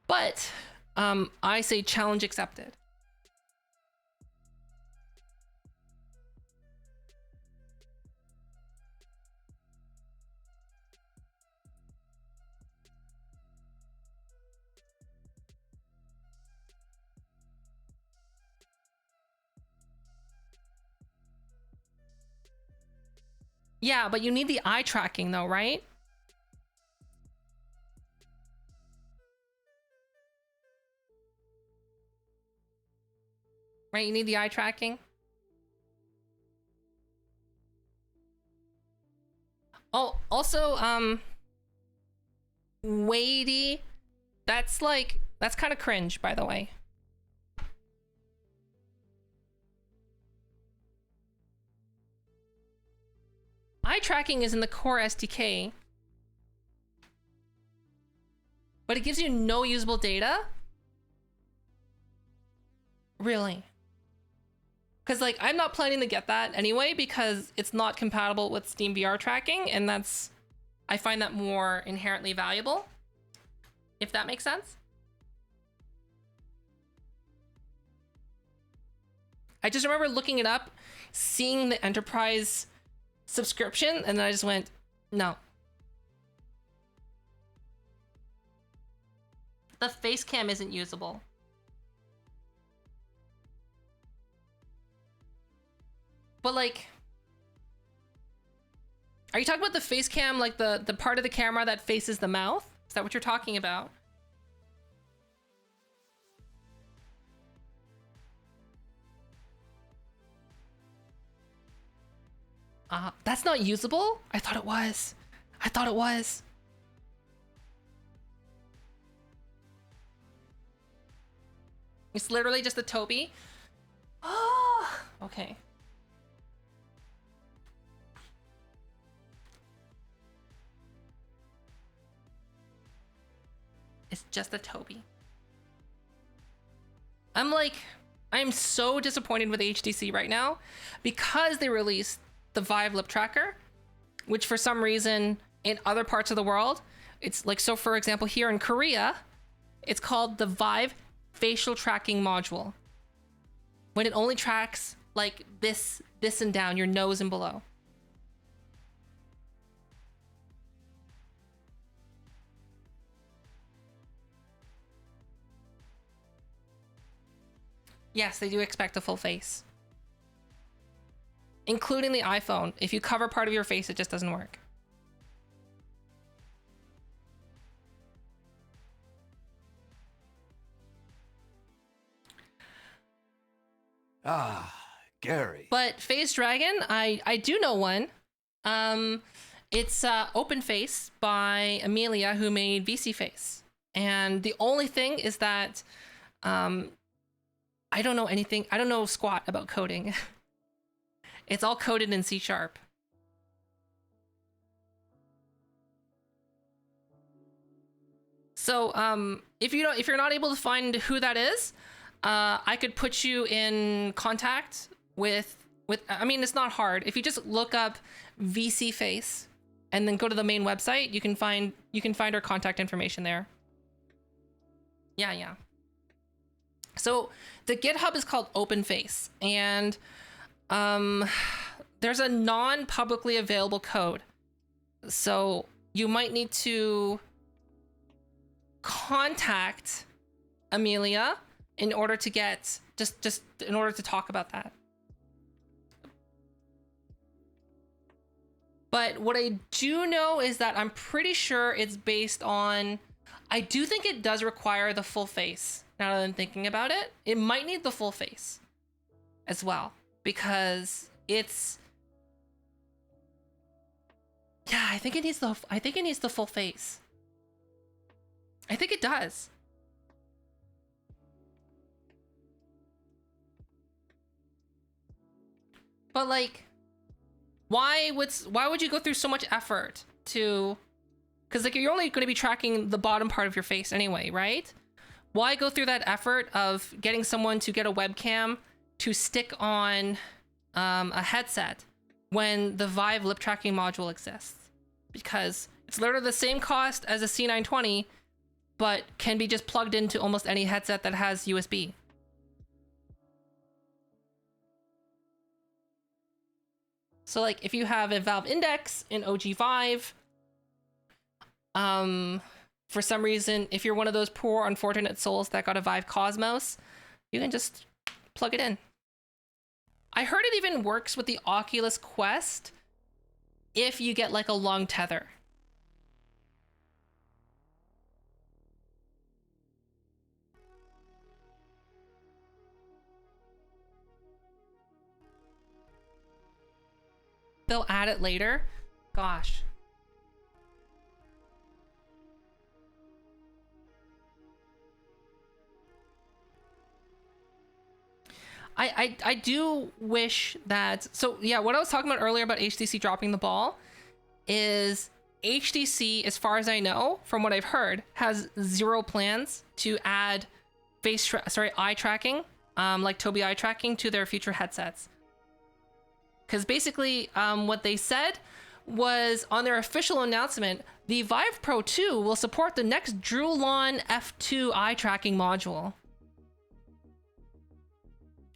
but I say challenge accepted. Yeah, but you need the eye tracking though, right? Right, you need the eye tracking. Oh, also, weighty. That's kind of cringe, by the way. Eye tracking is in the core SDK, but it gives you no usable data? Really? Because like I'm not planning to get that anyway because it's not compatible with Steam VR tracking, and I find that more inherently valuable, if that makes sense. I just remember looking it up, seeing the enterprise subscription, and then I just went, no. The face cam isn't usable. But like, are you talking about the face cam, like the part of the camera that faces the mouth? Is that what you're talking about? That's not usable? I thought it was. I thought it was. It's literally just the Tobii. Oh, okay. It's just a Tobii. I'm so disappointed with HTC right now because they released the Vive lip tracker, which for some reason in other parts of the world, it's like, so for example, here in Korea, it's called the Vive facial tracking module, when it only tracks like this and down, your nose and below. Yes, they do expect a full face. Including the iPhone. If you cover part of your face, it just doesn't work. Ah, Gary. But Phase Dragon, I do know one. It's Open Face by Amelia, who made VC Face. And the only thing is that I I don't know anything. I don't know squat about coding. It's all coded in C#. So if you're not able to find who that is, I could put you in contact with I mean, it's not hard. If you just look up VC Face and then go to the main website, you can find our contact information there. Yeah. So the GitHub is called OpenFace, and there's a non-publicly available code. So you might need to contact Amelia in order to get just in order to talk about that. But what I do know is that I'm pretty sure it's based on, I do think it does require the full face. Now that I'm thinking about it, it might need the full face as well, because it's, yeah, I think it needs the full face. I think it does. But like, why would you go through so much effort to, because like you're only going to be tracking the bottom part of your face anyway, right? Why go through that effort of getting someone to get a webcam to stick on a headset when the Vive lip tracking module exists? Because it's literally the same cost as a C920, but can be just plugged into almost any headset that has USB. So like if you have a Valve Index in OG Vive, for some reason, if you're one of those poor unfortunate souls that got a Vive Cosmos, you can just plug it in. I heard it even works with the Oculus Quest if you get like a long tether. They'll add it later. Gosh. I do wish that, so yeah, what I was talking about earlier about HTC dropping the ball is HTC, as far as I know, from what I've heard, has zero plans to add eye tracking, like Tobii eye tracking, to their future headsets. Because basically, what they said was on their official announcement, the Vive Pro 2 will support the next Droolon F2 eye tracking module.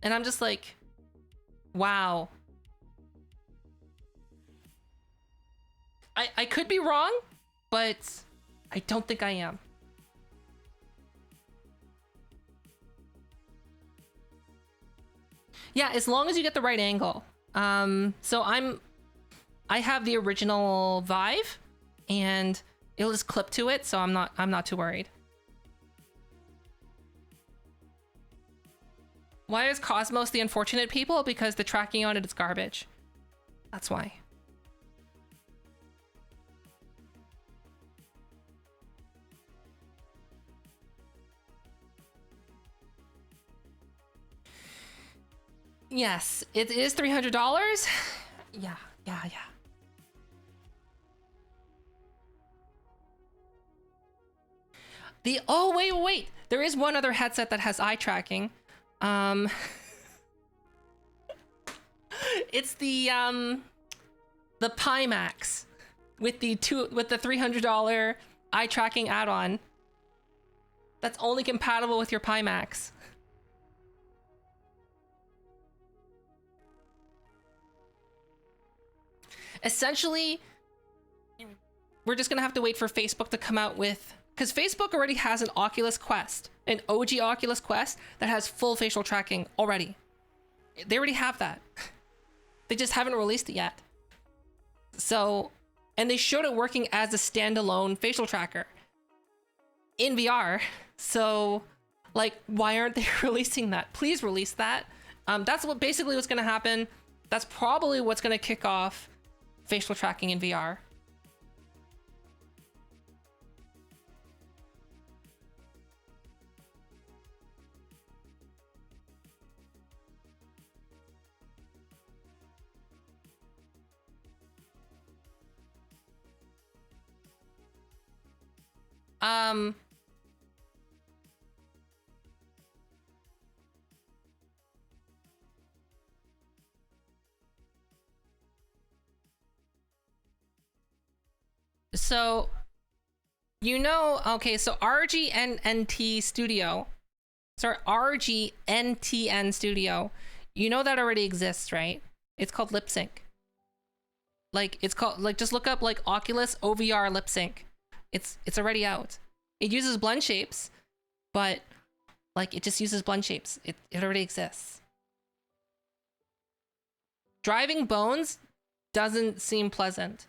And I'm just like, wow. I could be wrong, but I don't think I am. Yeah, as long as you get the right angle. So I have the original Vive and it'll just clip to it, so I'm not too worried. Why is Cosmos the unfortunate people? Because the tracking on it is garbage. That's why. Yes, it is $300. Yeah. Oh, wait. There is one other headset that has eye tracking. It's the Pimax with the $300 eye tracking add-on. That's only compatible with your Pimax. Essentially, we're just gonna have to wait for Facebook to come out with, because Facebook already has an Oculus Quest, an OG Oculus Quest that has full facial tracking already. They already have that. They just haven't released it yet. So, and they showed it working as a standalone facial tracker in VR. So, like, why aren't they releasing that? Please release that. That's basically what's gonna happen. That's probably what's gonna kick off facial tracking in VR. Um, so you know, okay, so RGNT Studio, sorry, RGNTN Studio, you know that already exists, right? It's called lip sync. Like, it's called, like, just look up like Oculus OVR lip sync. It's already out. It uses blend shapes, but like it just uses blend shapes. It already exists. Driving Bones doesn't seem pleasant.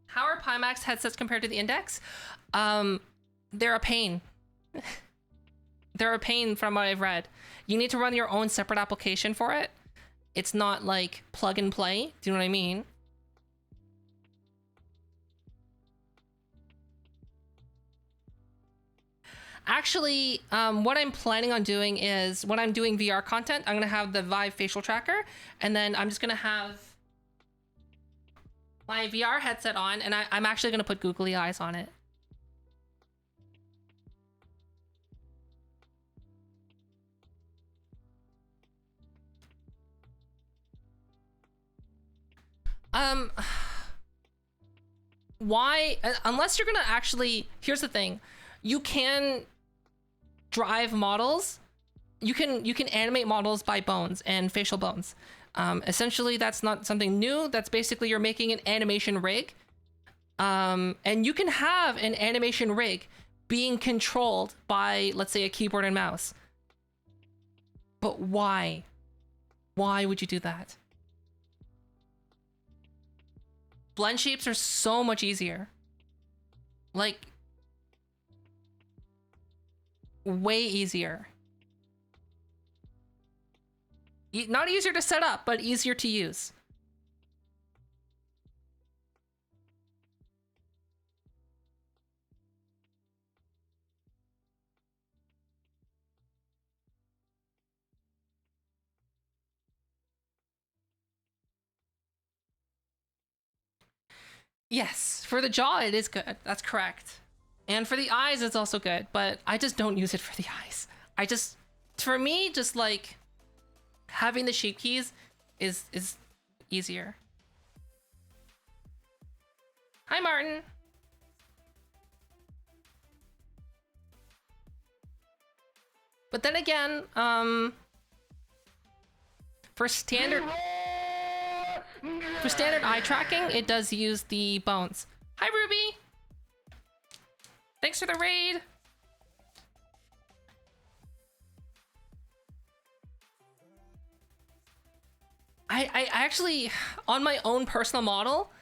How are Pimax headsets compared to the Index? They're a pain. They're a pain from what I've read. You need to run your own separate application for it. It's not like plug and play. Do you know what I mean? Actually, what I'm planning on doing is when I'm doing VR content, I'm gonna have the Vive facial tracker, and then I'm just gonna have my VR headset on, and I'm actually gonna put googly eyes on it. Why? Unless you're gonna actually, here's the thing, you can drive models. You can animate models by bones and facial bones. Essentially, that's not something new. That's basically you're making an animation rig. And you can have an animation rig being controlled by, let's say, a keyboard and mouse. But why? Why would you do that? Blend shapes are so much easier. Like, way easier. Not easier to set up, but easier to use. Yes, for the jaw, it is good. That's correct. And for the eyes, it's also good, but I just don't use it for the eyes. For me, just like having the shape keys is easier. Hi, Martin. But then again, for standard eye tracking, it does use the bones. Hi, Ruby. Thanks for the raid. I actually, on my own personal model,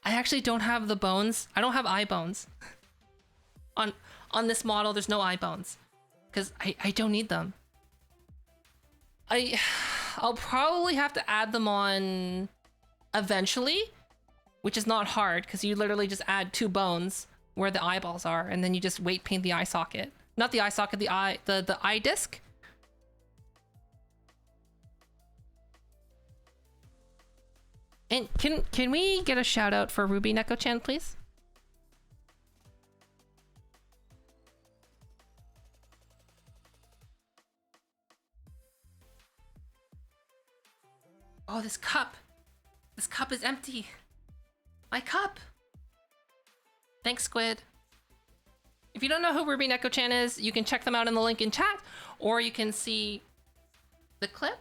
I actually don't have the bones. I don't have eye bones. On this model, there's no eye bones. Because I don't need them. I'll probably have to add them on eventually, which is not hard because you literally just add 2 bones where the eyeballs are, and then you just weight paint the eye socket. Not the eye socket, the eye disc. And can we get a shout out for Ruby Neko-chan, please? Oh, this cup. This cup is empty. My cup. Thanks, Squid. If you don't know who Ruby Neko-chan is, you can check them out in the link in chat, or you can see the clip.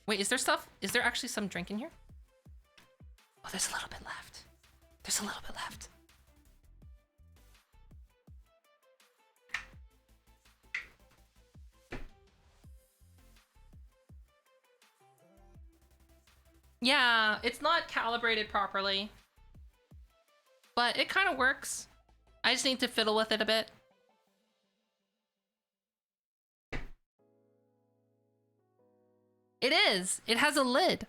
Wait, is there actually some drink in here? Oh, there's a little bit left. There's a little bit left. Yeah, it's not calibrated properly, but it kind of works. I just need to fiddle with it a bit. It is. It has a lid.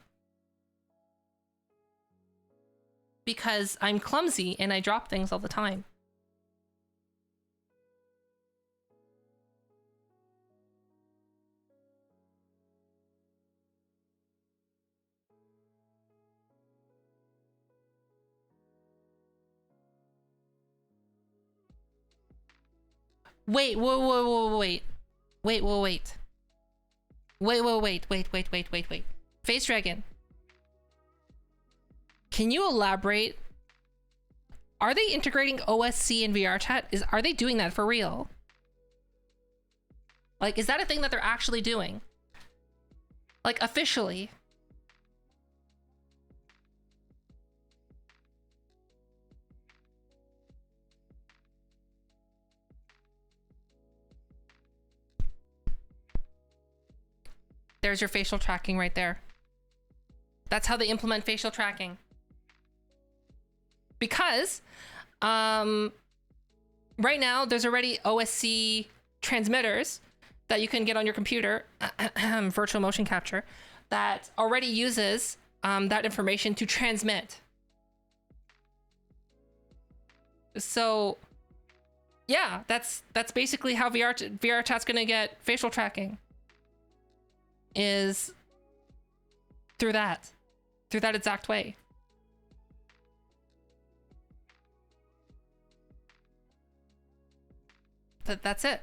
because I'm clumsy and I drop things all the time. Wait, wait. Face Dragon. Can you elaborate? Are they integrating OSC in VRChat? Are they doing that for real? Like, is that a thing that they're actually doing? Like, officially? There's your facial tracking right there. That's how they implement facial tracking. Because right now there's already OSC transmitters that you can get on your computer, virtual motion capture, that already uses that information to transmit. So yeah, that's basically how VRChat's gonna get facial tracking. Is through that exact way. That's it.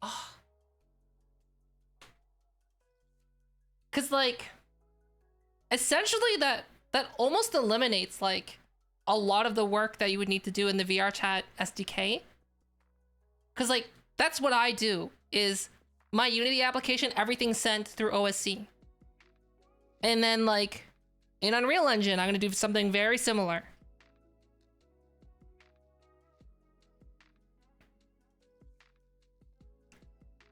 Oh. 'Cause like essentially that almost eliminates like a lot of the work that you would need to do in the VRChat SDK. Because like that's what I do, is my Unity application, everything's sent through OSC. And then like in Unreal Engine, I'm gonna do something very similar.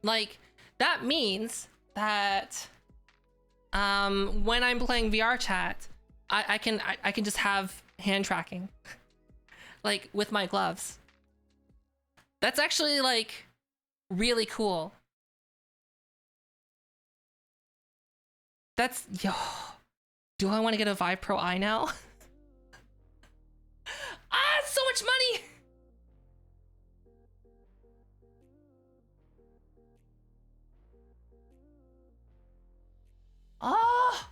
Like that means that when I'm playing VRChat, I can just have hand tracking like with my gloves. That's actually like really cool. That's yo. Do I want to get a Vive Pro Eye now? It's so much money. Oh.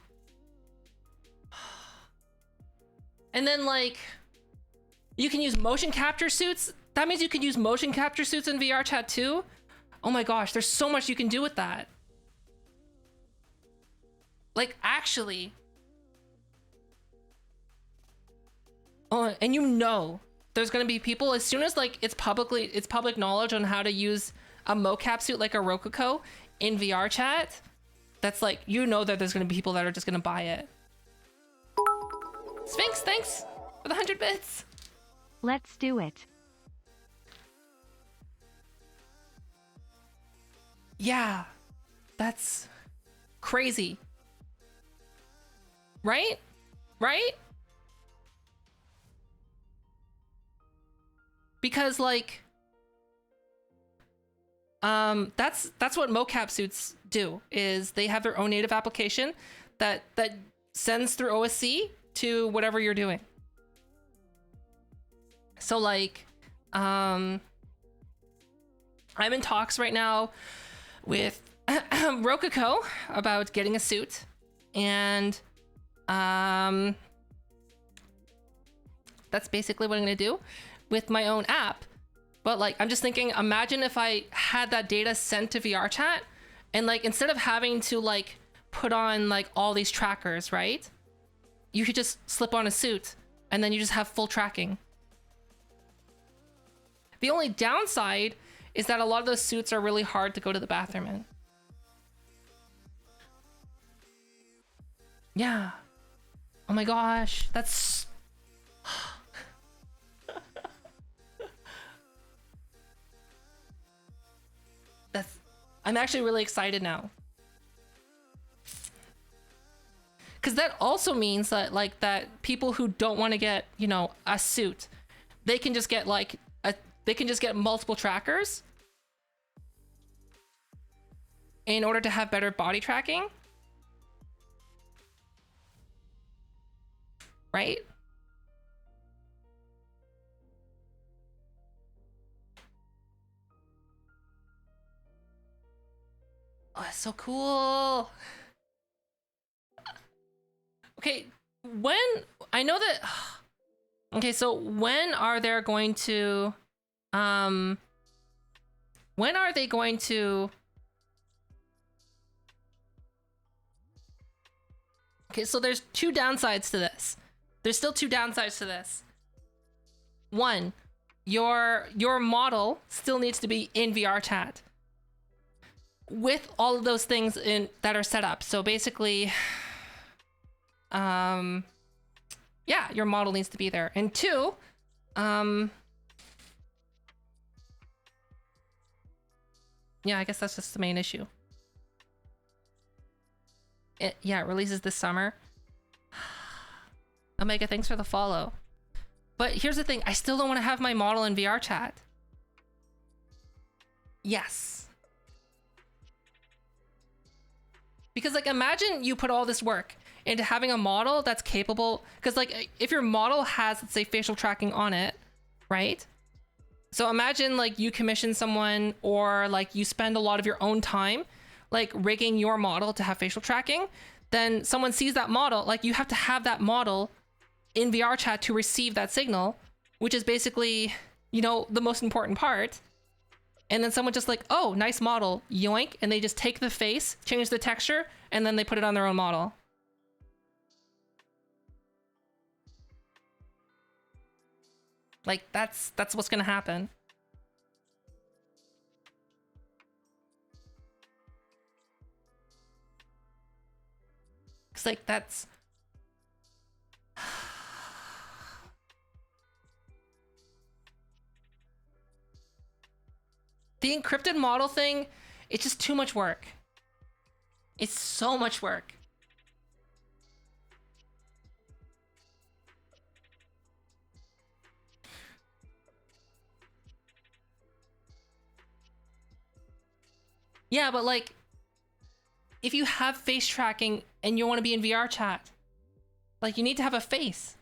And then like you can use motion capture suits. That means you can use motion capture suits in VRChat too. Oh my gosh, there's so much you can do with that. Like actually. Oh, and you know there's gonna be people as soon as like it's public knowledge on how to use a mocap suit like a Rococo in VRChat. That's like, you know that there's gonna be people that are just gonna buy it. Sphinx, thanks for the 100 bits. Let's do it. Yeah, that's crazy. Right? Right? Because like that's what mocap suits do, is they have their own native application that sends through OSC to whatever you're doing. So like I'm in talks right now with Rococo about getting a suit, and that's basically what I'm gonna do with my own app. But like I'm just thinking, imagine if I had that data sent to VRChat, and like instead of having to like put on like all these trackers, right? You could just slip on a suit and then you just have full tracking. The only downside is that a lot of those suits are really hard to go to the bathroom in. Yeah. Oh my gosh, that's... I'm actually really excited now. Because that also means that like that people who don't want to get, you know, a suit, they can just get like they can just get multiple trackers. in order to have better body tracking. Right? Oh, it's so cool. Okay, when I know that okay, so when are they going to when are they going to Okay, so there's two downsides to this. There's still two downsides to this. One, your model still needs to be in VRChat with all of those things in that are set up. So basically, yeah, your model needs to be there. And two, yeah, I guess that's just the main issue. It releases this summer. Omega, thanks for the follow. But here's the thing, I still don't want to have my model in VRChat. Yes. Because like, imagine you put all this work into having a model that's capable, because like, if your model has, let's say, facial tracking on it, right? So imagine like you commission someone, or like you spend a lot of your own time like rigging your model to have facial tracking, then someone sees that model, like you have to have that model in VRChat to receive that signal, which is basically, you know, the most important part. And then someone just like, oh, nice model, yoink, and they just take the face, change the texture, and then they put it on their own model. Like that's what's gonna happen. It's like that's the encrypted model thing, it's just too much work. It's so much work. Yeah, but like, if you have face tracking and you want to be in VRChat, like you need to have a face.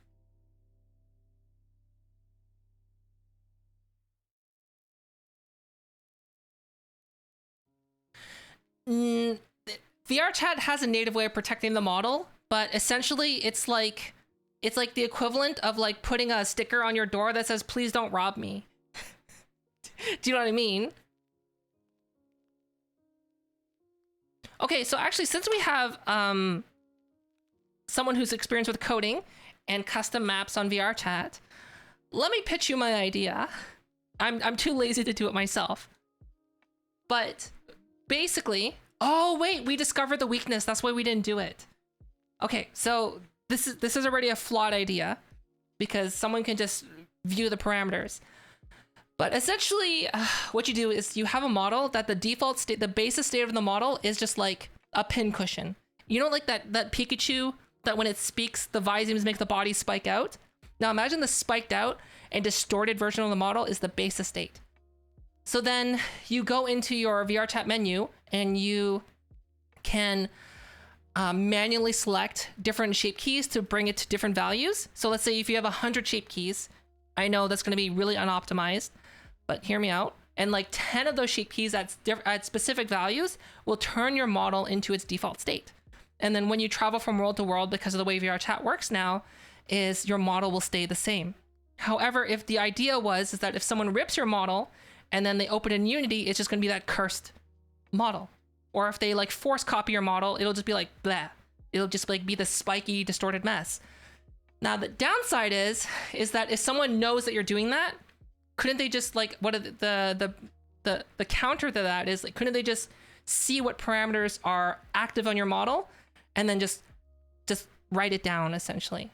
VRChat has a native way of protecting the model, but essentially it's like the equivalent of like putting a sticker on your door that says, please don't rob me. Do you know what I mean? Okay, so actually, since we have someone who's experienced with coding and custom maps on VRChat, let me pitch you my idea. I'm too lazy to do it myself. But basically, oh wait, we discovered the weakness. That's why we didn't do it. Okay, so this is already a flawed idea because someone can just view the parameters. But essentially, what you do is you have a model that the default state, the basis state of the model is just like a pin cushion. You know, like that Pikachu that when it speaks, the Visemes make the body spike out. Now imagine the spiked out and distorted version of the model is the basis state. So then you go into your VRChat menu and you can manually select different shape keys to bring it to different values. So let's say if you have 100 shape keys, I know that's going to be really unoptimized, but hear me out. And like 10 of those shape keys at specific values will turn your model into its default state. And then when you travel from world to world, because of the way VRChat works now, is your model will stay the same. However, if the idea is that if someone rips your model and then they open in Unity, it's just going to be that cursed model. Or if they like force copy your model, it'll just be like blah. It'll just like be this spiky, distorted mess. Now the downside is that if someone knows that you're doing that, couldn't they just like, what are the counter to that is like, couldn't they just see what parameters are active on your model and then just write it down essentially?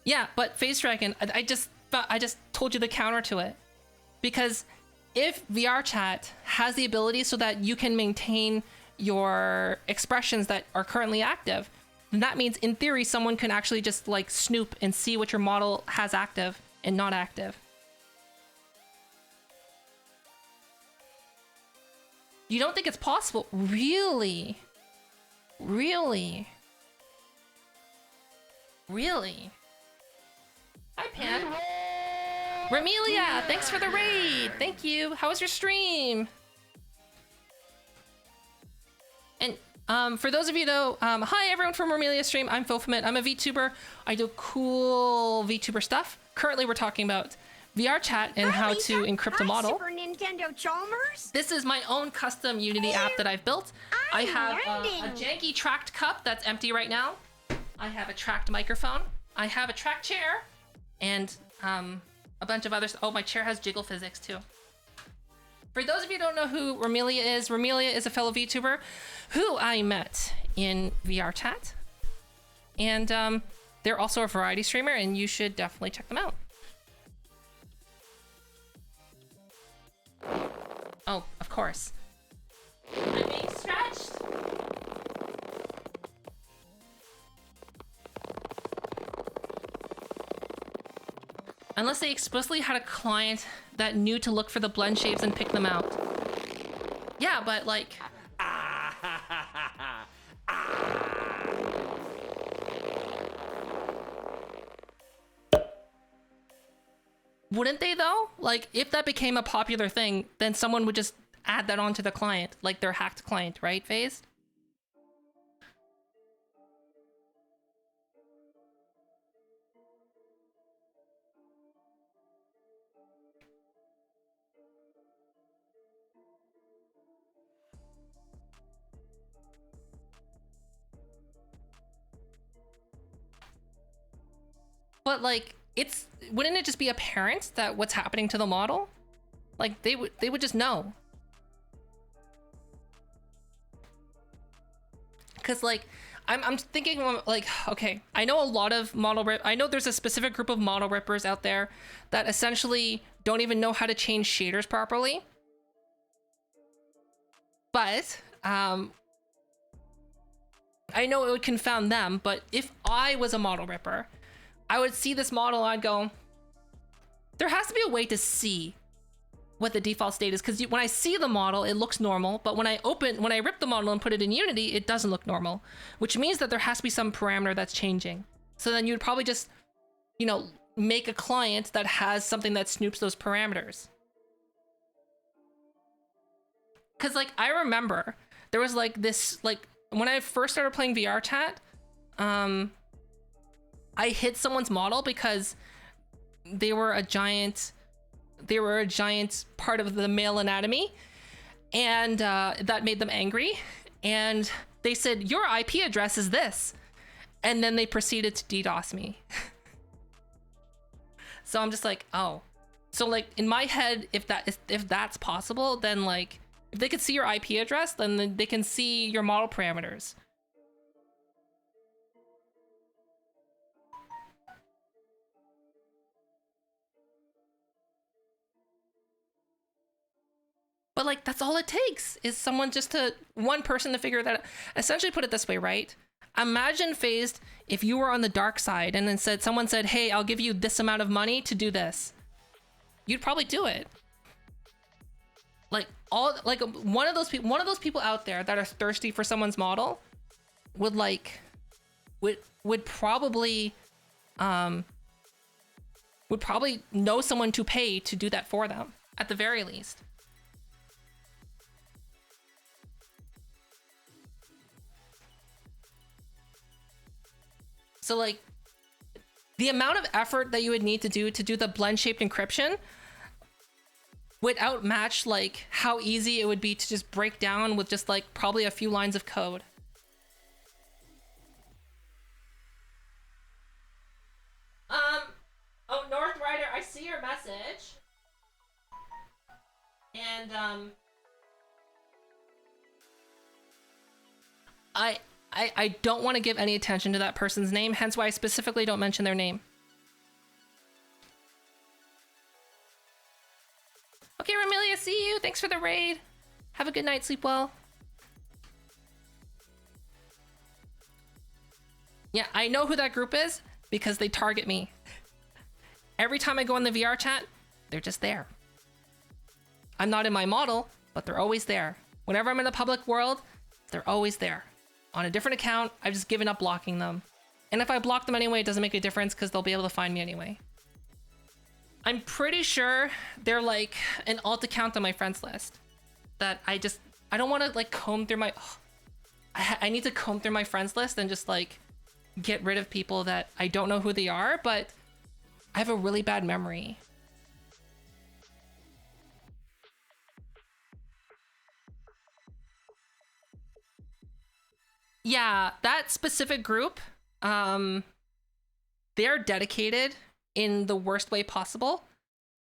Yeah, but face tracking, I just told you the counter to it. Because if VRChat has the ability so that you can maintain your expressions that are currently active, then that means in theory someone can actually just like snoop and see what your model has active and not active. You don't think it's possible? Really? Really? Really? Hi, Pan. Ramelia, thanks for the raid. Thank you. How was your stream? And for those of you though, hi everyone from Ramelia's stream. I'm Fofamit. I'm a VTuber. I do cool VTuber stuff. Currently, we're talking about VR chat and how to encrypt a model. Super Nintendo Chalmers. This is my own custom Unity app that I've built. I have a janky tracked cup that's empty right now. I have a tracked microphone. I have a tracked chair, and a bunch of others. Oh, my chair has jiggle physics too. For those of you who don't know who Ramelia is a fellow VTuber who I met in VR chat, and they're also a variety streamer, and you should definitely check them out. Oh, of course. I'm being stretched. Unless they explicitly had a client that knew to look for the blend shapes and pick them out. Yeah, but like... Wouldn't they though? Like, if that became a popular thing, then someone would just add that onto the client, like their hacked client, right, Phased? But like, wouldn't it just be apparent that what's happening to the model? Like they would just know. Cause like, I'm thinking like, okay, I know a lot of I know there's a specific group of model rippers out there that essentially don't even know how to change shaders properly. But, I know it would confound them, but if I was a model ripper, I would see this model, I'd go, there has to be a way to see what the default state is, because when I see the model, it looks normal, but when I rip the model and put it in Unity, it doesn't look normal, which means that there has to be some parameter that's changing. So then you'd probably just, you know, make a client that has something that snoops those parameters. Because like, I remember there was like this, like when I first started playing VR chat, I hit someone's model because they were a giant part of the male anatomy, and that made them angry, and they said, your IP address is this, and then they proceeded to DDoS me. So I'm just like, oh, so like in my head, if that's possible, then like if they could see your IP address, then they can see your model parameters. But like, that's all it takes is one person to figure that out. Essentially, put it this way, right? Imagine, Phased, if you were on the dark side and then someone said, hey, I'll give you this amount of money to do this. You'd probably do it. Like one of those people out there that are thirsty for someone's model would probably know someone to pay to do that for them at the very least. So like, the amount of effort that you would need to do the blend shaped encryption would outmatch like how easy it would be to just break down with just like probably a few lines of code. Oh, North Rider, I see your message. And I don't want to give any attention to that person's name, hence why I specifically don't mention their name. Okay, Ramelia, see you. Thanks for the raid. Have a good night, sleep well. Yeah, I know who that group is because they target me. Every time I go in the VR chat, they're just there. I'm not in my model, but they're always there. Whenever I'm in the public world, they're always there. On a different account, I've just given up blocking them. And if I block them anyway, it doesn't make a difference because they'll be able to find me anyway. I'm pretty sure they're like an alt account on my friends list that I don't want to like comb through my, I need to comb through my friends list and just like get rid of people that I don't know who they are, but I have a really bad memory. Yeah, that specific group, they're dedicated in the worst way possible.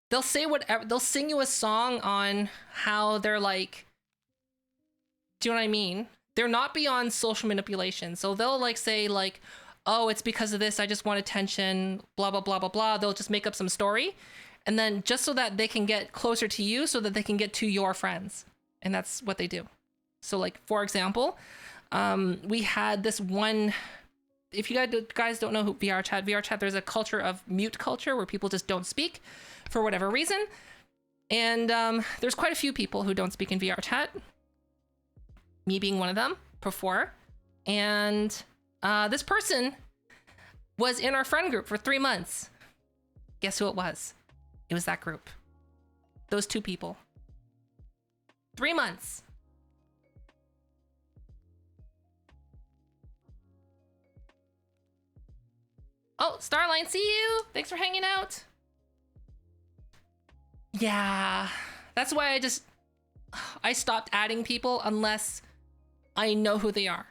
They'll say whatever, they'll sing you a song on how they're like, do you know what I mean? They're not beyond social manipulation. So they'll like say like, oh, it's because of this, I just want attention, blah, blah, blah, blah, blah. They'll just make up some story. And then just so that they can get closer to you so that they can get to your friends. And that's what they do. So like, for example, we had this one, if you guys don't know who VR chat, there's a culture of mute culture where people just don't speak for whatever reason. And there's quite a few people who don't speak in VR chat, me being one of them before. And this person was in our friend group for 3 months. Guess who it was? It was that group. Those two people. 3 months. Oh, Starline, see you! Thanks for hanging out. Yeah, that's why I stopped adding people unless I know who they are.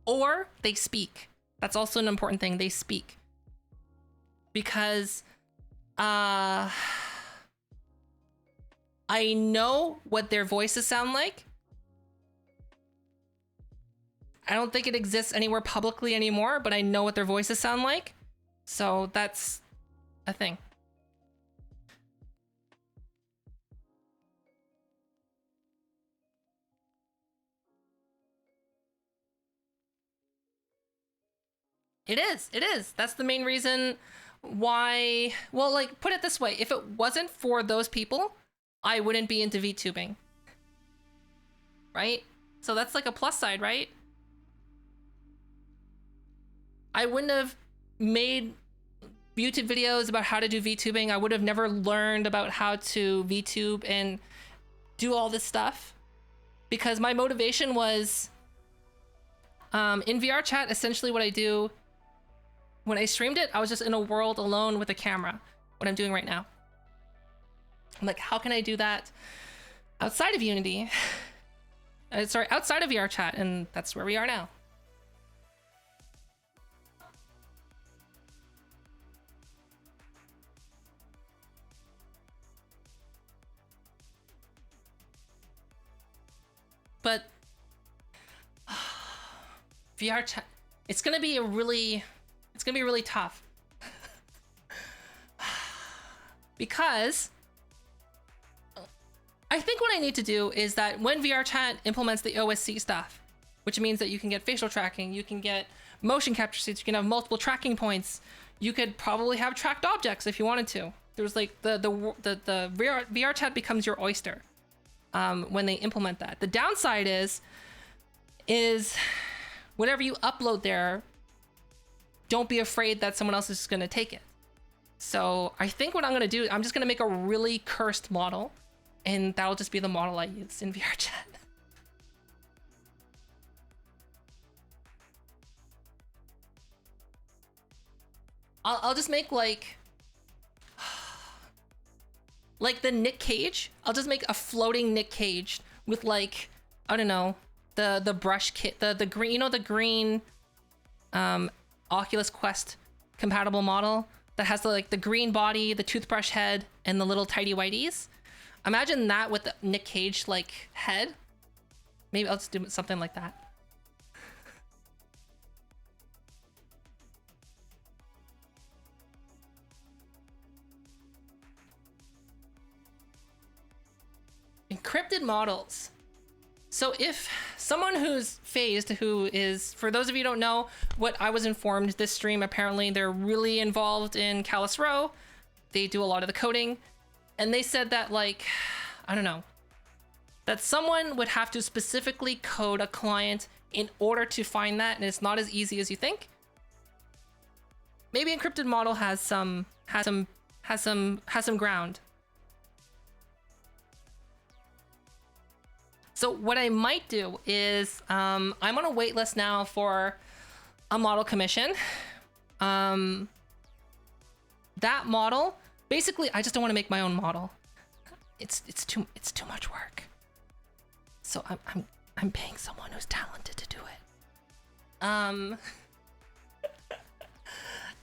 Or they speak. That's also an important thing, they speak. Because, I know what their voices sound like. I don't think it exists anywhere publicly anymore, but I know what their voices sound like. So that's a thing. It is. That's the main reason why, well, like, put it this way. If it wasn't for those people, I wouldn't be into VTubing. Right? So that's like a plus side, right? I wouldn't have made YouTube videos about how to do VTubing. I would have never learned about how to VTube and do all this stuff because my motivation was in VR chat. Essentially what I do when I streamed it, I was just in a world alone with a camera, what I'm doing right now. I'm like, how can I do that outside of Unity? Sorry, outside of VR chat, and that's where we are now. But VR chat, it's gonna be really tough because I think what I need to do is that when VR chat implements the OSC stuff, which means that you can get facial tracking, you can get motion capture seats, you can have multiple tracking points, you could probably have tracked objects if you wanted to. There's like the VR chat becomes your oyster. When they implement that. The downside is whatever you upload there, don't be afraid that someone else is just gonna take it. So I think what I'm gonna do, I'm just gonna make a really cursed model, and that'll just be the model I use in VR chat. I'll just make like the Nick Cage. I'll just make a floating Nick Cage with like, I don't know, the brush kit, the green, you know, the green Oculus Quest compatible model that has the green body, the toothbrush head, and the little tidy whities. Imagine that with the Nick Cage like head. Maybe I'll just do something like that. Encrypted models. So if someone who's phased, who is, for those of you who don't know, what I was informed this stream, apparently they're really involved in Callus Row. They do a lot of the coding. And they said that, like, I don't know, that someone would have to specifically code a client in order to find that, and it's not as easy as you think. Maybe Encrypted Model has some ground. So what I might do is, I'm on a wait list now for a model commission. That model, basically, I just don't want to make my own model. It's too much work. So I'm paying someone who's talented to do it.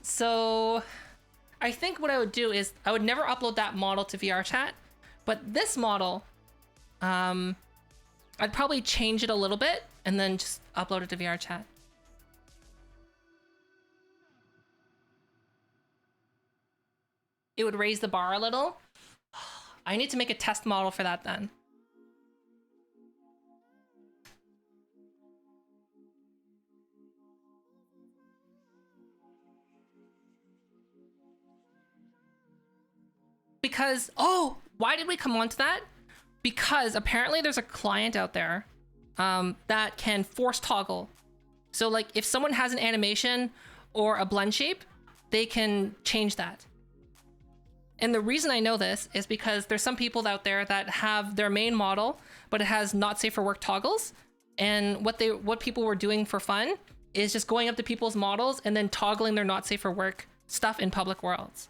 So I think what I would do is I would never upload that model to VRChat, but this model, I'd probably change it a little bit and then just upload it to VRChat. It would raise the bar a little. I need to make a test model for that then. Because, oh, why did we come on to that? Because apparently there's a client out there that can force toggle. So like if someone has an animation or a blend shape, they can change that. And the reason I know this is because there's some people out there that have their main model, but it has not safe for work toggles. And what people were doing for fun is just going up to people's models and then toggling their not safe for work stuff in public worlds.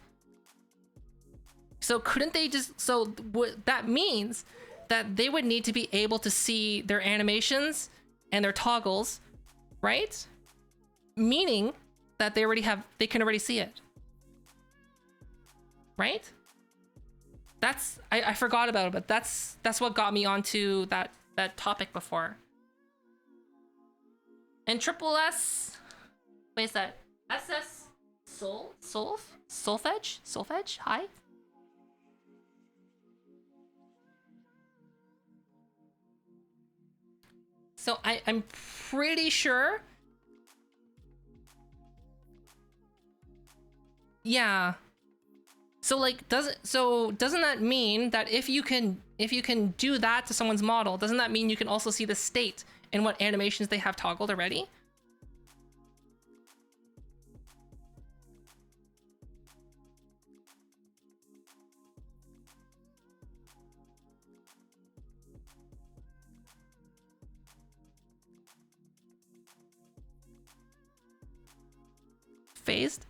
So couldn't they just, so what that means that they would need to be able to see their animations and their toggles, right? Meaning that they can already see it. Right? I forgot about it, but that's what got me onto that topic before. And Triple S, wait, is that SS Solfege? Hi? So I'm pretty sure. Yeah. So like doesn't that mean that if you can do that to someone's model, doesn't that mean you can also see the state and what animations they have toggled already? Phased?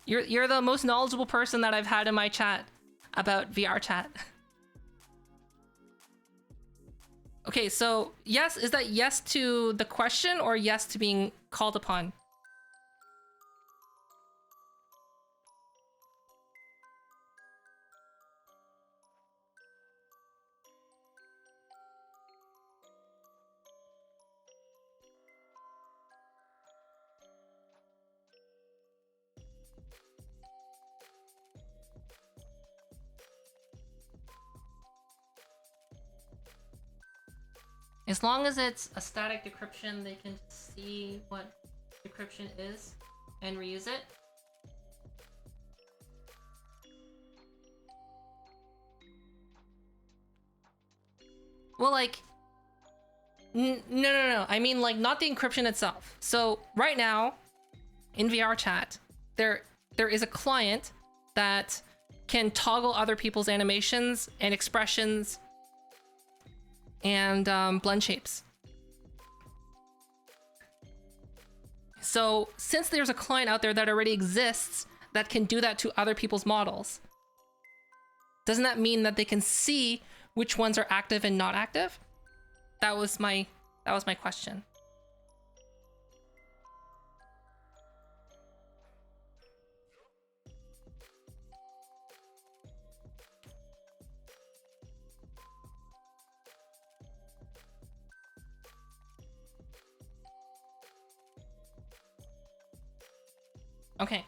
You're the most knowledgeable person that I've had in my chat about VRChat. Okay, so yes, is that yes to the question or yes to being called upon? As long as it's a static decryption, they can see what decryption is and reuse it. Well, like, no. I mean, like, not the encryption itself. So right now, in VRChat, there is a client that can toggle other people's animations and expressions and blend shapes. So since there's a client out there that already exists that can do that to other people's models, doesn't that mean that they can see which ones are active and not active? That was my question. Okay.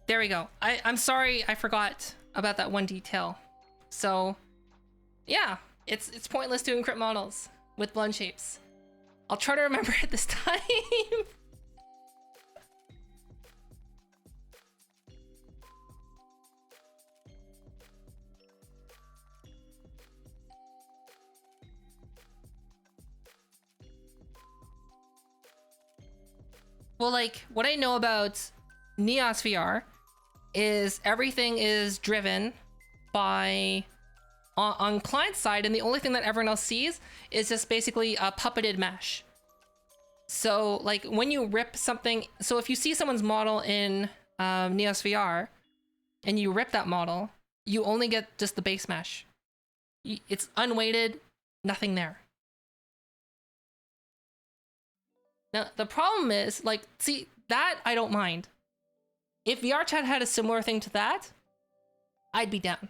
There we go. I'm sorry I forgot about that one detail. So, yeah. it's pointless to encrypt models with blend shapes. I'll try to remember it this time. Well, like, what I know about Neos VR is everything is driven by on client side, and the only thing that everyone else sees is just basically a puppeted mesh. So like when you rip something, so if you see someone's model in Neos VR and you rip that model, you only get just the base mesh. It's unweighted, nothing there. Now, the problem is, like, see, that I don't mind. If VRChat had a similar thing to that, I'd be down.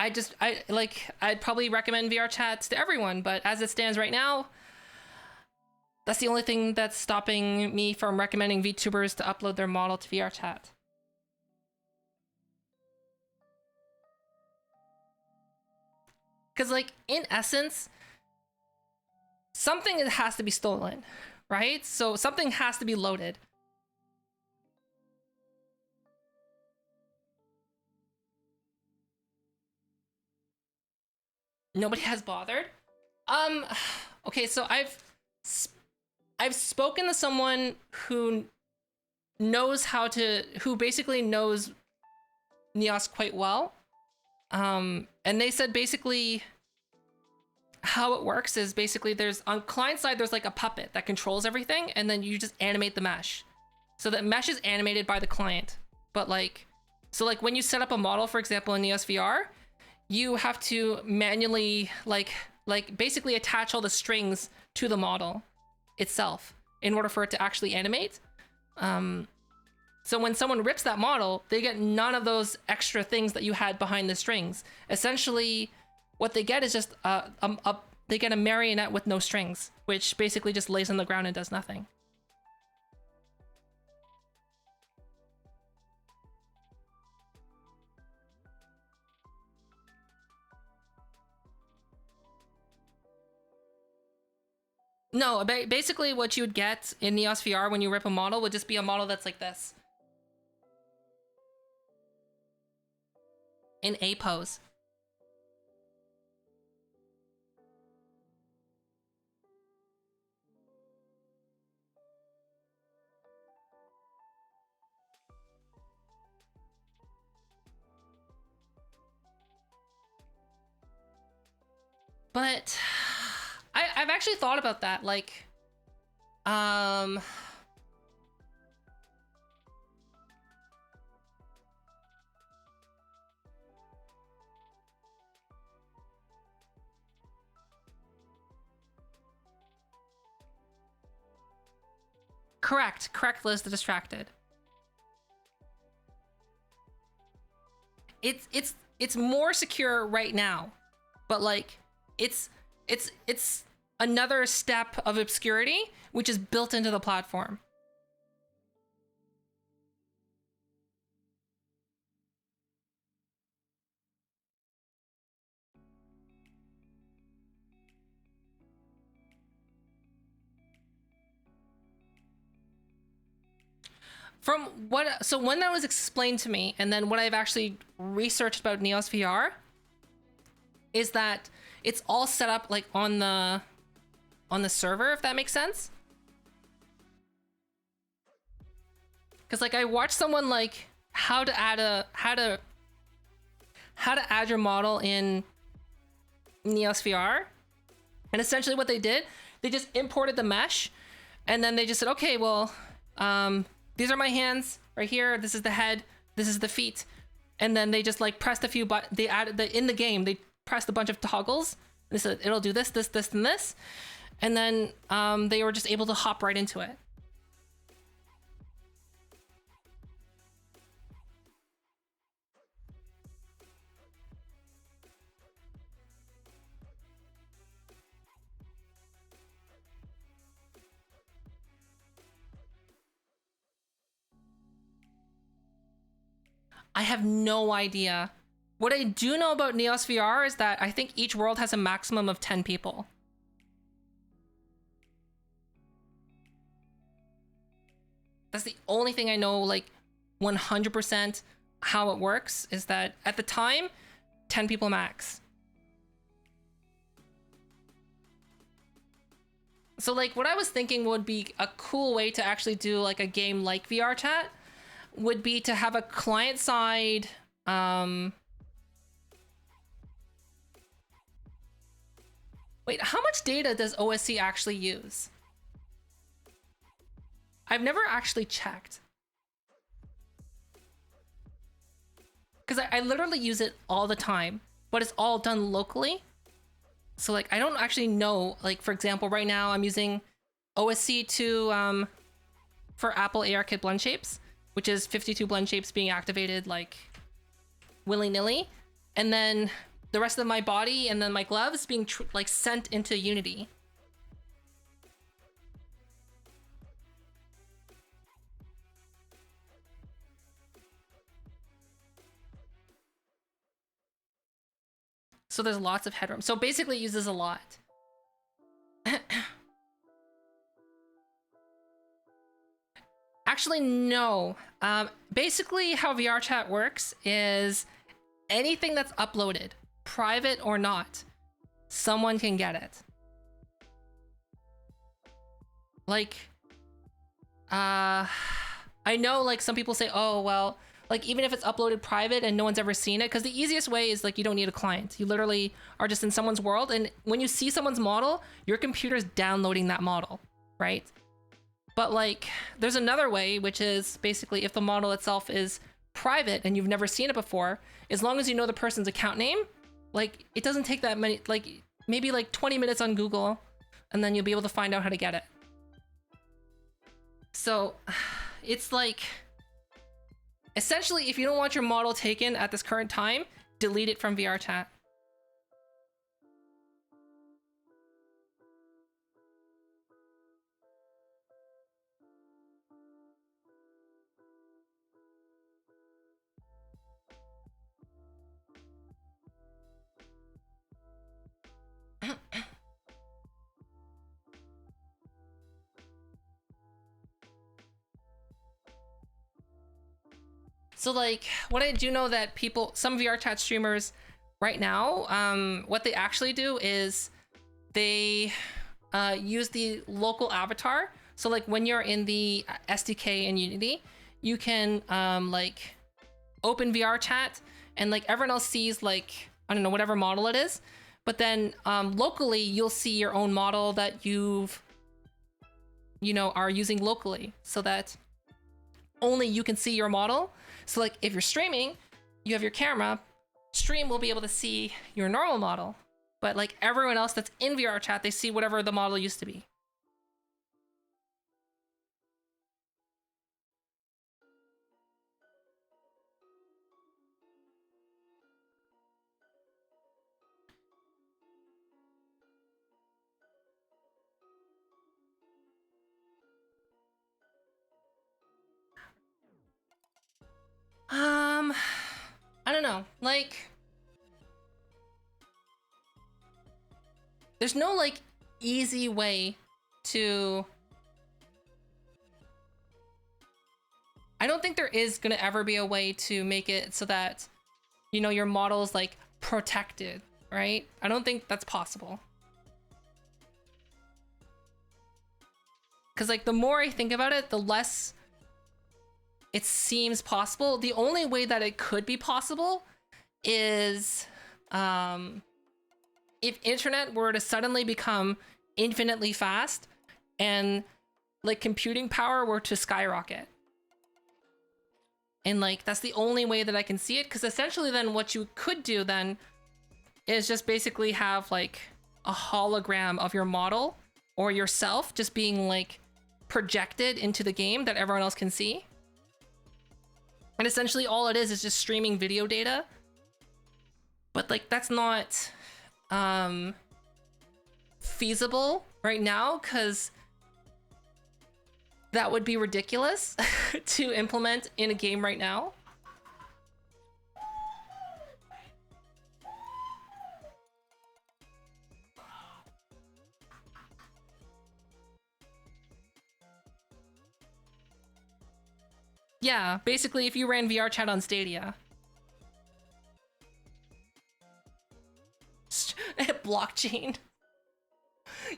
I'd probably recommend VRChat to everyone, but as it stands right now, that's the only thing that's stopping me from recommending VTubers to upload their model to VRChat. Because, like, in essence, something has to be stolen, right? So something has to be loaded. Nobody has bothered. Okay, so I've spoken to someone who knows who basically knows Neos quite well. And they said basically how it works is basically there's on client side, there's like a puppet that controls everything, and then you just animate the mesh. So that mesh is animated by the client. But like, so like when you set up a model, for example, in Neos VR, you have to manually like basically attach all the strings to the model itself in order for it to actually animate. So when someone rips that model, they get none of those extra things that you had behind the strings. Essentially, what they get is just they get a marionette with no strings, which basically just lays on the ground and does nothing. No, basically what you would get in Neos VR when you rip a model would just be a model that's like this. In A pose. But I've actually thought about that, like, correct, Liz the Distracted. It's more secure right now, but like, it's another step of obscurity, which is built into the platform. So when that was explained to me, and then what I've actually researched about Neos VR, is that it's all set up like on the server, if that makes sense. Because like I watched someone like how to add your model in Neos VR, and essentially what they did, they just imported the mesh, and then they just said, okay, well, these are my hands right here. This is the head. This is the feet, and then they just like pressed a few. But they added in the game. They pressed a bunch of toggles. They said it'll do this, this, this, and this, and then they were just able to hop right into it. I have no idea. What I do know about Neos VR is that I think each world has a maximum of 10 people. That's the only thing I know, like 100% how it works, is that at the time, 10 people max. So like what I was thinking would be a cool way to actually do like a game like VR chat would be to have a client side wait, how much data does OSC actually use? I've never actually checked. Because I literally use it all the time, but it's all done locally. So like, I don't actually know, like for example, right now I'm using OSC to, for Apple ARKit blend shapes, which is 52 blend shapes being activated like willy-nilly. And then the rest of my body and then my gloves being like sent into Unity. So there's lots of headroom. So basically it uses a lot. Actually, no. Basically how VR chat works is anything that's uploaded, private or not, someone can get it. Like, I know like some people say, oh, well, like even if it's uploaded private and no one's ever seen it, because the easiest way is like you don't need a client. You literally are just in someone's world, and when you see someone's model, your computer's downloading that model, right? But like there's another way, which is basically if the model itself is private and you've never seen it before, as long as you know the person's account name, like it doesn't take that many, like maybe like 20 minutes on Google, and then you'll be able to find out how to get it. So it's like, essentially, if you don't want your model taken at this current time, delete it from VR chat. So like what I do know that people, some VR chat streamers right now, what they actually do is they use the local avatar. So like when you're in the SDK in Unity, you can like open VR chat and like everyone else sees like, I don't know, whatever model it is. But then locally, you'll see your own model that you've, you know, are using locally so that only you can see your model. So like if you're streaming, you have your camera, stream will be able to see your normal model, but like everyone else that's in VR chat, they see whatever the model used to be. I don't know, like, there's no like easy way to, I don't think there is gonna ever be a way to make it so that, you know, your model is like protected, right? I don't think that's possible. Because like the more I think about it, the less it seems possible. The only way that it could be possible is if internet were to suddenly become infinitely fast and like computing power were to skyrocket. And like that's the only way that I can see it, because essentially then what you could do then is just basically have like a hologram of your model or yourself just being like projected into the game that everyone else can see. And essentially all it is just streaming video data. But like that's not feasible right now, because that would be ridiculous to implement in a game right now. Yeah, basically if you ran VR chat on Stadia. Blockchain.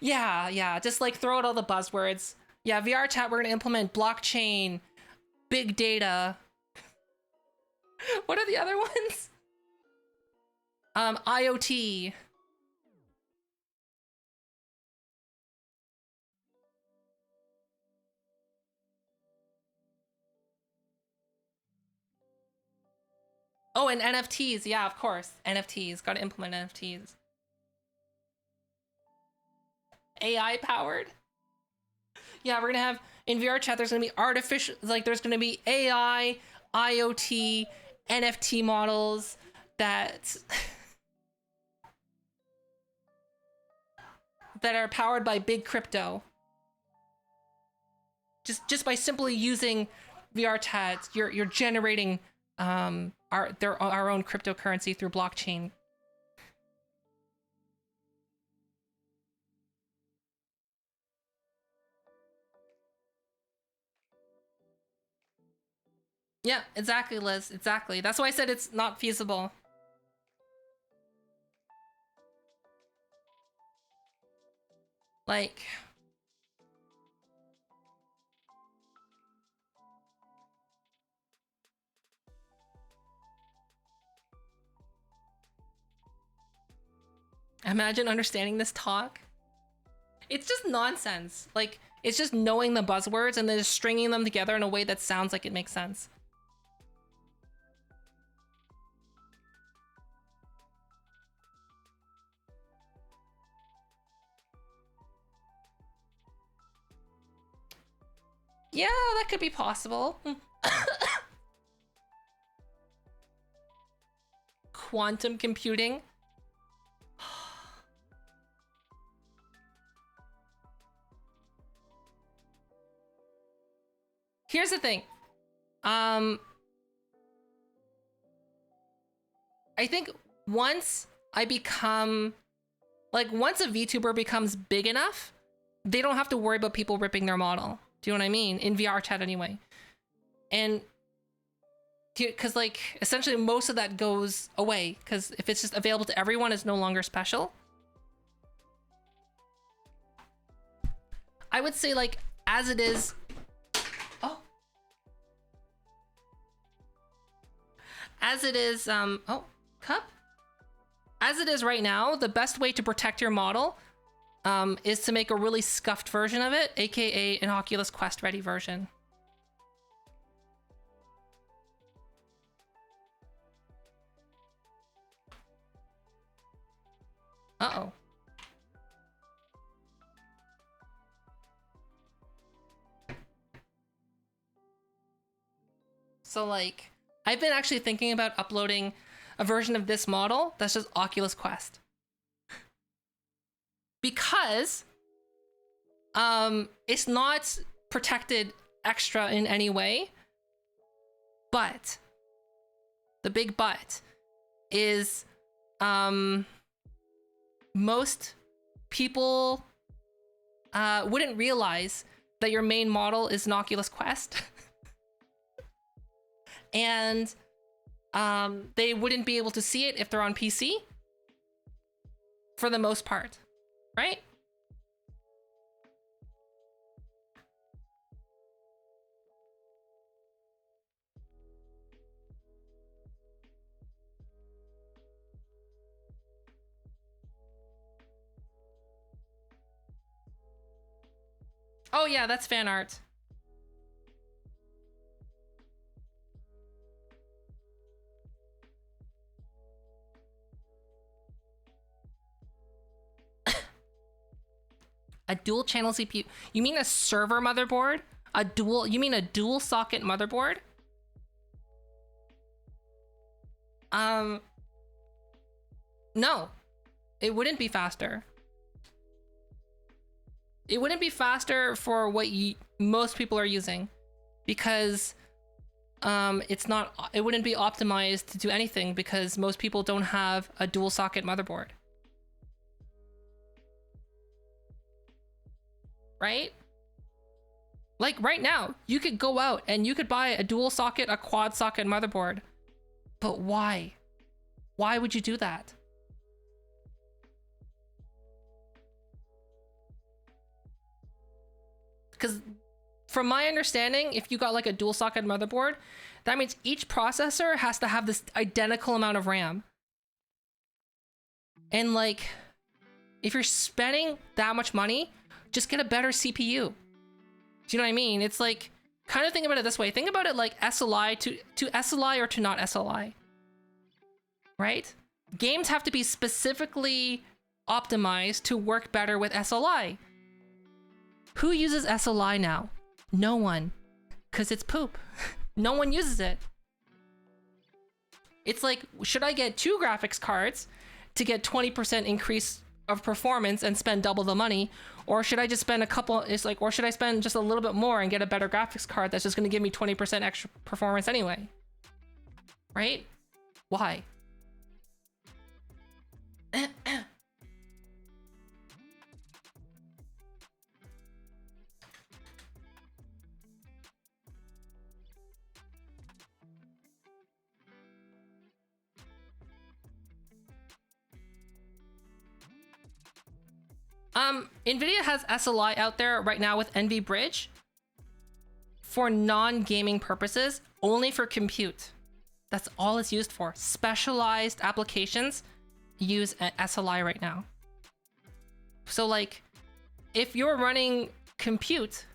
Yeah, just like throw out all the buzzwords. Yeah, VR chat, we're gonna implement blockchain, big data. What are the other ones? IoT. Oh, and NFTs. Yeah, of course. NFTs. Gotta implement NFTs. AI powered. Yeah, we're gonna have in VR chat. There's gonna be artificial, like there's gonna be AI, IoT, NFT models that that are powered by big crypto. Just by simply using VR chat, you're generating our own cryptocurrency through blockchain. Yeah, exactly, Liz. Exactly. That's why I said it's not feasible. Like, imagine understanding this talk. It's just nonsense. Like, it's just knowing the buzzwords and then just stringing them together in a way that sounds like it makes sense. Yeah, that could be possible. Quantum computing. Here's the thing. I think once I become, like, once a VTuber becomes big enough, they don't have to worry about people ripping their model. Do you know what I mean? In VR chat anyway. And because, like, essentially most of that goes away, because if it's just available to everyone, it's no longer special. I would say, like, as it is, as it is, cup. As it is right now, the best way to protect your model is to make a really scuffed version of it, aka an Oculus Quest ready version. Uh-oh. So, like, I've been actually thinking about uploading a version of this model that's just Oculus Quest. Because it's not protected extra in any way. But the big but is most people wouldn't realize that your main model is an Oculus Quest. And they wouldn't be able to see it if they're on PC, for the most part, right? Oh yeah, that's fan art. A dual channel CPU. You mean a server motherboard? You mean a dual socket motherboard? No. It wouldn't be faster. It wouldn't be faster for what most people are using, because it wouldn't be optimized to do anything, because most people don't have a dual socket motherboard. Right? Like right now, you could go out and you could buy a dual socket, a quad socket motherboard. But why? Why would you do that? Because from my understanding, if you got like a dual socket motherboard, that means each processor has to have this identical amount of RAM. And like, if you're spending that much money, just get a better CPU. Do you know what I mean? It's like, kind of think about it this way. Think about it like SLI to SLI or to not SLI. Right? Games have to be specifically optimized to work better with SLI. Who uses SLI now? No one. Because it's poop. No one uses it. It's like, should I get 2 graphics cards to get 20% increase of performance and spend double the money? Or should I just spend a couple, it's like, or should I spend just a little bit more and get a better graphics card that's just going to give me 20% extra performance anyway? Right? Why? NVIDIA has SLI out there right now with NV Bridge for non-gaming purposes, only for compute. That's all it's used for. Specialized applications use SLI right now. So like, if you're running compute,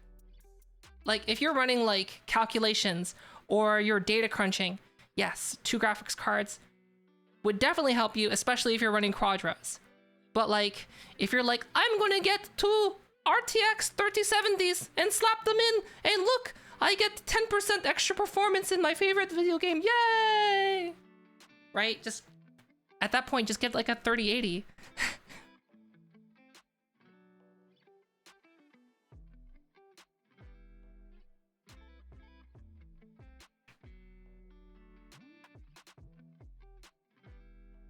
like if you're running like calculations or you're data crunching, yes, 2 graphics cards would definitely help you, especially if you're running Quadros. But like, if you're like, I'm gonna get 2 RTX 3070s and slap them in, and look, I get 10% extra performance in my favorite video game, yay! Right? Just, at that point, just get like a 3080.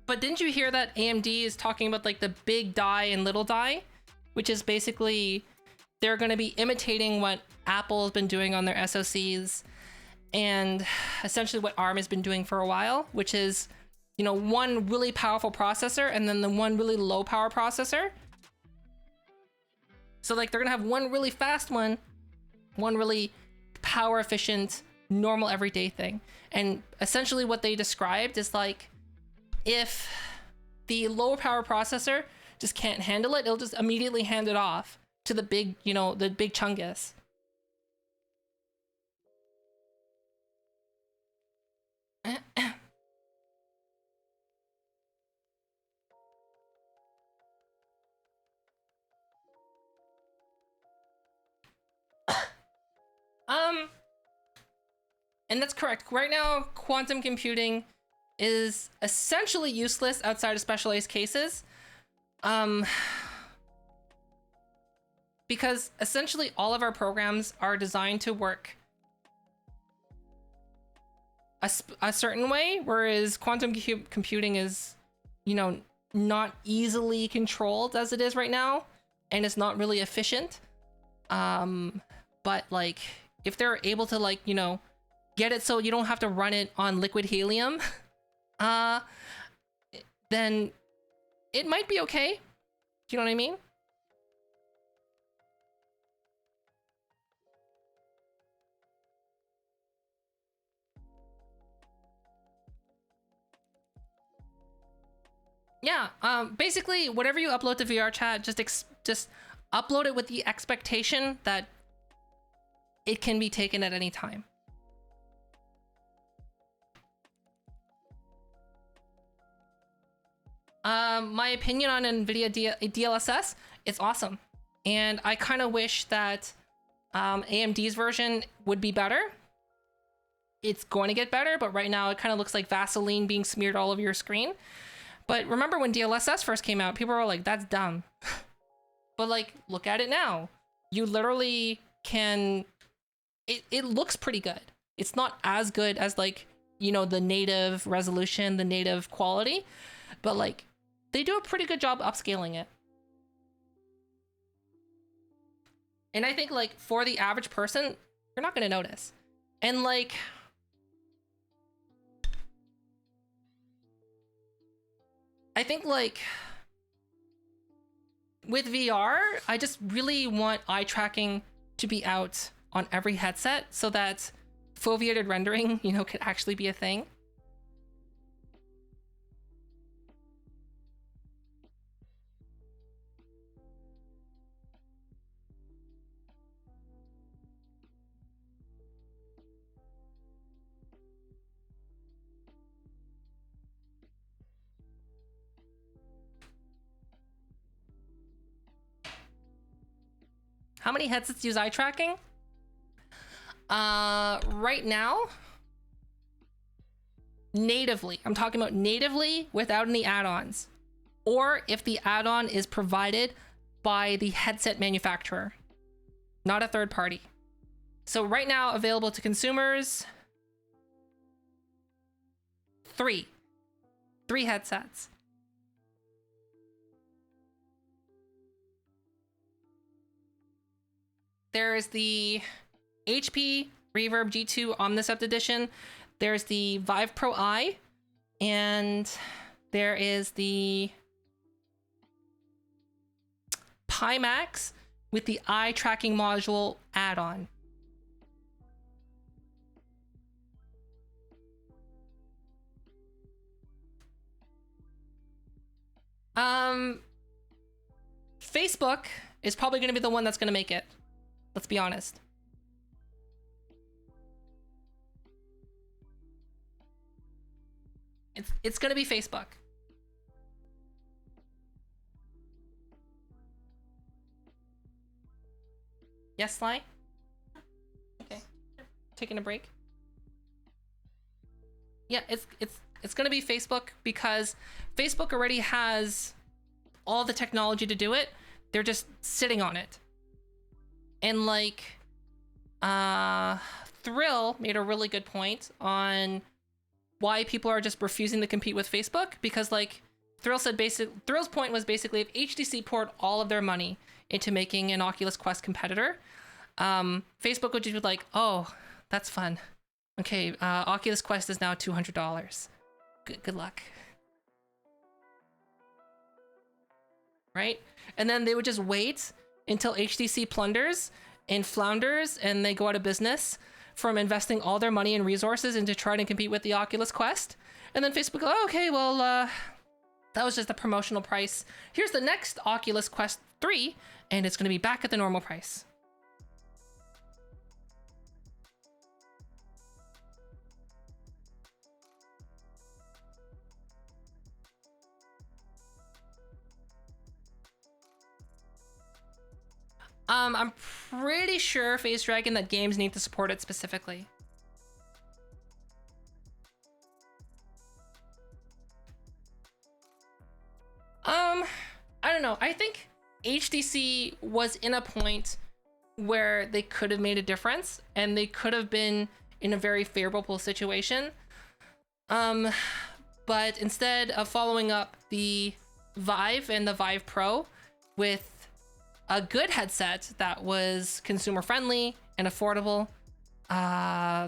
But didn't you hear that AMD is talking about like the big die and little die, which is basically they're going to be imitating what Apple has been doing on their SoCs and essentially what ARM has been doing for a while, which is, you know, one really powerful processor and then the one really low power processor. So like they're going to have one really fast one really power efficient, normal everyday thing. And essentially what they described is like, if the low power processor just can't handle it, it'll just immediately hand it off to the big, you know, the big chungus. And that's correct. Right now, quantum computing is essentially useless outside of specialized cases. Because essentially all of our programs are designed to work a certain way, whereas quantum computing is, you know, not easily controlled as it is right now, and it's not really efficient. But like, if they're able to like, you know, get it so you don't have to run it on liquid helium, then it might be okay. Do you know what I mean? Yeah, basically whatever you upload to VRChat, just upload it with the expectation that it can be taken at any time. My opinion on NVIDIA DLSS, it's awesome. And I kind of wish that AMD's version would be better. It's going to get better, but right now it kind of looks like Vaseline being smeared all over your screen. But remember when DLSS first came out, people were like, that's dumb. But like, look at it now. You literally can, it looks pretty good. It's not as good as like, you know, the native resolution, the native quality, but like, they do a pretty good job upscaling it. And I think like for the average person, you're not gonna notice. And like, I think like with VR, I just really want eye tracking to be out on every headset so that foveated rendering, you know, could actually be a thing. How many headsets use eye tracking? Right now, natively. I'm talking about natively without any add-ons. Or if the add-on is provided by the headset manufacturer, not a third party. So right now, available to consumers, three headsets. There's the HP Reverb G2 Omnicept Edition. There's the Vive Pro Eye. And there is the Pimax with the eye tracking module add-on. Facebook is probably going to be the one that's going to make it. Let's be honest. It's going to be Facebook. Yes, Sly? Okay. Taking a break. Yeah, it's going to be Facebook because Facebook already has all the technology to do it. They're just sitting on it. And like, Thrill made a really good point on why people are just refusing to compete with Facebook, because like Thrill's point was basically if HTC poured all of their money into making an Oculus Quest competitor, Facebook would just be like, oh, that's fun. Okay, Oculus Quest is now $200. Good luck. Right? And then they would just wait until HTC plunders and flounders and they go out of business from investing all their money and resources into trying to compete with the Oculus Quest. And then Facebook, oh, okay, well, that was just a promotional price. Here's the next Oculus Quest 3, and it's going to be back at the normal price. I'm pretty sure, Phase Dragon, that games need to support it specifically. I don't know. I think HTC was in a point where they could have made a difference and they could have been in a very favorable situation. But instead of following up the Vive and the Vive Pro with a good headset that was consumer friendly and affordable,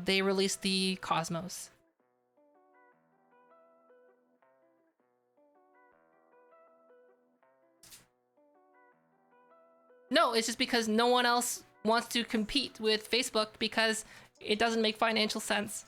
they released the Cosmos. No, it's just because no one else wants to compete with Facebook because it doesn't make financial sense.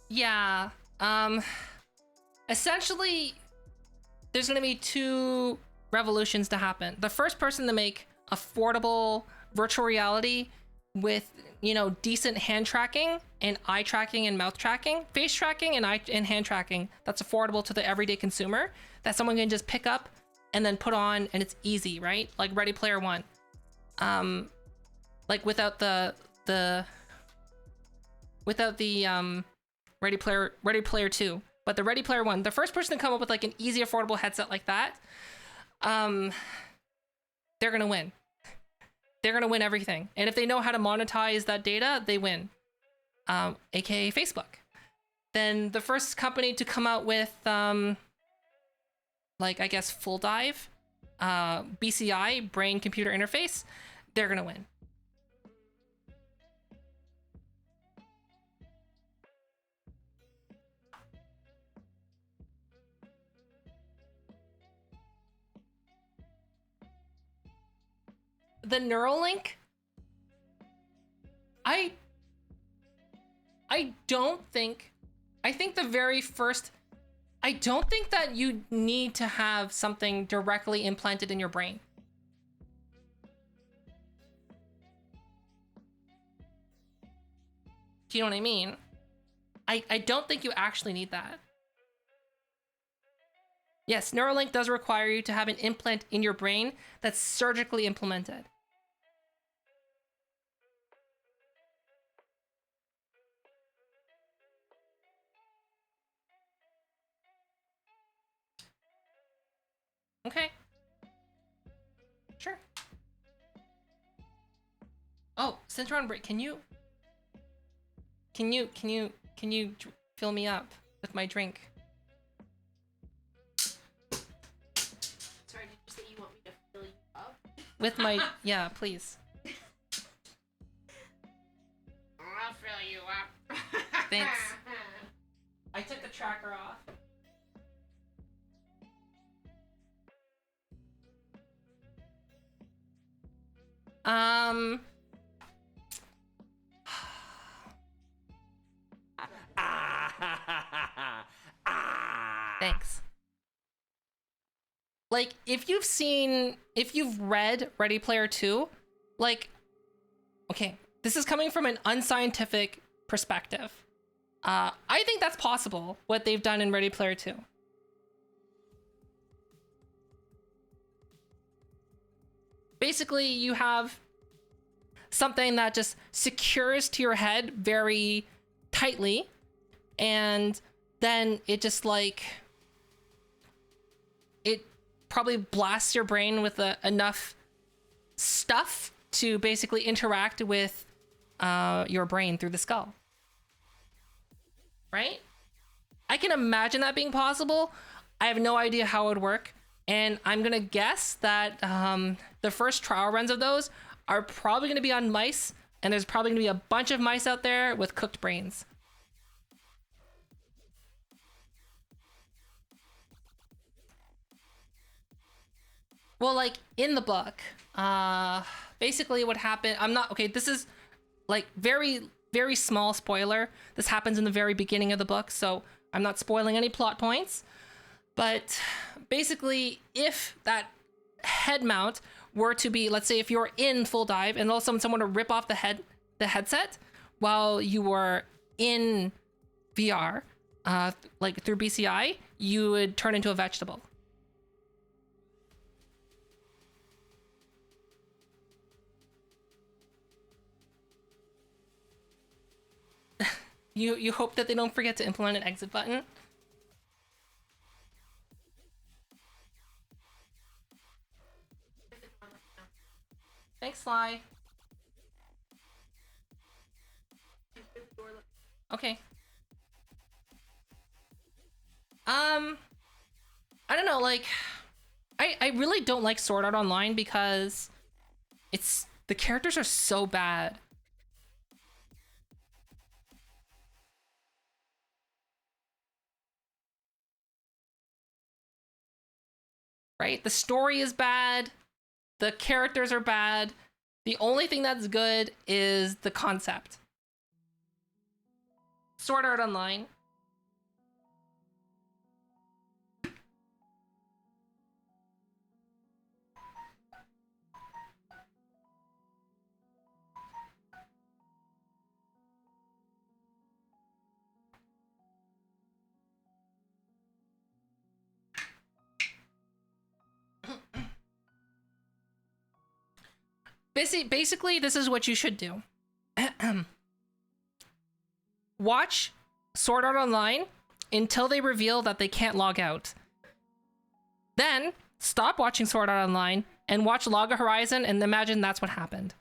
Yeah, essentially, there's going to be two revolutions to happen. The first person to make affordable virtual reality with, you know, decent hand tracking and eye tracking and mouth tracking, face tracking and hand tracking that's affordable to the everyday consumer, that someone can just pick up and then put on, and it's easy, right? Like Ready Player One. Like without the without the Ready Player 2, but the Ready Player 1, the first person to come up with like an easy, affordable headset like that, they're gonna win. They're gonna win everything. And if they know how to monetize that data, they win. AKA Facebook. Then the first company to come out with like, I guess, full dive, BCI, brain computer interface, they're gonna win. The Neuralink, I think the very first, I don't think that you need to have something directly implanted in your brain. Do you know what I mean? I don't think you actually need that. Yes, Neuralink does require you to have an implant in your brain that's surgically implemented. Okay. Sure. Oh, since we're on break, can you fill me up with my drink? Sorry, did you say you want me to fill you up? With my, yeah, please. I'll fill you up. Thanks. I took the tracker off. Thanks. Like, if you've read Ready Player 2, like, okay, this is coming from an unscientific perspective. I think that's possible, what they've done in Ready Player 2. Basically, you have something that just secures to your head very tightly, and then it just like, it probably blasts your brain with enough stuff to basically interact with your brain through the skull. Right? I can imagine that being possible. I have no idea how it would work. And I'm gonna guess that the first trial runs of those are probably gonna be on mice, and there's probably gonna be a bunch of mice out there with cooked brains. Well, like in the book, basically what happened, okay, this is like very, very small spoiler. This happens in the very beginning of the book, so I'm not spoiling any plot points. But basically, if that head mount were to be, let's say if you're in full dive and all of a sudden someone to rip off the headset while you were in VR, like through BCI, you would turn into a vegetable. You hope that they don't forget to implement an exit button. Thanks, Sly. Okay. I don't know, like, I really don't like Sword Art Online because the characters are so bad. Right? The story is bad. The characters are bad. The only thing that's good is the concept. Sword Art Online. Basically, this is what you should do. watch Sword Art Online until they reveal that they can't log out. Then stop watching Sword Art Online and watch Log Horizon and imagine that's what happened.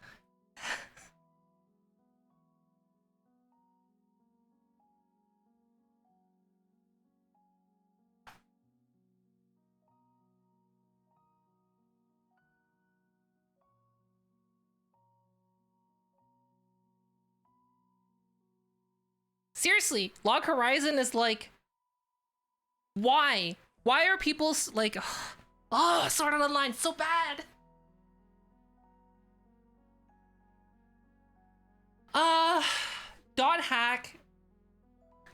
Seriously, Log Horizon is like, why? Why are people like, oh, Sword Art Online, so bad? Dot Hack.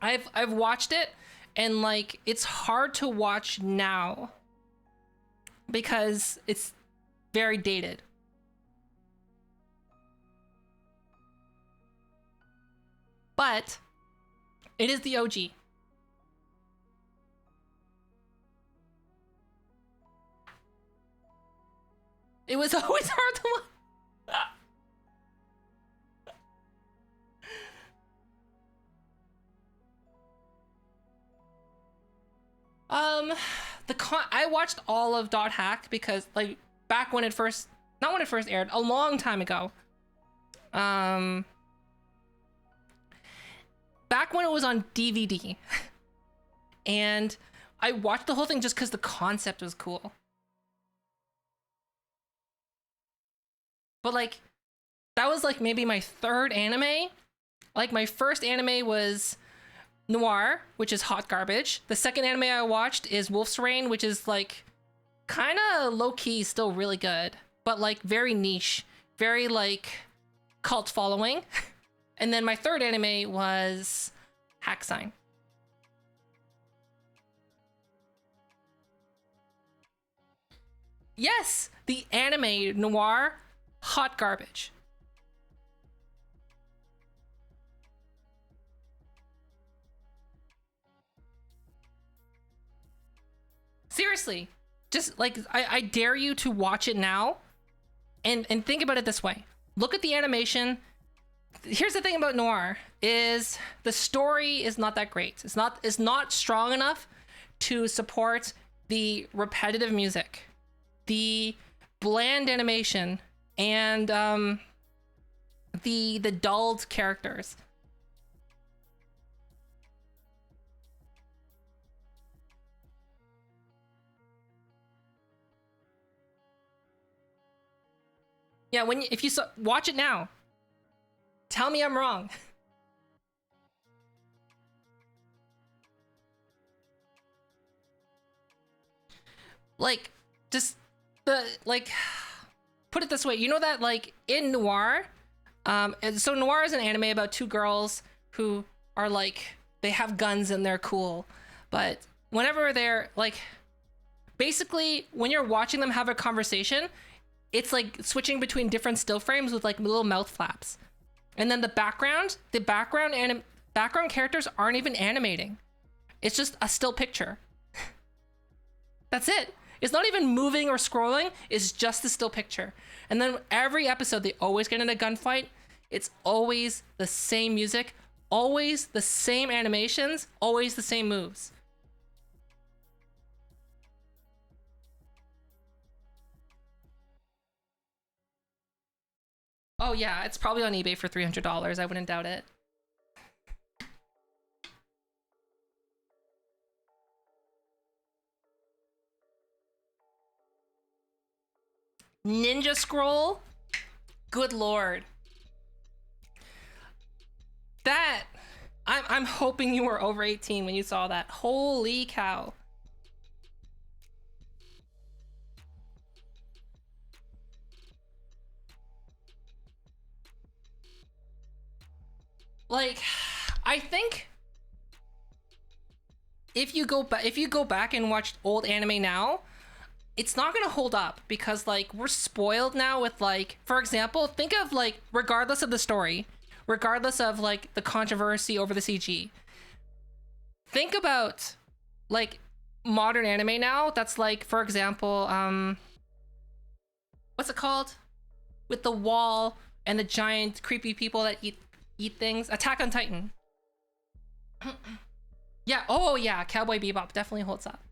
I've watched it, and like, it's hard to watch now because it's very dated. But it is the OG. It was always hard to watch. I watched all of Dot Hack because like back when it first, not when it first aired, a long time ago. Back when it was on DVD. And I watched the whole thing just because the concept was cool. But like, that was like maybe my third anime. Like my first anime was Noir, which is hot garbage. The second anime I watched is Wolf's Rain, which is like kind of low-key, still really good, but like very niche, very like cult following. And then my third anime was Hack Sign. Yes, the anime Noir, hot garbage. Seriously, just like I dare you to watch it now and think about it this way. Look at the animation. Here's the thing about Noir is the story is not that great. It's not strong enough to support the repetitive music, the bland animation, and the dulled characters. Yeah, if you watch it now, tell me I'm wrong. Like, just put it this way. You know that like in Noir, and so Noir is an anime about two girls who are like, they have guns and they're cool, but whenever they're like, basically when you're watching them have a conversation, it's like switching between different still frames with like little mouth flaps. And then the background characters aren't even animating. It's just a still picture. That's it. It's not even moving or scrolling. It's just a still picture. And then every episode, they always get in a gunfight. It's always the same music, always the same animations, always the same moves. Oh yeah, it's probably on eBay for $300. I wouldn't doubt it. Ninja Scroll? Good lord. That, I'm hoping you were over 18 when you saw that. Holy cow. Like, I think if you go back and watch old anime now, it's not gonna hold up because like we're spoiled now with like, for example, think of like, regardless of the story, regardless of like the controversy over the CG, think about like modern anime now that's like, for example, what's it called? With the wall and the giant creepy people that eat things. Attack on Titan. Yeah, oh yeah, Cowboy Bebop definitely holds up.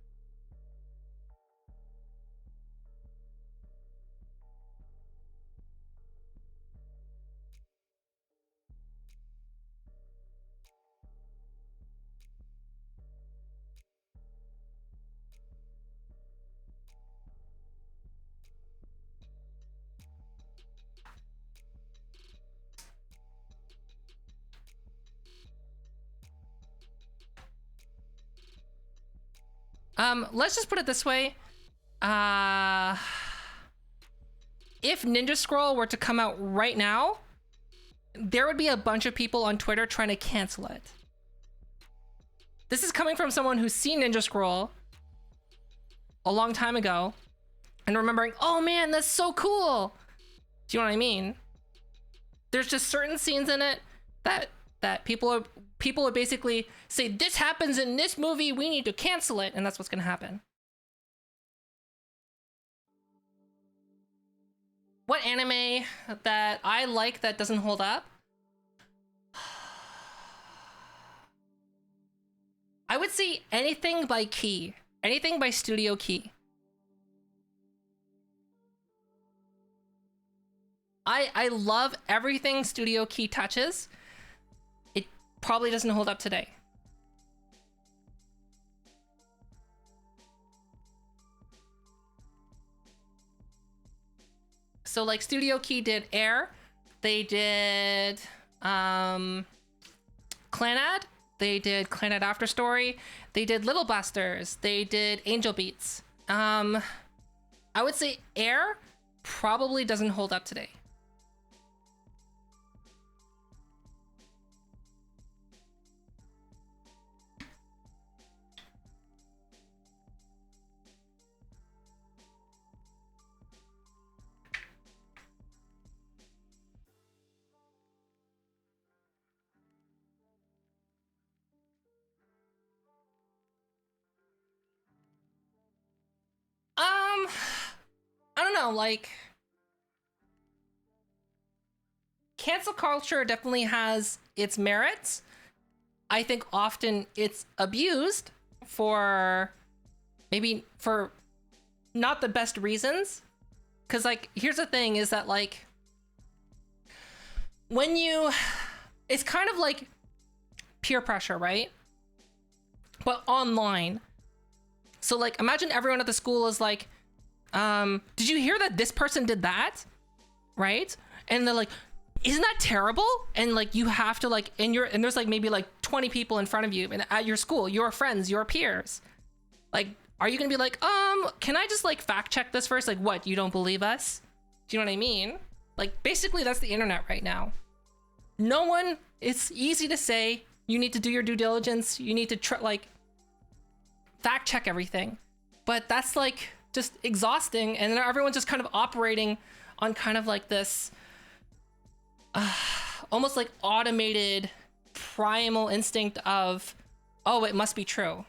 Let's just put it this way. If Ninja Scroll were to come out right now, there would be a bunch of people on Twitter trying to cancel it. This is coming from someone who's seen Ninja Scroll a long time ago and remembering, oh man, that's so cool. Do you know what I mean? There's just certain scenes in it that people would basically say, this happens in this movie, we need to cancel it, and that's what's gonna happen. What anime that I like that doesn't hold up? I would say anything by Key. Anything by Studio Key. I love everything Studio Key touches. It probably doesn't hold up today. So like Studio Key did Air, they did Clanad, they did Clanad After Story, they did Little Blasters, they did Angel Beats. I would say Air probably doesn't hold up today. I don't know, like, cancel culture definitely has its merits. I think often it's abused for maybe for not the best reasons. Cause like, here's the thing is that like, when it's kind of like peer pressure, right? But online. So like, imagine everyone at the school is like, did you hear that this person did that? Right? And they're like, isn't that terrible? And like, you have to like, and there's like maybe like 20 people in front of you and at your school, your friends, your peers. Like, are you gonna be like, can I just like fact check this first? Like, what, you don't believe us? Do you know what I mean? Like, basically that's the internet right now. It's easy to say, you need to do your due diligence. You need to like fact check everything. But that's like just exhausting. And then everyone's just kind of operating on kind of like this almost like automated primal instinct of, oh, it must be true.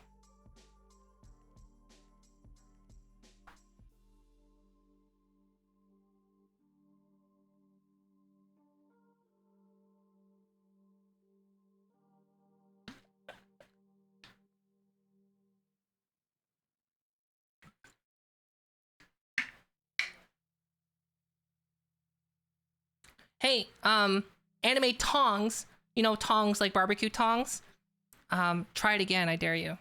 Hey, anime tongs, you know, tongs like barbecue tongs. Try it again, I dare you.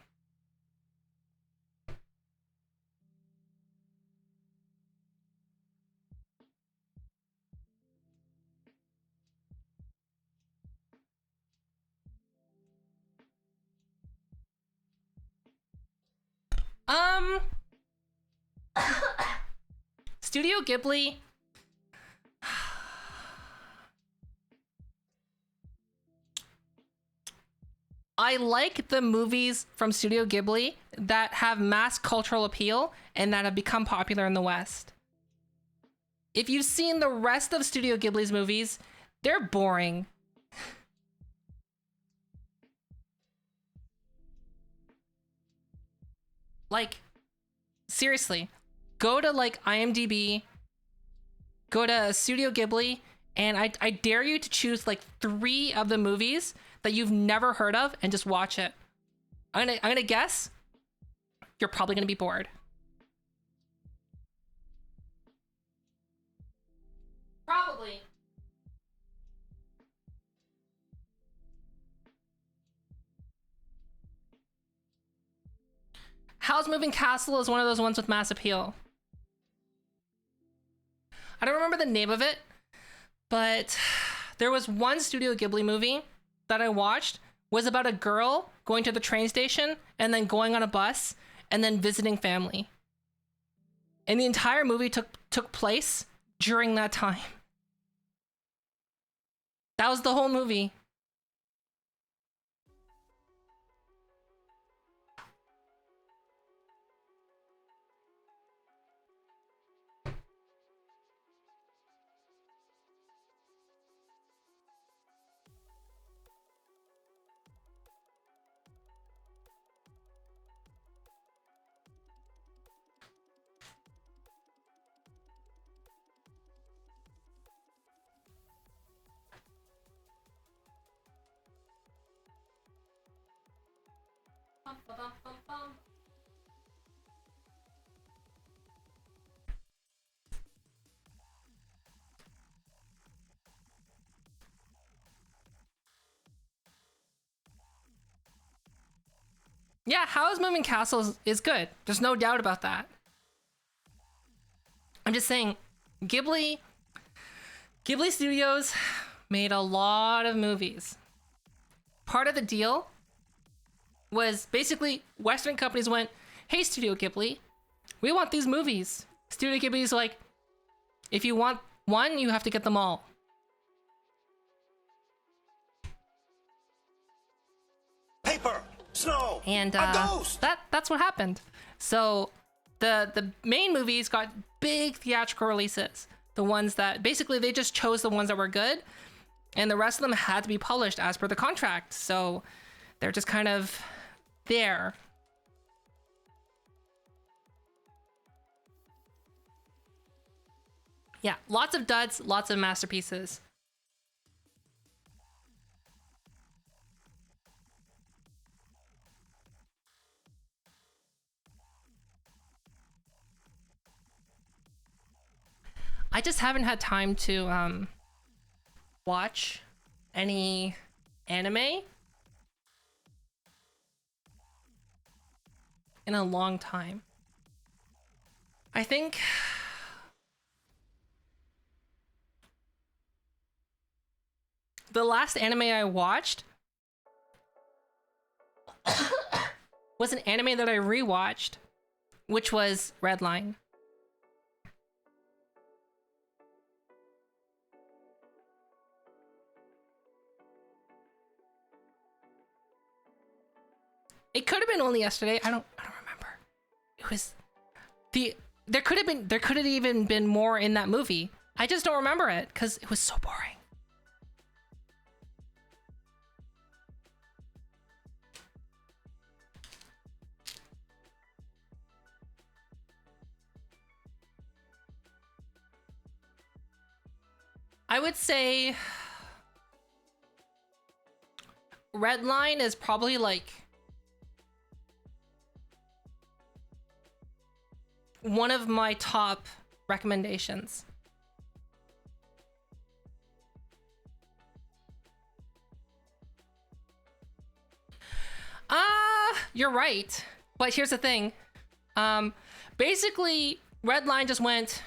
Studio Ghibli. I like the movies from Studio Ghibli that have mass cultural appeal and that have become popular in the West. If you've seen the rest of Studio Ghibli's movies, they're boring. Like, seriously, go to like IMDb, go to Studio Ghibli, And I dare you to choose like 3 of the movies that you've never heard of and just watch it. I'm gonna guess you're probably gonna be bored. Probably. Howl's Moving Castle is one of those ones with mass appeal. I don't remember the name of it, but there was one Studio Ghibli movie that I watched was about a girl going to the train station and then going on a bus and then visiting family. And the entire movie took place during that time. That was the whole movie. Yeah, Howl's Moving Castle is good. There's no doubt about that. I'm just saying, Ghibli Studios made a lot of movies. Part of the deal was basically Western companies went, hey, Studio Ghibli, we want these movies. Studio Ghibli's like, if you want one, you have to get them all. Paper, snow, And a ghost. that's what happened. So the main movies got big theatrical releases. The ones that basically they just chose the ones that were good, and the rest of them had to be published as per the contract. So they're just kind of there. Yeah, lots of duds, lots of masterpieces. I just haven't had time to watch any anime in a long time. I think the last anime I watched was an anime that I rewatched, which was Redline. It could have been only yesterday. I don't remember. It was there could have even been more in that movie. I just don't remember it because it was so boring. I would say Redline is probably like one of my top recommendations. You're right. But here's the thing. Basically, Redline just went,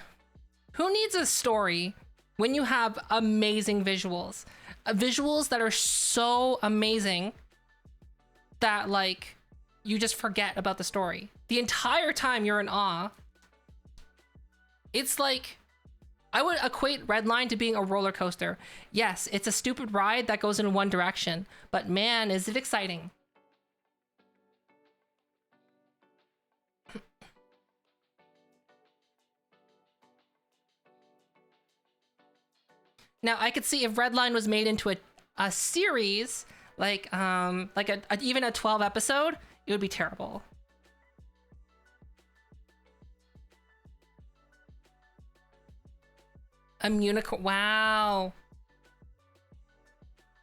who needs a story when you have amazing visuals? Visuals that are so amazing that, like, you just forget about the story. The entire time you're in awe. It's like, I would equate Redline to being a roller coaster. Yes, it's a stupid ride that goes in one direction, but man, is it exciting. Now, I could see if Redline was made into a series, like even a 12 episode, it would be terrible. A unicorn. Wow.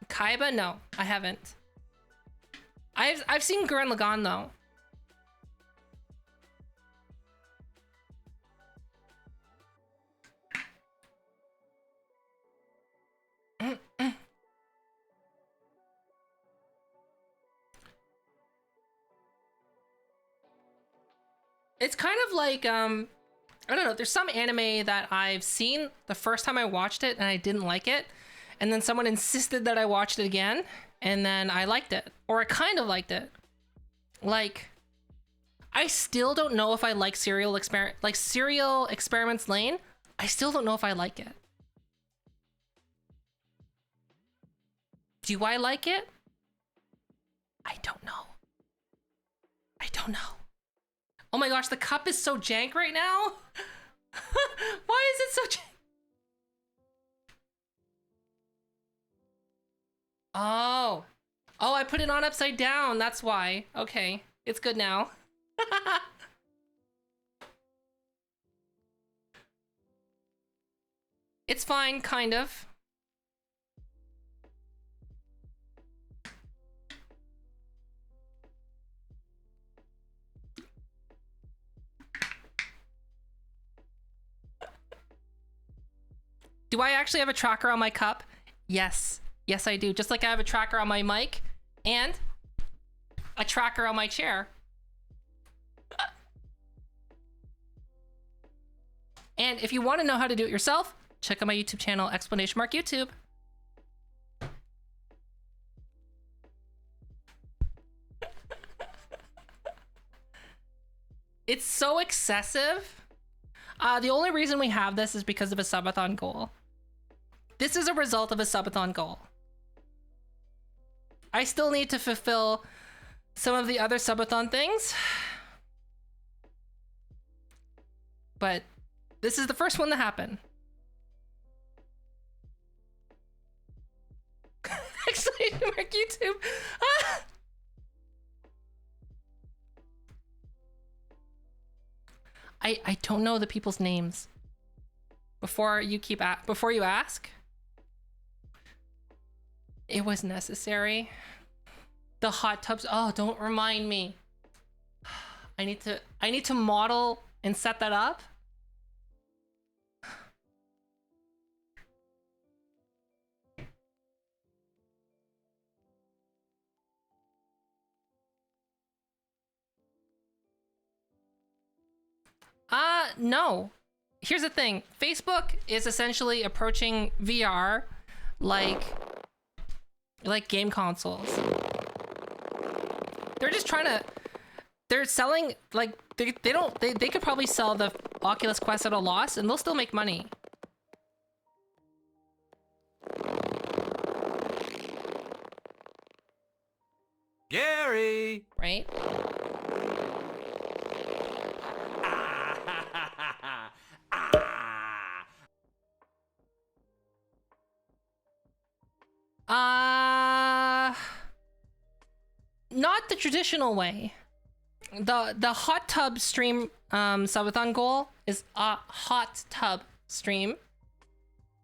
Kaiba? No, I haven't. I've seen Gurren Lagann though. It's kind of like I don't know, there's some anime that I've seen the first time I watched it and I didn't like it, and then someone insisted that I watched it again and then I liked it, or I kind of liked it. Like, I still don't know if I like Serial Experiments Lane. I still don't know if I like it. Do I like it? I don't know. I don't know. Oh my gosh, the cup is so jank right now. Why is it so jank? Oh. Oh, I put it on upside down. That's why. Okay. It's good now. It's fine, kind of. Do I actually have a tracker on my cup? Yes. Yes, I do. Just like I have a tracker on my mic and a tracker on my chair. And if you want to know how to do it yourself, check out my YouTube channel, !YouTube. It's so excessive. The only reason we have this is because of a subathon goal. This is a result of a subathon goal. I still need to fulfill some of the other subathon things, but this is the first one to happen. Exclamation mark YouTube. Ah! I don't know the people's names. Before you ask, it was necessary. The hot tubs. Oh, don't remind me. I need to model and set that up. No. Here's the thing. Facebook is essentially approaching VR like game consoles. They're just trying to, they're selling, like, they could probably sell the Oculus Quest at a loss and they'll still make money. Gary! Right? Not the traditional way. The hot tub stream subathon goal is a hot tub stream.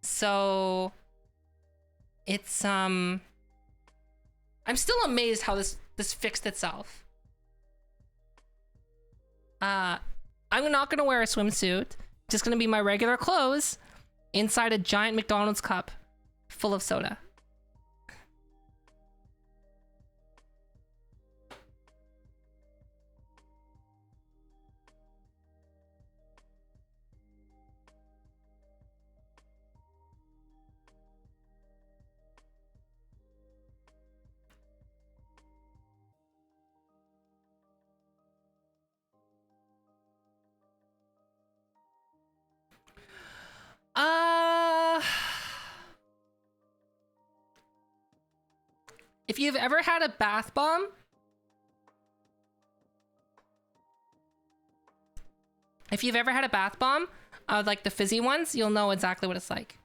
So it's I'm still amazed how this fixed itself. I'm not gonna wear a swimsuit. Just gonna be my regular clothes inside a giant McDonald's cup full of soda. If you've ever had a bath bomb, like the fizzy ones, you'll know exactly what it's like.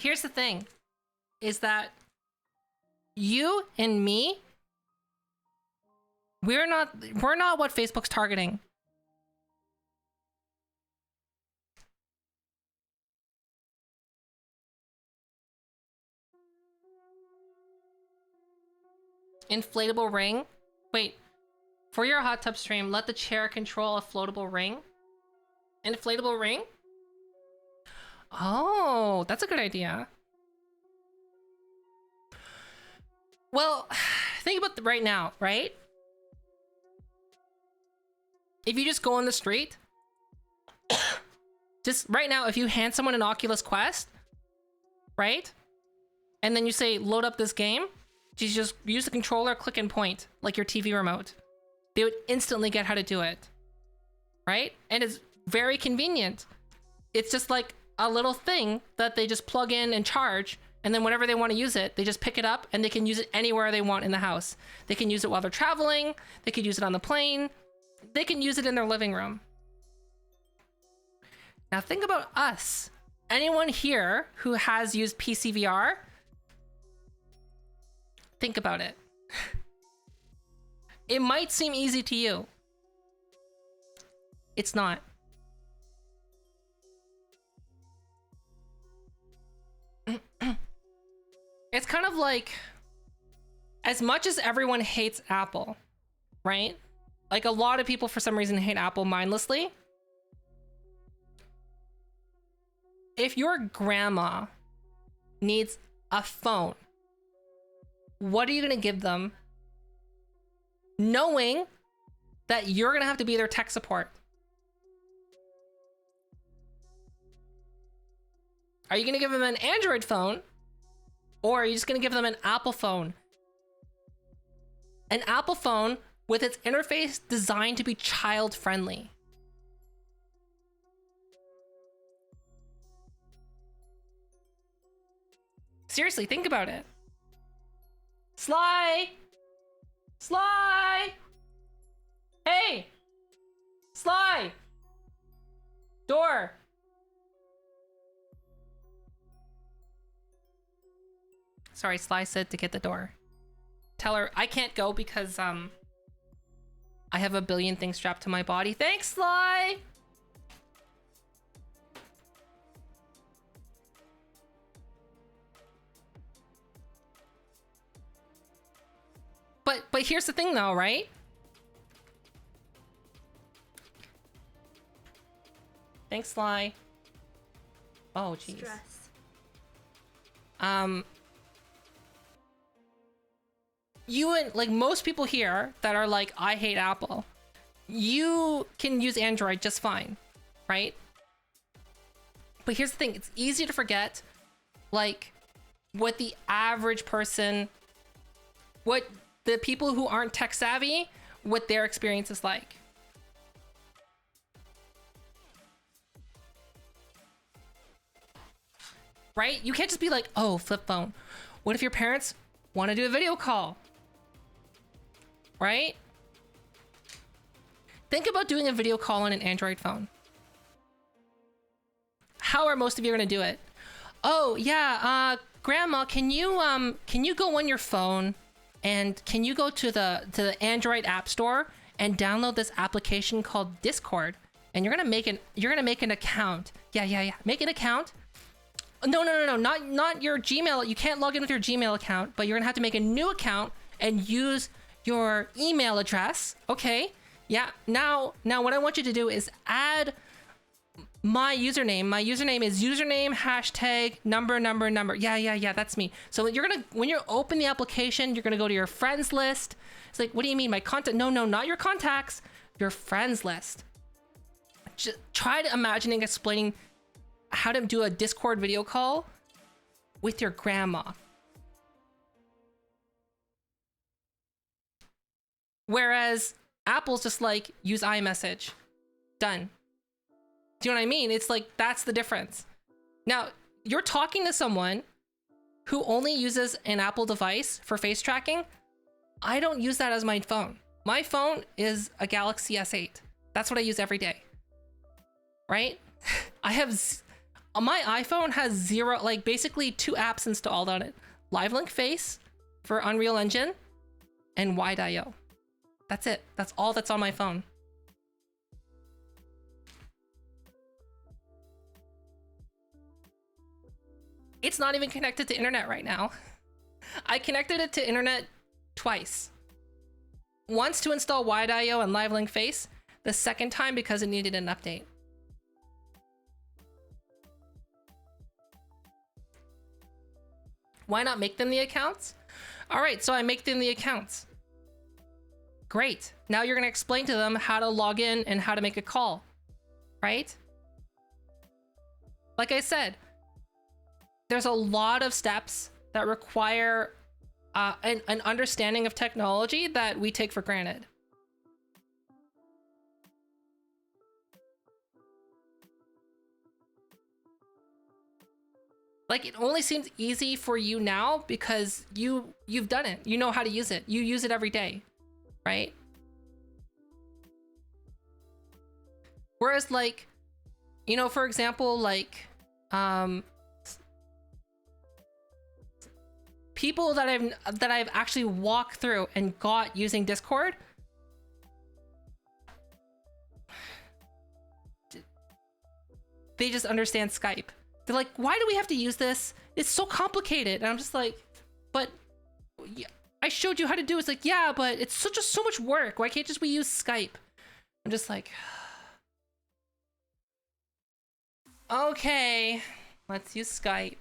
here's the thing, is that you and me, we're not what Facebook's targeting. Inflatable ring? Wait. For your hot tub stream, let the chair control a floatable ring? Inflatable ring? Oh, that's a good idea. Well, think about right now, right? If you just go on the street, just right now, if you hand someone an Oculus Quest, right? And then you say, load up this game, you just use the controller, click and point, like your TV remote. They would instantly get how to do it, right? And it's very convenient. It's just like a little thing that they just plug in and charge, and then whenever they want to use it, they just pick it up and they can use it anywhere they want in the house. They can use it while they're traveling, they could use it on the plane, they can use it in their living room. Now think about us. Anyone here who has used PCVR? Think about it. It might seem easy to you. It's not. It's kind of like, as much as everyone hates Apple, right? Like a lot of people for some reason hate Apple mindlessly. If your grandma needs a phone, what are you gonna give them, knowing that you're gonna have to be their tech support? Are you gonna give them an Android phone, or are you just gonna give them an Apple phone? An Apple phone with its interface designed to be child friendly. Seriously, think about it. Sly! Sly! Hey! Sly! Door! Sorry, Sly said to get the door. Tell her I can't go because I have a billion things strapped to my body. Thanks, Sly! But here's the thing though, right? Thanks, Sly. Oh, jeez. Stress. You and like most people here that are like, I hate Apple, you can use Android just fine, right? But here's the thing, it's easy to forget like what the average person, what the people who aren't tech savvy, what their experience is like. Right? You can't just be like, oh, flip phone. What if your parents want to do a video call? Right? Think about doing a video call on an Android phone. How are most of you gonna do it? Oh yeah, Grandma, can you go on your phone and can you go to the Android App Store and download this application called Discord? And you're gonna make an account. Yeah. Make an account. No, not your Gmail. You can't log in with your Gmail account, but you're gonna have to make a new account and use your email address. Okay. Yeah. Now what I want you to do is add my username. My username is username hashtag number. Yeah, that's me. So you're gonna, when you open the application, you're gonna go to your friends list. It's like, what do you mean my contact? No, not your contacts, your friends list. Just try to imagining explaining how to do a Discord video call with your grandma. Whereas Apple's just like, use iMessage. Done. Do you know what I mean? It's like, that's the difference. Now, you're talking to someone who only uses an Apple device for face tracking. I don't use that as my phone. My phone is a Galaxy S8. That's what I use every day. Right? My iPhone has zero, like basically 2 apps installed on it. LiveLink Face for Unreal Engine and Wide.io. That's it. That's all that's on my phone. It's not even connected to internet right now. I connected it to internet twice. Once to install Wide.io and LiveLink Face, the second time because it needed an update. Why not make them the accounts? All right, so I make them the accounts. Great. Now you're gonna explain to them how to log in and how to make a call, right? Like I said, there's a lot of steps that require an understanding of technology that we take for granted. Like, it only seems easy for you now because you've done it. You know how to use it. You use it every day, right? Whereas, like, you know, for example, like, people that I've actually walked through and got using Discord, they just understand Skype. They're like, why do we have to use this? It's so complicated. And I'm just like, but yeah, I showed you how to do it. It's like, yeah, but it's so much work. Why can't just we use Skype? I'm just like, okay, let's use Skype.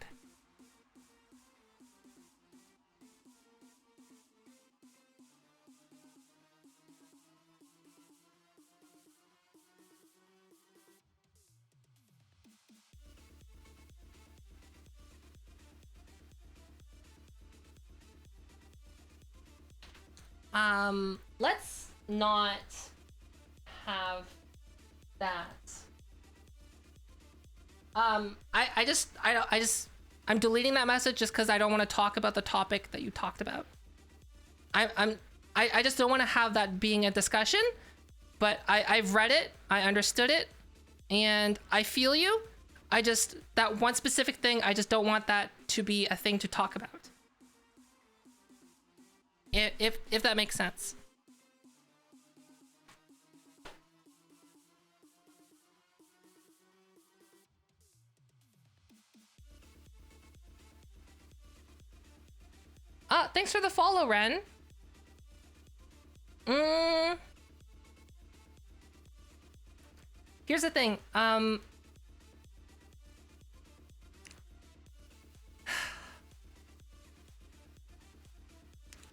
Let's not have that. I'm deleting that message just because I don't want to talk about the topic that you talked about. I just don't want to have that being a discussion, but I've read it, I understood it, and I feel you. That one specific thing, I just don't want that to be a thing to talk about. If that makes sense. Thanks for the follow, Ren. Here's the thing.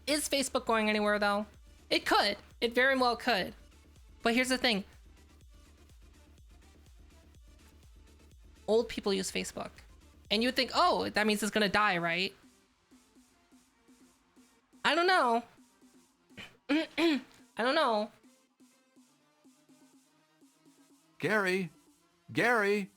Is Facebook going anywhere, though? It could. It very well could. But here's the thing. Old people use Facebook. And you'd think, oh, that means it's gonna die, right? I don't know. I don't know. Gary? Gary?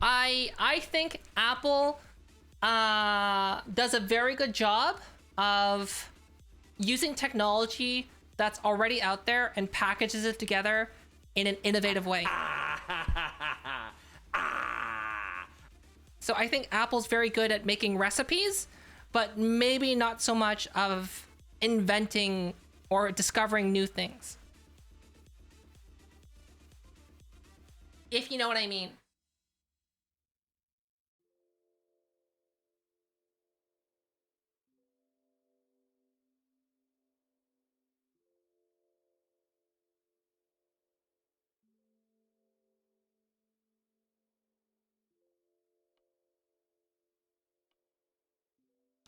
I think Apple does a very good job of using technology that's already out there and packages it together in an innovative way. So I think Apple's very good at making recipes, but maybe not so much of inventing or discovering new things. If you know what I mean.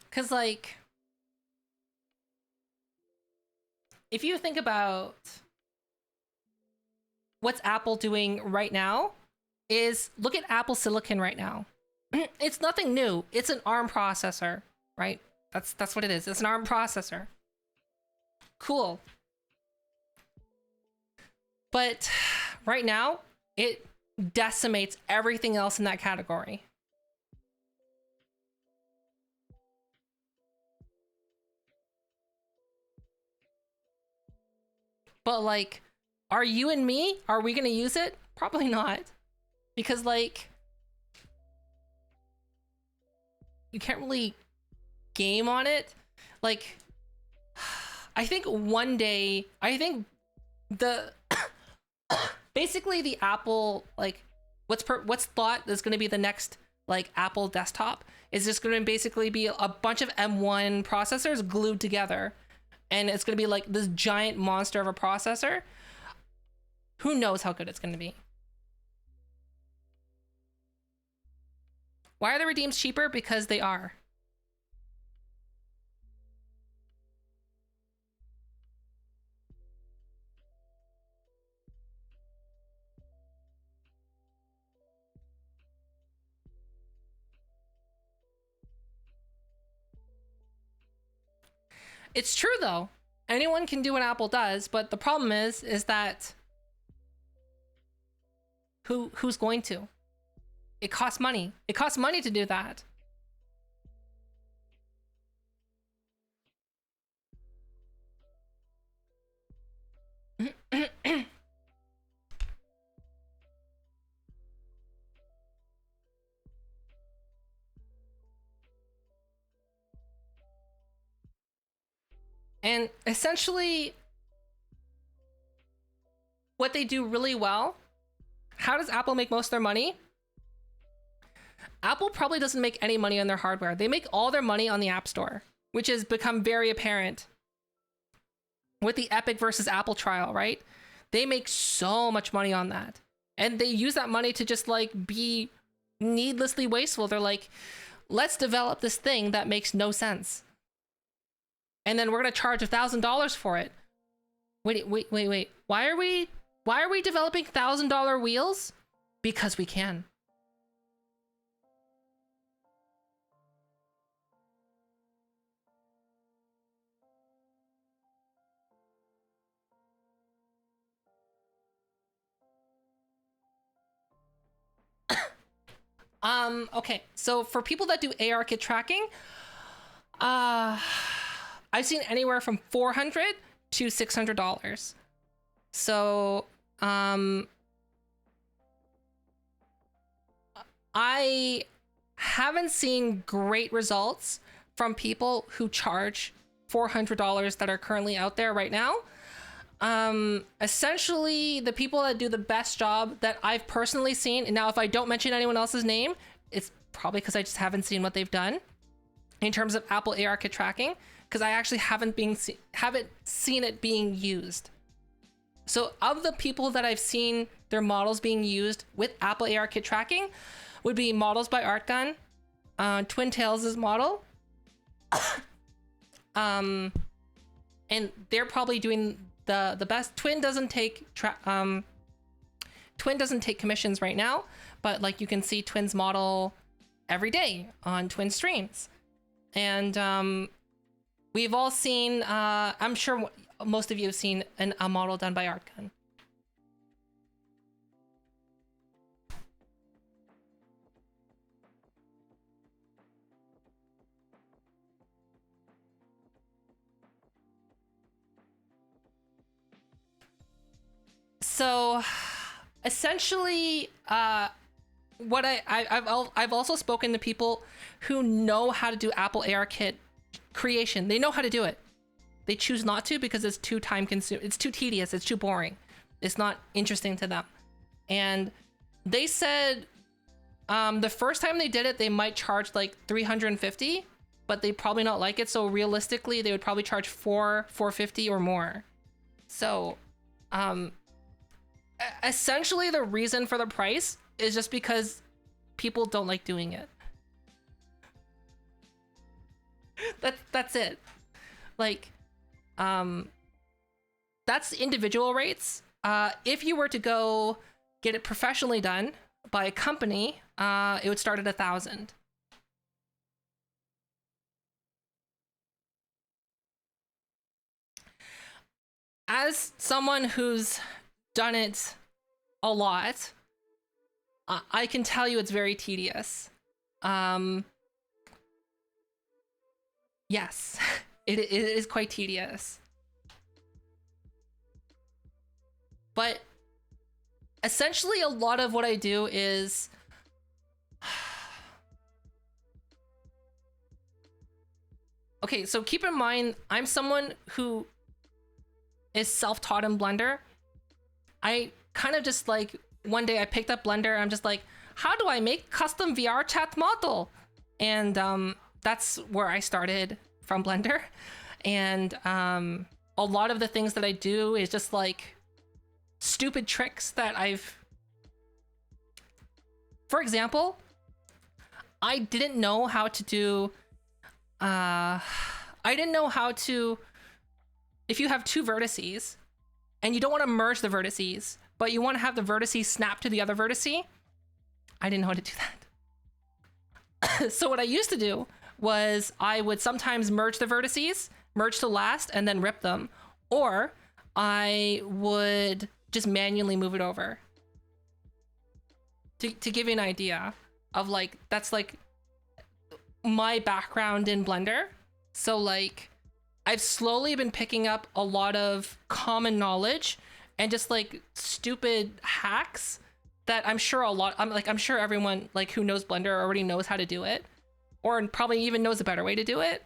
Because, like, if you think about what's Apple doing right now, is look at Apple Silicon right now. It's nothing new. It's an ARM processor, right? That's what it is. It's an ARM processor. Cool. But right now, it decimates everything else in that category. But like, are you and me, are we gonna use it? Probably not. Because like, you can't really game on it. Like, I think one day, I think the basically the Apple, like, what's thought is going to be the next like Apple desktop is just going to basically be a bunch of M1 processors glued together, and it's going to be like this giant monster of a processor. Who knows how good it's going to be? Why are the redeems cheaper? Because they are. It's true though. Anyone can do what Apple does, but the problem is that who's going to? It costs money. It costs money to do that. And essentially, what they do really well, how does Apple make most of their money? Apple probably doesn't make any money on their hardware. They make all their money on the App Store, which has become very apparent with the Epic versus Apple trial, right? They make so much money on that. And they use that money to just like be needlessly wasteful. They're like, let's develop this thing that makes no sense. And then we're going to charge $1,000 for it. Wait. Why are we developing $1,000 wheels? Because we can. Okay, so for people that do ARKit tracking, I've seen anywhere from $400 to $600. So, I haven't seen great results from people who charge $400 that are currently out there right now. Essentially the people that do the best job that I've personally seen, and now if I don't mention anyone else's name, it's probably because I just haven't seen what they've done in terms of Apple ARKit tracking, because I actually haven't seen it being used. So of the people that I've seen their models being used with Apple ARKit tracking would be Models by Artgun, Twin Tails' model, and they're probably doing the best. Twin doesn't take commissions right now, but like you can see Twin's model every day on Twin streams. And we've all seen, I'm sure most of you have seen a model done by Artgun. So essentially, what I've also spoken to people who know how to do Apple ARKit creation. They know how to do it. They choose not to because it's too time consuming. It's too tedious. It's too boring. It's not interesting to them. And they said the first time they did it, they might charge like $350, but they probably not like it. So realistically, they would probably charge $450 or more. So, essentially the reason for the price is just because people don't like doing it. That's it. Like, that's individual rates. If you were to go get it professionally done by a company, it would start at $1,000. As someone who's done it a lot, I can tell you it's very tedious. Yes, it is quite tedious. But essentially a lot of what I do is okay, so keep in mind I'm someone who is self-taught in Blender. I kind of just like one day I picked up Blender, I'm just like, how do I make custom VR chat model? And that's where I started from Blender. And a lot of the things that I do is just like stupid tricks that for example, I didn't know how to do if you have two vertices and you don't want to merge the vertices, but you want to have the vertices snap to the other vertice, I didn't know how to do that. So what I used to do was I would sometimes merge the vertices, merge to last, and then rip them. Or I would just manually move it over. To give you an idea of like, that's like my background in Blender. So like, I've slowly been picking up a lot of common knowledge and just like stupid hacks that I'm sure I'm sure everyone like who knows Blender already knows how to do it, or probably even knows a better way to do it.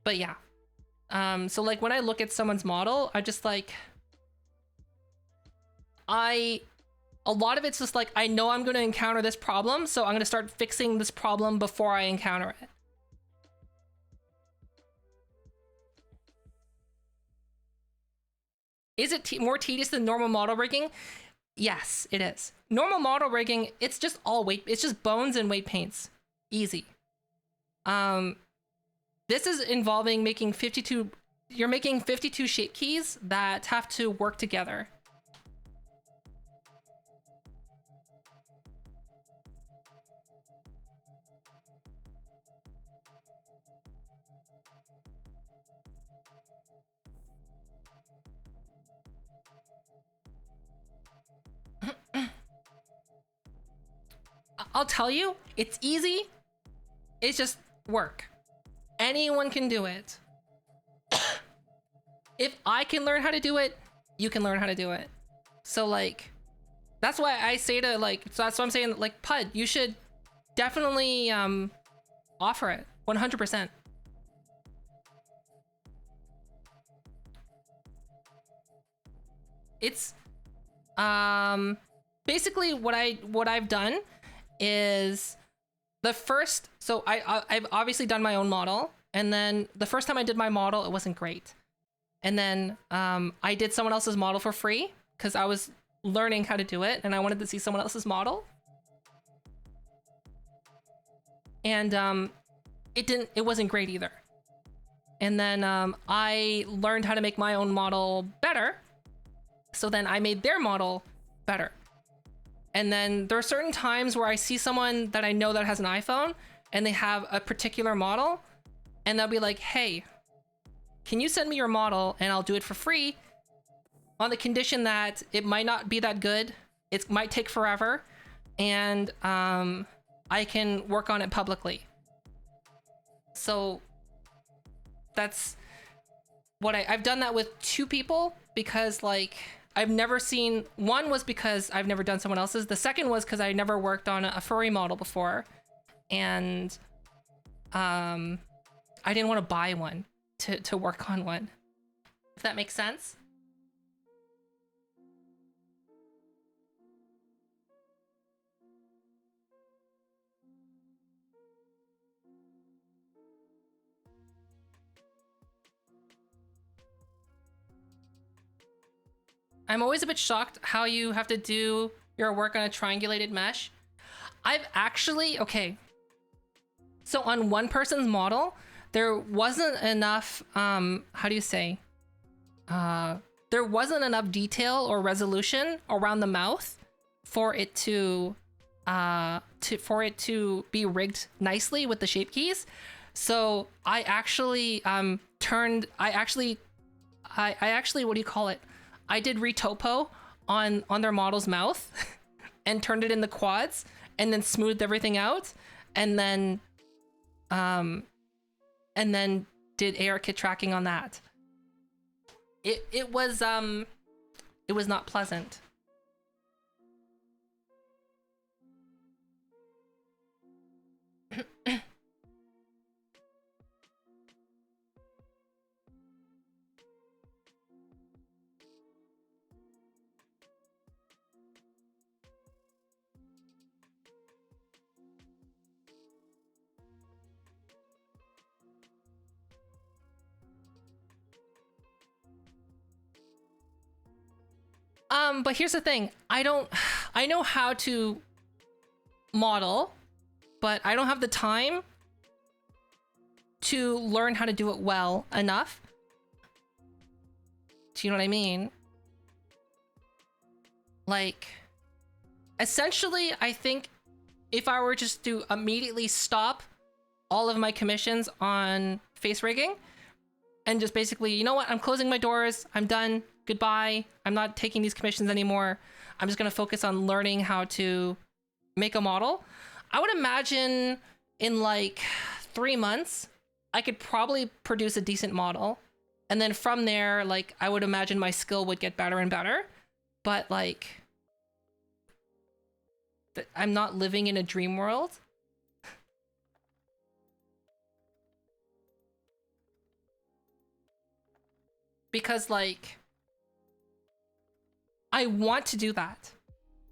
But yeah, so like when I look at someone's model, I just like, a lot of it's just like, I know I'm going to encounter this problem, so I'm going to start fixing this problem before I encounter it. Is it more tedious than normal model rigging? Yes, it is. Normal model rigging, it's just all weight, it's just bones and weight paints. Easy. This is involving making 52, you're making 52 shape keys that have to work together. I'll tell you, it's easy. It's just work. Anyone can do it. If I can learn how to do it, you can learn how to do it. So like, that's why I say to like, so that's what I'm saying, like Pud, you should definitely offer it 100%. It's basically what I've done is the first, so I've obviously done my own model, and then the first time I did my model, it wasn't great. And then I did someone else's model for free because I was learning how to do it and I wanted to see someone else's model. And it wasn't great either. And then I learned how to make my own model better. So then I made their model better. And then there are certain times where I see someone that I know that has an iPhone and they have a particular model and they'll be like, hey, can you send me your model and I'll do it for free on the condition that it might not be that good. It might take forever and I can work on it publicly. So that's what I've done that with 2 people because like, I've never seen, one was because I've never done someone else's. The second was because I never worked on a furry model before. And I didn't want to buy one to work on one. If that makes sense. I'm always a bit shocked how you have to do your work on a triangulated mesh. I've actually, okay. So on one person's model, there wasn't enough, how do you say? There wasn't enough detail or resolution around the mouth for it to be rigged nicely with the shape keys. So I actually what do you call it? I did retopo on their model's mouth and turned it into quads and then smoothed everything out and then did ARKit tracking on that. It was It was not pleasant. But here's the thing. I know how to model, but I don't have the time to learn how to do it well enough. Do you know what I mean? Like, essentially, I think if I were just to immediately stop all of my commissions on face rigging and just basically, you know what, I'm closing my doors, I'm done, goodbye, I'm not taking these commissions anymore, I'm just gonna focus on learning how to make a model, I would imagine in like 3 months, I could probably produce a decent model. And then from there, like, I would imagine my skill would get better and better. But like, I'm not living in a dream world. Because like, I want to do that.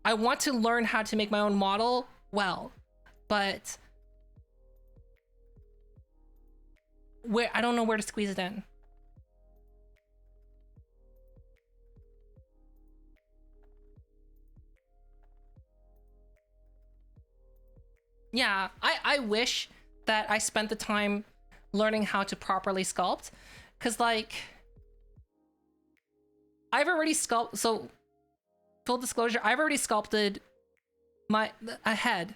I want to learn how to make my own model well, but I don't know where to squeeze it in. Yeah, I wish that I spent the time learning how to properly sculpt, because like, I've already sculpted, so full disclosure, I've already sculpted a head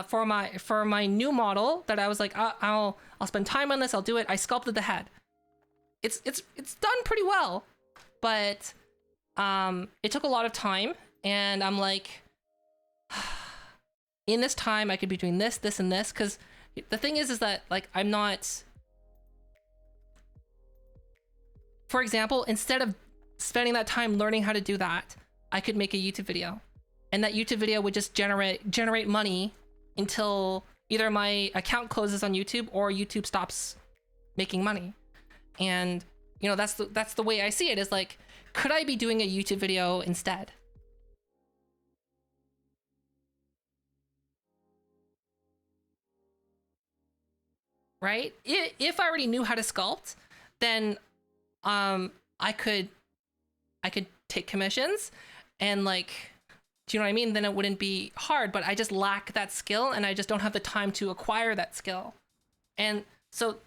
for my new model that I was like, I'll spend time on this, I'll do it. I sculpted the head. It's done pretty well, but it took a lot of time, and I'm like, in this time I could be doing this, this, and this, because the thing is that like, I'm not, for example, instead of spending that time learning how to do that, I could make a YouTube video, and that YouTube video would just generate money until either my account closes on YouTube or YouTube stops making money. And you know, that's the way I see it, is like, could I be doing a YouTube video instead? Right? If I already knew how to sculpt, then I could take commissions, and like, do you know what I mean? Then it wouldn't be hard, but I just lack that skill, and I just don't have the time to acquire that skill. And so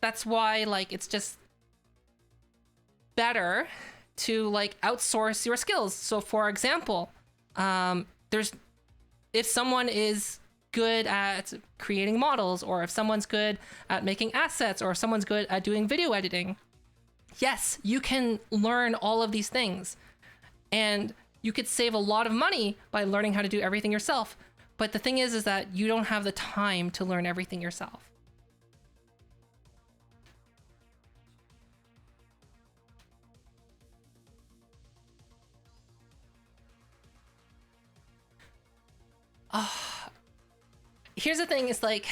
that's why like, it's just better to like outsource your skills. So for example, if someone is good at creating models, or if someone's good at making assets, or if someone's good at doing video editing, yes, you can learn all of these things, and you could save a lot of money by learning how to do everything yourself. But the thing is that you don't have the time to learn everything yourself. Here's the thing, is like,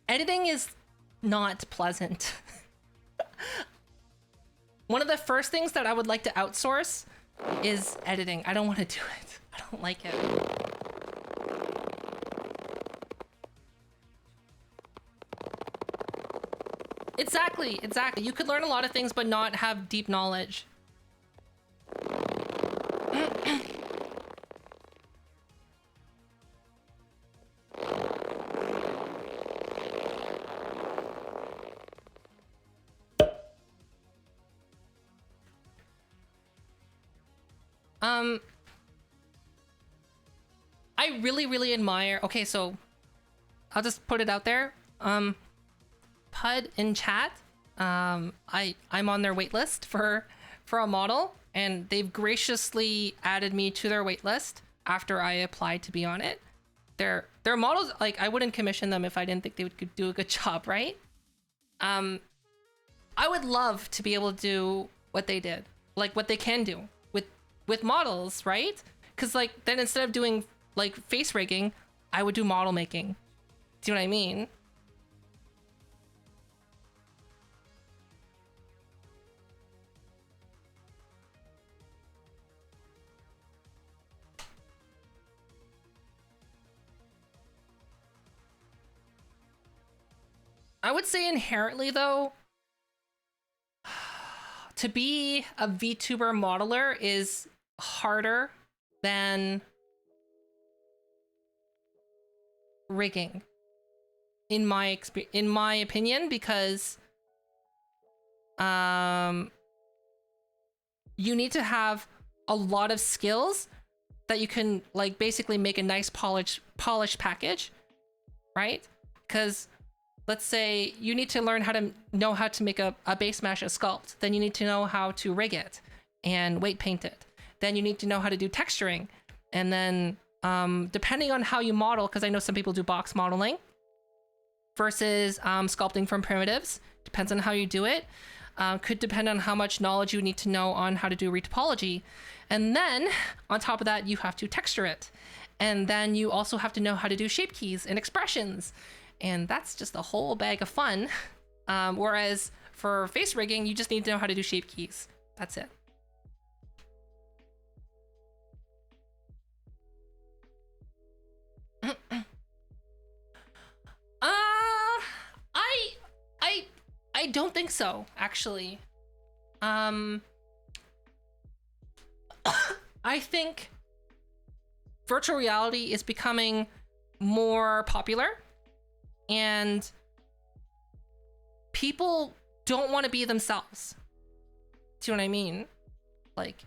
editing is not pleasant. One of the first things that I would like to outsource is editing. I don't want to do it. I don't like it. Exactly. You could learn a lot of things but not have deep knowledge. I really admire, okay, so I'll just put it out there. Pud in chat, I'm on their waitlist for a model, and they've graciously added me to their waitlist after I applied to be on it. Their models, like, I wouldn't commission them if I didn't think they could do a good job, right? I would love to be able to do what they did, like what they can do with models, right? Because like then instead of doing like face rigging, I would do model making. Do you know what I mean? I would say inherently though, to be a VTuber modeler is harder than rigging in my opinion, because you need to have a lot of skills that you can like basically make a nice polished package, right? Because let's say you need to learn how to make a base mesh, a sculpt. Then you need to know how to rig it and weight paint it. Then you need to know how to do texturing. And then depending on how you model, because I know some people do box modeling versus sculpting from primitives, depends on how you do it. Could depend on how much knowledge you need to know on how to do retopology. And then on top of that, you have to texture it. And then you also have to know how to do shape keys and expressions. And that's just a whole bag of fun. Whereas for face rigging, you just need to know how to do shape keys. That's it. I don't think so, actually. I think virtual reality is becoming more popular. And people don't want to be themselves. Do you know what I mean? Like,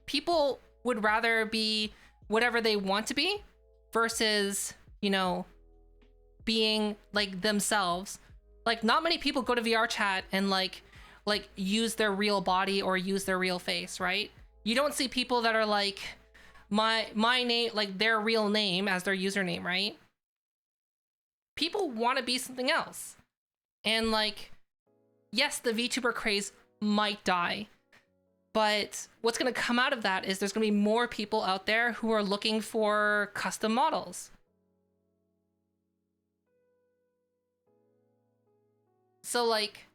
people would rather be whatever they want to be versus, you know, being like themselves. Like, not many people go to VR chat and like use their real body or use their real face, right? You don't see people that are like, my name, like their real name as their username, right? People want to be something else. And like, yes, the VTuber craze might die, but what's going to come out of that is there's going to be more people out there who are looking for custom models. So like,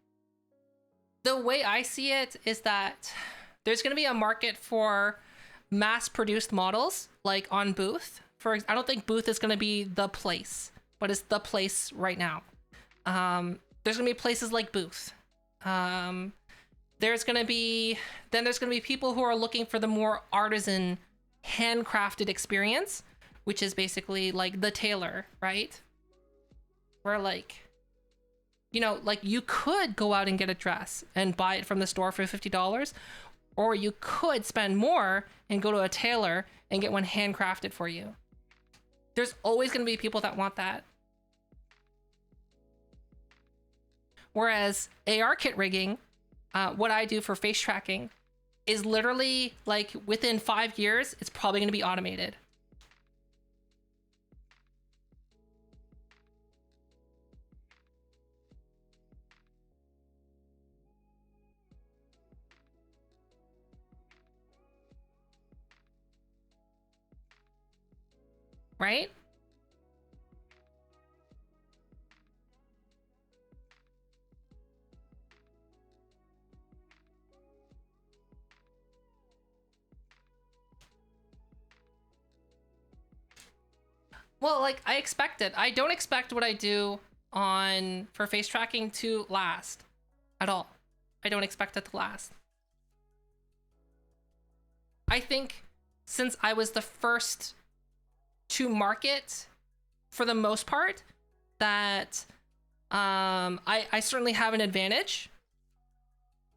the way I see it is that there's going to be a market for mass-produced models, like on Booth. I don't think Booth is going to be the place, but it's the place right now. There's going to be places like Booth. There's going to be people who are looking for the more artisan, handcrafted experience, which is basically like the tailor, right? Where like, you know, like you could go out and get a dress and buy it from the store for $50, or you could spend more and go to a tailor and get one handcrafted for you. There's always going to be people that want that. Whereas AR kit rigging, what I do for face tracking, is literally like within 5 years, it's probably going to be automated. Right? Well, like, I expect it. I don't expect what I do for face tracking to last at all. I don't expect it to last. I think since I was the first to market, for the most part, that I certainly have an advantage,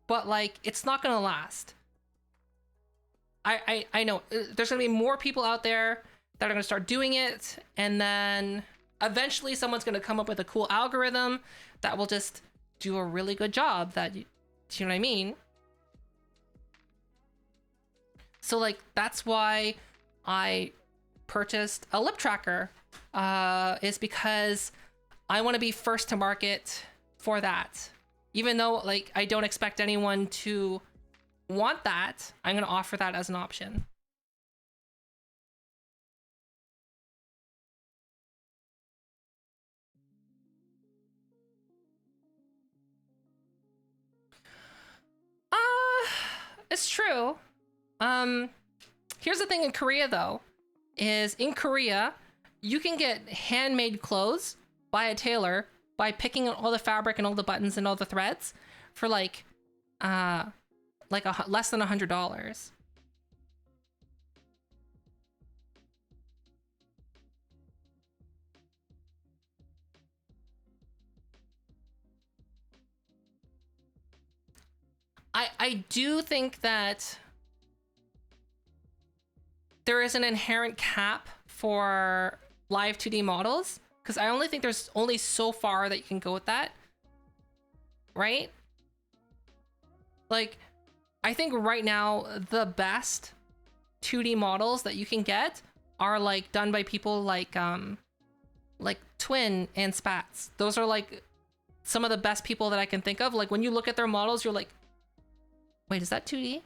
but like, it's not gonna last. I know there's gonna be more people out there that are gonna start doing it, and then eventually someone's gonna come up with a cool algorithm that will just do a really good job. Do you know what I mean? So like, that's why I purchased a lip tracker is because I want to be first to market for that. Even though like I don't expect anyone to want that, I'm going to offer that as an option. It's true. Here's the thing in Korea though, is in Korea, you can get handmade clothes by a tailor by picking out all the fabric and all the buttons and all the threads for like less than $100. I do think that there is an inherent cap for live 2D models, because I only think there's only so far that you can go with that, right? Like, I think right now the best 2D models that you can get are like done by people like Twin and Spats. Those are like some of the best people that I can think of. Like when you look at their models, you're like, wait, is that 2D?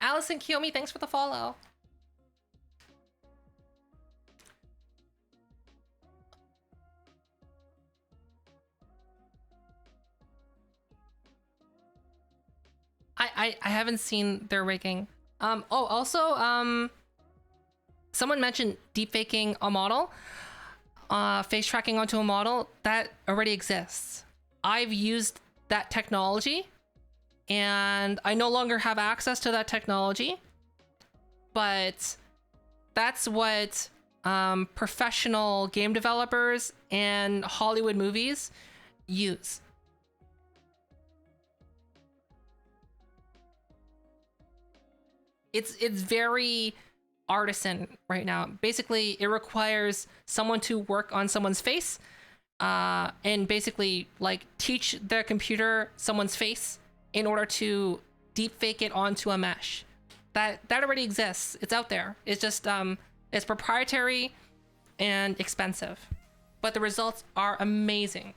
Allison Kiyomi, thanks for the follow. I haven't seen their rigging. Also, someone mentioned deepfaking a model, face tracking onto a model. That already exists. I've used that technology, and I no longer have access to that technology, but that's what professional game developers and Hollywood movies use. It's very artisan right now. Basically, it requires someone to work on someone's face, and basically like teach their computer someone's face in order to deepfake it onto a mesh. That already exists. It's out there. It's just it's proprietary and expensive, but the results are amazing.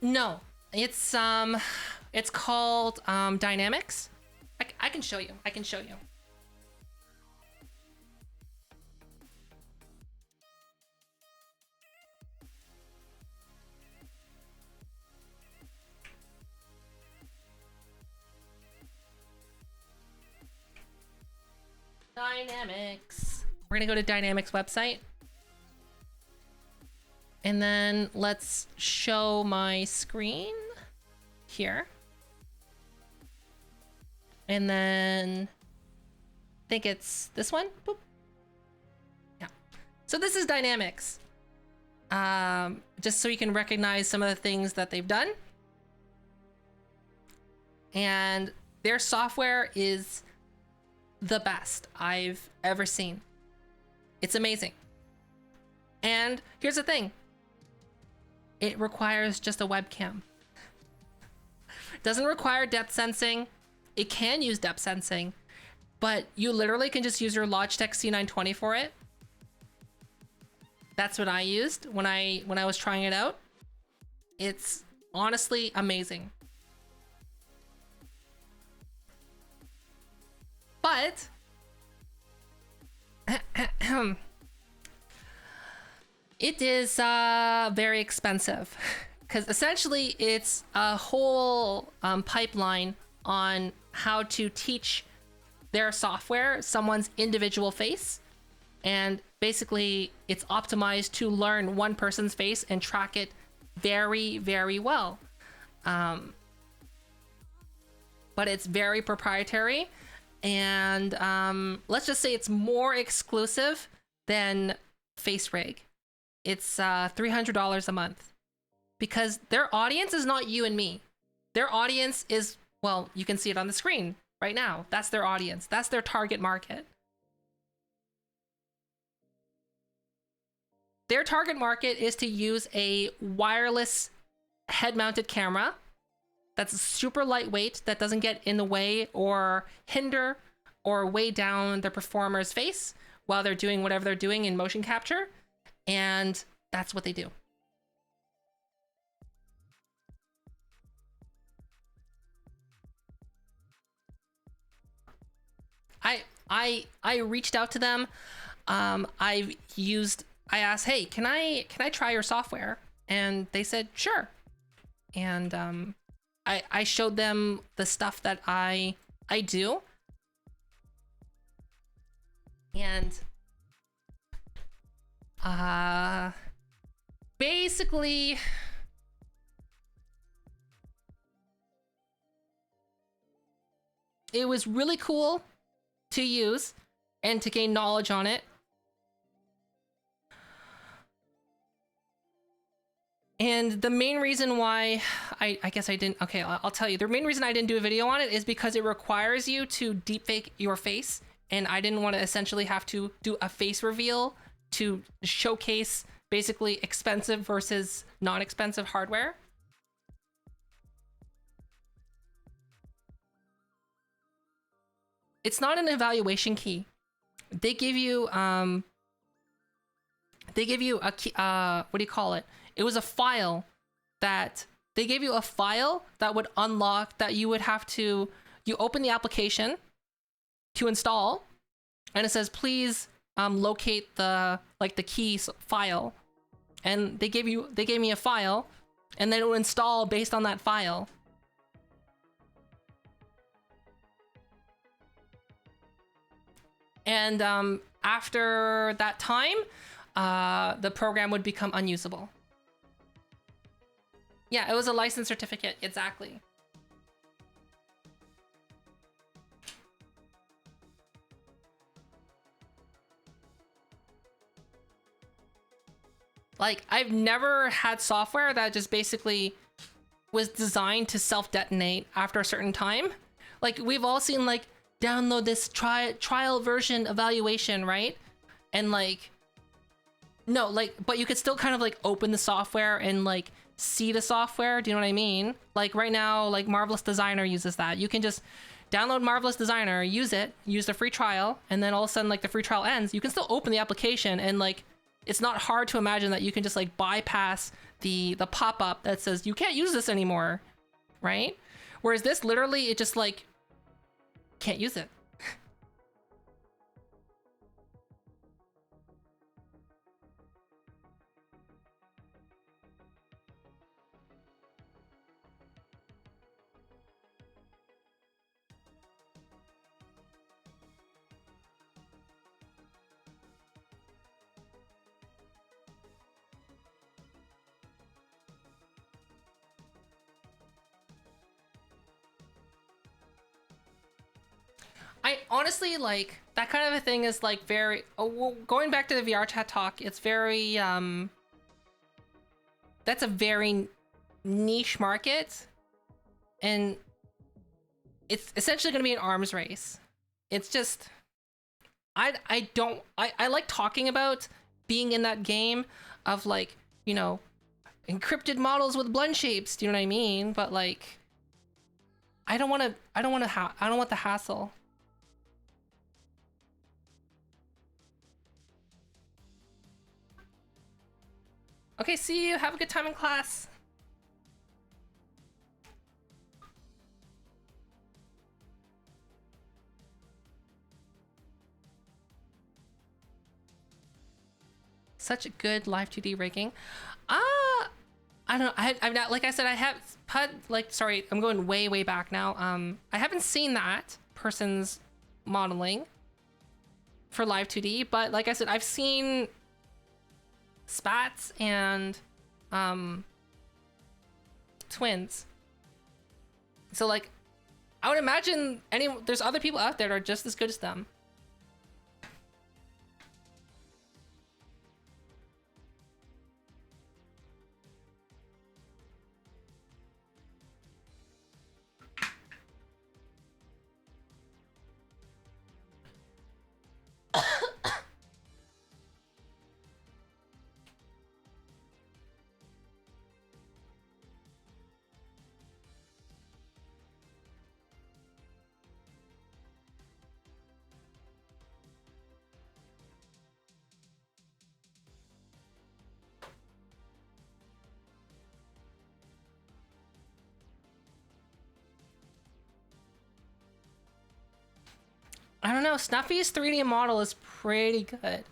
No, it's called Dynamics. I can show you. I can show you. Dynamics. We're gonna go to Dynamics website. And then let's show my screen here. And then I think it's this one. Boop. Yeah. So this is Dynamics. Just so you can recognize some of the things that they've done. And their software is the best I've ever seen. It's amazing. And here's the thing. It requires just a webcam. Doesn't require depth sensing. It can use depth sensing, but you literally can just use your Logitech C920 for it. That's what I used when I was trying it out. It's honestly amazing. But it is very expensive, because essentially it's a whole pipeline on how to teach their software someone's individual face, and basically it's optimized to learn one person's face and track it very, very well. But it's very proprietary, and let's just say it's more exclusive than FaceRig. It's $300 a month because their audience is not you and me. Their audience is, well, you can see it on the screen right now. That's their audience. That's their target market. Their target market is to use a wireless head-mounted camera that's super lightweight, that doesn't get in the way or hinder or weigh down the performer's face while they're doing whatever they're doing in motion capture. And that's what they do. I reached out to them. I asked, hey, can I try your software? And they said, sure. And I showed them the stuff that I do. And basically it was really cool to use and to gain knowledge on it. And the main reason why I guess I didn't, okay, I'll tell you. The main reason I didn't do a video on it is because it requires you to deepfake your face. And I didn't want to essentially have to do a face reveal to showcase basically expensive versus non-expensive hardware. It's not an evaluation key. They give you a key, what do you call it? It was a file that they gave you a file that would unlock, that you would have to, you open the application to install, and it says, please locate the key file. And they gave me a file, and then it would install based on that file. And after that time, the program would become unusable. Yeah, it was a license certificate, exactly. Like, I've never had software that just basically was designed to self-detonate after a certain time. Like, we've all seen, like, download this trial version evaluation, right? And, like, no, like, but you could still kind of, like, open the software and, like, see the software. Do you know what I mean? Like, right now, like, Marvelous Designer uses that. You can just download Marvelous Designer, use it, use the free trial, and then all of a sudden, like, the free trial ends. You can still open the application, and, like, it's not hard to imagine that you can just, like, bypass the pop-up that says you can't use this anymore, right? Whereas this, literally, it just, like, can't use it. I honestly, like, that kind of a thing is, like, very, well, going back to the VR chat talk, it's very, that's a very niche market, and it's essentially going to be an arms race. It's just, I like talking about being in that game of, like, you know, encrypted models with blend shapes, do you know what I mean? But, like, I don't want the hassle. Okay, see you. Have a good time in class. Such a good live 2D rigging. I don't know. I'm not, like I said, I have sorry, I'm going way back now. I haven't seen that person's modeling for live 2D, but like I said, I've seen Spats and twins. So, like, I would imagine there's other people out there that are just as good as them. I don't know, Snuffy's 3D model is pretty good.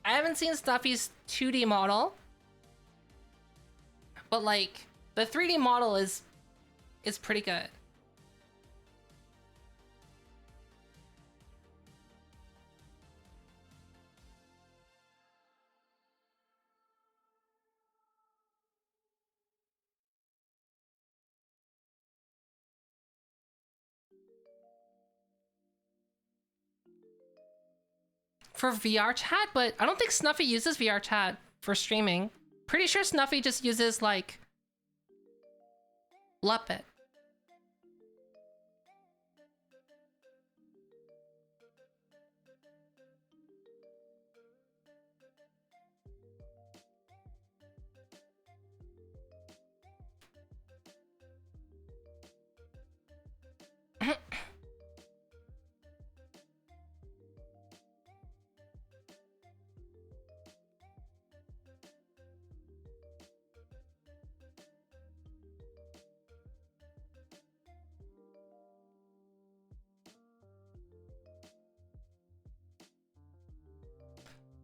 I haven't seen Snuffy's 2D model, but like the 3D model is pretty good. For VR chat, but I don't think Snuffy uses VR chat for streaming. Pretty sure Snuffy just uses like Luppet.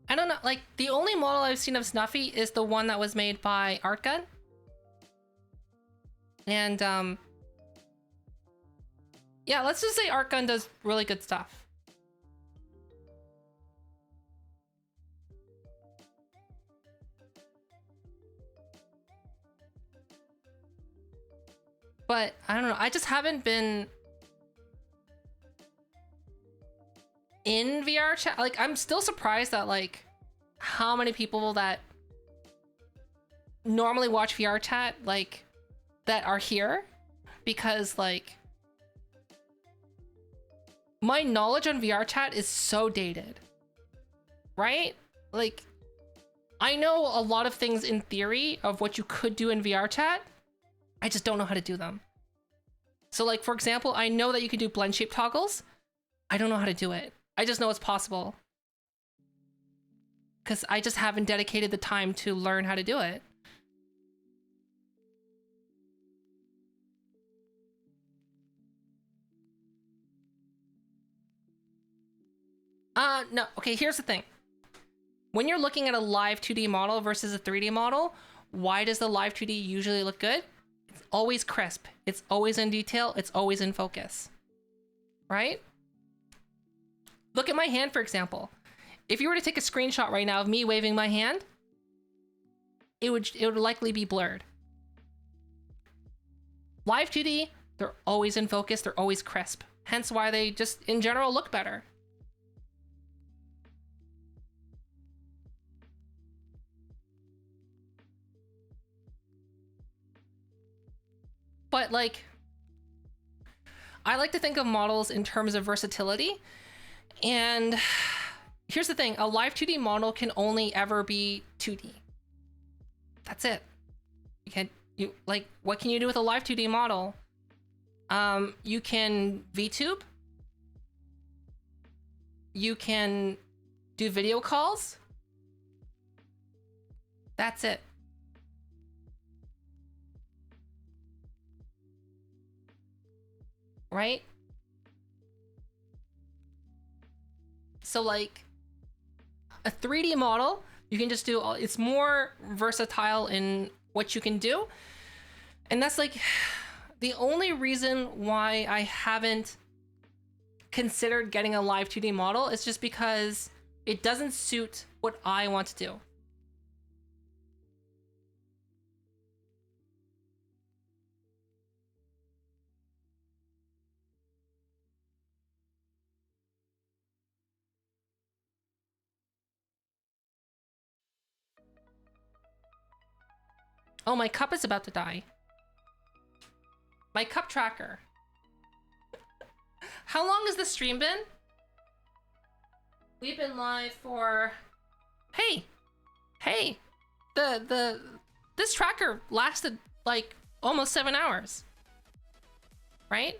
I don't know, like, the only model I've seen of Snuffy is the one that was made by Artgun. And, yeah, let's just say Artgun does really good stuff. But, I don't know, I just haven't been in VR chat. Like, I'm still surprised that, like, how many people that normally watch VR chat, like, that are here. Because, like, my knowledge on VR chat is so dated. Right? Like, I know a lot of things in theory of what you could do in VR chat. I just don't know how to do them. So, like, for example, I know that you can do blend shape toggles. I don't know how to do it. I just know it's possible. Because I just haven't dedicated the time to learn how to do it. No. Okay, here's the thing. When you're looking at a live 2D model versus a 3D model, why does the live 2D usually look good? It's always crisp. It's always in detail. It's always in focus. Right? Look at my hand, for example. If you were to take a screenshot right now of me waving my hand, it would likely be blurred. Live 2D, they're always in focus. They're always crisp. Hence why they just, in general, look better. But, like, I like to think of models in terms of versatility. And here's the thing, a live 2D model can only ever be 2D. That's it. What can you do with a live 2D model? You can VTube. You can do video calls. That's it. Right? So, like, a 3D model, you can just do, it's more versatile in what you can do. And that's, like, the only reason why I haven't considered getting a live 2D model is just because it doesn't suit what I want to do. Oh, my cup is about to die. My cup tracker. How long has the stream been? We've been live for... Hey! Hey! This tracker lasted, like, almost 7 hours. Right?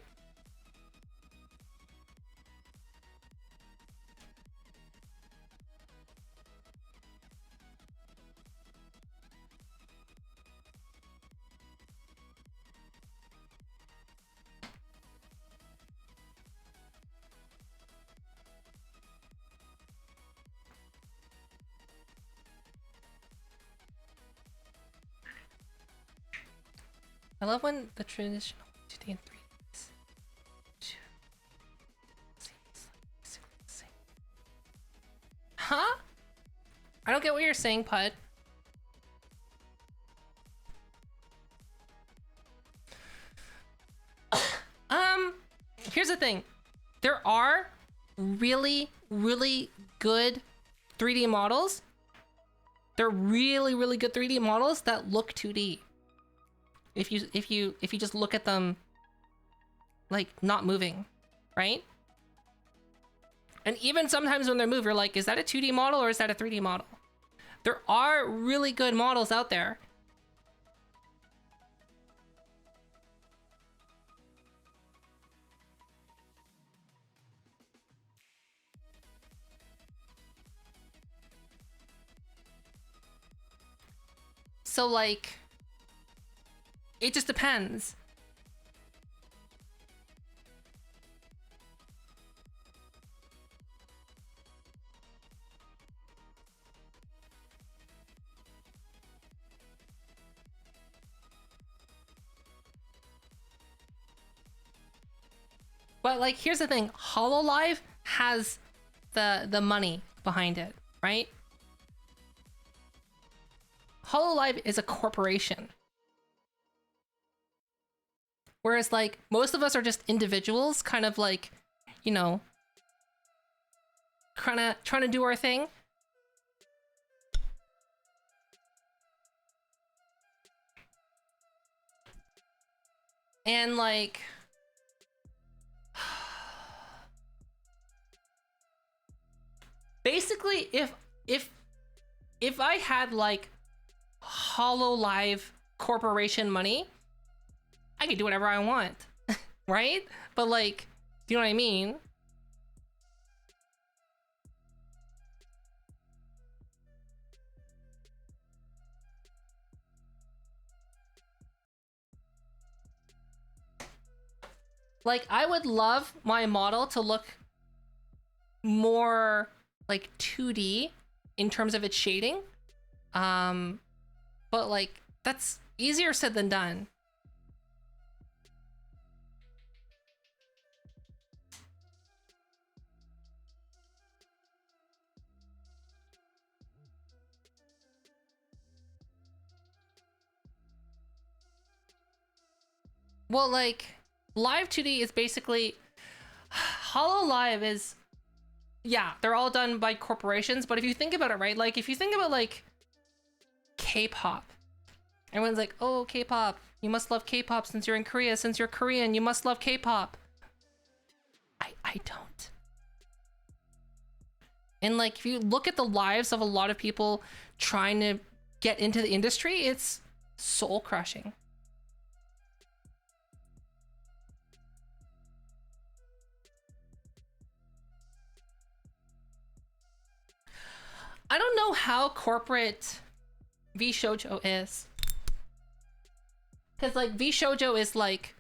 I love when the traditional 2D and 3D Huh? I don't get what you're saying, Pud. Here's the thing. There are really, really good 3D models. They're really, really good 3D models that look 2D. If you just look at them like not moving, right? And even sometimes when they move, you're like, is that a 2D model or is that a 3D model? There are really good models out there. So like, it just depends. But like, here's the thing, HoloLive has the money behind it, right? HoloLive is a corporation. Whereas like, most of us are just individuals, kind of like, you know, trying to do our thing. And like, basically, if I had like HoloLive corporation money, I could do whatever I want, right? But like, do you know what I mean? Like, I would love my model to look more like 2D in terms of its shading. But like, that's easier said than done. Well, like, Live 2D is basically... HoloLive is... Yeah, they're all done by corporations, but if you think about it, right? Like, if you think about, like, K-pop. Everyone's like, oh, K-pop. You must love K-pop since you're in Korea. Since you're Korean, you must love K-pop. I don't. And, like, if you look at the lives of a lot of people trying to get into the industry, it's soul-crushing. I don't know how corporate VShojo is. Because, like, VShojo is, like,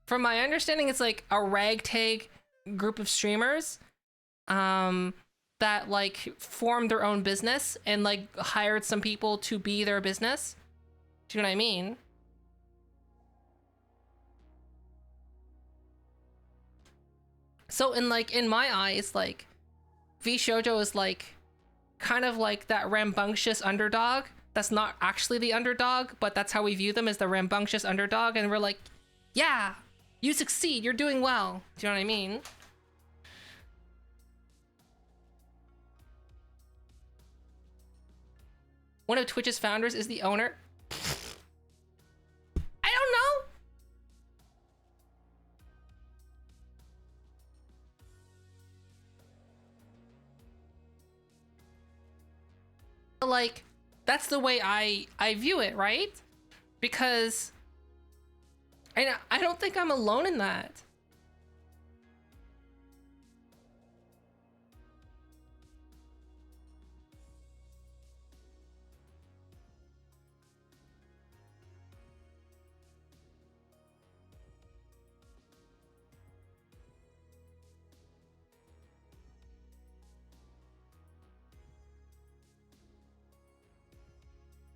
from my understanding, it's, like, a ragtag group of streamers that, like, formed their own business and, like, hired some people to be their business. Do you know what I mean? So, in my eyes, like, VShojo is, like, kind of like that rambunctious underdog that's not actually the underdog, but that's how we view them, as the rambunctious underdog, and we're like, yeah, you succeed, you're doing well. Do you know what I mean? One of Twitch's founders is the owner. like that's the way I view it, right? Because I don't think I'm alone in that.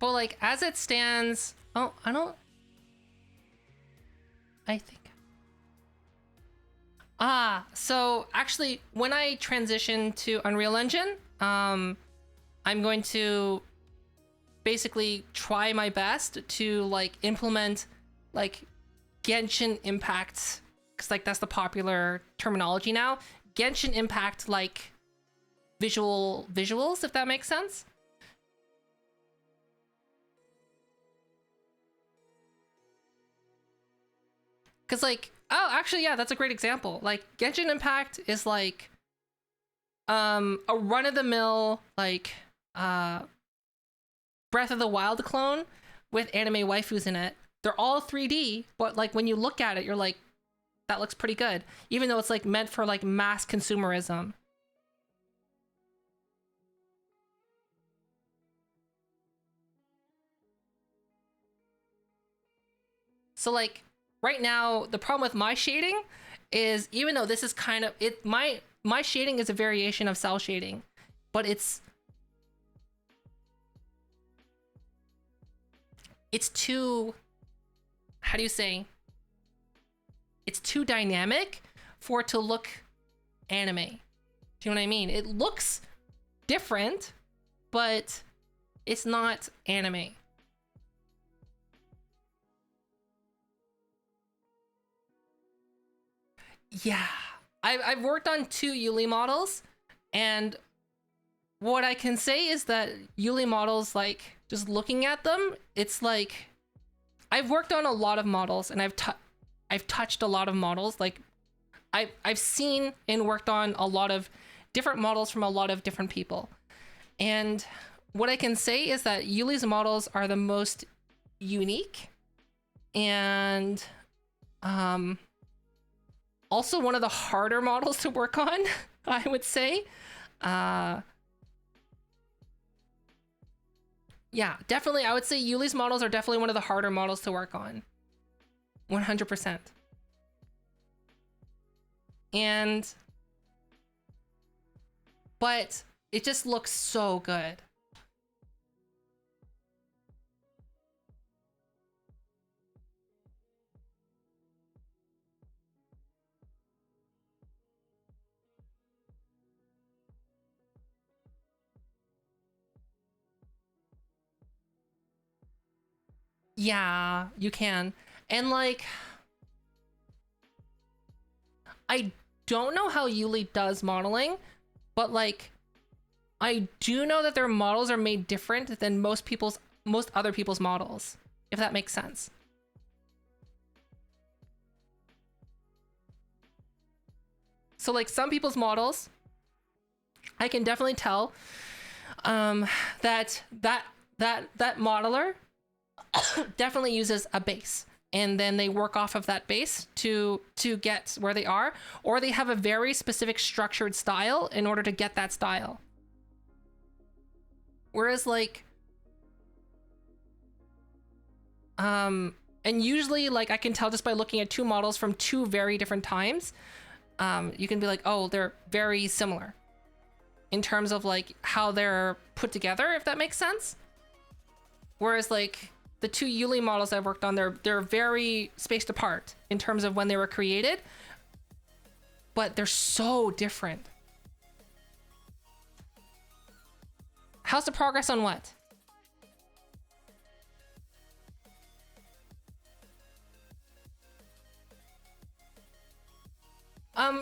But like as it stands, oh, I think. So actually when I transition to Unreal Engine, I'm going to basically try my best to like implement like Genshin Impact, because like that's the popular terminology now. Genshin Impact like visuals, if that makes sense. Because like, oh, actually, yeah, that's a great example. Like Genshin Impact is like a run-of-the-mill like Breath of the Wild clone with anime waifus in it. They're all 3D, but like when you look at it, you're like, that looks pretty good, even though it's like meant for like mass consumerism. So like right now, the problem with my shading is, even though this is kind of it, my shading is a variation of cell shading, but it's too, how do you say? It's too dynamic for it to look anime. Do you know what I mean? It looks different, but it's not anime. Yeah, I've worked on 2 Yuli models, and what I can say is that Yuli models, like just looking at them, it's like I've worked on a lot of models, and I've touched a lot of models. Like I've seen and worked on a lot of different models from a lot of different people, and what I can say is that Yuli's models are the most unique, and also one of the harder models to work on, I would say. Yeah, definitely. I would say Yuli's models are definitely one of the harder models to work on. 100%. But it just looks so good. Yeah, you can. And like, I don't know how Yuli does modeling, but like, I do know that their models are made different than most other people's models, if that makes sense. So like some people's models, I can definitely tell that modeler definitely uses a base, and then they work off of that base to get where they are, or they have a very specific structured style in order to get that style. Whereas like and usually like I can tell just by looking at 2 models from 2 very different times, you can be like, oh, they're very similar in terms of like how they're put together, if that makes sense. Whereas like the 2 Yuli models I've worked on, they're very spaced apart in terms of when they were created, but they're so different. How's the progress on what?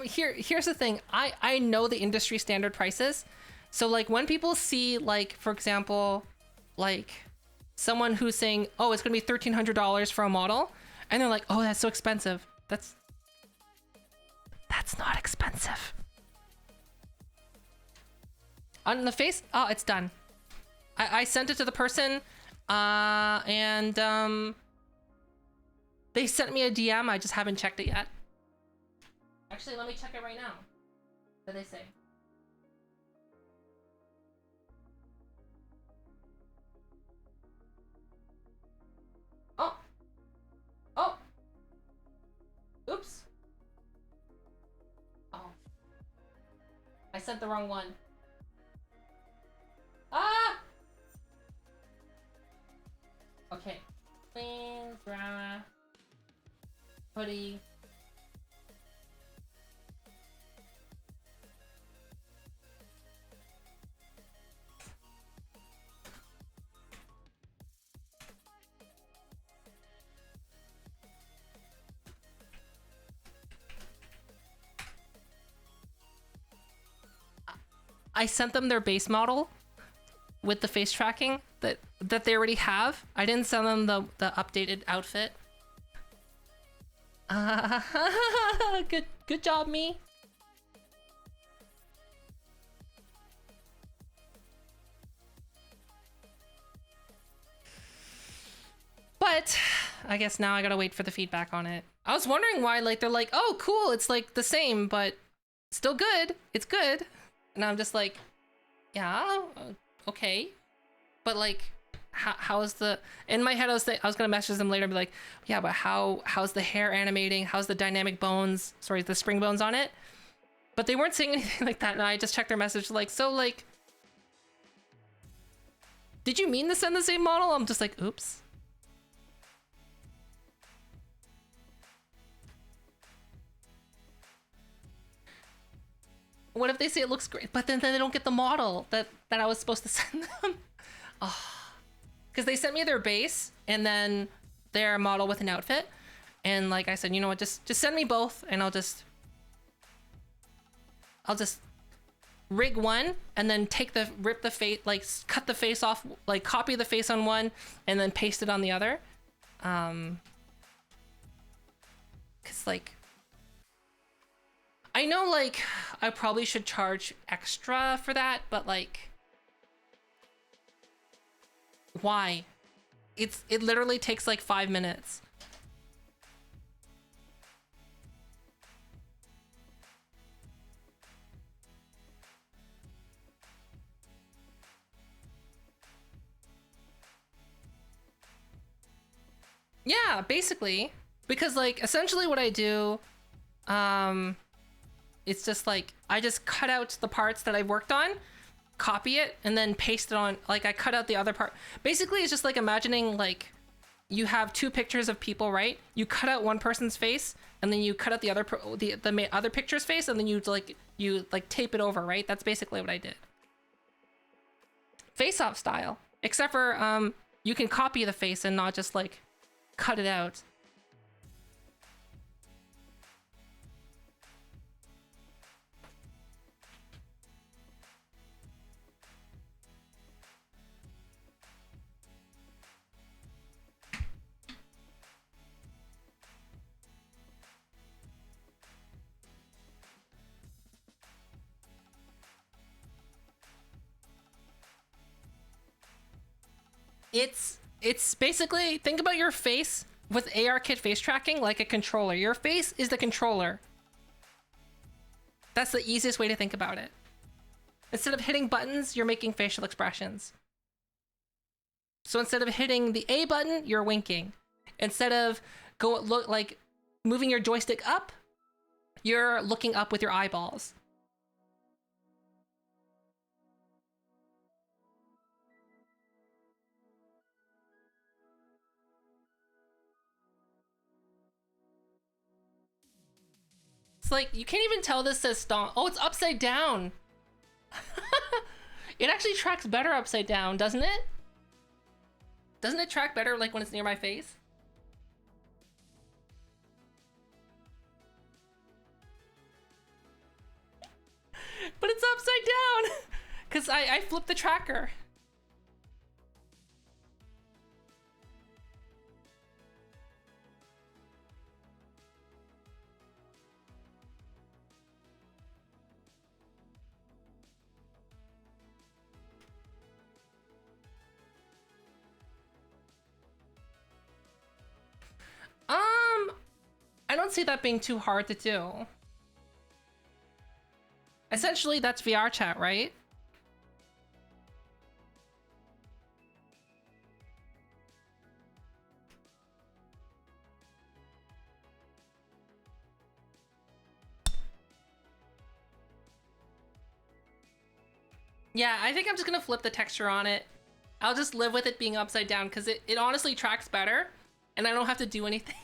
Here's the thing. I know the industry standard prices. So like when people see like, for example, like someone who's saying, oh, it's gonna be $1,300 for a model, and they're like, oh, that's so expensive. That's not expensive. On the face, oh, it's done. I sent it to the person, and they sent me a DM. I just haven't checked it yet. Actually, let me check it right now. What did they say? Oh. Oh. Oops. Oh. I sent the wrong one. Ah! Okay. Clean, dry, hoodie. I sent them their base model with the face tracking that they already have. I didn't send them the updated outfit. Good job, me. But I guess now I gotta wait for the feedback on it. I was wondering why, like, they're like, oh, cool, it's like the same, but still good. It's good. And I'm just like, yeah, okay. But like, how is the, in my head I was gonna message them later and be like, yeah, but how's the hair animating? How's the dynamic bones, sorry, the spring bones on it? But they weren't saying anything like that, and I just checked their message like, so like, did you mean to send the same model? I'm just like, oops. What if they say it looks great, but then they don't get the model that I was supposed to send them? Oh. Because they sent me their base and then their model with an outfit. And like I said, you know what, just send me both and I'll just rig one and then rip the face, like cut the face off, like copy the face on one and then paste it on the other. Cause like, I know like I probably should charge extra for that, but like, why? It literally takes like 5 minutes. Yeah, basically, because like essentially what I do, it's just like I just cut out the parts that I worked on, copy it, and then paste it on. Like I cut out the other part. Basically, it's just like imagining like you have two pictures of people, right? You cut out one person's face, and then you cut out the other the other picture's face, and then you tape it over, right? That's basically what I did. Face-off style, except for you can copy the face and not just like cut it out. It's basically, think about your face with ARKit face tracking like a controller. Your face is the controller. That's the easiest way to think about it. Instead of hitting buttons, you're making facial expressions. So instead of hitting the A button, you're winking. Instead of moving your joystick up, you're looking up with your eyeballs. It's like, you can't even tell this says stomp. Oh, it's upside down. It actually tracks better upside down, doesn't it? Doesn't it track better like when it's near my face? But it's upside down because I flipped the tracker. don't see that being too hard to do. Essentially, that's VR chat, right? Yeah, I think I'm just gonna flip the texture on it. I'll just live with it being upside down because it honestly tracks better and I don't have to do anything.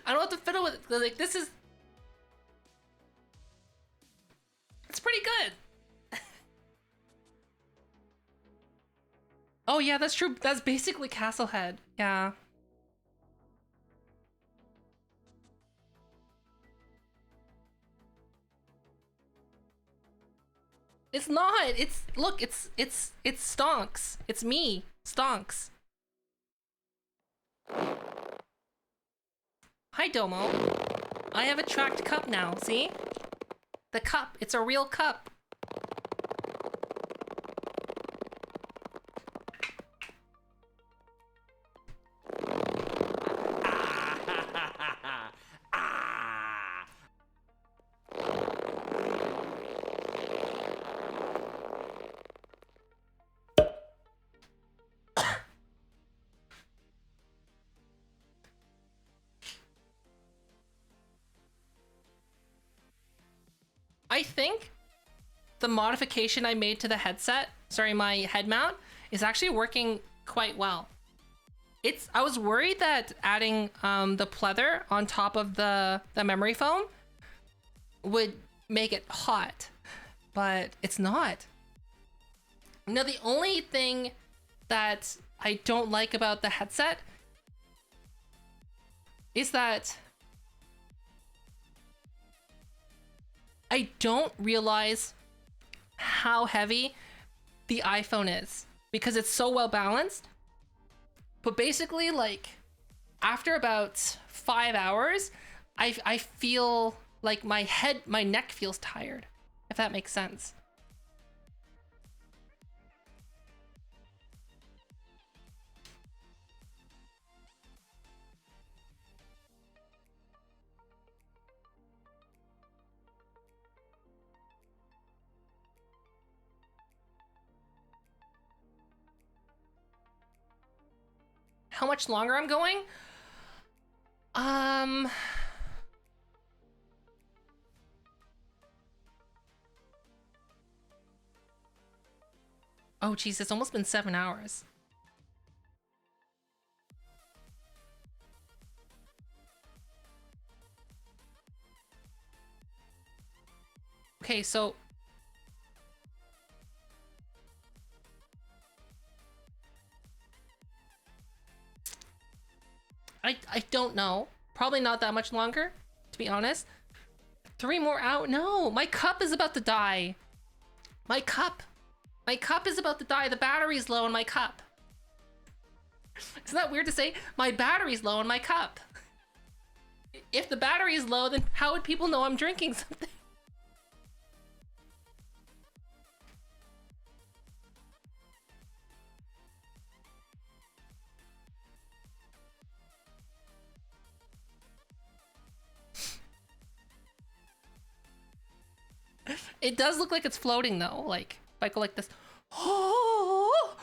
I don't have to fiddle with it. Like, this is... It's pretty good. Oh yeah, that's true. That's basically Castlehead. Yeah. It's not. It's look. It's Stonks. It's me, Stonks. Hi, Domo. I have a tracked cup now. See, the cup. It's a real cup. I think the modification I made to the headset, sorry, my head mount, is actually working quite well. I was worried that adding the pleather on top of the memory foam would make it hot, but it's not. Now, the only thing that I don't like about the headset is that I don't realize how heavy the iPhone is because it's so well balanced. But basically, like, after about 5 hours, I feel like my neck feels tired, if that makes sense. How much longer I'm going? Oh geez, it's almost been 7 hours. Okay, so I don't know. Probably not that much longer, to be honest. 3 more out. No, my cup is about to die. My cup is about to die. The battery's low in my cup. Isn't that weird to say? My battery's low in my cup. If the battery is low, then how would people know I'm drinking something? It does look like it's floating though. Like if I go like this. Oh,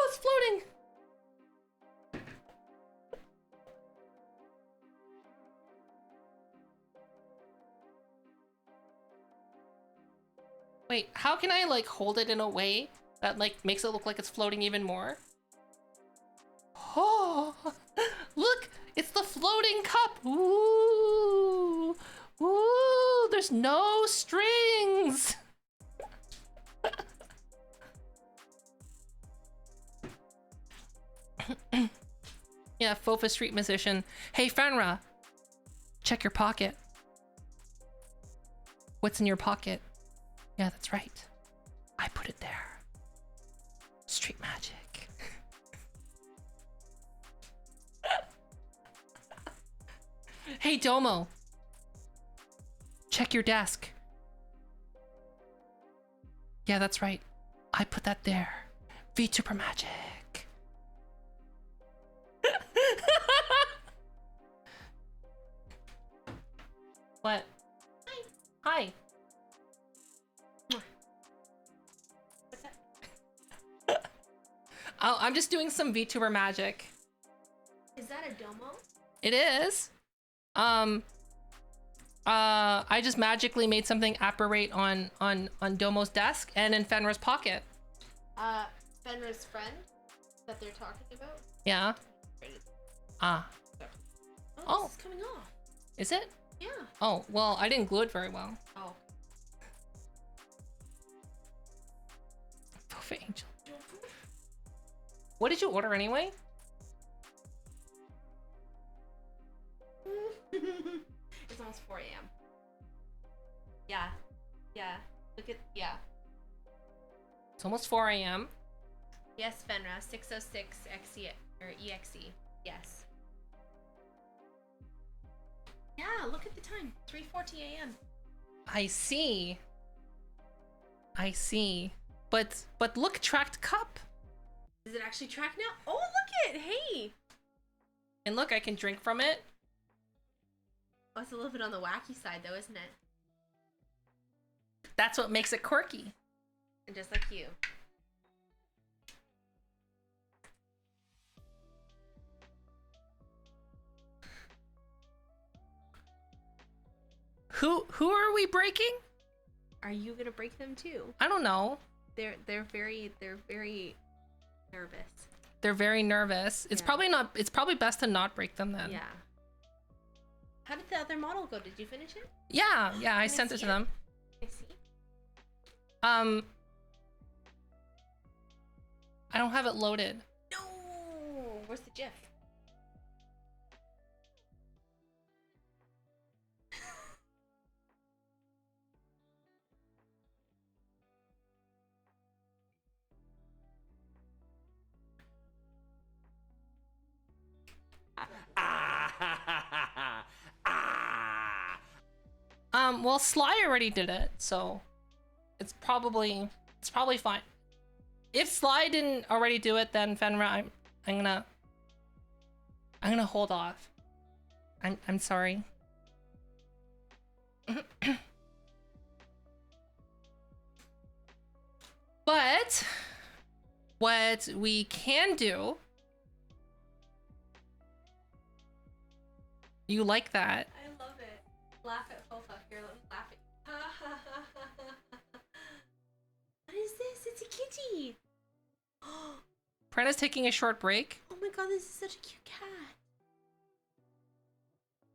it's floating. Wait, how can I like hold it in a way that like makes it look like it's floating even more? Oh, look, it's the floating cup. Ooh, ooh, there's no strings. Yeah, Fofa Street Musician. Hey, Fenra, check your pocket. What's in your pocket? Yeah, that's right. I put it there. Street magic. Hey, Domo. Check your desk. Yeah, that's right. I put that there. VTuber magic. I'm just doing some VTuber magic. Is that a domo? It is. I just magically made something apparate on Domo's desk and in Fenra's pocket. Fenra's friend that they're talking about? Yeah. Ah. Oh. It's coming off. Is it? Yeah. Oh, well, I didn't glue it very well. Oh. Boba Angel. What did you order anyway? It's almost 4 a.m. Yeah. Yeah. Look at, yeah. It's almost 4 a.m. Yes, Fenra, 606 XE or EXE. Yes. Yeah, look at the time. 3:40 a.m. I see. I see. But look, tracked cup. Does it actually track now? Oh, look it! Hey! And look, I can drink from it. Oh, it's a little bit on the wacky side though, isn't it? That's what makes it quirky. And just like you. Who are we breaking? Are you gonna break them too? I don't know. They're very nervous. They're very nervous. It's Yeah. It's probably best to not break them then. Yeah. How did the other model go? Did you finish it? Yeah, I I sent it see to them. I see. I don't have it loaded. No! Where's the GIF? Well, Sly already did it, so it's probably fine. If Sly didn't already do it, then Fenra, I'm gonna hold off. I'm sorry. But what we can do, you like that? I love it. Laugh at Fofa. Here, let me laugh at you. What is this? It's a kitty. Brenna's taking a short break. Oh my god, this is such a cute cat.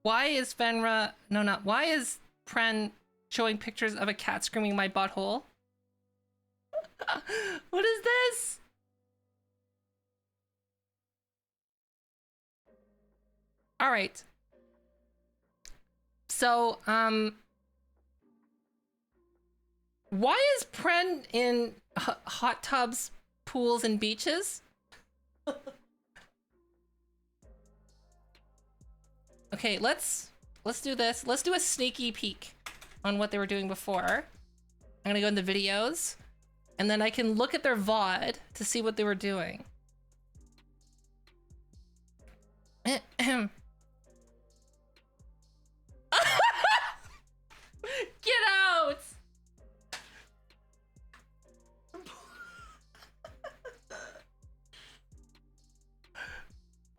Why is Fenra... No, not... Why is Pren showing pictures of a cat screaming my butthole? What is this? All right. So, why is Pren in hot tubs, pools, and beaches? Okay, let's do this. Let's do a sneaky peek on what they were doing before. I'm gonna go into videos, and then I can look at their VOD to see what they were doing. Get out!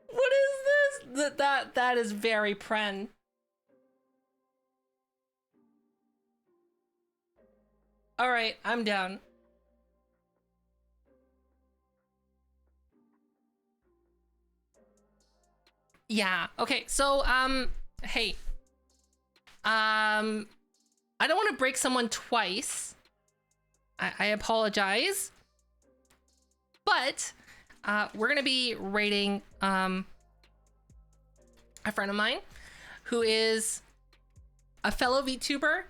What is this? That is very Pren. All right, I'm down. Yeah. Okay. So, hey. I don't want to break someone twice. I apologize. But, we're gonna be rating, a friend of mine who is a fellow VTuber.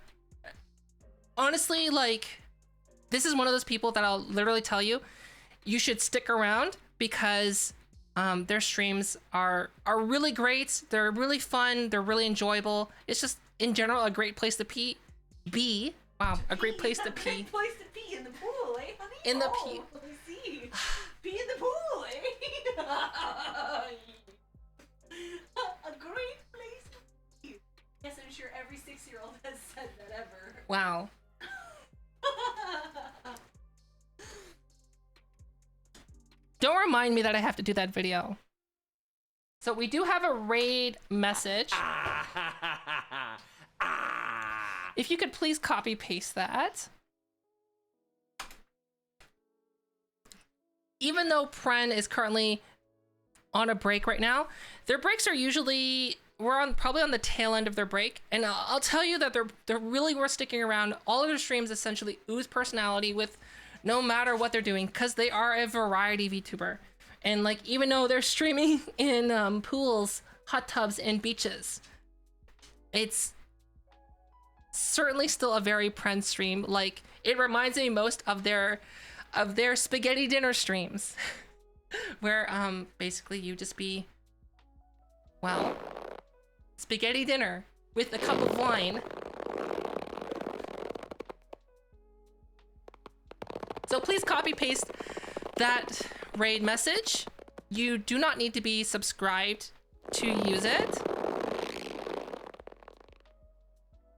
Honestly, like, this is one of those people that I'll literally tell you, you should stick around because their streams are really great. They're really fun. They're really enjoyable. It's just, in general, a great place to be. Wow, a great place to pee. Great place to pee in the pool, eh, honey? In the oh, I see. Pee in the pool, eh? A great place to pee. Yes, I'm sure every 6-year-old has said that ever. Wow. Don't remind me that I have to do that video. So we do have a raid message. If you could please copy paste that. Even though Pren is currently on a break right now, their breaks are usually, probably on the tail end of their break, and I'll tell you that they're really worth sticking around. All of their streams essentially ooze personality with no matter what they're doing, because they are a variety VTuber. And like, even though they're streaming in pools, hot tubs, and beaches, it's certainly still a very Pren stream. Like, it reminds me most of their spaghetti dinner streams, where basically you just be, well, spaghetti dinner with a cup of wine. So please copy paste that raid message. You do not need to be subscribed to use it.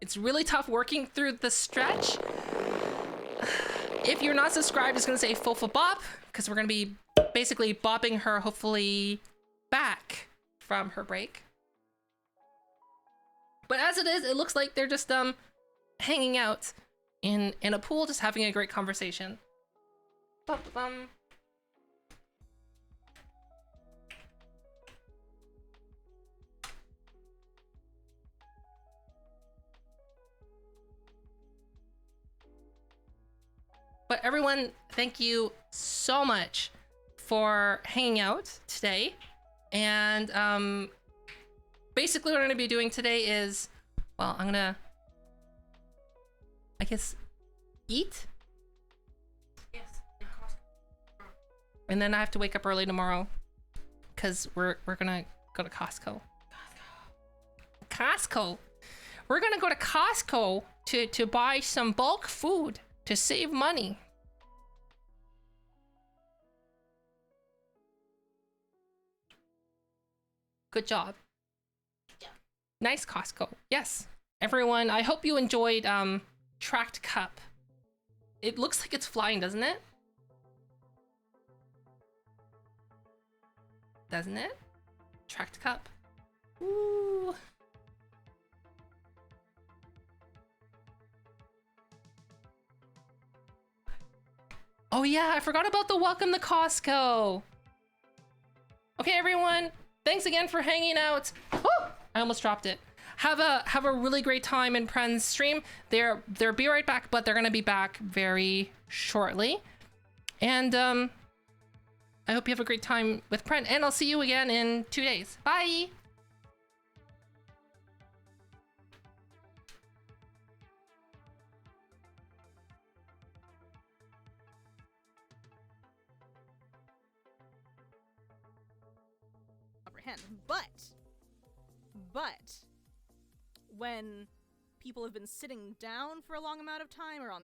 It's really tough working through the stretch. If you're not subscribed, it's gonna say Fofa Bop, because we're gonna be basically bopping her hopefully back from her break. But as it is, it looks like they're just hanging out in a pool, just having a great conversation. But everyone, thank you so much for hanging out today. And basically what I'm gonna be doing today is, well, I'm gonna, I guess, eat. Yes. And then I have to wake up early tomorrow because we're gonna go to Costco. Costco. We're gonna go to Costco to buy some bulk food to save money. Good job. Yeah. Nice Costco. Yes. Everyone, I hope you enjoyed Tracked Cup. It looks like it's flying, doesn't it? Doesn't it? Tracked Cup. Ooh. Oh yeah, I forgot about the welcome to Costco. Okay, everyone, thanks again for hanging out. Oh, I almost dropped it. Have a really great time in Pren's stream. They're be right back, but they're gonna be back very shortly. And I hope you have a great time with Pren, and I'll see you again in 2 days. Bye. But when people have been sitting down for a long amount of time or on